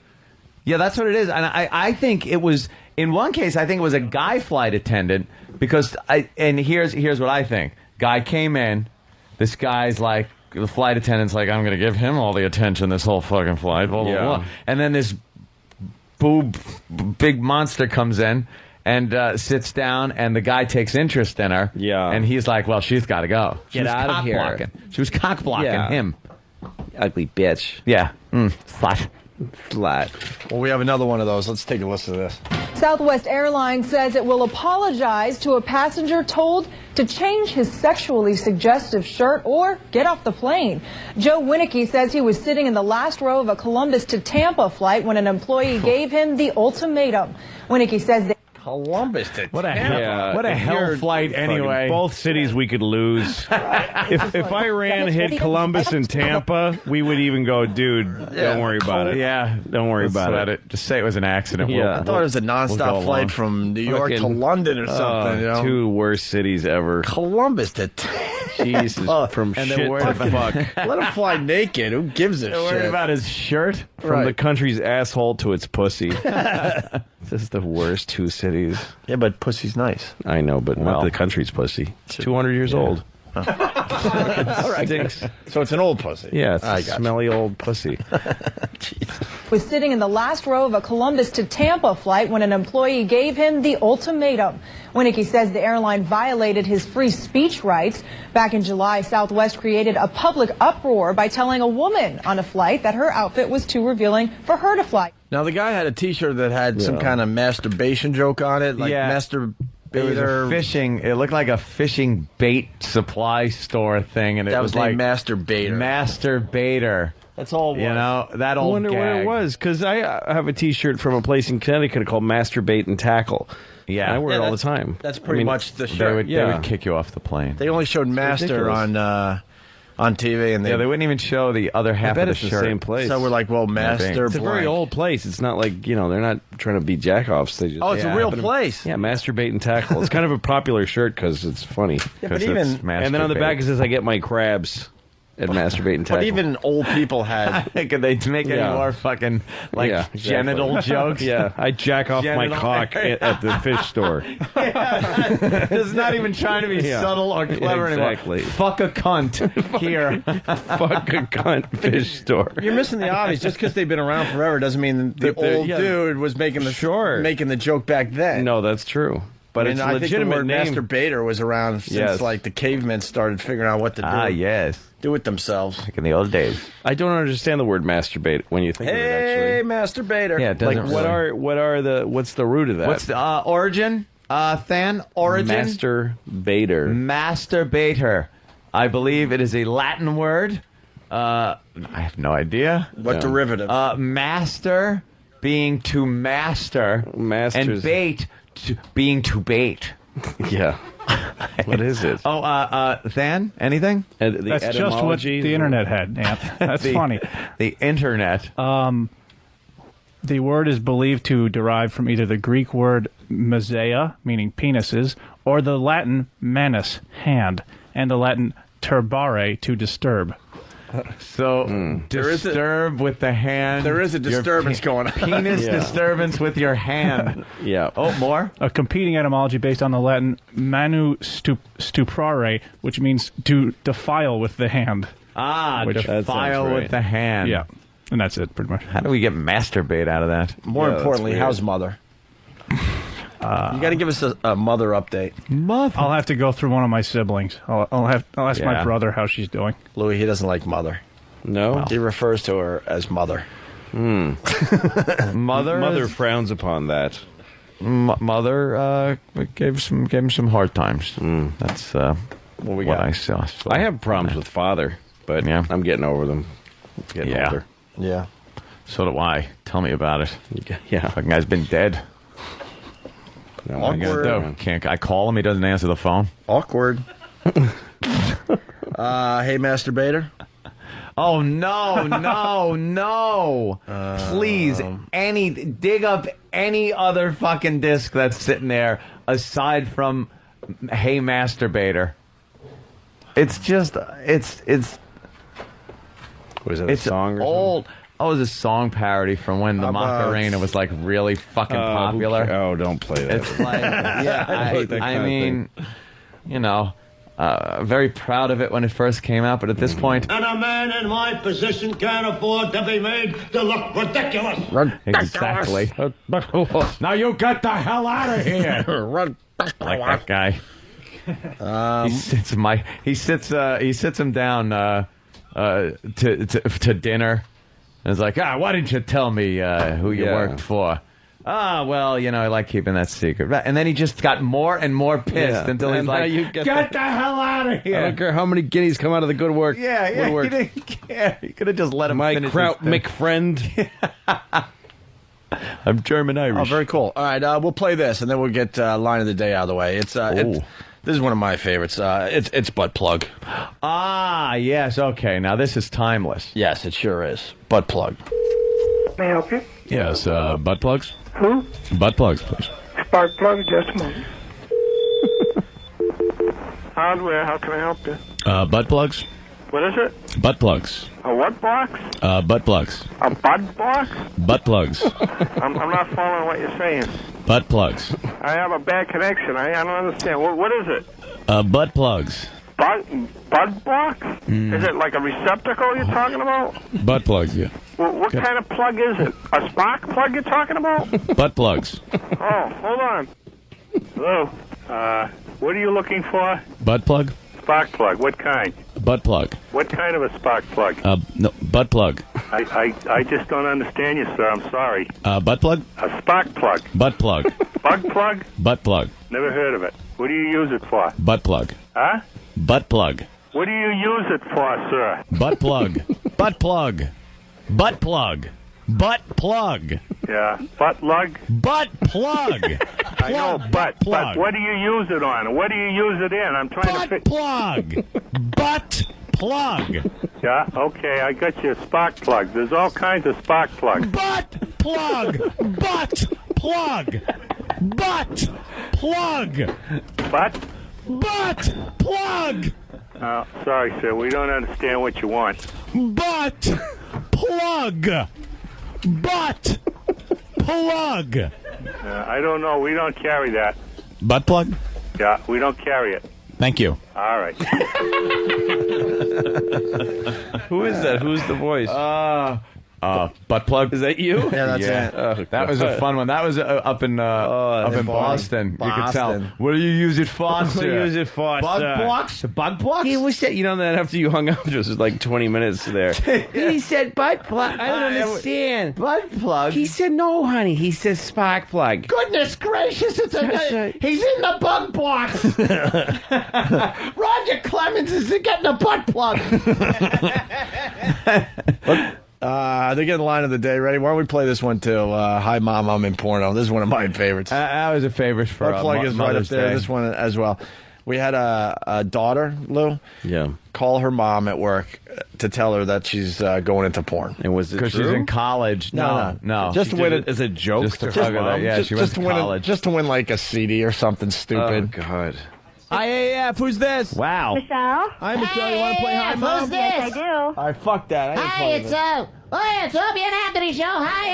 Yeah, that's what it is. And I think it was, in one case, I think it was a guy flight attendant because, here's what I think. Guy came in, this guy's like, the flight attendant's like, I'm going to give him all the attention this whole fucking flight, blah, blah, blah. And then this big monster comes in and sits down, and the guy takes interest in her. Yeah. And he's like, well, she's got to go. Get out of here. Blocking. She was cock blocking him. Ugly bitch. Yeah. Slut. Well, we have another one of those. Let's take a listen to this. Southwest Airlines says it will apologize to a passenger told to change his sexually suggestive shirt or get off the plane. Joe Winnicky says he was sitting in the last row of a Columbus to Tampa flight when an employee gave him the ultimatum. Winnicky says that Columbus to What a Tampa. hell, what a hell flight anyway. Both cities we could lose. if Iran hit Columbus and Tampa, we would even go, dude, don't worry about it. Yeah. Don't worry about let it. Just say it was an accident. I thought it was a nonstop go flight along. from New York to London or something. Two worst cities ever. Columbus to Jesus, from and shit they're worried to about- fuck. Let him fly naked. Who gives a They're worried shit? about his shirt. From the country's asshole to its pussy. This is the worst two cities. Yeah, but pussy's nice. I know, but not the country's pussy. It's 200 years old. All right. Stinks. So it's an old pussy. Yeah, it's I a got smelly old pussy. was sitting in the last row of a Columbus to Tampa flight when an employee gave him the ultimatum. Winnicky says the airline violated his free speech rights. Back in July, Southwest created a public uproar by telling a woman on a flight that her outfit was too revealing for her to fly. Now, the guy had a T-shirt that had some kind of masturbation joke on it, like masturbator. It was a fishing. It looked like a fishing bait supply store thing, and it That was was like named Masturbator. Masturbator. That's all it was. You know, that I old wonder where gag. it was, because I have a T-shirt from a place in Connecticut called Masturbate and Tackle. Yeah. I wear it all the that's- time. That's pretty much the They shirt. would kick you off the plane. They only showed Master ridiculous. on TV, and they wouldn't even show the other half I bet of it's the the shirt. same place. So we're like, well, Master. It's a very blank. old place. It's not like, they're not trying to be jackoffs. They just, Oh, it's a real place. Yeah, Masturbate and Tackle. It's kind of a popular shirt because it's funny. Yeah, but 'Cause even it's And then on the back masturbate. it says, I get my crabs. at Masturbate and Tackle. But even old people had. Could they make any more fucking genital jokes? Yeah, I jack off my cock at the fish store. It's not even trying to be subtle or clever anymore. Fuck a cunt here. Fuck a cunt fish store. You're missing the obvious. Just because they've been around forever doesn't mean the old dude was making the joke back then. No, that's true. But it's a I think the legitimate word name. masturbator was around since like the cavemen started figuring out what to do. Ah, yes. Do it themselves. Like in the old days. I don't understand the word masturbate when you think of it. Hey, masturbator. Yeah, it doesn't what's the root of that? What's the origin? Than origin? Masturbator. Masturbator. I believe it is a Latin word. I have no idea. What derivative? Master being to master. And bait being to bait. Yeah. What is it? Than? Anything? That's just what the internet had, Ant. That's funny. The internet. The word is believed to derive from either the Greek word mazeia, meaning penises, or the Latin manus, hand, and the Latin turbare, to disturb. So, disturb with the hand. There is a disturbance going on. Penis disturbance with your hand. Yeah. Oh, more? A competing etymology based on the Latin manu stuprare, which means to defile with the hand. Ah, defile with the hand. Yeah. And that's it, pretty much. How do we get masturbate out of that? More importantly, how's mother? You got to give us a mother update. I'll have to go through one of my siblings. I'll ask my brother how she's doing. Louis, he doesn't like mother. No? He refers to her as mother. Mother frowns upon that. Mother gave him some hard times. That's what I saw. So, I have problems with father, but I'm getting over them. Getting older. Yeah. So do I. Tell me about it. Yeah. Fucking guy's been dead. No, what am I gonna do? Can't I call him? He doesn't answer the phone. Awkward. Hey, masturbator. Oh no! Please, dig up any other fucking disc that's sitting there aside from Hey Masturbator. It's just Was it a song or old? Oh, it was a song parody from when the Macarena was like really fucking popular. Oh, don't play that. It's like, I mean, you know, very proud of it when it first came out, but at this point, And a man in my position can't afford to be made to look ridiculous. Exactly. Now you get the hell out of here. Like that guy. He sits him down to dinner. And it's like, why didn't you tell me who you worked for? Well, you know, I like keeping that secret. And then he just got more and more pissed until he's like, get the hell out of here. I don't care how many guineas come out of the good work. Yeah, he didn't care. He could have just let him finish Kraut his thing. McFriend. I'm German-Irish. Oh, very cool. All right, we'll play this, and then we'll get line of the day out of the way. It's this is one of my favorites. It's Butt Plug. Ah, yes. Okay, now this is timeless. Yes, it sure is. Butt Plug. May I help you? Yes, butt plugs? Who? Butt plugs, please. Spark plug, just a moment. Hardware, how can I help you? Butt plugs? What is it? Butt plugs. A what box? Butt plugs. A bud box? Butt plugs. I'm not following what you're saying. Butt plugs. I have a bad connection. I don't understand. What is it? Butt plugs. Bud box? Is it like a receptacle you're talking about? Butt plugs, yeah. What kind of plug is it? A spark plug you're talking about? Butt plugs. Oh, hold on. Hello. What are you looking for? Butt plug? Spark plug. What kind? Butt plug. What kind of a spark plug? No, butt plug. I just don't understand you, sir. I'm sorry. Butt plug? A spark plug. Butt plug. Bug plug? Butt plug. Never heard of it. What do you use it for? Butt plug. Huh? Butt plug. What do you use it for, sir? Butt plug. Butt plug. Butt plug. Butt plug. Yeah. Butt lug? Butt plug. I know, but what do you use it on? What do you use it in? I'm trying to Butt plug. Butt plug. Yeah, okay, I got you a spark plug. There's all kinds of spark plugs. Butt plug. Butt plug. Butt plug. Butt? Butt plug. Sorry, sir. We don't understand what you want. Butt plug. Butt plug. I don't know. We don't carry that. Butt plug? Yeah, we don't carry it. Thank you. All right. Who is that? Who's the voice? Butt plug. Is that you? Yeah, that's it. Oh, That was a fun one. That was up in Boston. You could tell. What do you use it for? What do you use it for? Bug blocks? Bug blocks? He was said, you know, that after you hung up, it was like 20 minutes there. He said butt plug. I don't understand. Butt plug? He said no, honey. He says spark plug. Goodness gracious, he's in the bug box. Roger Clemens is getting a butt plug. They're getting line of the day ready. Why don't we play this one too? Hi, Mom, I'm in porno. This is one of my favorites. That was a favorite for Butt plug is right up Mother's there. Day. This one as well. We had a daughter, Lou. Yeah. Call her mom at work to tell her that she's going into porn. And was it Because she's in college. No. Just to win it as a joke. Just to to fuck her with her. mom? Yeah, she went to college. Just to win like a CD or something stupid. Oh, God. IAF, who's this? Wow. Michelle? Hi, Michelle. You want to play Hi, Mom? Who's this? Yes, I do. All right, fuck that. Hi, it's Opie and Anthony show. Hi,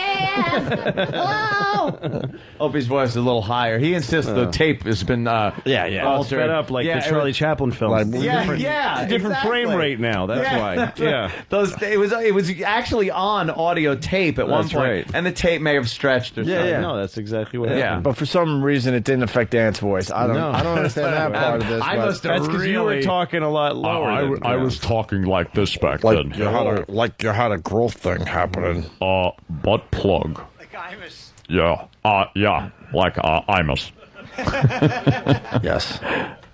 AF. Hello. Opie's voice is a little higher. He insists the tape has been altered. Sped up like the Charlie Chaplin film. Different different frame rate now. That's why. Yeah. It was actually on audio tape at one point, right. and the tape may have stretched or something. No, that's exactly what happened. But for some reason, it didn't affect Ant's voice. I don't understand that part of this. I must have That's because you were talking a lot lower. I was talking like this back then. You had a growth thing happening. Butt plug. Like Imus. Yeah. Like Imus. Yes.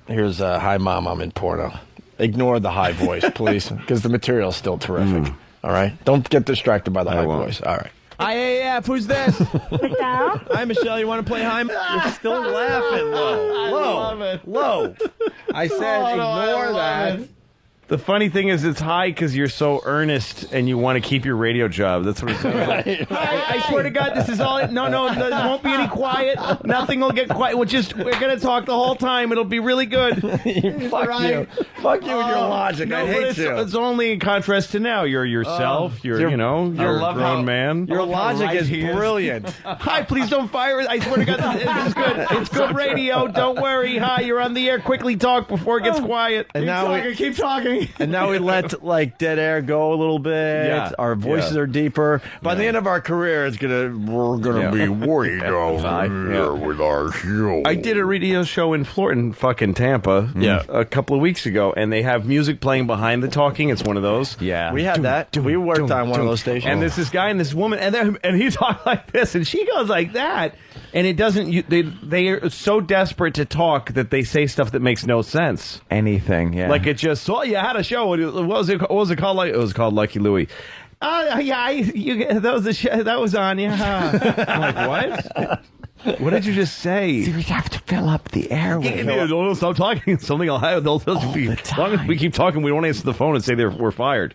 Here's Hi, Mom, I'm in porno. Ignore the high voice, please, because the material's still terrific. All right? Don't get distracted by the high voice. All right. IAF, who's this? Michelle? Hi, Michelle. You want to play Hi? You're still laughing, Low. I said ignore that. The funny thing is, it's high because you're so earnest and you want to keep your radio job. That's what it's saying. I swear to God, this is all. No, there won't be any quiet. Nothing will get quiet. We're gonna talk the whole time. It'll be really good. Fuck you with your logic. I hate you. It's only in contrast to now. You're yourself. You're a grown man. Your logic is brilliant. Hi, please don't fire it. I swear to God, this is good. It's good radio. Don't worry. Hi, you're on the air. Quickly talk before it gets quiet. And keep talking. And now we let like dead air go a little bit. Yeah. Our voices are deeper. By the end of our career, we're gonna be way down here with our show. I did a radio show in fucking Tampa a couple of weeks ago, and they have music playing behind the talking. It's one of those. Yeah. We had that. We worked on one of those stations. And there's this guy and this woman, and he talks like this, and she goes like that. And it doesn't. They are so desperate to talk that they say stuff that makes no sense. Anything, yeah. Like it just. Oh, you had a show. What was it called? Like it was called Lucky Louie. That was on. Yeah. I'm like, what? What did you just say? We have to fill up the air with Don't stop talking. Something will happen. As long as we keep talking, we don't answer the phone and say we're fired.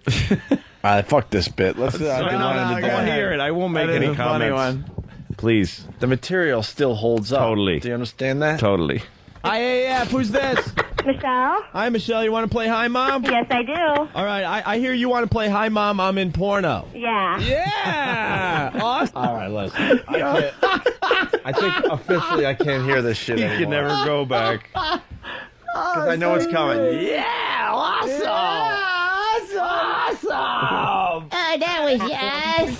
Fuck this bit. Let's. I want to hear it. I won't make any comments. Please. The material still holds up. Totally. Do you understand that? Totally. IAF, who's this? Michelle? Hi, Michelle. You want to play Hi, Mom? Yes, I do. All right. I hear you want to play Hi, Mom, I'm in porno. Yeah. Yeah. Awesome. All right, listen. I think officially I can't hear this shit anymore. You can never go back. Because I know it's coming. Yeah, awesome. Awesome. Oh, that was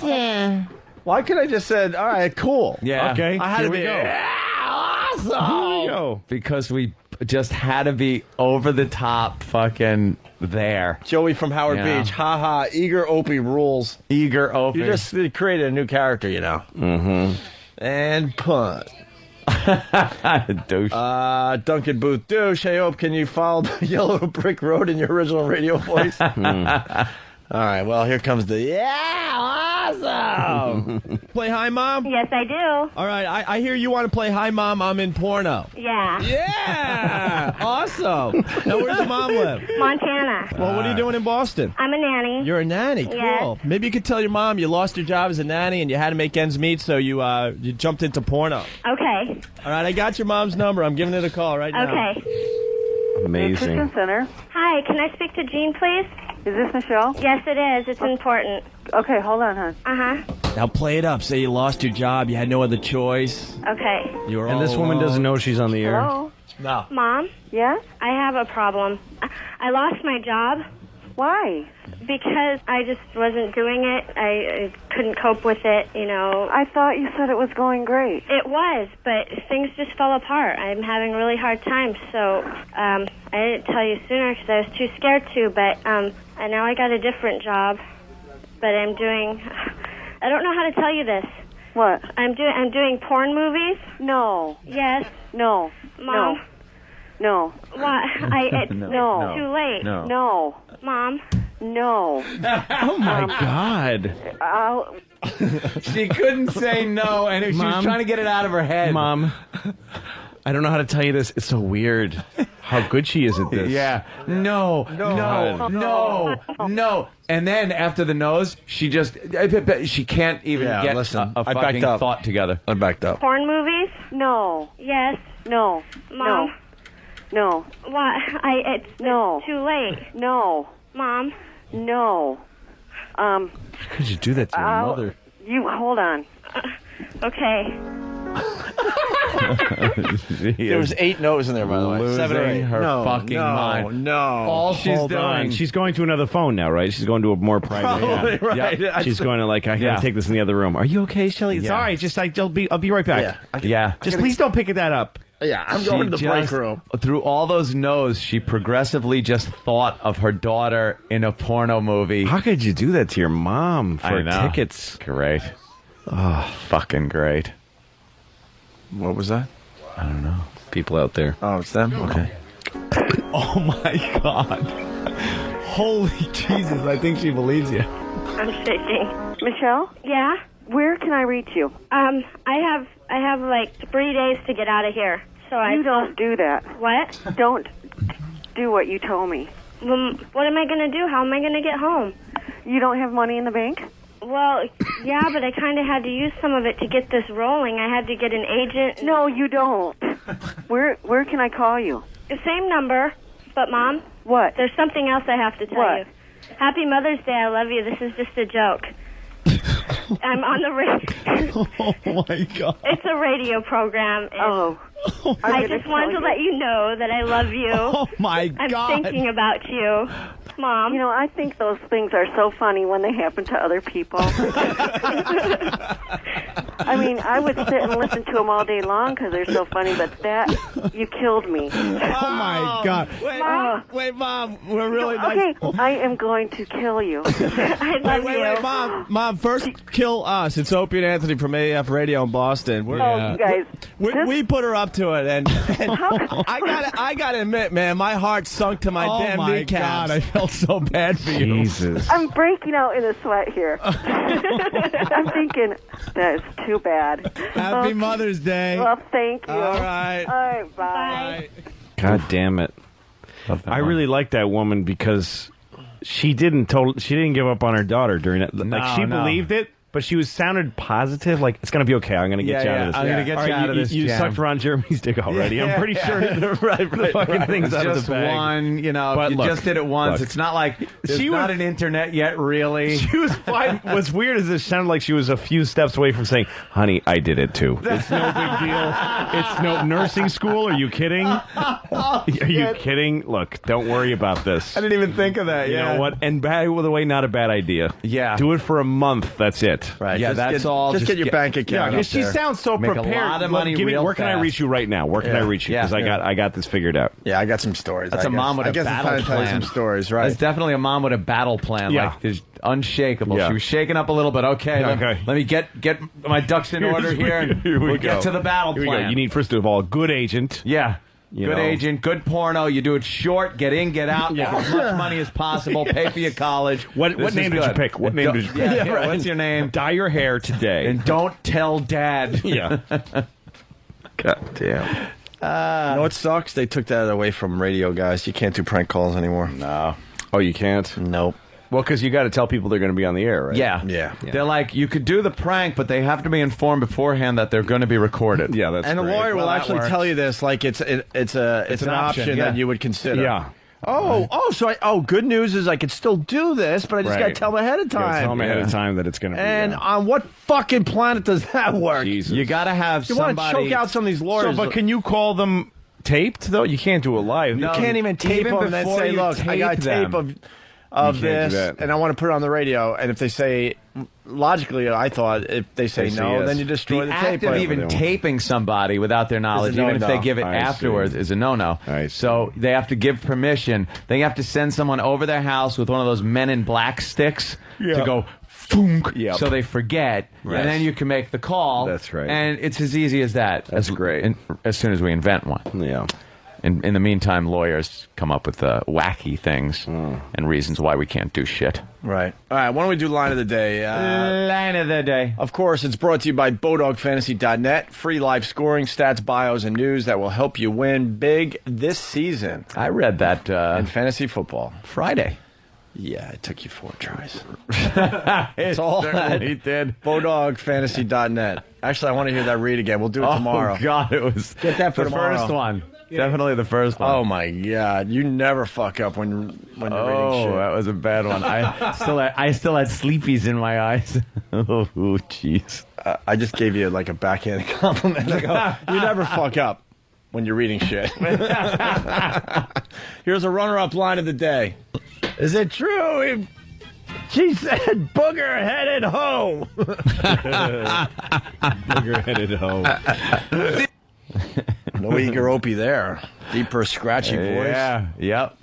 awesome. Why could I just said, all right, cool. Yeah. Okay. I had to be. Yeah, awesome. Here we go. Because we just had to be over the top fucking there. Joey from Howard Beach. Ha ha. Eager Opie rules. Eager Opie. You just created a new character, you know. Mm-hmm. And punt. Douche. Duncan Booth douche. Hey, Ope, can you follow the Yellow Brick Road in your original radio voice? All right, well, here comes the awesome. Play Hi, Mom? Yes, I do. All right, I hear you want to play Hi, Mom, I'm in porno. Yeah. Yeah, awesome. Now, where does Mom live? Montana. Well, what are you doing in Boston? I'm a nanny. You're a nanny, cool. Yes. Maybe you could tell your mom you lost your job as a nanny and you had to make ends meet, so you jumped into porno. Okay. All right, I got your mom's number. I'm giving it a call right now. Okay. Amazing. Center. Hi, can I speak to Jean, please? Is this Michelle? Yes, it is. It's important. Okay, hold on, hon. Uh-huh. Now play it up. Say you lost your job. You had no other choice. Okay. You were And all this woman alone. doesn't know she's on the air. Hello? No. Mom? Yes? I have a problem. I lost my job. Why? Because I just wasn't doing it. I couldn't cope with it, you know. I thought you said it was going great. It was, but things just fell apart. I'm having a really hard time, so I didn't tell you sooner because I was too scared to, but and now I got a different job, but I don't know how to tell you this. What? I'm doing porn movies. No. Yes. No. Mom. No. What? It's No. too late. No. Mom. No. Oh my God. She couldn't say no, and she was Mom? trying to get it out of her head. Mom, I don't know how to tell you this. It's so weird how good she is at this. Yeah. No. And then after the nose, she can't even get listen, a I backed fucking up. thought together. I backed up. Porn movies? No. Yes. No. Mom. No. What? It's too late. No. Mom. No. How could you do that to your mother? You hold on. Okay. There was 8 no's in there, by the way. 7 or 8. her fucking mind. No. All she's Hold doing. on. She's going to another phone now, right? She's going to a more private. Probably, right. Yeah. She's going to I gotta take this in the other room. Are you okay, Shelly? It's Yeah. all right. Just I'll be right back. Yeah. Just please don't pick that up. Yeah, I'm going to the break room. Through all those no's, she progressively just thought of her daughter in a porno movie. How could you do that to your mom for I know. tickets? Great. Oh, fucking great. What was that? I don't know. People out there. Oh, it's them? Okay. Oh my God. Holy Jesus, I think she believes you. I'm shaking. Michelle? Yeah? Where can I reach you? I have like 3 days to get out of here. So You don't do that. What? Don't do what you told me. What am I going to do? How am I going to get home? You don't have money in the bank? Well, yeah, but I kind of had to use some of it to get this rolling. I had to get an agent. No, you don't. Where can I call you? The same number, but Mom. What? There's something else I have to tell you. Happy Mother's Day. I love you. This is just a joke. I'm on the radio. Oh my God. It's a radio program. And I just wanted to let you know that I love you. Oh my I'm God. thinking about you, Mom. You know, I think those things are so funny when they happen to other people. I mean, I would sit and listen to them all day long because they're so funny, but you killed me. Oh my God. Wait, Mom. We're really nice. Okay, I am going to kill you. I love you. Wait, Mom, first kill us. It's Opie and Anthony from AF Radio in Boston. You guys. We put her up to it, and I gotta admit, man, my heart sunk to my damn kneecaps. God, I felt so bad for you. Jesus. I'm breaking out in a sweat here. I'm thinking, that is too bad. Happy Mother's Day. Well, thank you. All right. All right, bye. God damn it. I really like that woman because she didn't give up on her daughter during it. She believed it, but she sounded positive. Like, it's going to be okay. I'm going to get you out of this. I'm going to get you out of this. You sucked Ron Jeremy's dick already. I'm pretty sure the fucking thing's out of the Just bag. one, But you look, just did it once. look. It's not like there's not an internet yet, really. She was fine. What's weird is it sounded like she was a few steps away from saying, "Honey, I did it too. It's no big deal. It's no nursing school. Are you kidding? Are you kidding? Look, don't worry about this. I didn't even think of that. You know what? And by the way, not a bad idea. Yeah. Do it for a month. That's it. Right. Yeah, Just get your bank account. Yeah, up she there. sounds so Make a prepared. lot of Look, money real where can I fast. reach you right now? Where can I reach you? Because I got this figured out. Yeah, I got some stories. That's I a guess. mom with I a guess I'm battle trying to tell you plan. some stories, right? That's definitely a mom with a battle plan. Yeah. Like, there's unshakable. Yeah. She was shaking up a little bit. Okay, Okay. Let me get my ducks in order here. And Here we we'll go. get to the battle Here we go. plan. You need, first of all, a good agent. Yeah. You Good know. agent, good porno. You do it short, get in, get out, make as much money as possible, pay for your college. What This name is did you good. pick? What name did you pick? Yeah, right. What's your name? Dye your hair today. And don't tell dad. Yeah. God damn. You know what sucks? They took that away from radio guys. You can't do prank calls anymore. No. Oh, you can't? Nope. Well, because you got to tell people they're going to be on the air, right? Yeah. They're like, you could do the prank, but they have to be informed beforehand that they're going to be recorded. Yeah, that's And the great. lawyer will Well, that actually works. tell you this like it's an option yeah. that you would consider. Yeah. So good news is I could still do this, but I just got to tell them ahead of You gotta time. tell them ahead of time that it's going to be. And on what fucking planet does that work? Jesus. You got to have You want to somebody. choke out some of these lawyers. But can you call them taped, though? You can't do it live. You can't even tape even them and then before say, you look, I got a tape tape them. of You can't do this, that. and I want to put it on the radio. And if they say, logically, I thought if they say They say no, yes. then you destroy The the, act tape. of But- even taping somebody without their knowledge, Is a even if they no-no. give it I afterwards, see. is a no-no. I see. So they have to give permission. They have to send someone over their house with one of those Men in Black sticks to go thunk, Yep. so they forget, Right. and then you can make the call. That's right. And it's as easy as that. That's great. As soon as we invent one. Yeah. In the meantime, lawyers come up with wacky things and reasons why we can't do shit. Right. All right, why don't we do line of the day? Line of the day. Of course, it's brought to you by BowDogFantasy.net. Free live scoring, stats, bios, and news that will help you win big this season I read that in fantasy football. Friday. Yeah, it took you 4 tries. It's all he did. BowDogFantasy.net. Actually, I want to hear that read again. We'll do it tomorrow. Oh, God, it was Get that for the tomorrow. first one. Definitely the first one. Oh, my God. You never fuck up when you're reading Oh, shit. that was a bad one. I still had sleepies in my eyes. Oh, jeez. I just gave you like a backhanded compliment. I go, you never fuck up when you're reading shit. Here's a runner-up line of the day. Is it true? She said, "Booger-headed hoe." Booger-headed hoe. No Eager Opie there. Deeper, scratchy voice. Yeah. Yep.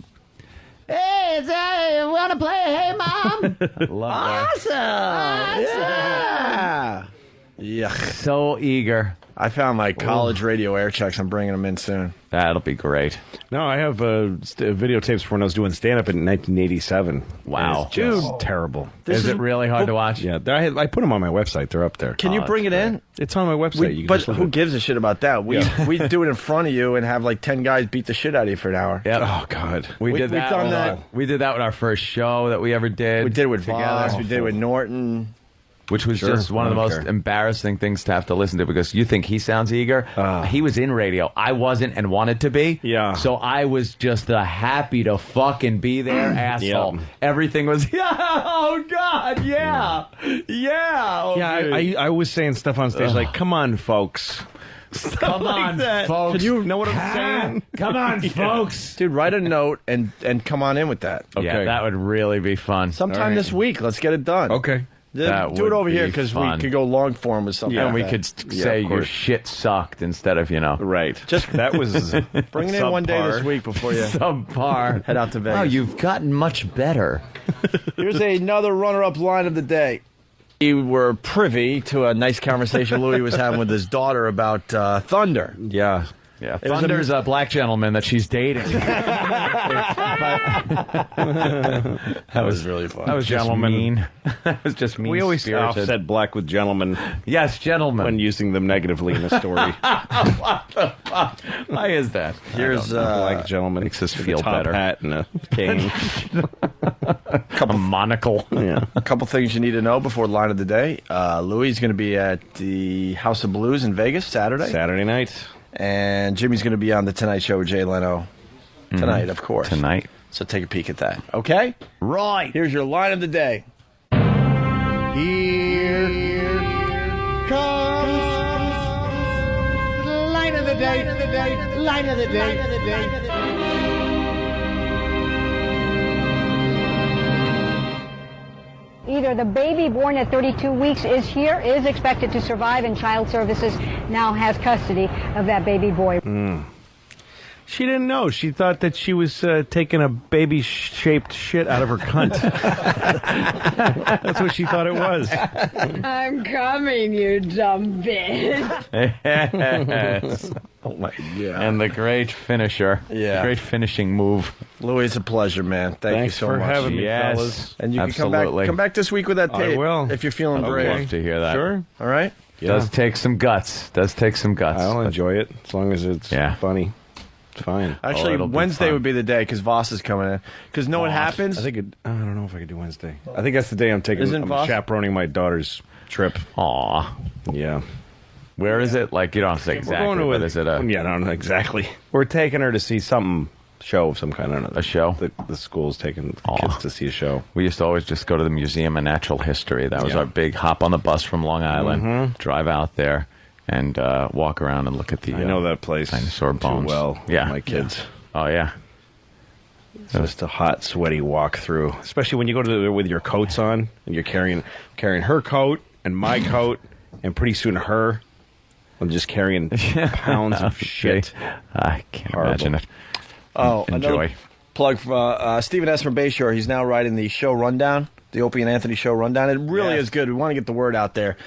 Hey, you want to play Hey Mom? Love Awesome. Yeah. Yuck. So eager. I found my college radio air checks. I'm bringing them in soon. That'll be great. No, I have videotapes from when I was doing stand-up in 1987. Wow. It's just terrible. Is it really hard to watch? Yeah, I put them on my website. They're up there. Can you bring it in? It's on my website. You can But just look who at it. gives a shit about that? We Yeah. we do it in front of you and have like 10 guys beat the shit out of you for an hour. Yep. Oh, God. We We- did we've that. done with that. We did that with our first show that we ever did. We did it with together. Voss. We did it with Norton. Which was Sure. just one of the I don't most care. embarrassing things to have to listen to because you think he sounds eager. He was in radio. I wasn't and wanted to be. Yeah. So I was just happy to fucking be there, asshole. Yep. Everything was, yeah, oh, God, yeah. Yeah. Oh, Yeah, dude. I was saying stuff on stage like, come on, folks. Come on, folks. Can you know what I'm saying? Come on, folks. Dude, write a note and come on in with that. Yeah, Okay. that would really be fun. Sometime All right. this week. Let's get it done. Okay. That Do it would over here be because we fun. could go long form with something. And like we that. could Yeah, say of your course. shit sucked instead of, Right. Just that was bring it in one day subpar. this week before you subpar. head out to Vegas. Oh, you've gotten much better. Here's another runner-up line of the day. We were privy to a nice conversation Louis was having with his daughter about Thunder. Yeah. Yeah, It was Thunder's a black gentleman that she's dating. That was really fun. That was just mean. That was just mean. We always spirited. offset black with gentlemen Yes, gentlemen. when using them negatively in a story. What the fuck? Why is that? Here's Black gentleman makes us with feel a top better. hat and a cane. A monocle. Yeah. a couple things you need to know before line of the day. Louis is going to be at the House of Blues in Vegas Saturday. Saturday night. And Jimmy's going to be on The Tonight Show with Jay Leno tonight, of course. Tonight. So take a peek at that. Okay? Right. Here's your line of the day. Here comes line of the day, line of the day. Either the baby born at 32 weeks is here, is expected to survive, and Child Services now has custody of that baby boy. She didn't know. She thought that she was taking a baby-shaped shit out of her cunt. That's what she thought it was. I'm coming, you dumb bitch. Yes. Oh, my God. And the great finisher. Yeah. Great finishing move. Louis, it's a pleasure, man. Thank Thanks you so for much. having me, Yes. fellas. And you Absolutely. can come back this week with that I tape. will. If you're feeling I'd brave. love to hear that. Sure. All right? Yeah. Does take some guts. I'll enjoy it as long as it's Yeah. funny. It's fine. Actually, Wednesday would be the day because Voss is coming in. Because know what happens? I think I don't know if I could do Wednesday. I think that's the day I'm chaperoning my daughter's trip. Aw. Yeah. Where is it? Like, you don't have to say exactly. We're going to but is it a... Yeah, I don't know exactly. We're taking her to see show of some kind. I don't know. A show? The school's taking kids to see a show. We used to always just go to the Museum of Natural History. That was our big hop on the bus from Long Island, drive out there, and walk around and look at the I know that place dinosaur bones. Too well. Yeah. My kids. Oh, yeah. It's just a hot, sweaty walk through, especially when you go to there with your coats on and you're carrying her coat and my coat, and pretty soon her. I'm just carrying pounds of shit. I can't imagine it. Oh, enjoy. Another plug for Stephen S. from Bayshore. He's now writing the show rundown, the Opie and Anthony show rundown. It really is good. We want to get the word out there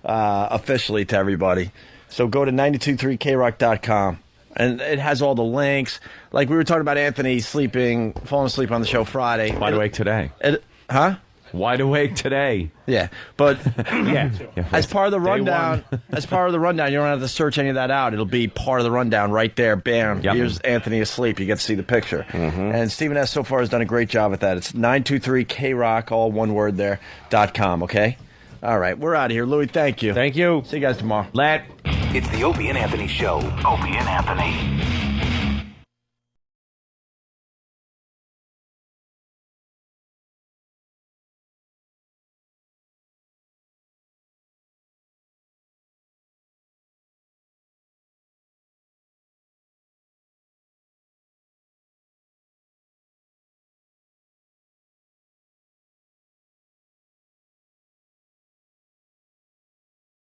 officially to everybody. So go to 923krock.com. And it has all the links. Like we were talking about Anthony falling asleep on the show Friday. Wide awake today. Wide awake today. Yeah, but as part of the rundown, you don't have to search any of that out. It'll be part of the rundown right there. Bam. Yep. Here's Anthony asleep. You get to see the picture. And Stephen S. so far has done a great job at that. It's 923krock, all one word there, .com, okay? All right, we're out of here. Louis, thank you. Thank you. See you guys tomorrow. It's the Opie and Anthony Show. Opie and Anthony.